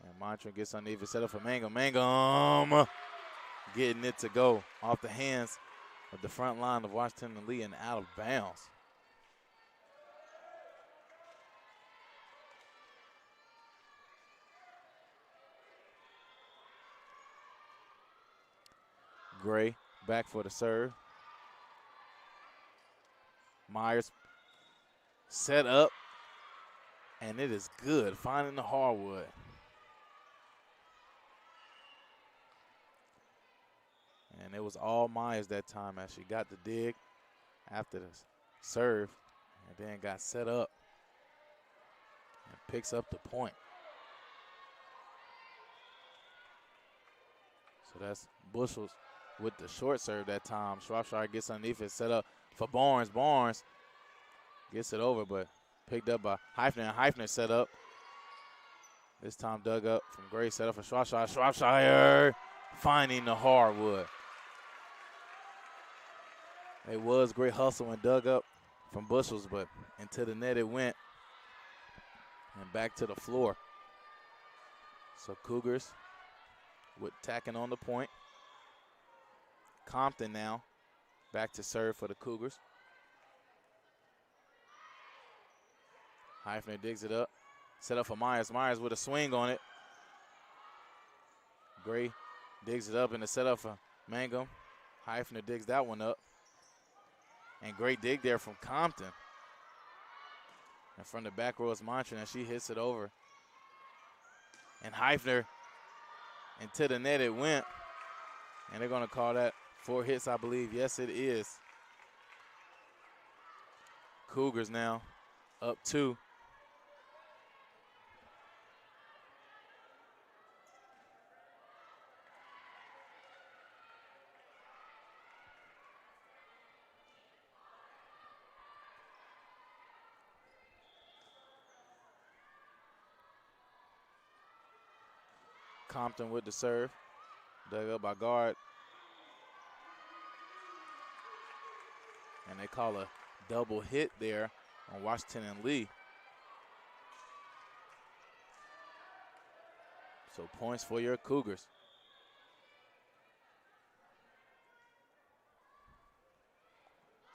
And Montran gets uneven, set up for Mangum. Mangum getting it to go off the hands of the front line of Washington and Lee and out of bounds. Gray back for the serve. Myers set up, and it is good, finding the hardwood. And it was all Myers that time as she got the dig after the serve and then got set up and picks up the point. So that's Bushels with the short serve that time. Shropshire gets underneath it, set up for Barnes. Barnes gets it over, but picked up by Heifner, and Heifner set up. This time dug up from Gray, set up for Shropshire. Shropshire finding the hardwood. It was great hustle and dug up from Bushels, but into the net it went and back to the floor. So Cougars with tacking on the point. Compton now back to serve for the Cougars. Heifner digs it up. Set up for Myers. Myers with a swing on it. Gray digs it up in the setup for Mangum. Heifner digs that one up. And great dig there from Compton. And from the back row is Montre, and she hits it over. And Heifner into the net it went. And they're going to call that 4 hits, I believe. Yes, it is. Cougars now up 2. Compton with the serve. Dug up by guard. And they call a double hit there on Washington and Lee. So points for your Cougars.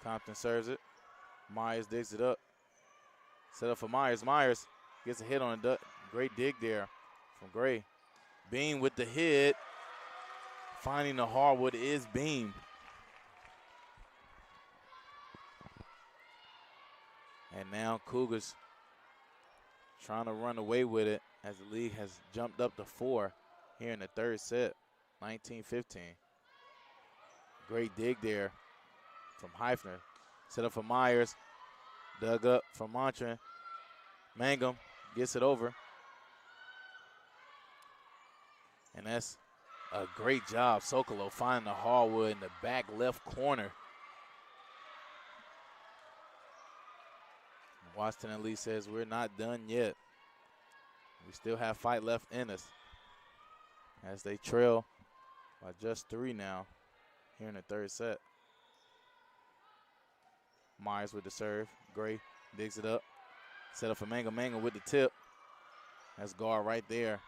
Compton serves it. Myers digs it up. Set up for Myers. Myers gets a hit on a great dig there from Gray. Beam with the hit. Finding the hardwood is Beam. And now Cougars trying to run away with it as the league has jumped up to 4 here in the third set, 19-15. Great dig there from Heifner. Set up for Myers. Dug up from Montre. Mangum gets it over. And that's a great job. Sokolow finding the hardwood in the back left corner. Washington and Lee says we're not done yet. We still have fight left in us as they trail by just 3 now here in the third set. Myers with the serve. Gray digs it up. Set up for Mangum. Mangum with the tip. That's guard right there.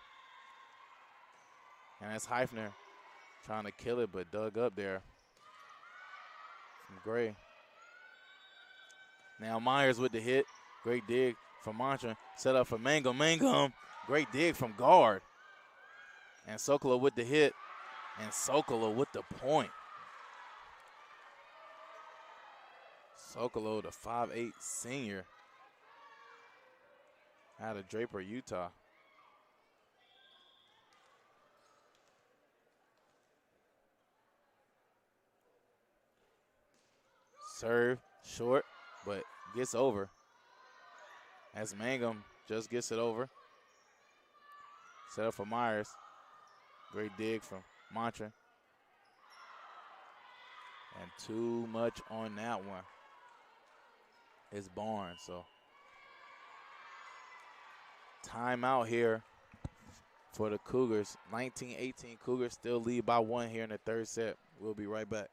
And that's Heifner trying to kill it, but dug up there from Gray. Now Myers with the hit. Great dig from Montre. Set up for Mangum. Mangum, great dig from guard. And Sokolow with the hit. And Sokolow with the point. Sokolow, the 5'8" senior out of Draper, Utah. Serve short, but gets over. As Mangum just gets it over. Set up for Myers. Great dig from Montre. And too much on that one. It's Barnes, so timeout here for the Cougars. 19-18 Cougars still lead by 1 here in the third set. We'll be right back.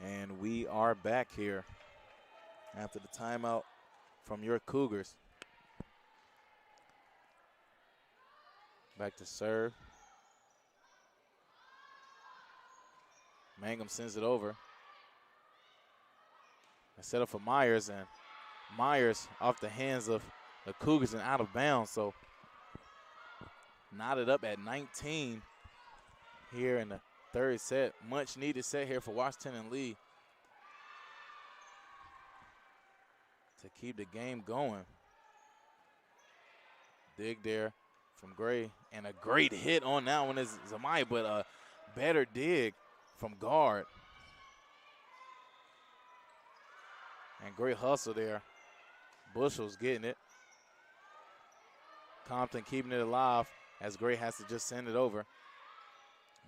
And we are back here after the timeout from your Cougars. Back to serve. Mangum sends it over. And set up for Myers, and Myers off the hands of the Cougars and out of bounds. So knotted up at 19 here in the third set. Much needed set here for Washington and Lee to keep the game going. Dig there from Gray, and a great hit on that one is Zamaya, but a better dig from guard. And great hustle there. Bushell's getting it. Compton keeping it alive as Gray has to just send it over.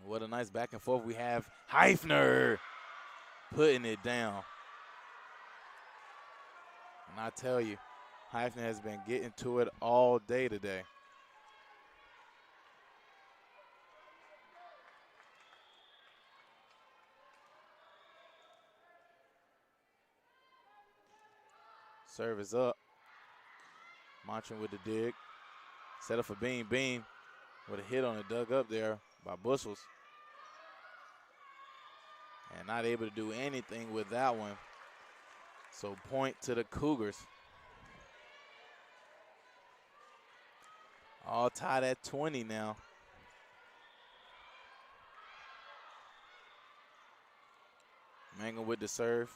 What a nice back and forth we have. Heifner putting it down. And I tell you, Heifner has been getting to it all day today. Serve is up. Montran with the dig. Set up for Beam. Beam with a hit on it, dug up there by Bushels. And not able to do anything with that one. So point to the Cougars. All tied at 20 now. Mangum with the serve.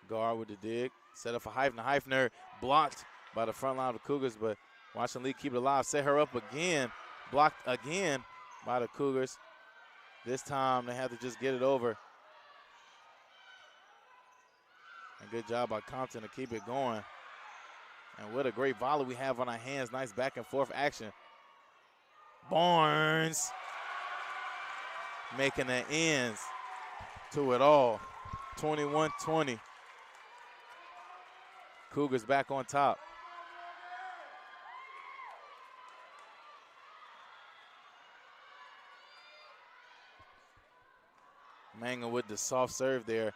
Guard with the dig. Set up for Heifner. Heifner blocked by the front line of the Cougars, but Washington Lee keep it alive. Set her up again. Blocked again by the Cougars. This time they have to just get it over. And good job by Compton to keep it going. And what a great volley we have on our hands. Nice back and forth action. Barnes making the ends to it all. 21-20. Cougars back on top. Mangum with the soft serve there.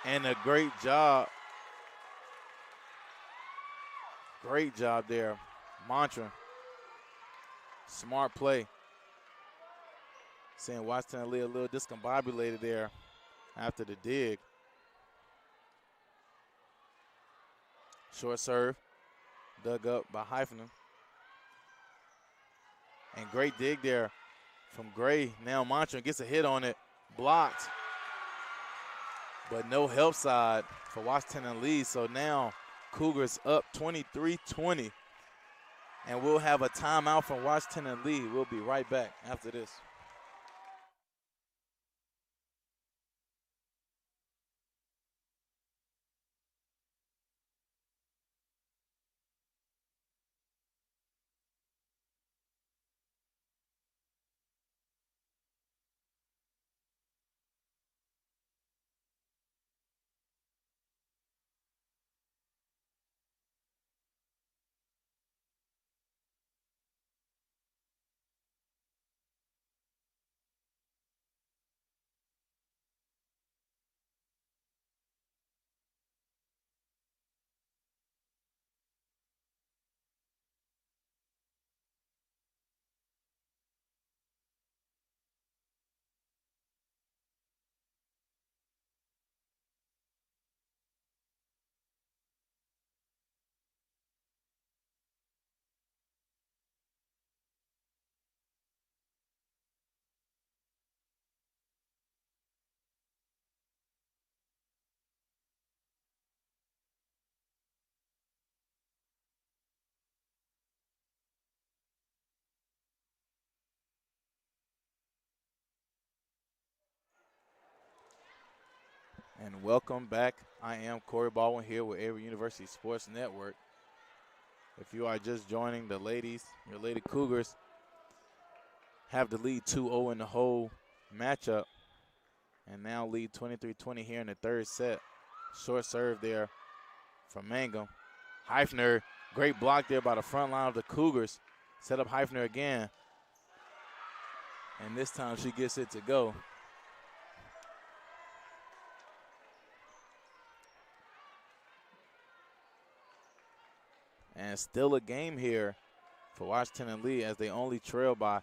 And a great job. Great job there. Montran. Smart play. Seeing Washington Lee a little discombobulated there after the dig. Short serve. Dug up by Heifner. And great dig there from Gray. Now Montran gets a hit on it. Blocked. But no help side for Washington Lee. So now Cougars up 23-20. And we'll have a timeout from Washington Lee. We'll be right back after this. And welcome back. I am Corey Baldwin here with Averett University Sports Network. If you are just joining, the ladies, your Lady Cougars, have the lead 2-0 in the whole matchup. And now lead 23-20 here in the third set. Short serve there from Mangum. Heifner, great block there by the front line of the Cougars. Set up Heifner again. And this time she gets it to go. And still a game here for Washington and Lee as they only trail by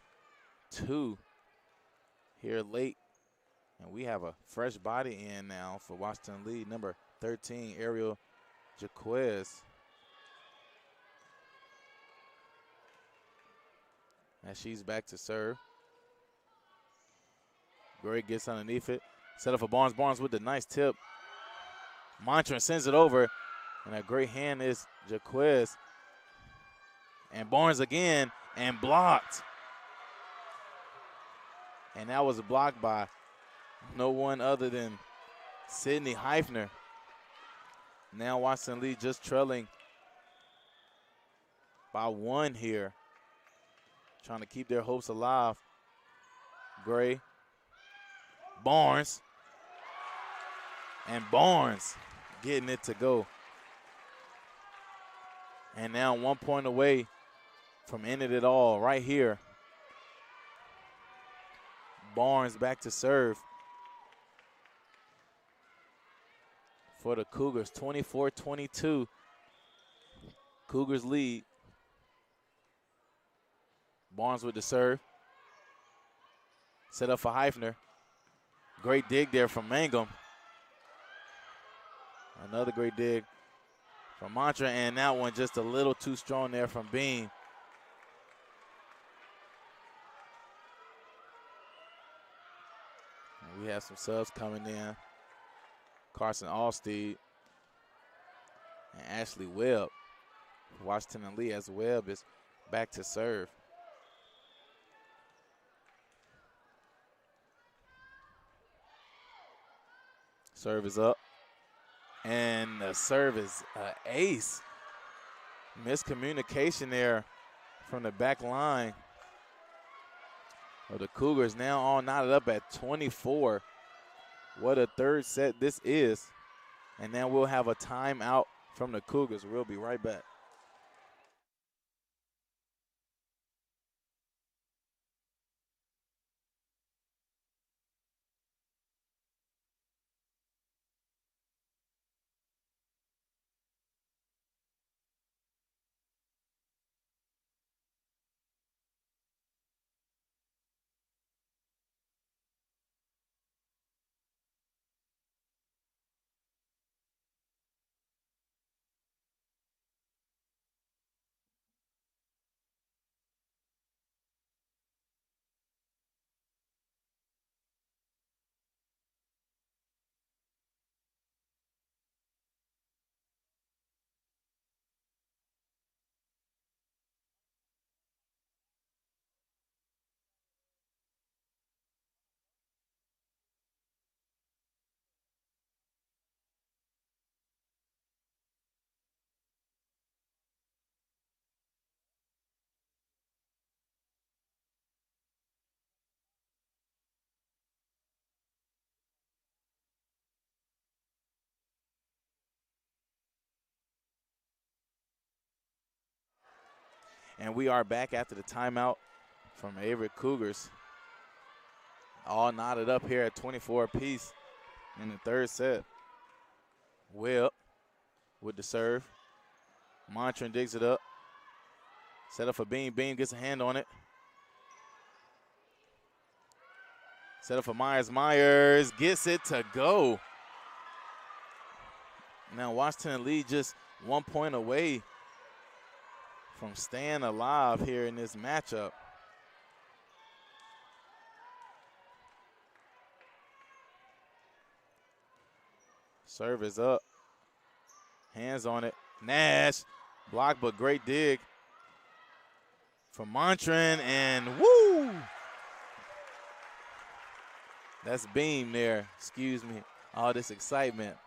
2 here late. And we have a fresh body in now for Washington and Lee, number 13, Ariel Jaquez. As she's back to serve. Gray gets underneath it. Set up for Barnes. Barnes with the nice tip. Montrand sends it over. And a great hand is Jaquez. And Barnes again and blocked. And that was blocked by no one other than Sydney Heifner. Now Washington Lee just trailing by 1 here. Trying to keep their hopes alive. Gray. Barnes. And Barnes getting it to go. And now 1 point away from ending it all right here. Barnes back to serve for the Cougars, 24-22. Cougars lead. Barnes with the serve. Set up for Heifner. Great dig there from Mangum. Another great dig from Mantra, and that one just a little too strong there from Beam. And we have some subs coming in. Carson Allsteed and Ashley Webb. Washington and Lee as Webb is back to serve. Serve is up. And the serve is ace. Miscommunication there from the back line of the Cougars. Now all knotted up at 24. What a third set this is. And then we'll have a timeout from the Cougars. We'll be right back. And we are back after the timeout from Averett Cougars. All knotted up here at 24 apiece in the third set. Webb with the serve. Montrand digs it up. Set up for Beam. Beam gets a hand on it. Set up for Myers. Myers gets it to go. Now Washington Lee just 1 point away from staying alive here in this matchup. Serve is up. Hands on it. Nash. Block, but great dig from Montrand, and woo! That's Beam there. Excuse me. All this excitement.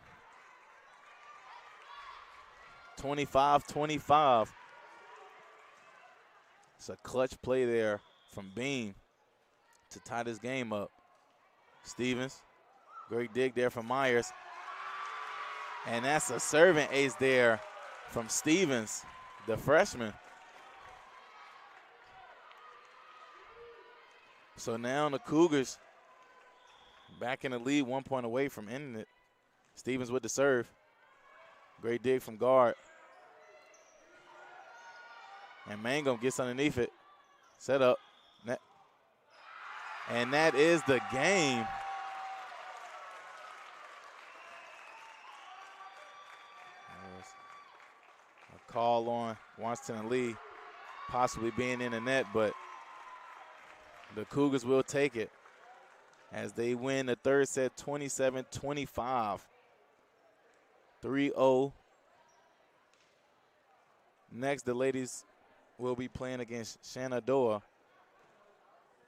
25-25. It's a clutch play there from Beam to tie this game up. Stevens, great dig there from Myers. And that's a serving ace there from Stevens, the freshman. So now the Cougars back in the lead, 1 point away from ending it. Stevens with the serve. Great dig from guard. And Mangum gets underneath it. Set up. And that is the game. A call on Washington and Lee possibly being in the net, but the Cougars will take it as they win the third set 27-25. 3-0. Next, the ladies will be playing against Shenandoah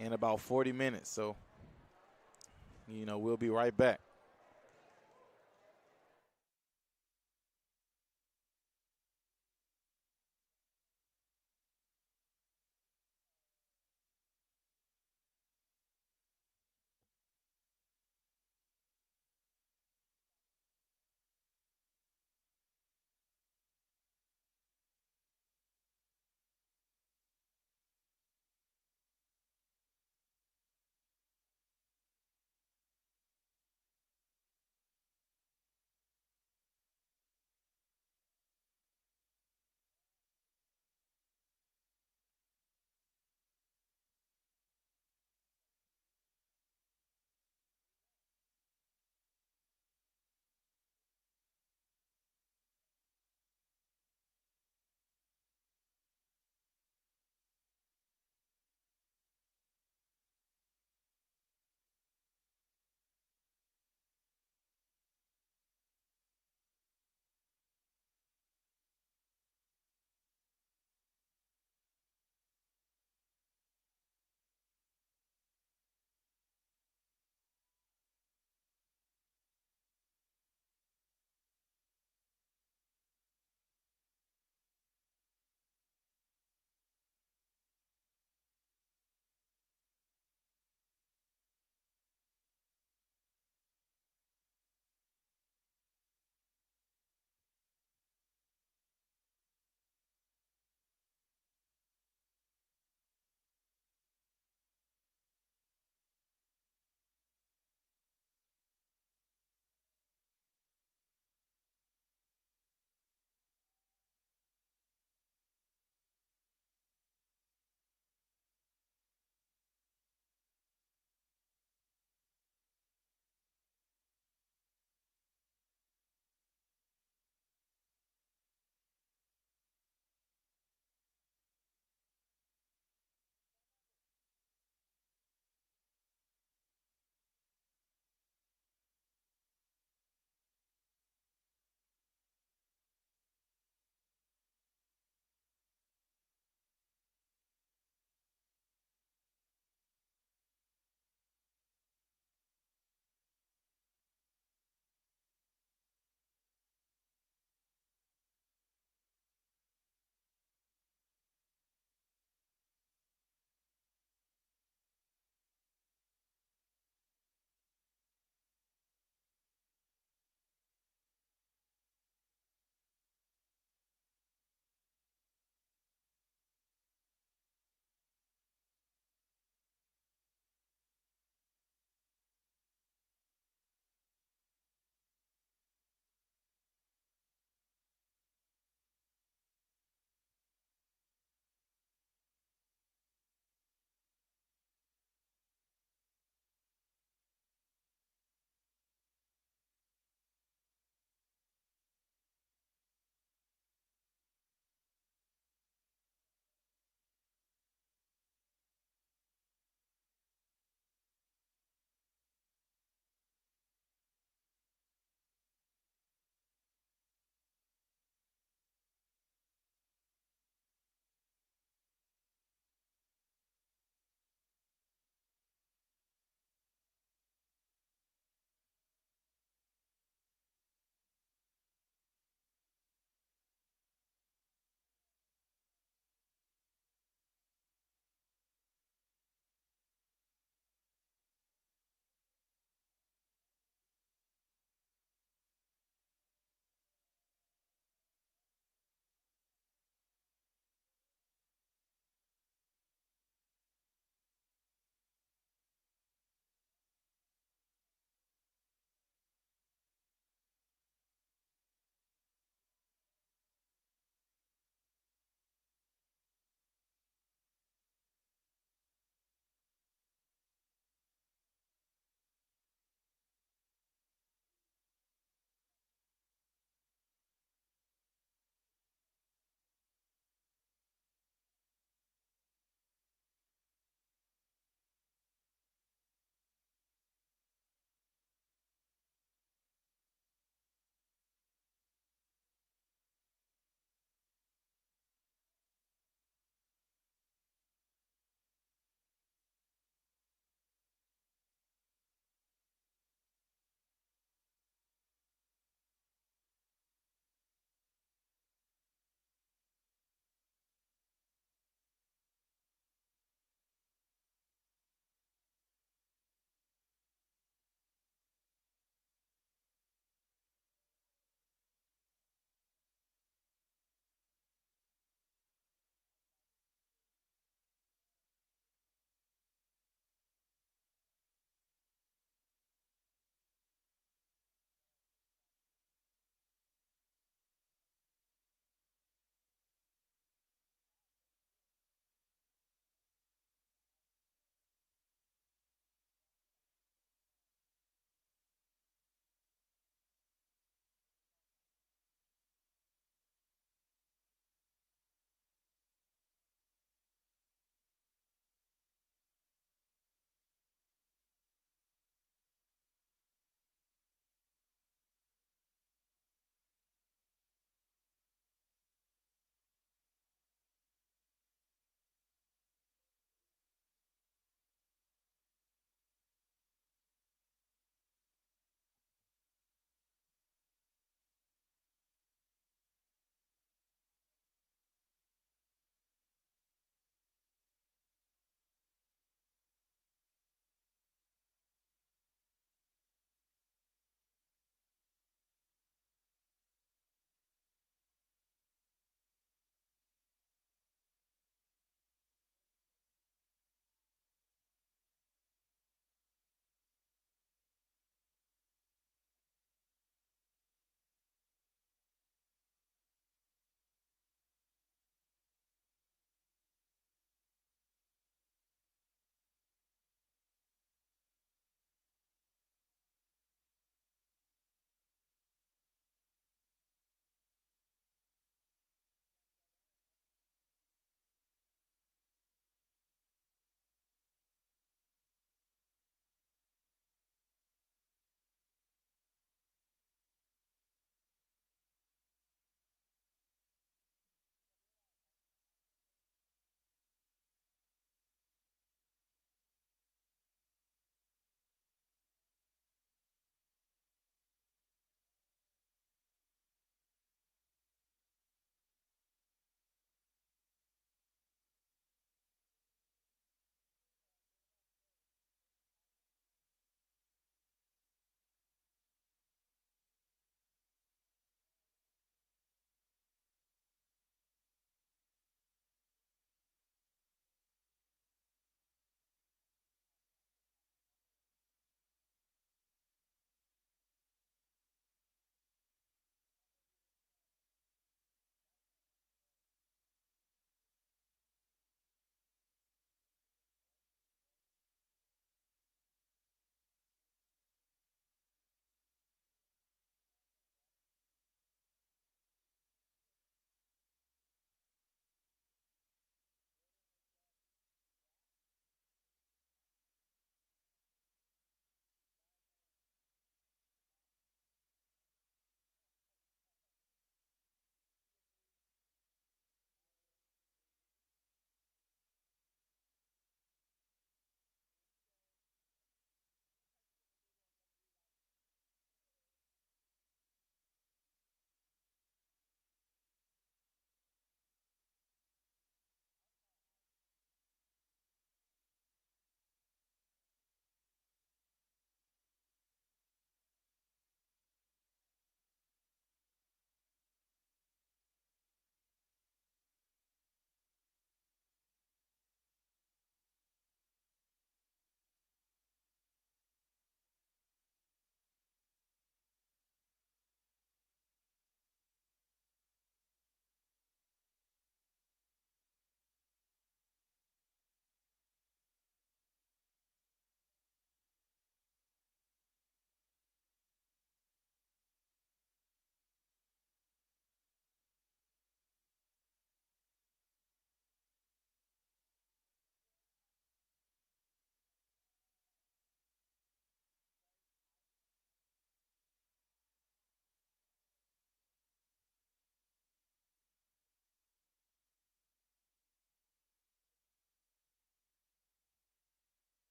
in about 40 minutes. So, we'll be right back.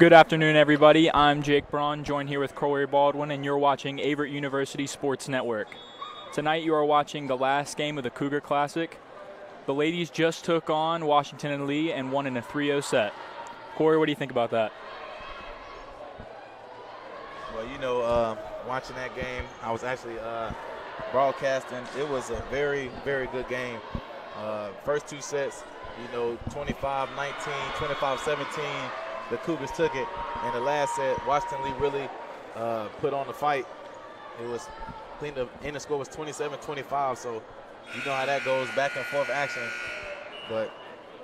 Good afternoon, everybody. I'm Jake Braun, joined here with Corey Baldwin, and you're watching Averett University Sports Network. Tonight you are watching the last game of the Cougar Classic. The ladies just took on Washington and Lee and won in a 3-0 set. Corey, what do you think about that? Well, you know, watching that game, I was actually broadcasting. It was a very, very good game. First two sets, you know, 25-19, 25-17. The Cougars took it. In the last set, Washington Lee really put on the fight. It was clean. The end score was 27-25, so you know how that goes, back and forth action. But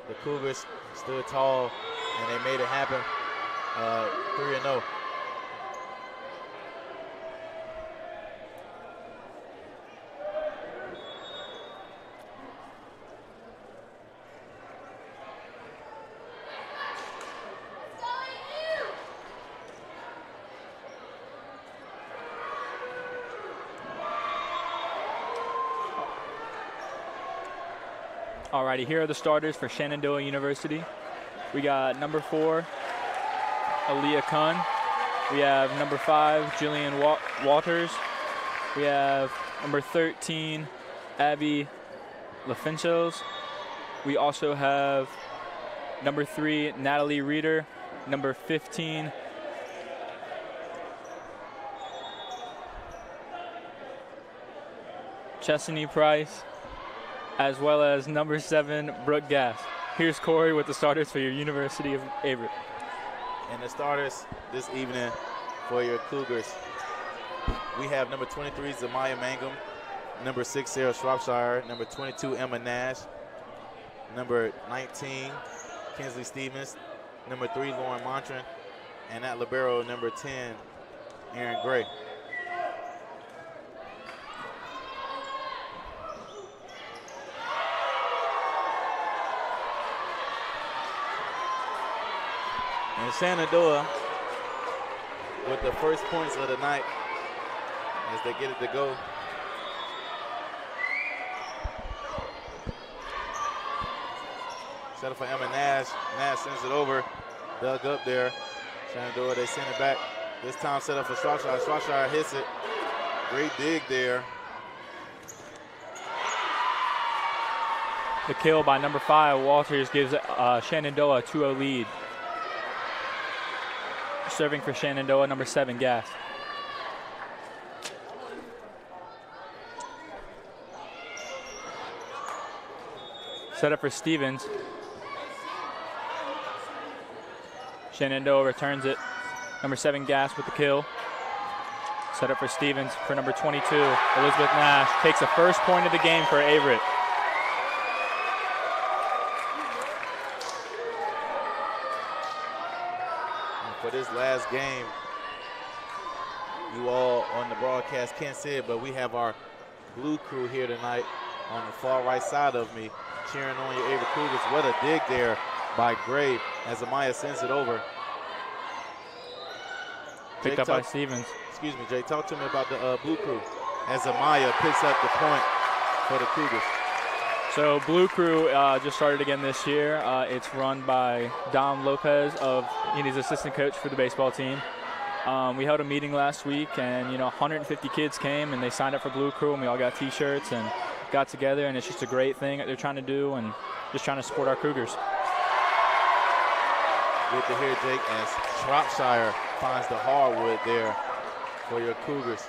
the Cougars stood tall, and they made it happen, 3-0. Alrighty, here are the starters for Shenandoah University. We got number 4, Aaliyah Kunn. We have number 5, Jillian Walters. We have number 13, Abby LaFinchels. We also have number 3, Natalie Reeder. Number 15, Chesney Price, as well as number 7, Brooke Gass. Here's Corey with the starters for your University of Averett. And the starters this evening for your Cougars, we have number 23, Zamaya Mangum, number 6, Sarah Shropshire, number 22, Emma Nash, number 19, Kinsley Stevens, number 3, Lauren Montran, and at libero, number 10, Aaron Gray. And Shenandoah with the first points of the night as they get it to go. Set up for Emma Nash. Nash sends it over. Dug up there. Shenandoah, they send it back. This time set up for Shropshire. Shropshire hits it. Great dig there. The kill by number 5, Walters, gives Shenandoah a 2-0 lead. Serving for Shenandoah, number 7, Gass. Set up for Stevens. Shenandoah returns it. Number 7, Gass with the kill. Set up for Stevens for number 22, Elizabeth Nash. Takes the first point of the game for Averett. For this last game, you all on the broadcast can't see it, but we have our blue crew here tonight on the far right side of me cheering on your Averett Cougars. What a dig there by Gray as Amaya sends it over. Picked up by Stevens. Excuse me, Jay, talk to me about the blue crew as Amaya picks up the point for the Cougars. So Blue Crew just started again this year. It's run by Dom Lopez he's assistant coach for the baseball team. We held a meeting last week, and 150 kids came and they signed up for Blue Crew, and we all got T-shirts and got together, and it's just a great thing that they're trying to do and just trying to support our Cougars. Good to hear, Jake, as Shropshire finds the hardwood there for your Cougars.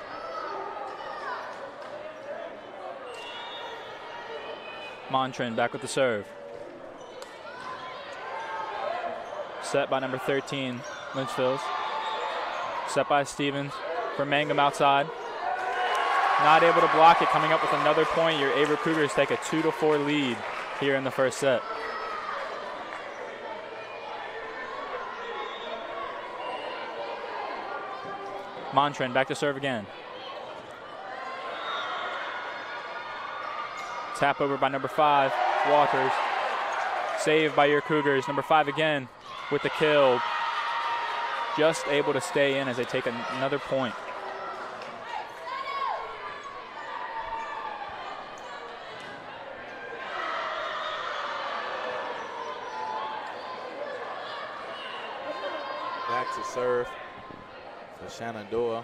Montran back with the serve. Set by number 13, Lynchvilles. Set by Stevens for Mangum outside. Not able to block it, coming up with another point. Your Averett Cougars take a 2-4 lead here in the first set. Montran back to serve again. Tap over by number 5, Walters. Saved by your Cougars. Number 5 again with the kill. Just able to stay in as they take another point. Back back to serve for Shenandoah.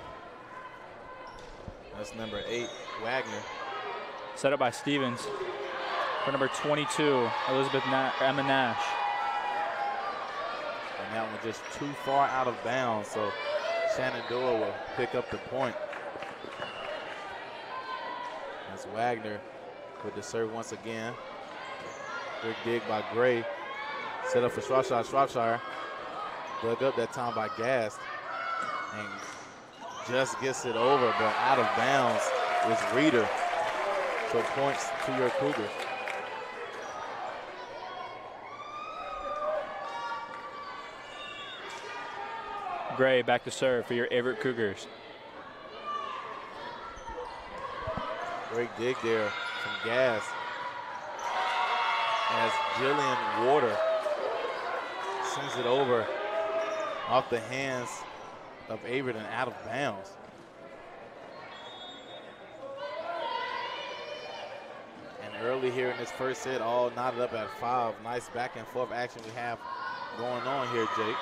That's number 8, Wagner. Set up by Stevens for number 22, Emma Nash. And that one just too far out of bounds, so Shenandoah will pick up the point. As Wagner with the serve once again. Good dig by Gray. Set up for Shropshire. Shropshire dug up that time by Gast and just gets it over, but out of bounds is Reeder. So points to your Cougars. Gray back to serve for your Averett Cougars. Great dig there from Gas. As Jillian Water sends it over off the hands of Averett and out of bounds. And early here in this first set, all knotted up at 5. Nice back and forth action we have going on here, Jake.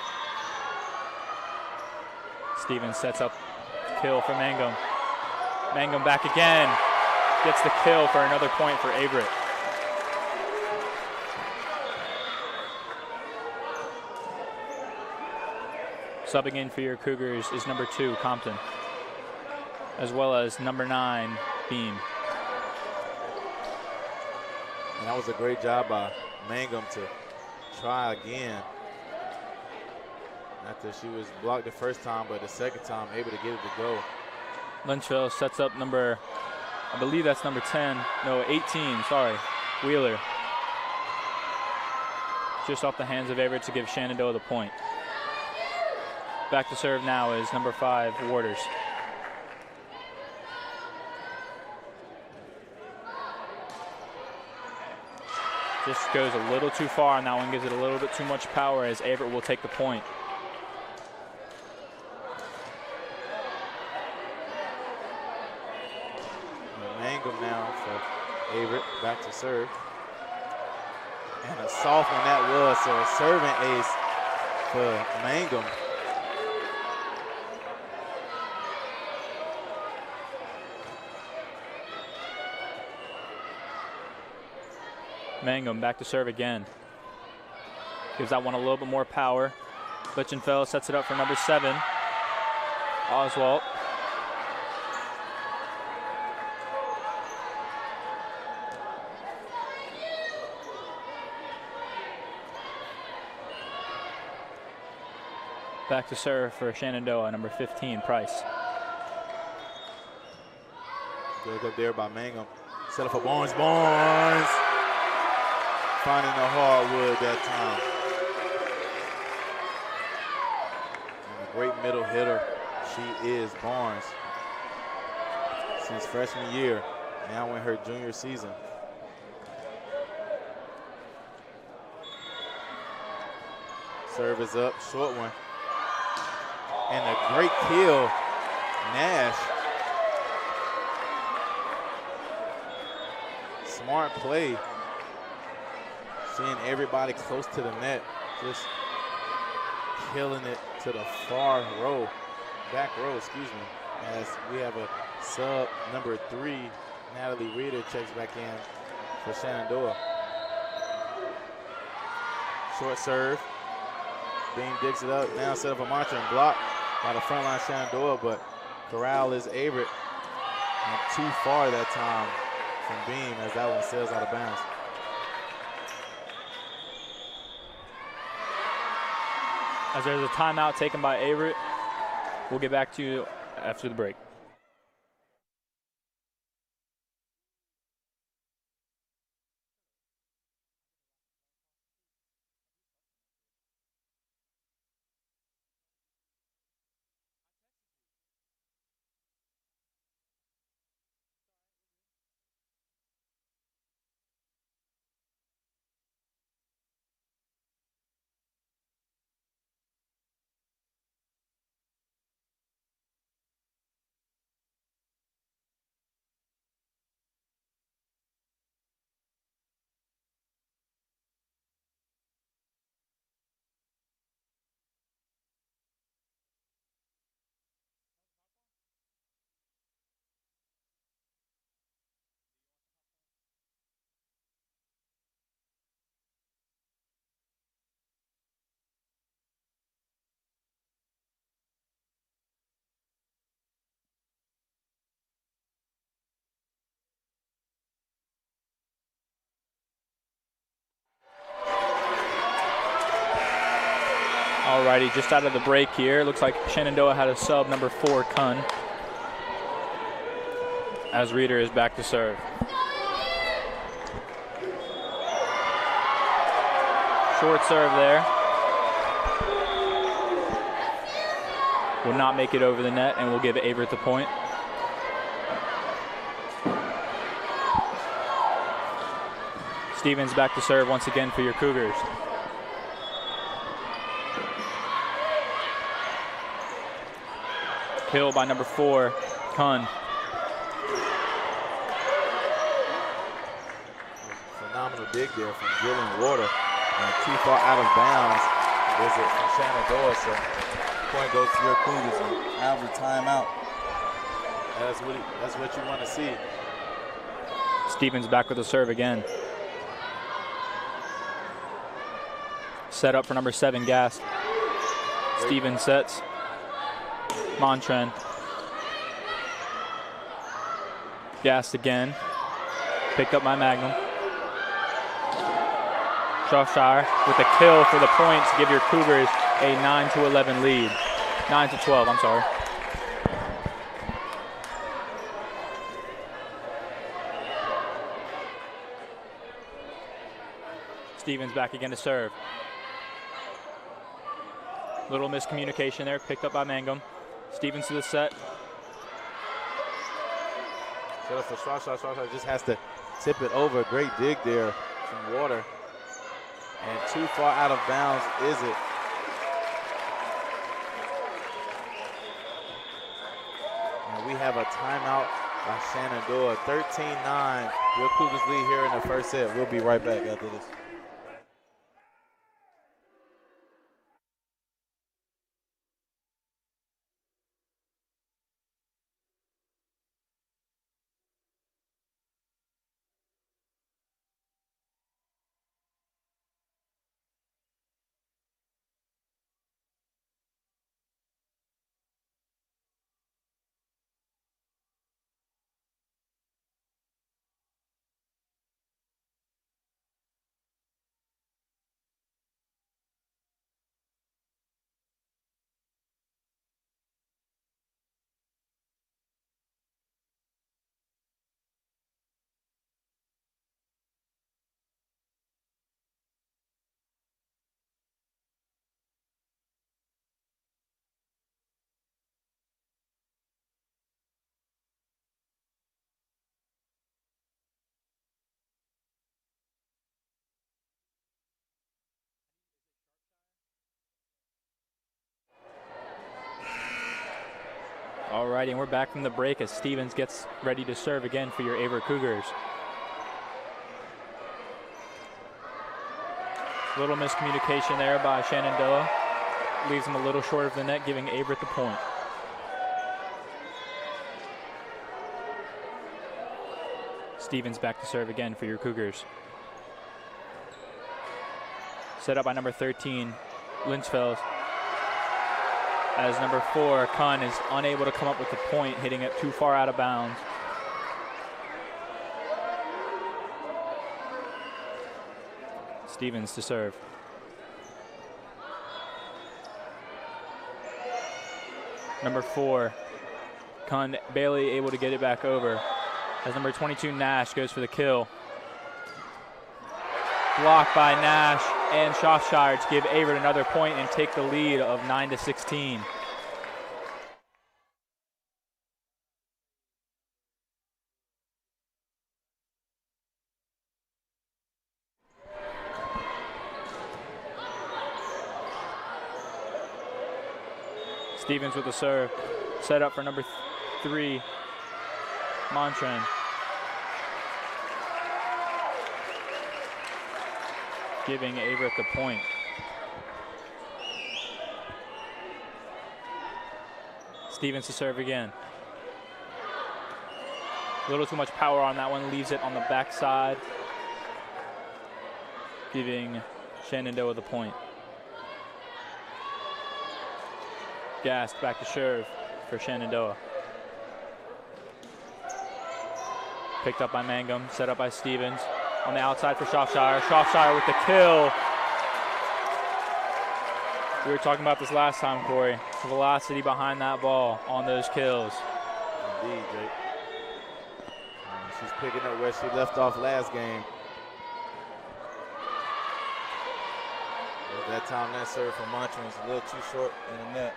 Stevens sets up kill for Mangum. Mangum back again. Gets the kill for another point for Averett. Subbing in for your Cougars is number 2, Compton, as well as number 9, Beam. And that was a great job by Mangum to try again. After she was blocked the first time, but the second time able to get it to go. Lynchville sets up number, I believe that's number 10, no, 18, sorry, Wheeler. Just off the hands of Averett to give Shenandoah the point. Back to serve now is number 5, Waters. Just goes a little too far, and that one gives it a little bit too much power as Averett will take the point. Mangum now for Averett, back to serve. And a soft one that was, so a serving ace for Mangum. Mangum back to serve again. Gives that one a little bit more power. Lichtenfeld sets it up for number 7, Oswald. Back to serve for Shenandoah, number 15, Price. Good up there by Mangum. Set up for Barnes. Barnes finding the hardwood that time. And a great middle hitter she is, Barnes. Since freshman year, now in her junior season. Serve is up, short one. And a great kill, Nash. Smart play. Seeing everybody close to the net, just killing it to the far row, back row, excuse me, as we have a sub number 3, Natalie Reeder checks back in for Shenandoah. Short serve. Beam digs it up, now set up a mantra and block by the front line Shenandoah, but corral is Averett. And too far that time from Beam as that one sails out of bounds. As there's a timeout taken by Averett, we'll get back to you after the break. Alrighty, just out of the break here. Looks like Shenandoah had a sub, number 4, Kun, as Reeder is back to serve. Short serve there. Will not make it over the net, and will give Averett the point. Stevens back to serve once again for your Cougars. Kill by number 4, Kun. Phenomenal dig there from Gillian Water. And too far out of bounds is it from Shenandoah. So point goes to your Cougars and have a timeout. That's what you want to see. Stevens back with the serve again. Set up for number 7, Gast. Stevens sets. Montren. Gast again. Picked up by Magnum. Shropshire with a kill for the points to give your Cougars a 9-11 lead. 9-12, I'm sorry. Stevens back again to serve. Little miscommunication there, picked up by Mangum. Stevens to the set. Set up for Shropshire. Shropshire just has to tip it over. Great dig there from Water. And too far out of bounds is it. And we have a timeout by Shenandoah. 13-9. Your Cougars lead here in the first set. We'll be right back after this. All righty, and we're back from the break as Stevens gets ready to serve again for your Averett Cougars. Little miscommunication there by Shenandoah. Leaves him a little short of the net, giving Averett the point. Stevens back to serve again for your Cougars. Set up by number 13, Lynchfeld. As number 4, Kun, is unable to come up with the point, hitting it too far out of bounds. Stevens to serve. Number 4, Kun barely able to get it back over. As number 22, Nash, goes for the kill. Blocked by Nash and Shropshire to give Averett another point and take the lead of 9-16. Stevens with the serve. Set up for number 3, Montren. Giving Averett the point. Stevens to serve again. A little too much power on that one, leaves it on the backside, giving Shenandoah the point. Gast back to serve for Shenandoah. Picked up by Mangum, set up by Stevens. On the outside for Shropshire. Shropshire with the kill. We were talking about this last time, Corey. The velocity behind that ball on those kills. Indeed, Jake. She's picking up where she left off last game. At that time, that serve from Montran was a little too short in the net.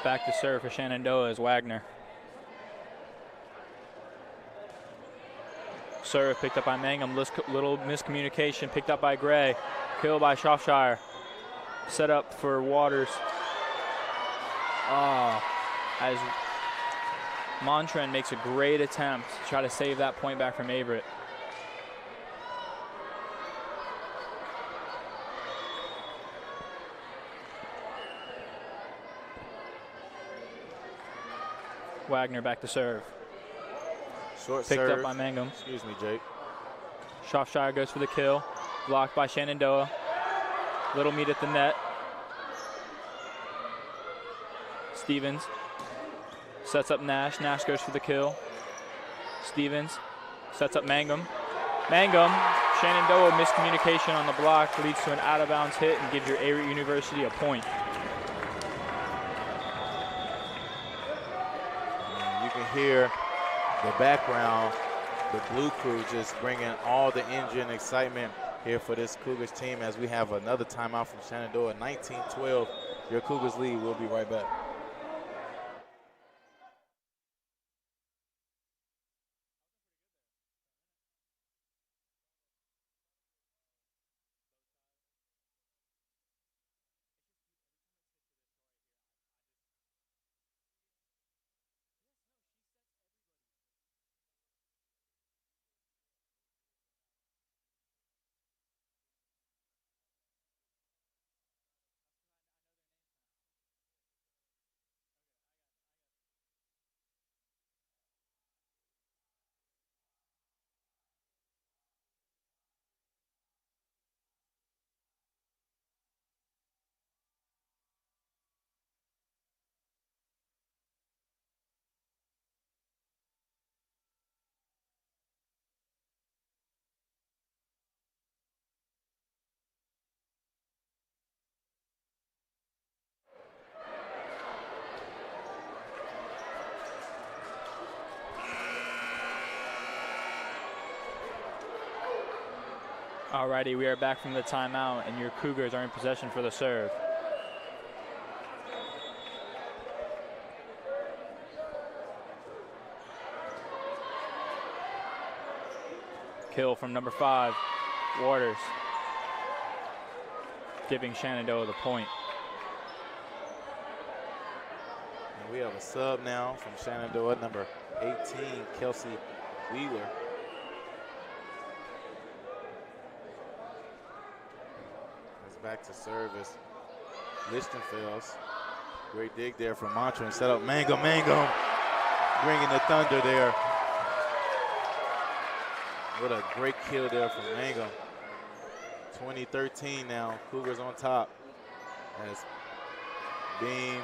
Back to serve for Shenandoah is Wagner. Serve picked up by Mangum. Little miscommunication picked up by Gray. Kill by Shropshire. Set up for Waters. As Montran makes a great attempt to try to save that point back from Averett. Wagner back to serve. Short Picked serve. up by Mangum. Excuse me, Jake. Shropshire goes for the kill. Blocked by Shenandoah. Little meet at the net. Stevens sets up Nash. Nash goes for the kill. Stevens sets up Mangum. Mangum, Shenandoah miscommunication on the block leads to an out-of-bounds hit and gives your Averett University a point. You can hear the background, the Blue Crew just bringing all the energy and excitement here for this Cougars team as we have another timeout from Shenandoah. 19-12, your Cougars lead. We'll be right back. Alrighty, we are back from the timeout, and your Cougars are in possession for the serve. Kill from number 5, Waters, giving Shenandoah the point. And we have a sub now from Shenandoah, number 18, Kelsey Wheeler. Back to service, Lichtenfels. Great dig there from Montran. Set up Mangum. Mangum bringing the thunder there. What a great kill there from Mangum. 2013 now. Cougars on top as Beam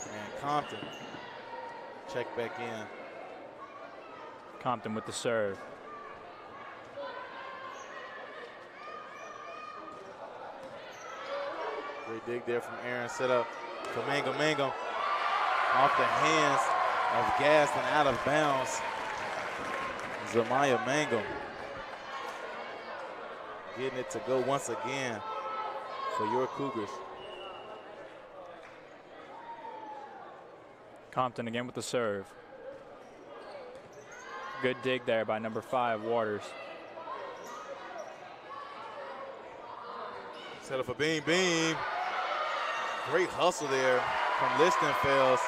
and Compton check back in. Compton with the serve. Great dig there from Aaron. Set up for Mangum. Mangum off the hands of Gas and out of bounds. Zamaya Mangum getting it to go once again for your Cougars. Compton again with the serve. Good dig there by number 5, Waters. Set up for Beam. Beam. Great hustle there from Lichtenfels,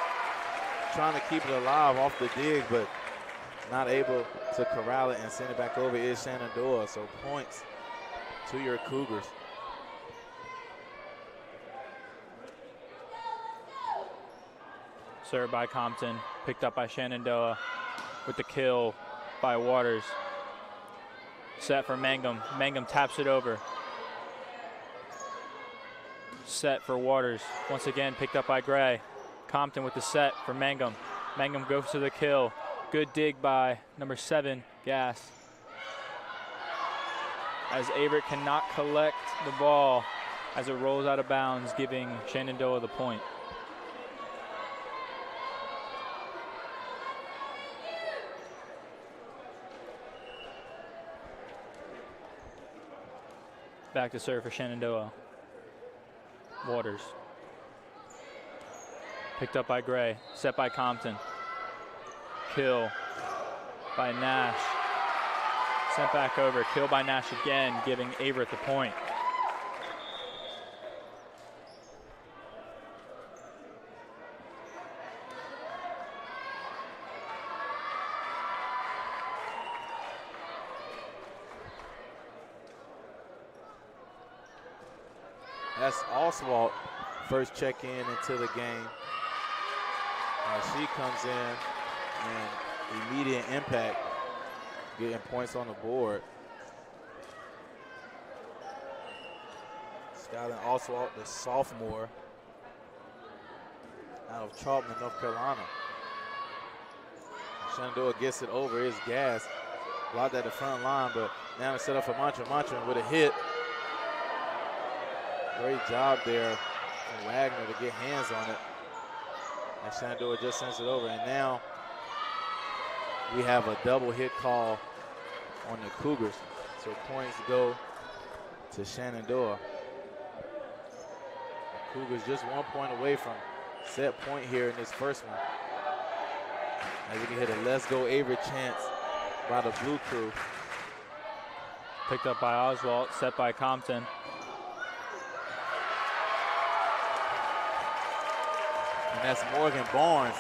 trying to keep it alive off the dig, but not able to corral it and send it back over is Shenandoah. So points to your Cougars. Served by Compton, picked up by Shenandoah with the kill by Waters. Set for Mangum. Mangum taps it over. Set for Waters. Once again picked up by Gray. Compton with the set for Mangum. Mangum goes to the kill. Good dig by number 7, Gass. As Averett cannot collect the ball as it rolls out of bounds, giving Shenandoah the point. Back to serve for Shenandoah. Waters. Picked up by Gray, set by Compton. Kill by Nash. Sent back over, kill by Nash again, giving Averett the point. That's Oswald, first check-in into the game. She comes in and immediate impact, getting points on the board. Skylar Oswald, the sophomore out of Charlton, North Carolina. Shenandoah gets it over his Gas. Blocked at the front line, but now it's set up for Mantra. Mantra with a hit. Great job there from Wagner to get hands on it. And Shenandoah just sends it over. And now we have a double hit call on the Cougars. So points go to Shenandoah. The Cougars just 1 point away from set point here in this first one. As you can hit a let's go Averett chance by the Blue Crew. Picked up by Oswald, set by Compton. And that's Morgan Barnes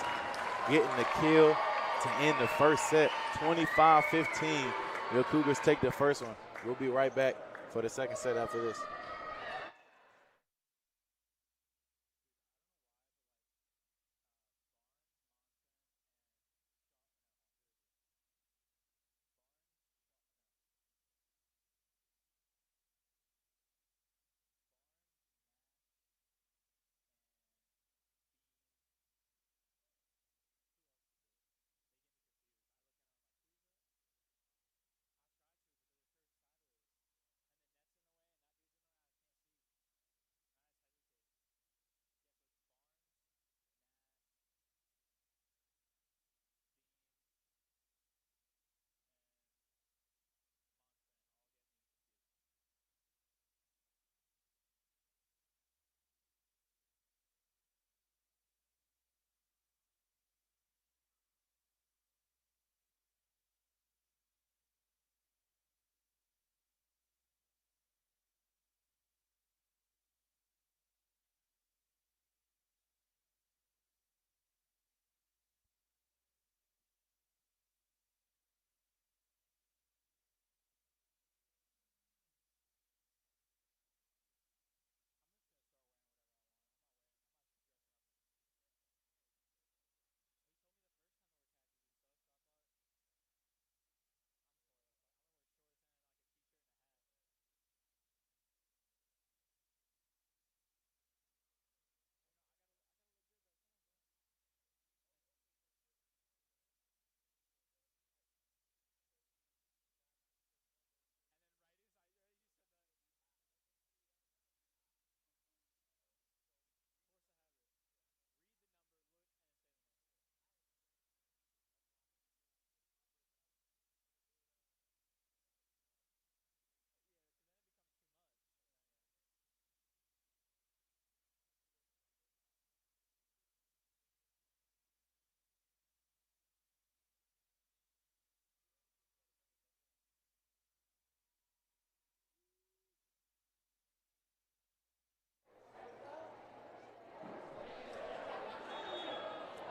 getting the kill to end the first set, 25-15. The Cougars take the first one. We'll be right back for the second set after this.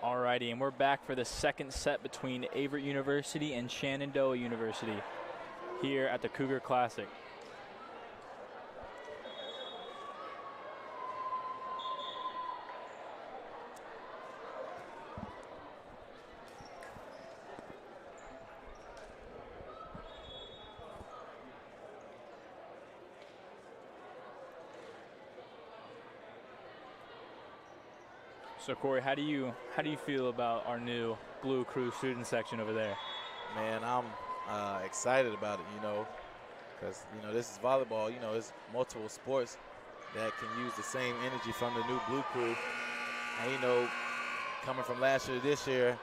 Alrighty, and we're back for the second set between Averett University and Shenandoah University here at the Cougar Classic. So Corey, how do you feel about our new Blue Crew student section over there? Man, I'm excited about it, because, this is volleyball. It's multiple sports that can use the same energy from the new Blue Crew. And, coming from last year to this year,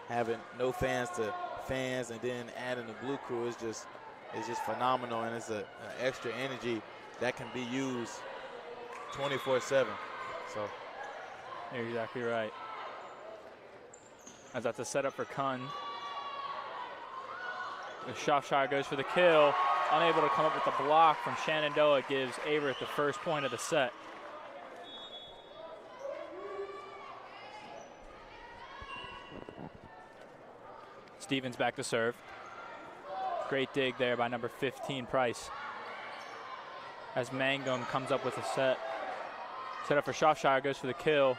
having no fans to fans and then adding the Blue Crew is just phenomenal, and it's an extra energy that can be used 24/7. So you're exactly right. As that's a setup for Kun. The Shropshire goes for the kill. Unable to come up with the block from Shenandoah, gives Averett the first point of the set. Stevens back to serve. Great dig there by number 15, Price. As Mangum comes up with a set. Set up for Shropshire, goes for the kill.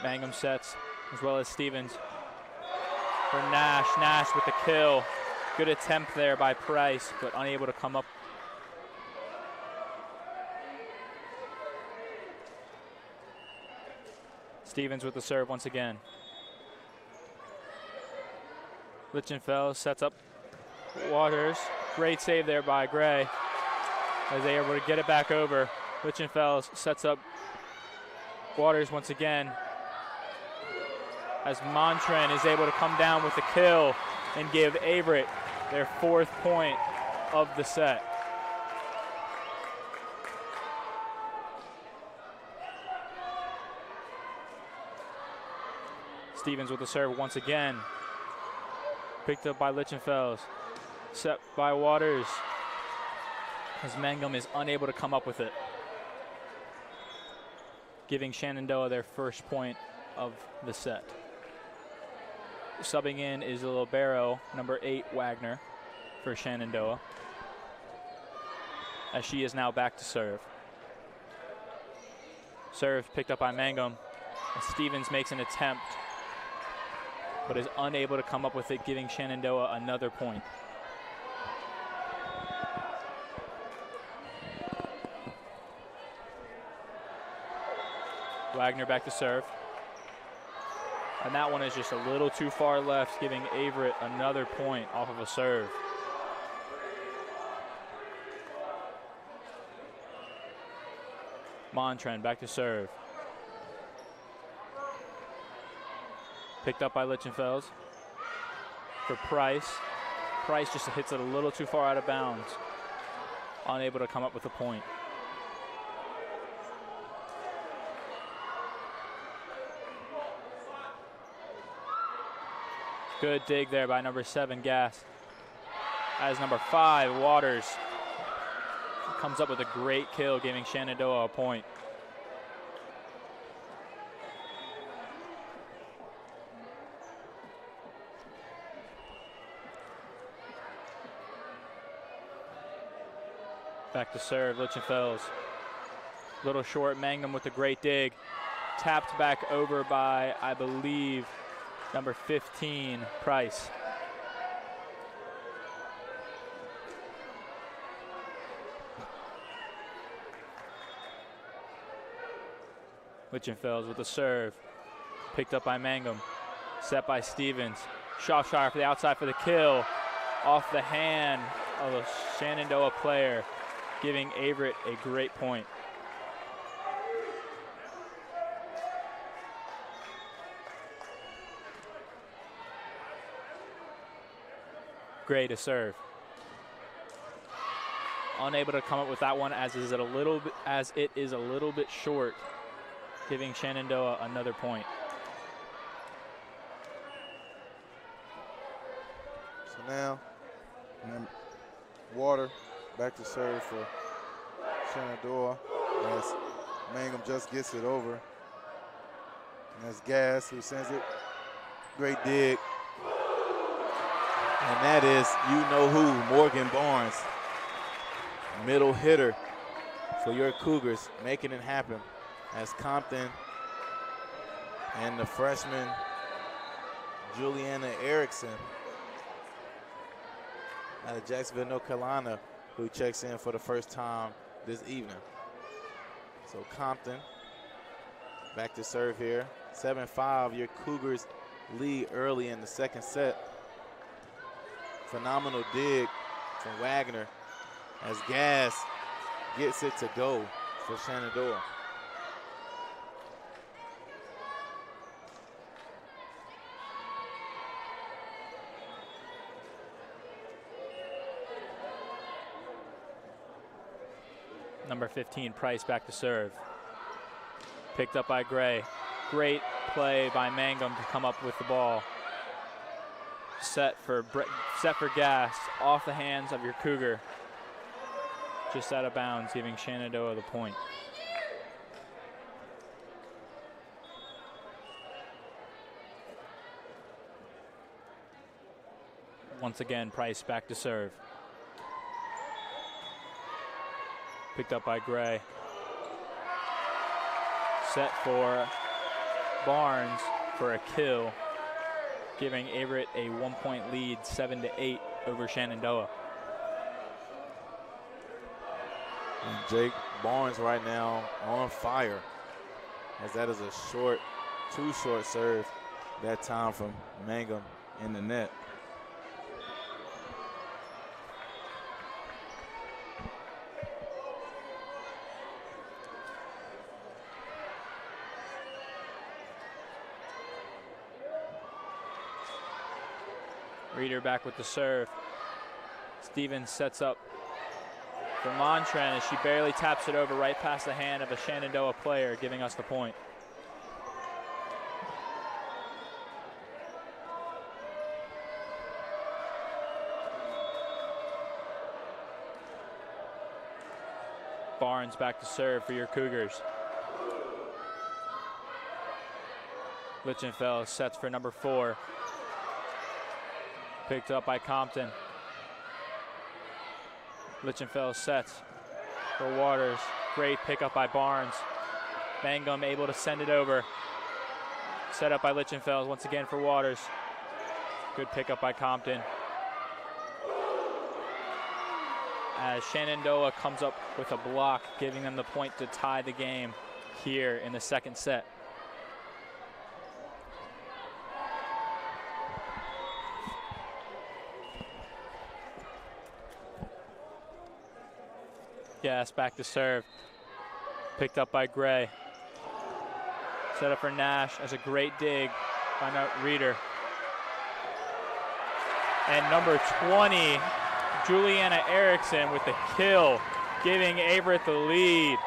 Mangum sets, as well as Stevens. For Nash, Nash with the kill. Good attempt there by Price, but unable to come up. Stevens with the serve once again. Lichtenfeld sets up Waters. Great save there by Gray as they are able to get it back over. Lichtenfeld sets up Waters once again as Montren is able to come down with the kill and give Averett their 4th point of the set. Stevens with the serve once again. Picked up by Lichtenfeld. Set by Waters as Mangum is unable to come up with it, giving Shenandoah their first point of the set. Subbing in is the libero, number 8, Wagner, for Shenandoah, as she is now back to serve. Serve picked up by Mangum. As Stevens makes an attempt, but is unable to come up with it, giving Shenandoah another point. Wagner back to serve. And that one is just a little too far left, giving Averett another point off of a serve. Montren back to serve. Picked up by Lichtenfeld. For Price. Price just hits it a little too far out of bounds. Unable to come up with a point. Good dig there by number 7, Gass. As number 5, Waters comes up with a great kill, giving Shenandoah a point. Back to serve, Lichtenfeld. Little short, Mangum with a great dig. Tapped back over by, I believe, number 15, Price. Lichtenfeld with the serve. Picked up by Mangum. Set by Stevens. Shropshire for the outside for the kill. Off the hand of a Shenandoah player, giving Averett a great point. Gray to serve. Unable to come up with that one as it is a little bit short, giving Shenandoah another point. So now, Water back to serve for Shenandoah as Mangum just gets it over. And that's Gass who sends it. Great dig. And that is, who, Morgan Barnes, middle hitter for your Cougars, making it happen as Compton and the freshman Juliana Erickson out of Jacksonville, North Carolina, who checks in for the first time this evening. So Compton Back to serve here. 7-5, your Cougars lead early in the second set. Phenomenal dig from Wagner as Gas gets it to go for Shenandoah. Number 15, Price, back to serve. Picked up by Gray. Great play by Mangum to come up with the ball. Set for Gas, off the hands of your Cougar. Just out of bounds, giving Shenandoah the point. Once again, Price back to serve. Picked up by Gray. Set for Barnes for a kill, giving Averett a 1-point lead, 7-8 over Shenandoah. And Jake Barnes right now on fire, as that is a too short serve that time from Mangum in the net. Reeder back with the serve. Stevens sets up for Montren as she barely taps it over right past the hand of a Shenandoah player, giving us the point. Barnes back to serve for your Cougars. Lichtenfeld sets for number 4. Picked up by Compton. Lichtenfeld sets for Waters. Great pickup by Barnes. Mangum able to send it over. Set up by Lichtenfeld once again for Waters. Good pickup by Compton. As Shenandoah comes up with a block, giving them the point to tie the game here in the second set. Gas back to serve. Picked up by Gray. Set up for Nash as a great dig by Reeder. And number 20, Juliana Erickson with the kill, giving Averett the lead.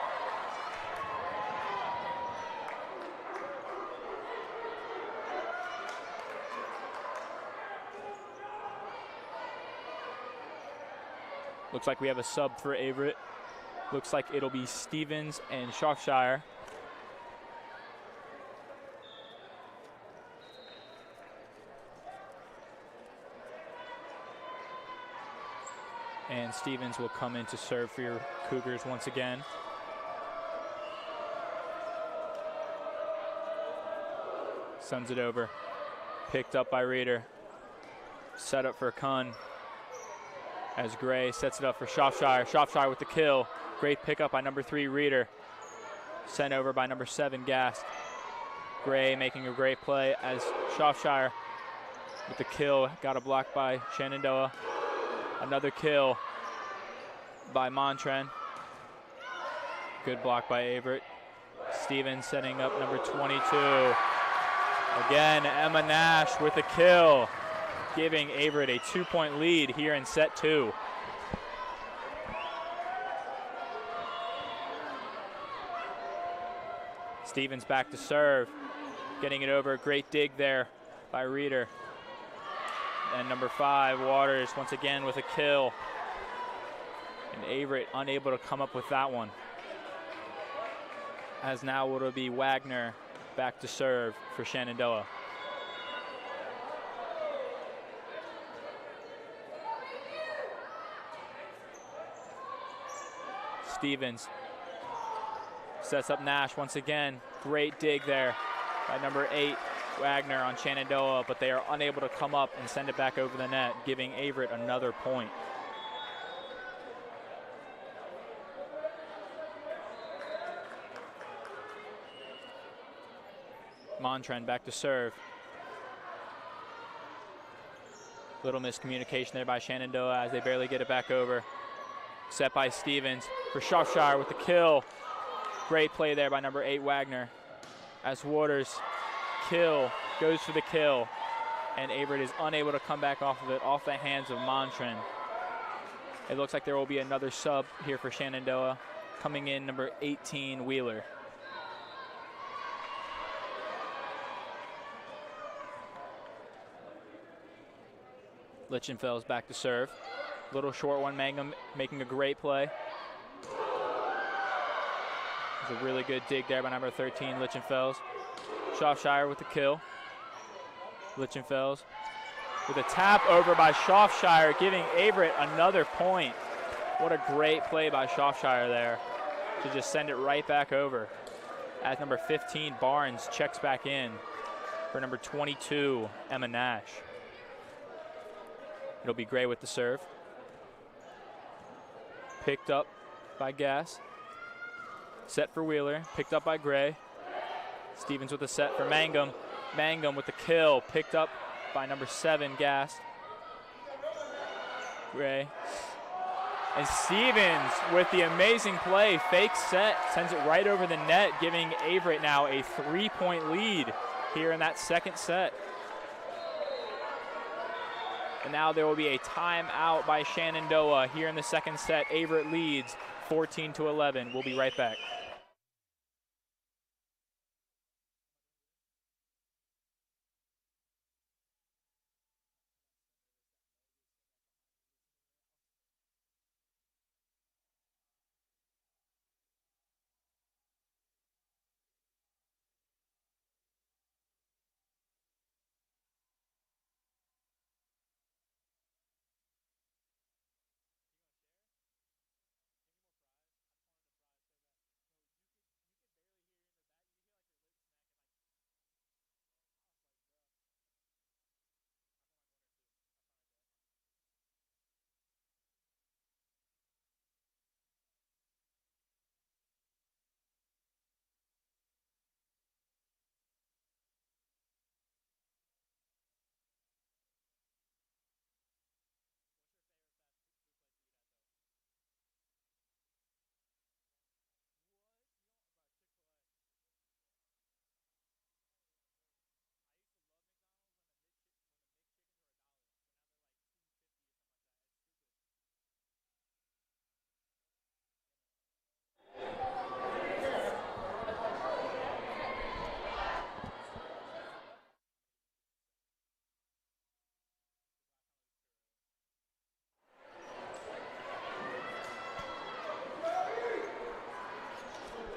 Looks like we have a sub for Averett. Looks like it'll be Stevens and Shropshire. And Stevens will come in to serve for your Cougars once again. Sends it over. Picked up by Reeder. Set up for Kun. As Gray sets it up for Shropshire. Shropshire with the kill. Great pickup by number 3, Reeder. Sent over by number 7, Gast. Gray making a great play as Shropshire with the kill. Got a block by Shenandoah. Another kill by Montren. Good block by Averett. Stevens setting up number 22. Again, Emma Nash with a kill, giving Averett a 2-point lead here in set 2. Stevens back to serve, getting it over. Great dig there by Reeder. And number 5, Waters, once again with a kill. And Averett unable to come up with that one. As now it'll be Wagner back to serve for Shenandoah. Stevens sets up Nash once again. Great dig there by number 8, Wagner on Shenandoah, but they are unable to come up and send it back over the net, giving Averett another point. Montren back to serve. Little miscommunication there by Shenandoah as they barely get it back over. Set by Stevens for Shropshire with the kill. Great play there by number 8, Wagner. As Waters goes for the kill, and Averett is unable to come back off of it, off the hands of Montren. It looks like there will be another sub here for Shenandoah. Coming in, number 18, Wheeler. Lichenfels back to serve. Little short one, Mangum making a great play. There's a really good dig there by number 13, Lichenfels. Shropshire with the kill. Lichenfels with a tap over by Shropshire, giving Averett another point. What a great play by Shropshire there to just send it right back over. As number 15, Barnes, checks back in for number 22, Emma Nash. It'll be Gray with the serve. Picked up by Gass. Set for Wheeler, picked up by Gray. Stevens with the set for Mangum. Mangum with the kill, picked up by number 7, Gass. Gray. And Stevens with the amazing play, fake set, sends it right over the net, giving Averett now a 3-point lead here in that second set. And now there will be a timeout by Shenandoah here in the second set. Averett leads 14-11. We'll be right back.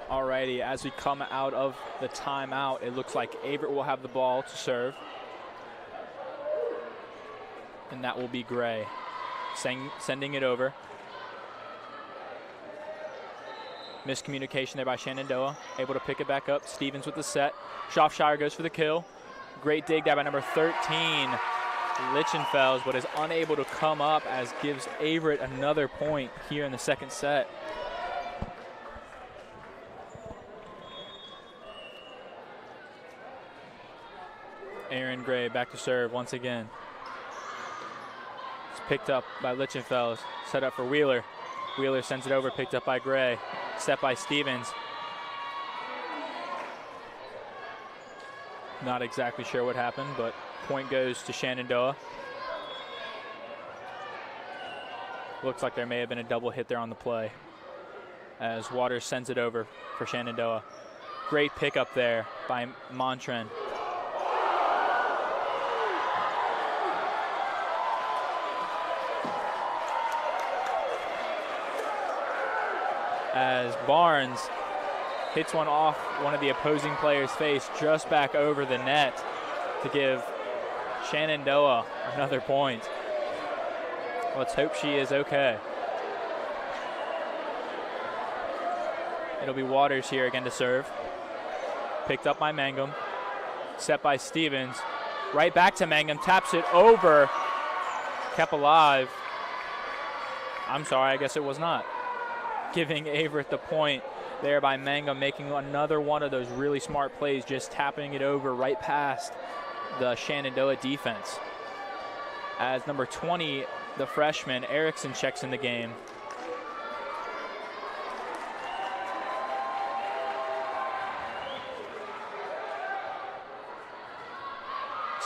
Alrighty, as we come out of the timeout, it looks like Averett will have the ball to serve. And that will be Gray sending it over. Miscommunication there by Shenandoah, able to pick it back up. Stevens with the set. Shropshire goes for the kill. Great dig there by number 13, Lichenfels, but is unable to come up, as gives Averett another point here in the second set. Aaron Gray back to serve once again. It's picked up by Lichenfels, set up for Wheeler. Wheeler sends it over, picked up by Gray. Set by Stevens. Not exactly sure what happened, but point goes to Shenandoah. Looks like there may have been a double hit there on the play, as Waters sends it over for Shenandoah. Great pickup there by Montren. As Barnes hits one off one of the opposing player's face just back over the net to give Shenandoah another point. Let's hope she is okay. It'll be Waters here again to serve. Picked up by Mangum. Set by Stevens. Right back to Mangum. Taps it over. Kept alive. I'm sorry, I guess it was not. Giving Averett the point there by Mangum, making another one of those really smart plays, just tapping it over right past the Shenandoah defense. As number 20, the freshman, Erickson, checks in the game.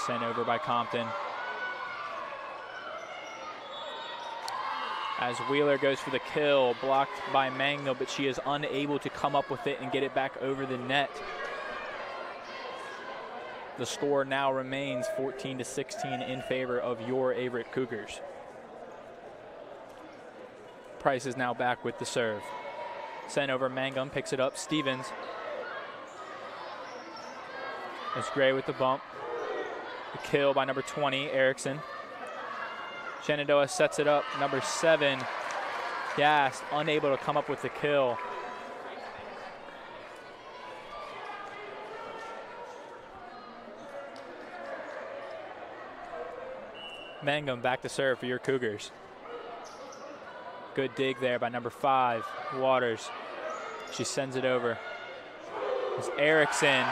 Sent over by Compton. As Wheeler goes for the kill, blocked by Mangum, but she is unable to come up with it and get it back over the net. The score now remains 14-16 in favor of your Averett Cougars. Price is now back with the serve. Sent over, Mangum picks it up. Stevens. As Gray with the bump. The kill by number 20, Erickson. Shenandoah sets it up. Number 7, Gass, unable to come up with the kill. Mangum back to serve for your Cougars. Good dig there by number 5, Waters. She sends it over. It's Erickson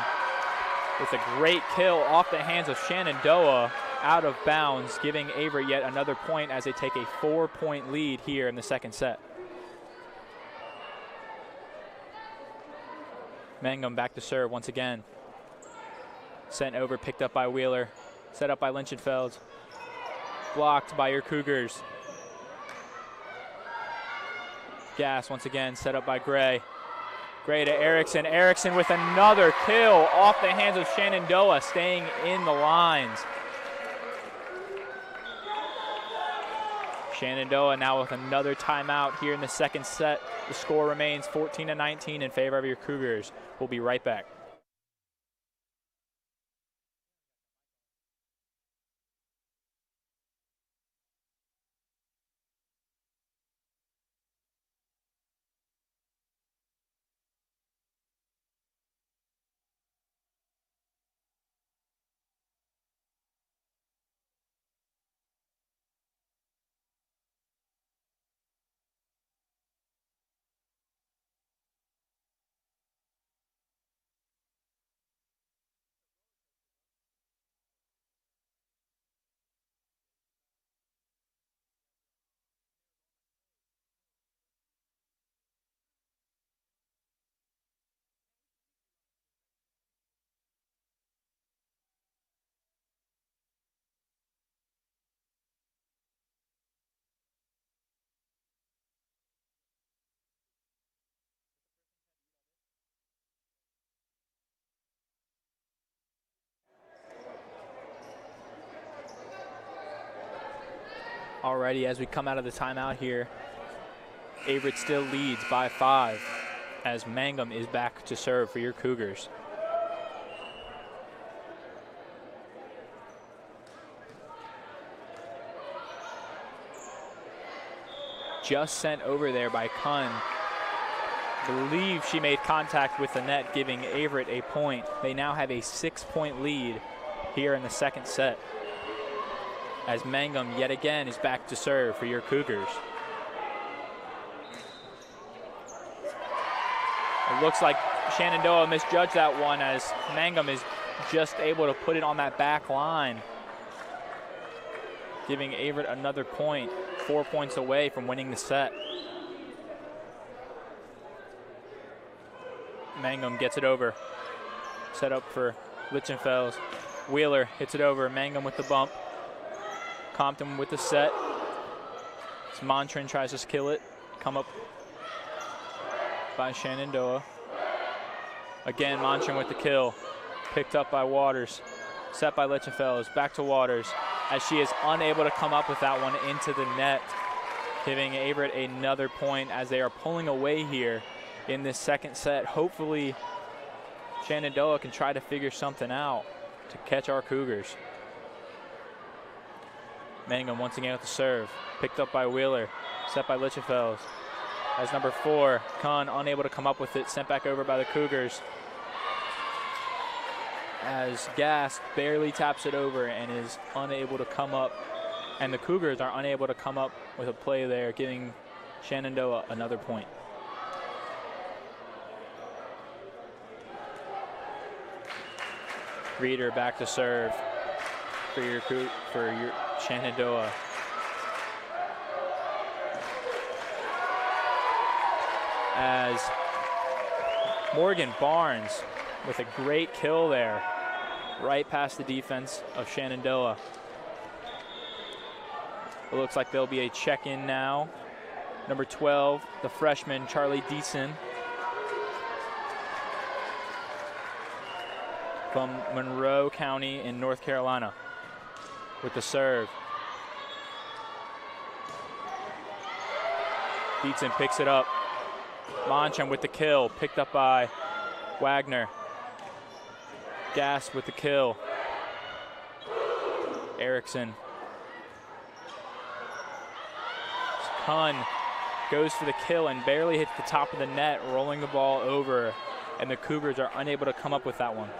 with a great kill off the hands of Shenandoah, out of bounds, giving Averett yet another point as they take a 4-point lead here in the second set. Mangum back to serve once again. Sent over, picked up by Wheeler. Set up by Linchenfeld. Blocked by your Cougars. Gass once again, set up by Gray. Gray to Erickson. Erickson with another kill off the hands of Shenandoah, staying in the lines. Shenandoah now with another timeout here in the second set. The score remains 14-19 in favor of your Cougars. We'll be right back. Already as we come out of the timeout here, Averett still leads by 5 as Mangum is back to serve for your Cougars. Just sent over there by Kunn. Believe she made contact with the net, giving Averett a point. They now have a 6-point lead here in the second set, as Mangum yet again is back to serve for your Cougars. It looks like Shenandoah misjudged that one, as Mangum is just able to put it on that back line, giving Averett another point, 4 points away from winning the set. Mangum gets it over. Set up for Lichtenfels. Wheeler hits it over. Mangum with the bump. Compton with the set. As Montrin tries to kill it. Come up by Shenandoah. Again, Montrin with the kill. Picked up by Waters. Set by Lichtenfels. Back to Waters, as she is unable to come up with that one into the net, giving Averett another point as they are pulling away here in this second set. Hopefully Shenandoah can try to figure something out to catch our Cougars. Mangum once again with the serve. Picked up by Wheeler. Set by Lichtenfels. As number 4, Kahn, unable to come up with it. Sent back over by the Cougars. As Gass barely taps it over and is unable to come up. And the Cougars are unable to come up with a play there, giving Shenandoah another point. Reeder back to serve for your Shenandoah. As Morgan Barnes with a great kill there, right past the defense of Shenandoah. It looks like there'll be a check-in now. Number 12, the freshman, Charlie Deason from Monroe County in North Carolina with the serve. Deason picks it up. Moncham with the kill, picked up by Wagner. Gass with the kill. Erickson. Kun goes for the kill and barely hits the top of the net, rolling the ball over, and the Cougars are unable to come up with that one.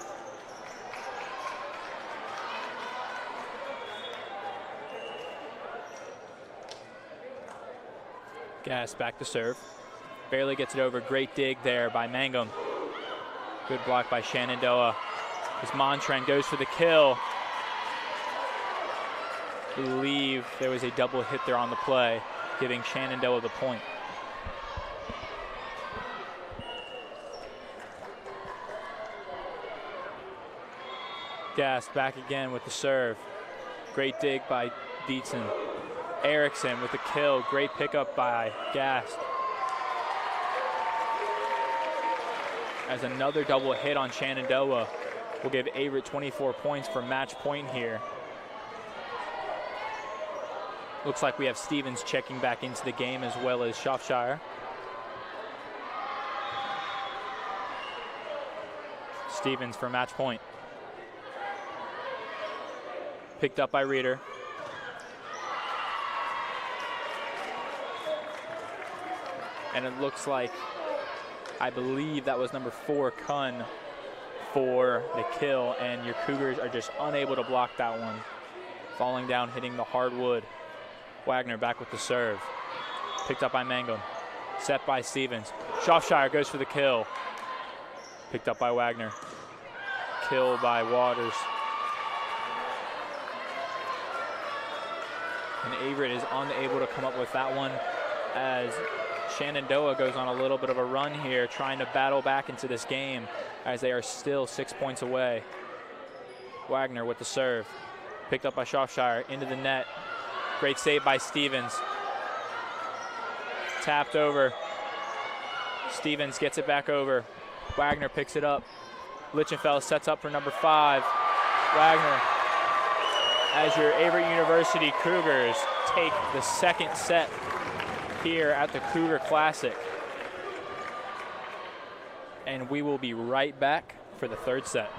Gass back to serve. Barely gets it over. Great dig there by Mangum. Good block by Shenandoah. As Montran goes for the kill. I believe there was a double hit there on the play, giving Shenandoah the point. Gass back again with the serve. Great dig by Dietzen. Erickson with the kill. Great pickup by Gass. As another double hit on Shenandoah will give Averett 24 points for match point here. Looks like we have Stevens checking back into the game as well as Shropshire. Stevens for match point. Picked up by Reeder. And it looks like, I believe that was number 4, Kun, for the kill, and your Cougars are just unable to block that one. Falling down, hitting the hardwood. Wagner back with the serve. Picked up by Mangum. Set by Stevens. Shropshire goes for the kill. Picked up by Wagner. Kill by Waters. And Averett is unable to come up with that one as Shenandoah goes on a little bit of a run here, trying to battle back into this game as they are still 6 points away. Wagner with the serve. Picked up by Shropshire, into the net. Great save by Stevens. Tapped over. Stevens gets it back over. Wagner picks it up. Lichtenfeld sets up for number 5. Wagner, as your Averett University Cougars take the second set here at the Cougar Classic. And we will be right back for the third set.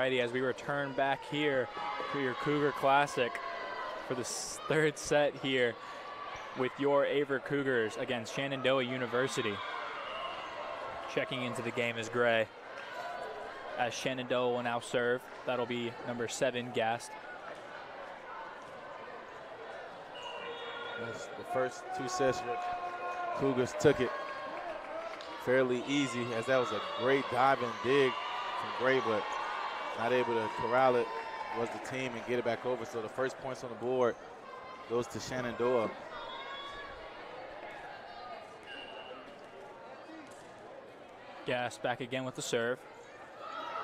Alrighty, as we return back here for your Cougar Classic for the third set here with your Averett Cougars against Shenandoah University. Checking into the game is Gray. As Shenandoah will now serve, that'll be number 7, Gast. Yes, the first 2 sets, Cougars took it fairly easy, as that was a great diving dig from Gray, but not able to corral it was the team and get it back over. So the first points on the board goes to Shenandoah. Gast back again with the serve.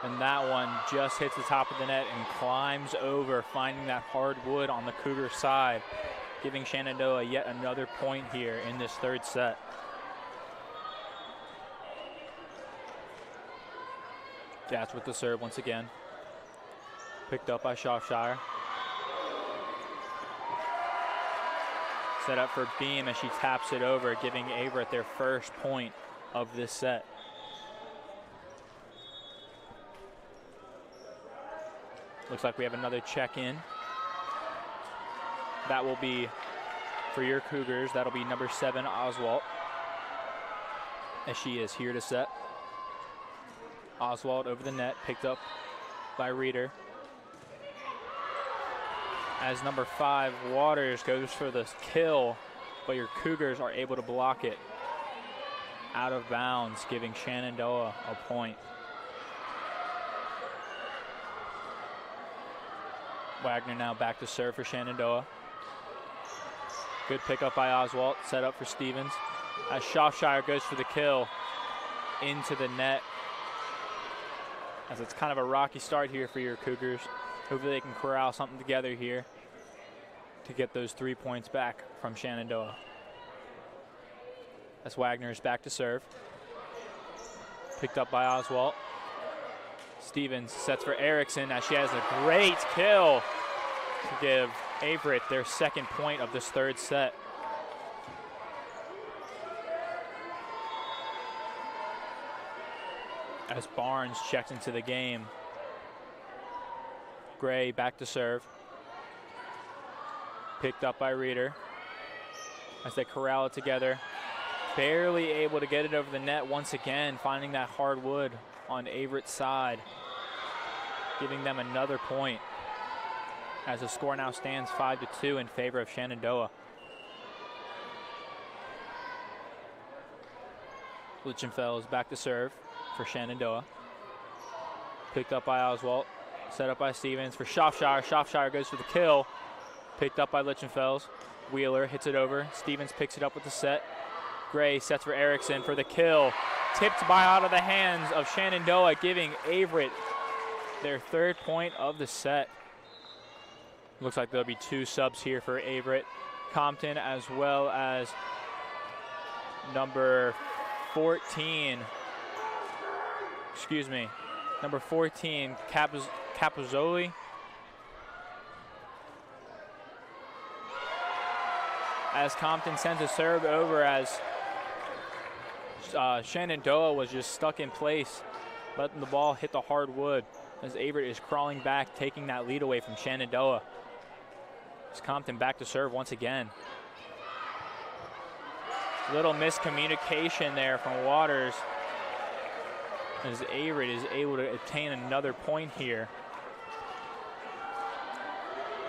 And that one just hits the top of the net and climbs over, finding that hard wood on the Cougar side, giving Shenandoah yet another point here in this third set. Gast with the serve once again. Picked up by Shropshire. Set up for Beam as she taps it over, giving Averett their first point of this set. Looks like we have another check-in. That will be for your Cougars. That'll be number 7, Oswald, as she is here to set. Oswald over the net, picked up by Reeder. As number 5, Waters, goes for the kill, but your Cougars are able to block it out of bounds, giving Shenandoah a point. Wagner now back to serve for Shenandoah. Good pickup by Oswald, set up for Stevens. As Shropshire goes for the kill into the net. As it's kind of a rocky start here for your Cougars. Hopefully they can corral something together here to get those 3 points back from Shenandoah. As Wagner is back to serve. Picked up by Oswald. Stevens sets for Erickson as she has a great kill to give Averett their second point of this third set. As Barnes checks into the game. Gray back to serve. Picked up by Reeder as they corral it together. Barely able to get it over the net once again, finding that hard wood on Averett's side, giving them another point as the score now stands 5-2 in favor of Shenandoah. Lichtenfeld is back to serve for Shenandoah. Picked up by Oswald, set up by Stevens for Shropshire. Shropshire goes for the kill, picked up by Lichtenfeld. Wheeler hits it over. Stevens picks it up with the set. Gray sets for Erickson for the kill. Tipped by out of the hands of Shenandoah, giving Averett their third point of the set. Looks like there'll be 2 subs here for Averett. Compton as well as number 14. Excuse me. Number 14, Capozzoli. As Compton sends a serve over as Shenandoah was just stuck in place, letting the ball hit the hard wood as Averett is crawling back, taking that lead away from Shenandoah. As Compton back to serve once again. Little miscommunication there from Waters as Averett is able to obtain another point here.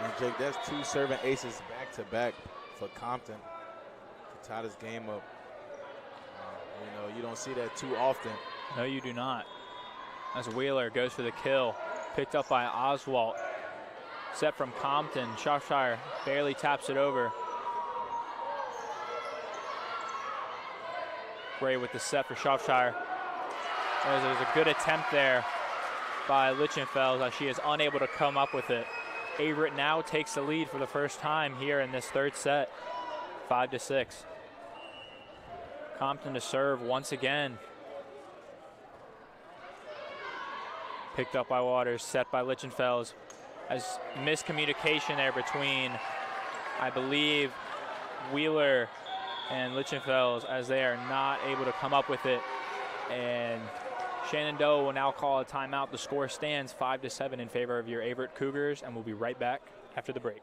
And Jake, that's 2 serving aces back-to-back for Compton to tie this game up. You know, you don't see that too often. No, you do not. As Wheeler goes for the kill, picked up by Oswald. Set from Compton. Shropshire barely taps it over. Gray with the set for Shropshire. There's a good attempt there by Lichtenfeld as she is unable to come up with it. Averett now takes the lead for the first time here in this third set, 5-6. Compton to serve once again. Picked up by Waters, set by Lichtenfeld. As miscommunication there between, I believe, Wheeler and Lichtenfeld as they are not able to come up with it. And Shenandoah will now call a timeout. The score stands 5-7 in favor of your Averett Cougars, and we'll be right back after the break.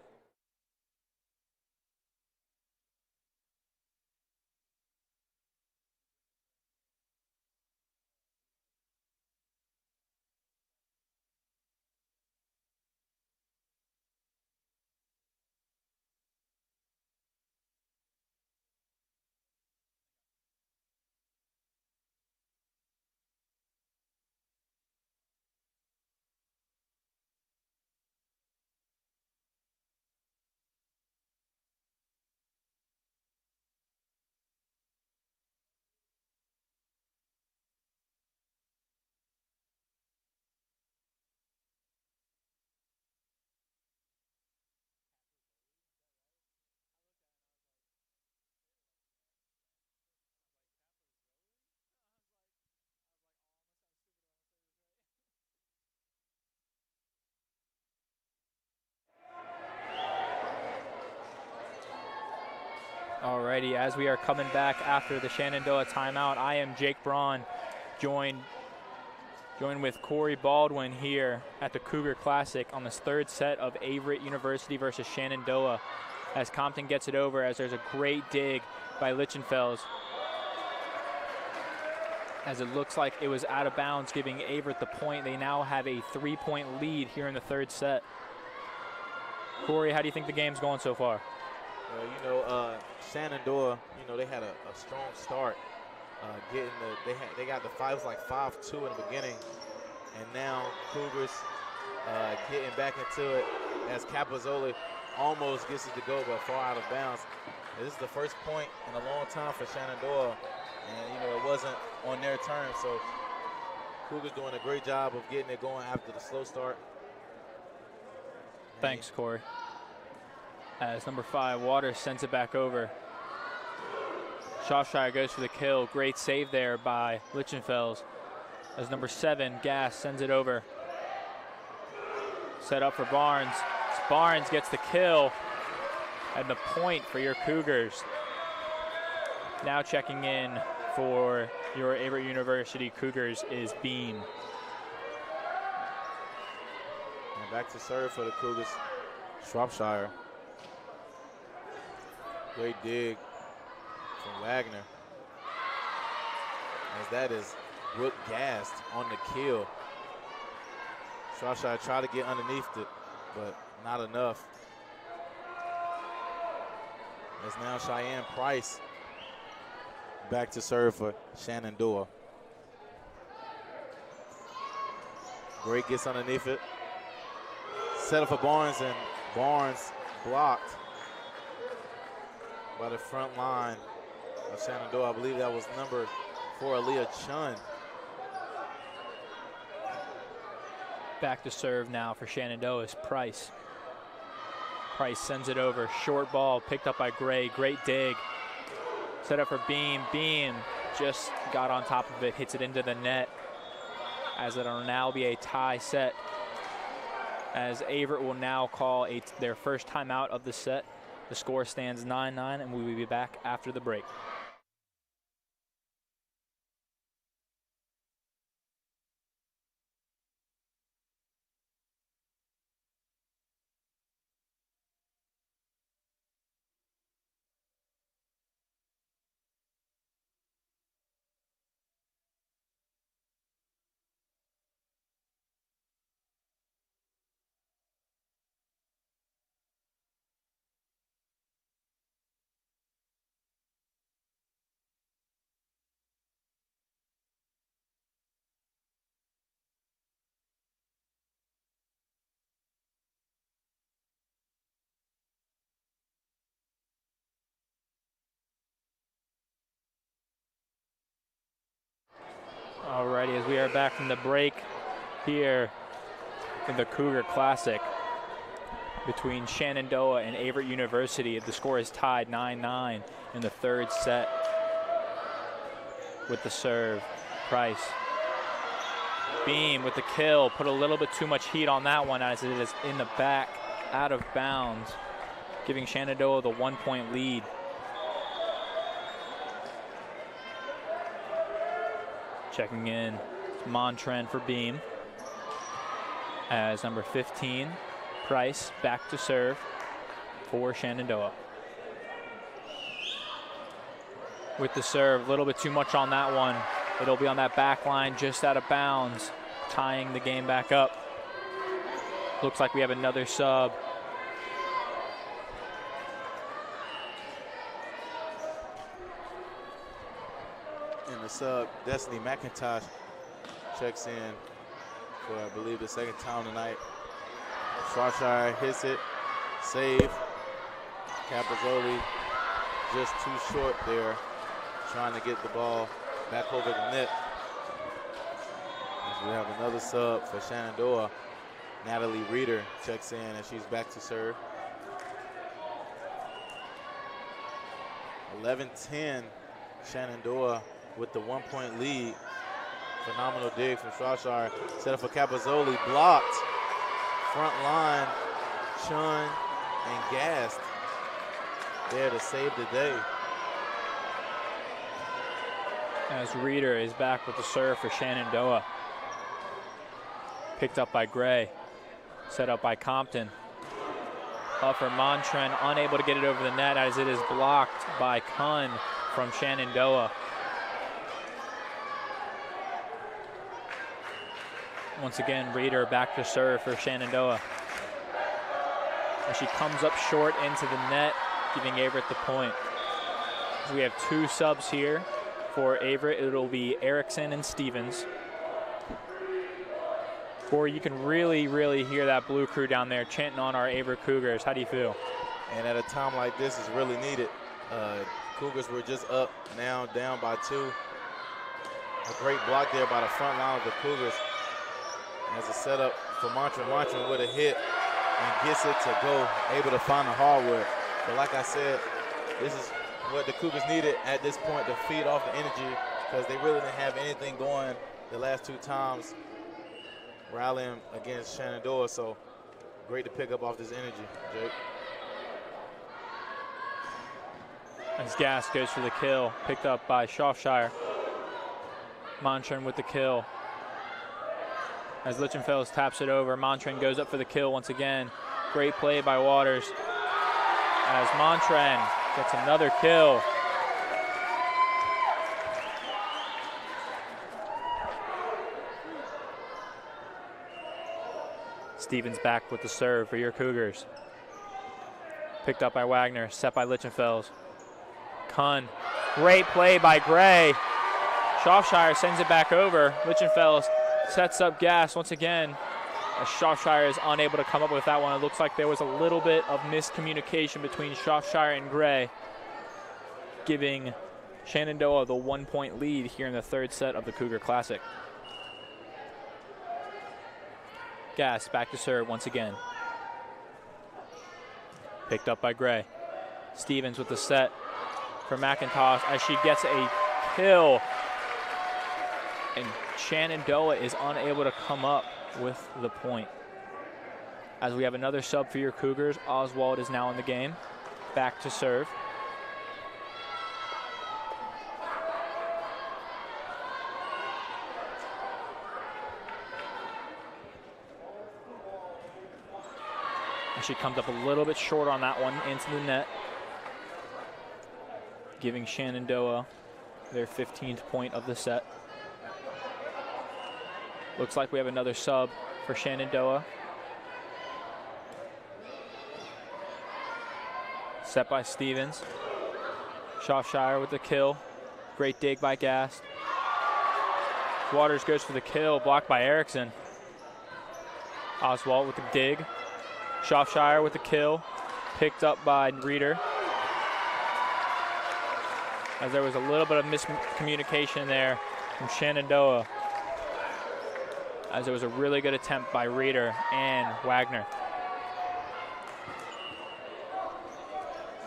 Alrighty, as we are coming back after the Shenandoah timeout, I am Jake Braun, joined with Corey Baldwin here at the Cougar Classic on this third set of Averett University versus Shenandoah, as Compton gets it over, as there's a great dig by Lichtenfels, as it looks like it was out of bounds, giving Averett the point. They now have a 3-point lead here in the third set. Corey, how do you think the game's going so far? Shenandoah, they had a strong start. They got the five, it was like 5-2 in the beginning, and now Cougars getting back into it as Capozzoli almost gets it to go, but far out of bounds. This is the first point in a long time for Shenandoah, and it wasn't on their turn. So Cougars doing a great job of getting it going after the slow start. Thanks, Corey. As number 5, Waters sends it back over. Shropshire goes for the kill. Great save there by Lichtenfels. As number 7, Gass sends it over. Set up for Barnes. Barnes gets the kill. And the point for your Cougars. Now checking in for your Averett University Cougars is Beam. And back to serve for the Cougars. Shropshire. Great dig from Wagner. As that is Brooke Gast on the kill. Shropshire tried to get underneath it, but not enough. As now Cheyenne Price back to serve for Shenandoah. Great gets underneath it. Set up for Barnes, and Barnes blocked by the front line of Shenandoah. I believe that was number 4, Aaliyah Chun. Back to serve now for Shenandoah is Price. Price sends it over. Short ball picked up by Gray. Great dig. Set up for Beam. Beam just got on top of it, hits it into the net, as it'll now be a tie set, as Averett will now call their first timeout of the set. The score stands 9-9, and we will be back after the break. Alrighty, as we are back from the break here in the Cougar Classic between Shenandoah and Averett University. The score is tied 9-9 in the third set. With the serve, Price. Beam with the kill, put a little bit too much heat on that one, as it is in the back, out of bounds, giving Shenandoah the 1-point lead. Checking in, Montren for Beam. As number 15, Price, back to serve for Shenandoah. With the serve, a little bit too much on that one. It'll be on that back line, just out of bounds, tying the game back up. Looks like we have another sub. And the sub, Destiny McIntosh, checks in for, I believe, the second time tonight. Shropshire hits it, save. Capozzoli just too short there, trying to get the ball back over the net. As we have another sub for Shenandoah. Natalie Reeder checks in and she's back to serve. 11-10, Shenandoah with the 1-point lead. Phenomenal dig from Shropshire. Set up for Capozzoli, blocked. Front line, Chun and Gast there to save the day. As Reeder is back with the serve for Shenandoah. Picked up by Gray. Set up by Compton. Up for Montren, unable to get it over the net as it is blocked by Kun from Shenandoah. Once again, Reeder back to serve for Shenandoah. And she comes up short into the net, giving Averett the point. So we have two subs here for Averett. It'll be Erickson and Stevens. Corey, you can really, really hear that blue crew down there chanting on our Averett Cougars. How do you feel? And at a time like this, it's really needed. Cougars were just up, now down by 2. A great block there by the front line of the Cougars. As a setup for Montren. Montren with a hit and gets it to go, able to find the hardwood. But like I said, this is what the Cougars needed at this point to feed off the energy, because they really didn't have anything going the last 2 times rallying against Shenandoah. So great to pick up off this energy, Jake. As Gas goes for the kill, picked up by Shropshire. Montren with the kill. As Lichtenfels taps it over, Montren goes up for the kill once again. Great play by Waters. As Montren gets another kill. Stevens back with the serve for your Cougars. Picked up by Wagner, set by Lichtenfels. Kun, great play by Gray. Shropshire sends it back over. Lichtenfels sets up Gas once again. As Shropshire is unable to come up with that one. It looks like there was a little bit of miscommunication between Shropshire and Gray, giving Shenandoah the 1-point lead here in the 3rd set of the Cougar Classic. Gas back to serve once again. Picked up by Gray. Stevens with the set for McIntosh as she gets a kill. And Shenandoah is unable to come up with the point. As we have another sub for your Cougars, Oswald is now in the game. Back to serve. And she comes up a little bit short on that one into the net, giving Shenandoah their 15th point of the set. Looks like we have another sub for Shenandoah. Set by Stevens. Shropshire with the kill. Great dig by Gast. Waters goes for the kill, blocked by Erickson. Oswald with the dig. Shropshire with the kill, picked up by Reeder. As there was a little bit of miscommunication there from Shenandoah, as there was a really good attempt by Reeder and Wagner.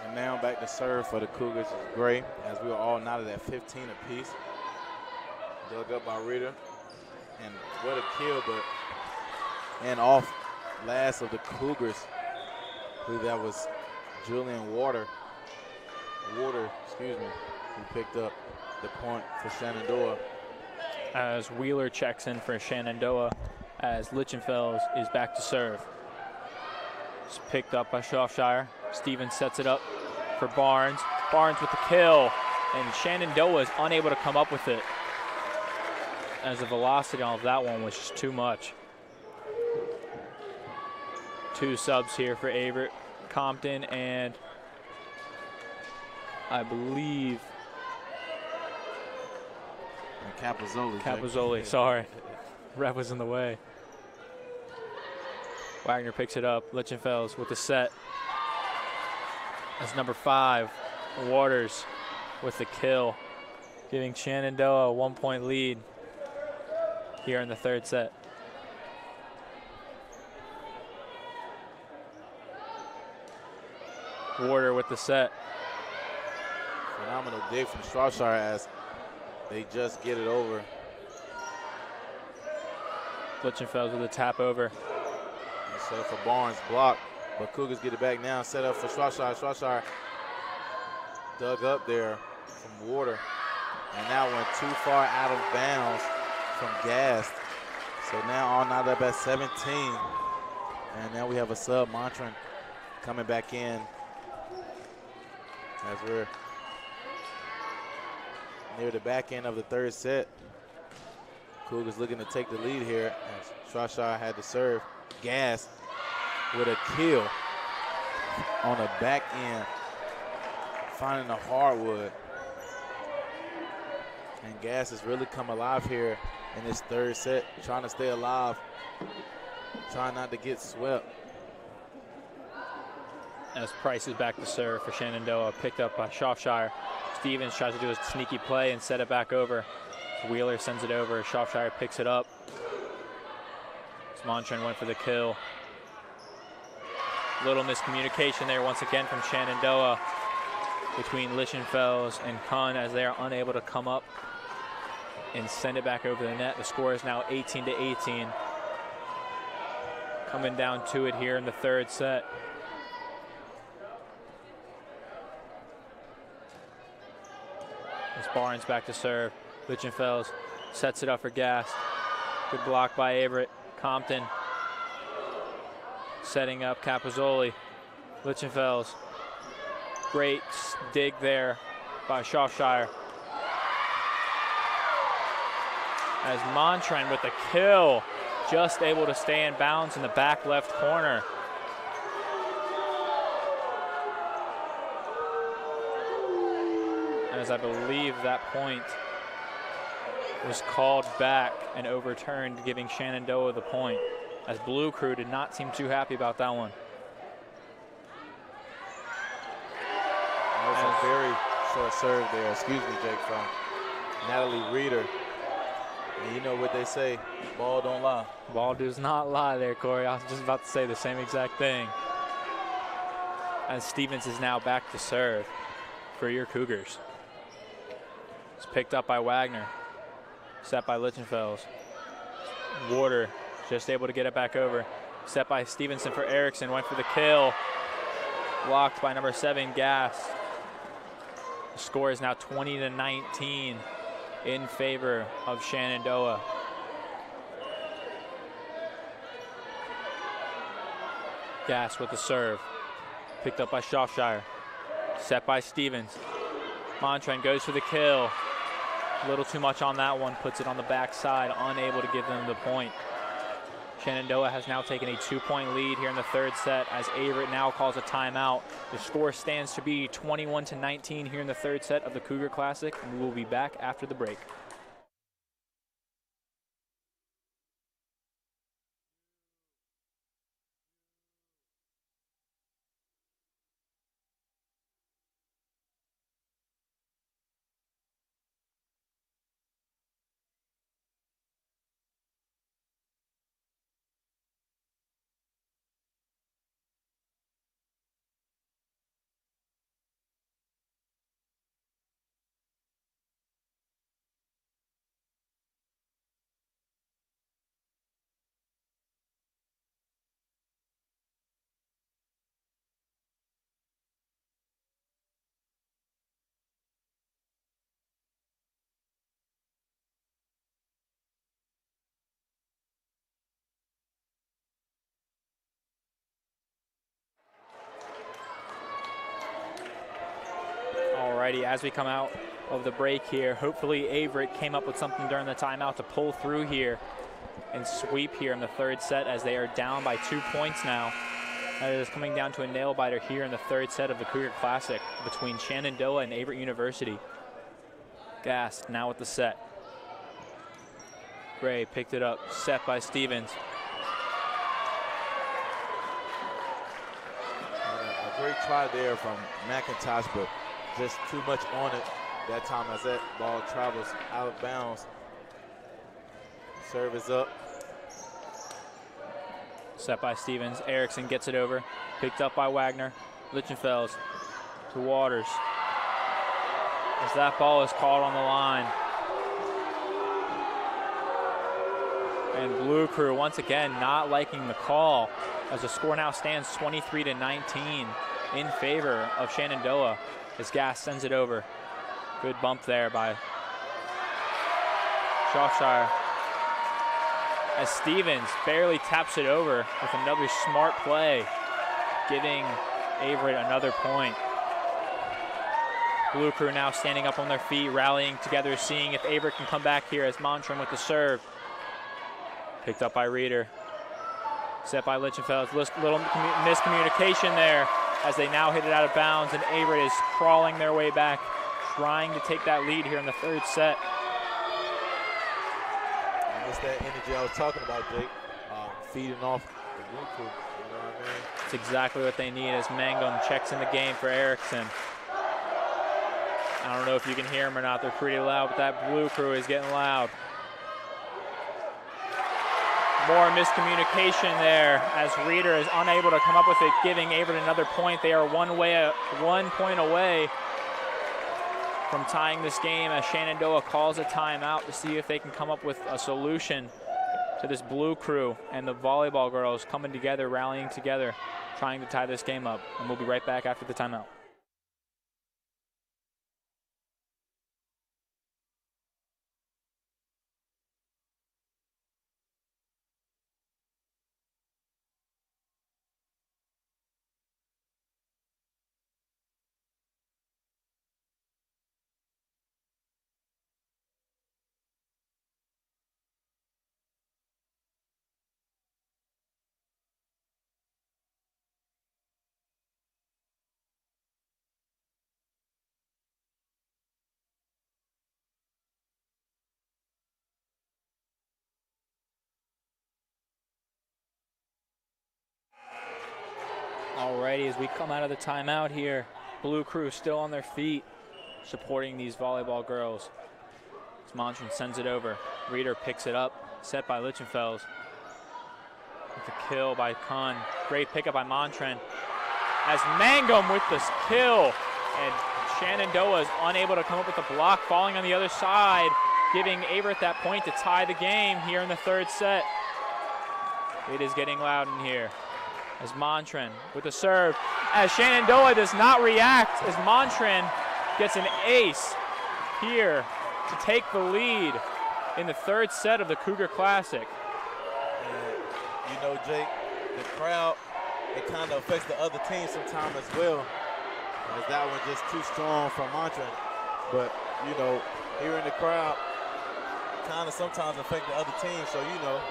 And now back to serve for the Cougars is Gray, as we were all knotted at 15 apiece. Dug up by Reeder, and what a kill, but and off last of the Cougars. I believe that was Julian Water, excuse me, who picked up the point for Shenandoah. as Wheeler checks in for Shenandoah as Lichtenfels is back to serve. It's picked up by Shropshire. Stevens sets it up for Barnes. Barnes with the kill, and Shenandoah is unable to come up with it as the velocity on that one was just too much. 2 subs here for Averett, Compton, and I believe Capozzoli, sorry. Ref was in the way. Wagner picks it up. Lichtenfels with the set. That's number 5, Waters with the kill, giving Shenandoah a 1-point lead here in the 3rd set. Warder with the set. Phenomenal dig from Shropshire as they just get it over. Lichtenfels with a tap over. Set up for Barnes, block, but Cougars get it back now. Set up for Shropshire. Shropshire dug up there from Warder, and that went too far out of bounds from Gast. So now all knotted up at 17, and now we have a sub, Montran, coming back in as we're near the back end of the 3rd set. Cougars looking to take the lead here as Shropshire had to serve. Gast with a kill on the back end, finding the hardwood. And Gast has really come alive here in this 3rd set, trying to stay alive, trying not to get swept. As Price is back to serve for Shenandoah, picked up by Shropshire. Stevens tries to do a sneaky play and set it back over. Wheeler sends it over. Shropshire picks it up. Montran went for the kill. Little miscommunication there once again from Shenandoah between Lichtenfels and Kuhn as they are unable to come up and send it back over the net. The score is now 18-18. Coming down to it here in the 3rd set. As Barnes back to serve. Lichtenfels sets it up for Gast. Good block by Averett. Compton setting up Capozzoli. Lichtenfels. Great dig there by Shropshire. As Montran with the kill, just able to stay in bounds in the back left corner. As I believe that point was called back and overturned, giving Shenandoah the point, as Blue Crew did not seem too happy about that one. That was a very short serve there, excuse me, Jake, from Natalie Reeder. And you know what they say, ball don't lie. Ball does not lie there, Corey. I was just about to say the same exact thing. As Stevens is now back to serve for your Cougars. It's picked up by Wagner. Set by Lichtenfels. Warder just able to get it back over. Set by Stevenson for Erickson. Went for the kill. Blocked by number 7, Gass. The score is now 20-19 in favor of Shenandoah. Gass with the serve. Picked up by Shropshire. Set by Stevens. Montran goes for the kill. A little too much on that one, puts it on the backside, unable to give them the point. Shenandoah has now taken a 2-point lead here in the 3rd set as Averett now calls a timeout. The score stands to be 21-19 here in the 3rd set of the Cougar Classic, and we will be back after the break. Alrighty, as we come out of the break here, hopefully Averett came up with something during the timeout to pull through here and sweep here in the third set, as they are down by 2 points now. That is coming down to a nail-biter here in the third set of the Cougar Classic between Shenandoah and Averett University. Gast now with the set. Gray picked it up, set by Stevens. A great try there from McIntosh, but just too much on it that time as that ball travels out of bounds. Serve is up. Set by Stevens. Erickson gets it over. Picked up by Wagner. Lichtenfels to Waters. As that ball is called on the line. And Blue Crew once again not liking the call, as the score now stands 23-19 in favor of Shenandoah as Gast sends it over. Good bump there by Shropshire, as Stevens barely taps it over with another smart play, giving Averett another point. Blue Crew now standing up on their feet, rallying together, seeing if Averett can come back here, as Montran with the serve. Picked up by Reeder. Set by Lichtenfeld. Little miscommunication there, as they now hit it out of bounds, and Averett is crawling their way back, trying to take that lead here in the third set. And it's that energy I was talking about, Jake, feeding off the Blue Crew. You know what I mean? It's exactly what they need, as Mangum checks in the game for Erickson. I don't know if you can hear them or not. They're pretty loud, but that Blue Crew is getting loud. More miscommunication there, as Reeder is unable to come up with it, giving Averett another point. They are 1 point away from tying this game, as Shenandoah calls a timeout to see if they can come up with a solution to this Blue Crew, and the volleyball girls coming together, rallying together, trying to tie this game up. And we'll be right back after the timeout. Alrighty, as we come out of the timeout here, Blue Crew still on their feet, supporting these volleyball girls. As Montran sends it over. Reeder picks it up, set by Lichtenfels. With the kill by Kuhn. Great pickup by Montran. As Mangum with this kill, and Shenandoah is unable to come up with the block, falling on the other side, giving Averett that point to tie the game here in the third set. It is getting loud in here. As Montran with the serve, as Shenandoah does not react, as Montran gets an ace here to take the lead in the third set of the Cougar Classic. And, you know, Jake, the crowd, it kind of affects the other team sometimes as well, as that one just too strong for Montran. But, you know, hearing the crowd kind of sometimes affect the other team, so, you know,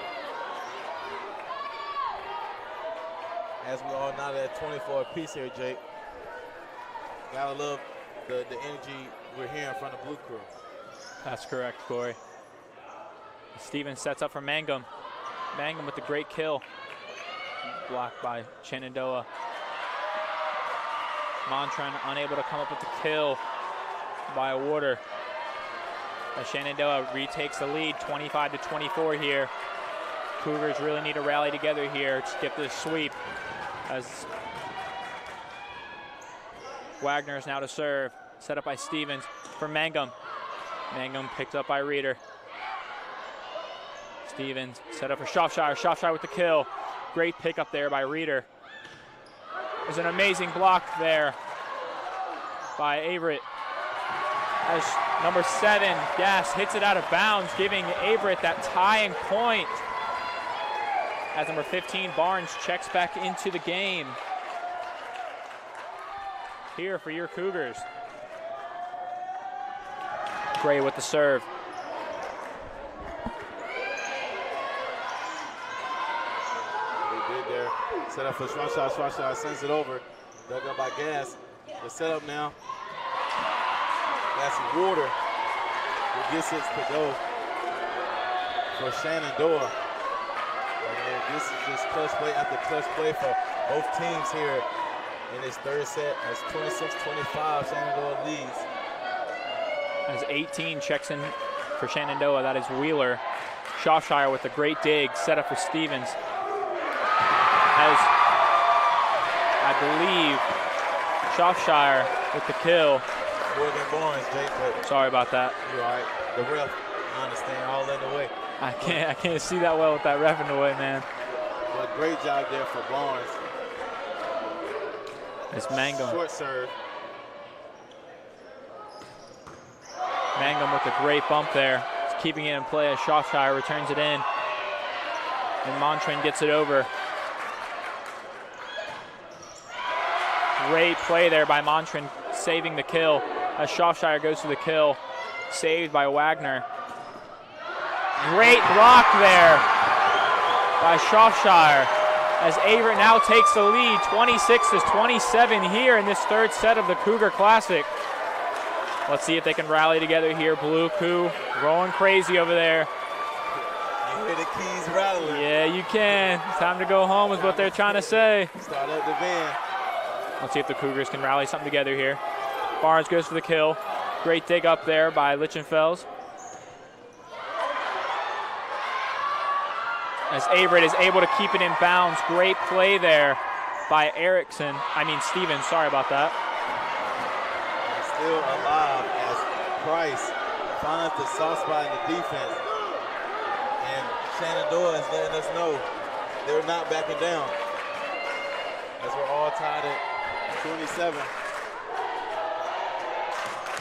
as we all now at 24 apiece here, Jake. Gotta love the energy we're hearing from the Blue Crew. That's correct, Corey. Stevens sets up for Mangum. Mangum with the great kill. Blocked by Shenandoah. Montran unable to come up with the kill by Warder. As Shenandoah retakes the lead, 25-24 here. Cougars really need to rally together here to get this sweep, as Wagner is now to serve, set up by Stevens for Mangum. Mangum picked up by Reeder. Stevens set up for Shropshire. Shropshire with the kill. Great pickup there by Reeder. There's an amazing block there by Averett, as number 7, Gast, hits it out of bounds, giving Averett that tying point. As number 15, Barnes, checks back into the game here for your Cougars. Gray with the serve. They did there. Set up for Shropshire sends it over. Dug up by Gas. The setup now. That's Water who gets it to go for Shenandoah. And this is just clutch play after clutch play for both teams here in this third set. As 26-25, Shenandoah leads. As 18 checks in for Shenandoah, that is Wheeler. Shropshire with a great dig, set up for Stevens. As I believe Shropshire with the kill. More than Barnes, Jake, but sorry about that. You're all right. The ref, I understand, all in the way. I can't see that well with that ref in the way, man. But great job there for Barnes. It's Mangum. Short serve. Mangum with a great bump there. He's keeping it in play as Shropshire returns it in. And Montrin gets it over. Great play there by Montrin, saving the kill as Shropshire goes for the kill. Saved by Wagner. Great block there by Shropshire as Averett now takes the lead, 26-27 here in this third set of the Cougar Classic. Let's see if they can rally together here. Blue Coup rolling crazy over there. You hear the keys rattling. Yeah, you can. It's time to go home is what they're trying to say. Start up the van. Let's see if the Cougars can rally something together here. Barnes goes for the kill. Great dig up there by Lichtenfels. As Averett is able to keep it in bounds. Great play there by Stevens, sorry about that. Still alive as Price finds the soft spot in the defense. And Shenandoah is letting us know they're not backing down. As we're all tied at 27.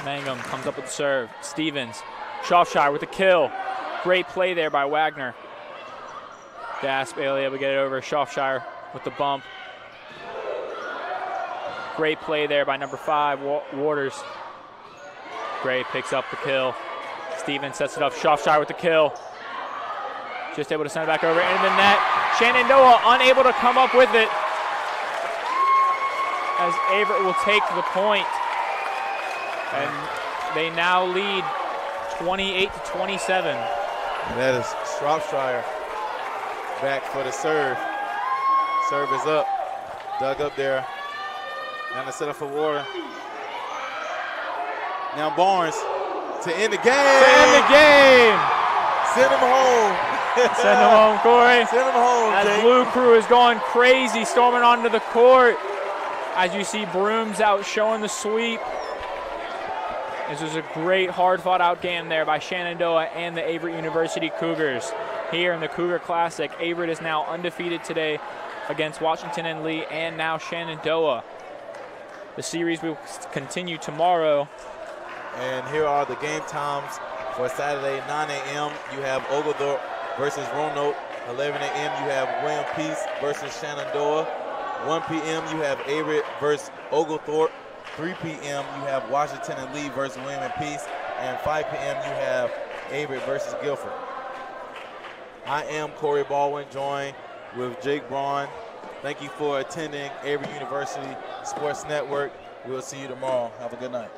Mangum comes up with the serve. Stevens, Shropshire with the kill. Great play there by Wagner. Gas barely able to get it over. Shropshire with the bump. Great play there by number 5, Waters. Gray picks up the kill. Stevens sets it up. Shropshire with the kill. Just able to send it back over into the net. Shenandoah unable to come up with it. As Averett will take the point. And they now lead 28-27. And that is Shropshire back for the serve. Serve is up. Dug up there. Now to set up for Water. Now Barnes to end the game. Send him home. Send him home, Corey. Send him home, As Jake. Blue Crew is going crazy, storming onto the court. As you see Brooms out showing the sweep. This was a great, hard fought out game there by Shenandoah and the Averett University Cougars. Here in the Cougar Classic, Averett is now undefeated today against Washington and Lee and now Shenandoah. The series will continue tomorrow. And here are the game times for Saturday, 9 a.m. You have Oglethorpe versus Roanoke. 11 a.m. you have William Peace versus Shenandoah. 1 p.m. you have Averett versus Oglethorpe. 3 p.m. you have Washington and Lee versus William and Peace. And 5 p.m. you have Averett versus Guilford. I am Corey Baldwin, joined with Jake Braun. Thank you for attending Averett University Sports Network. We'll see you tomorrow. Have a good night.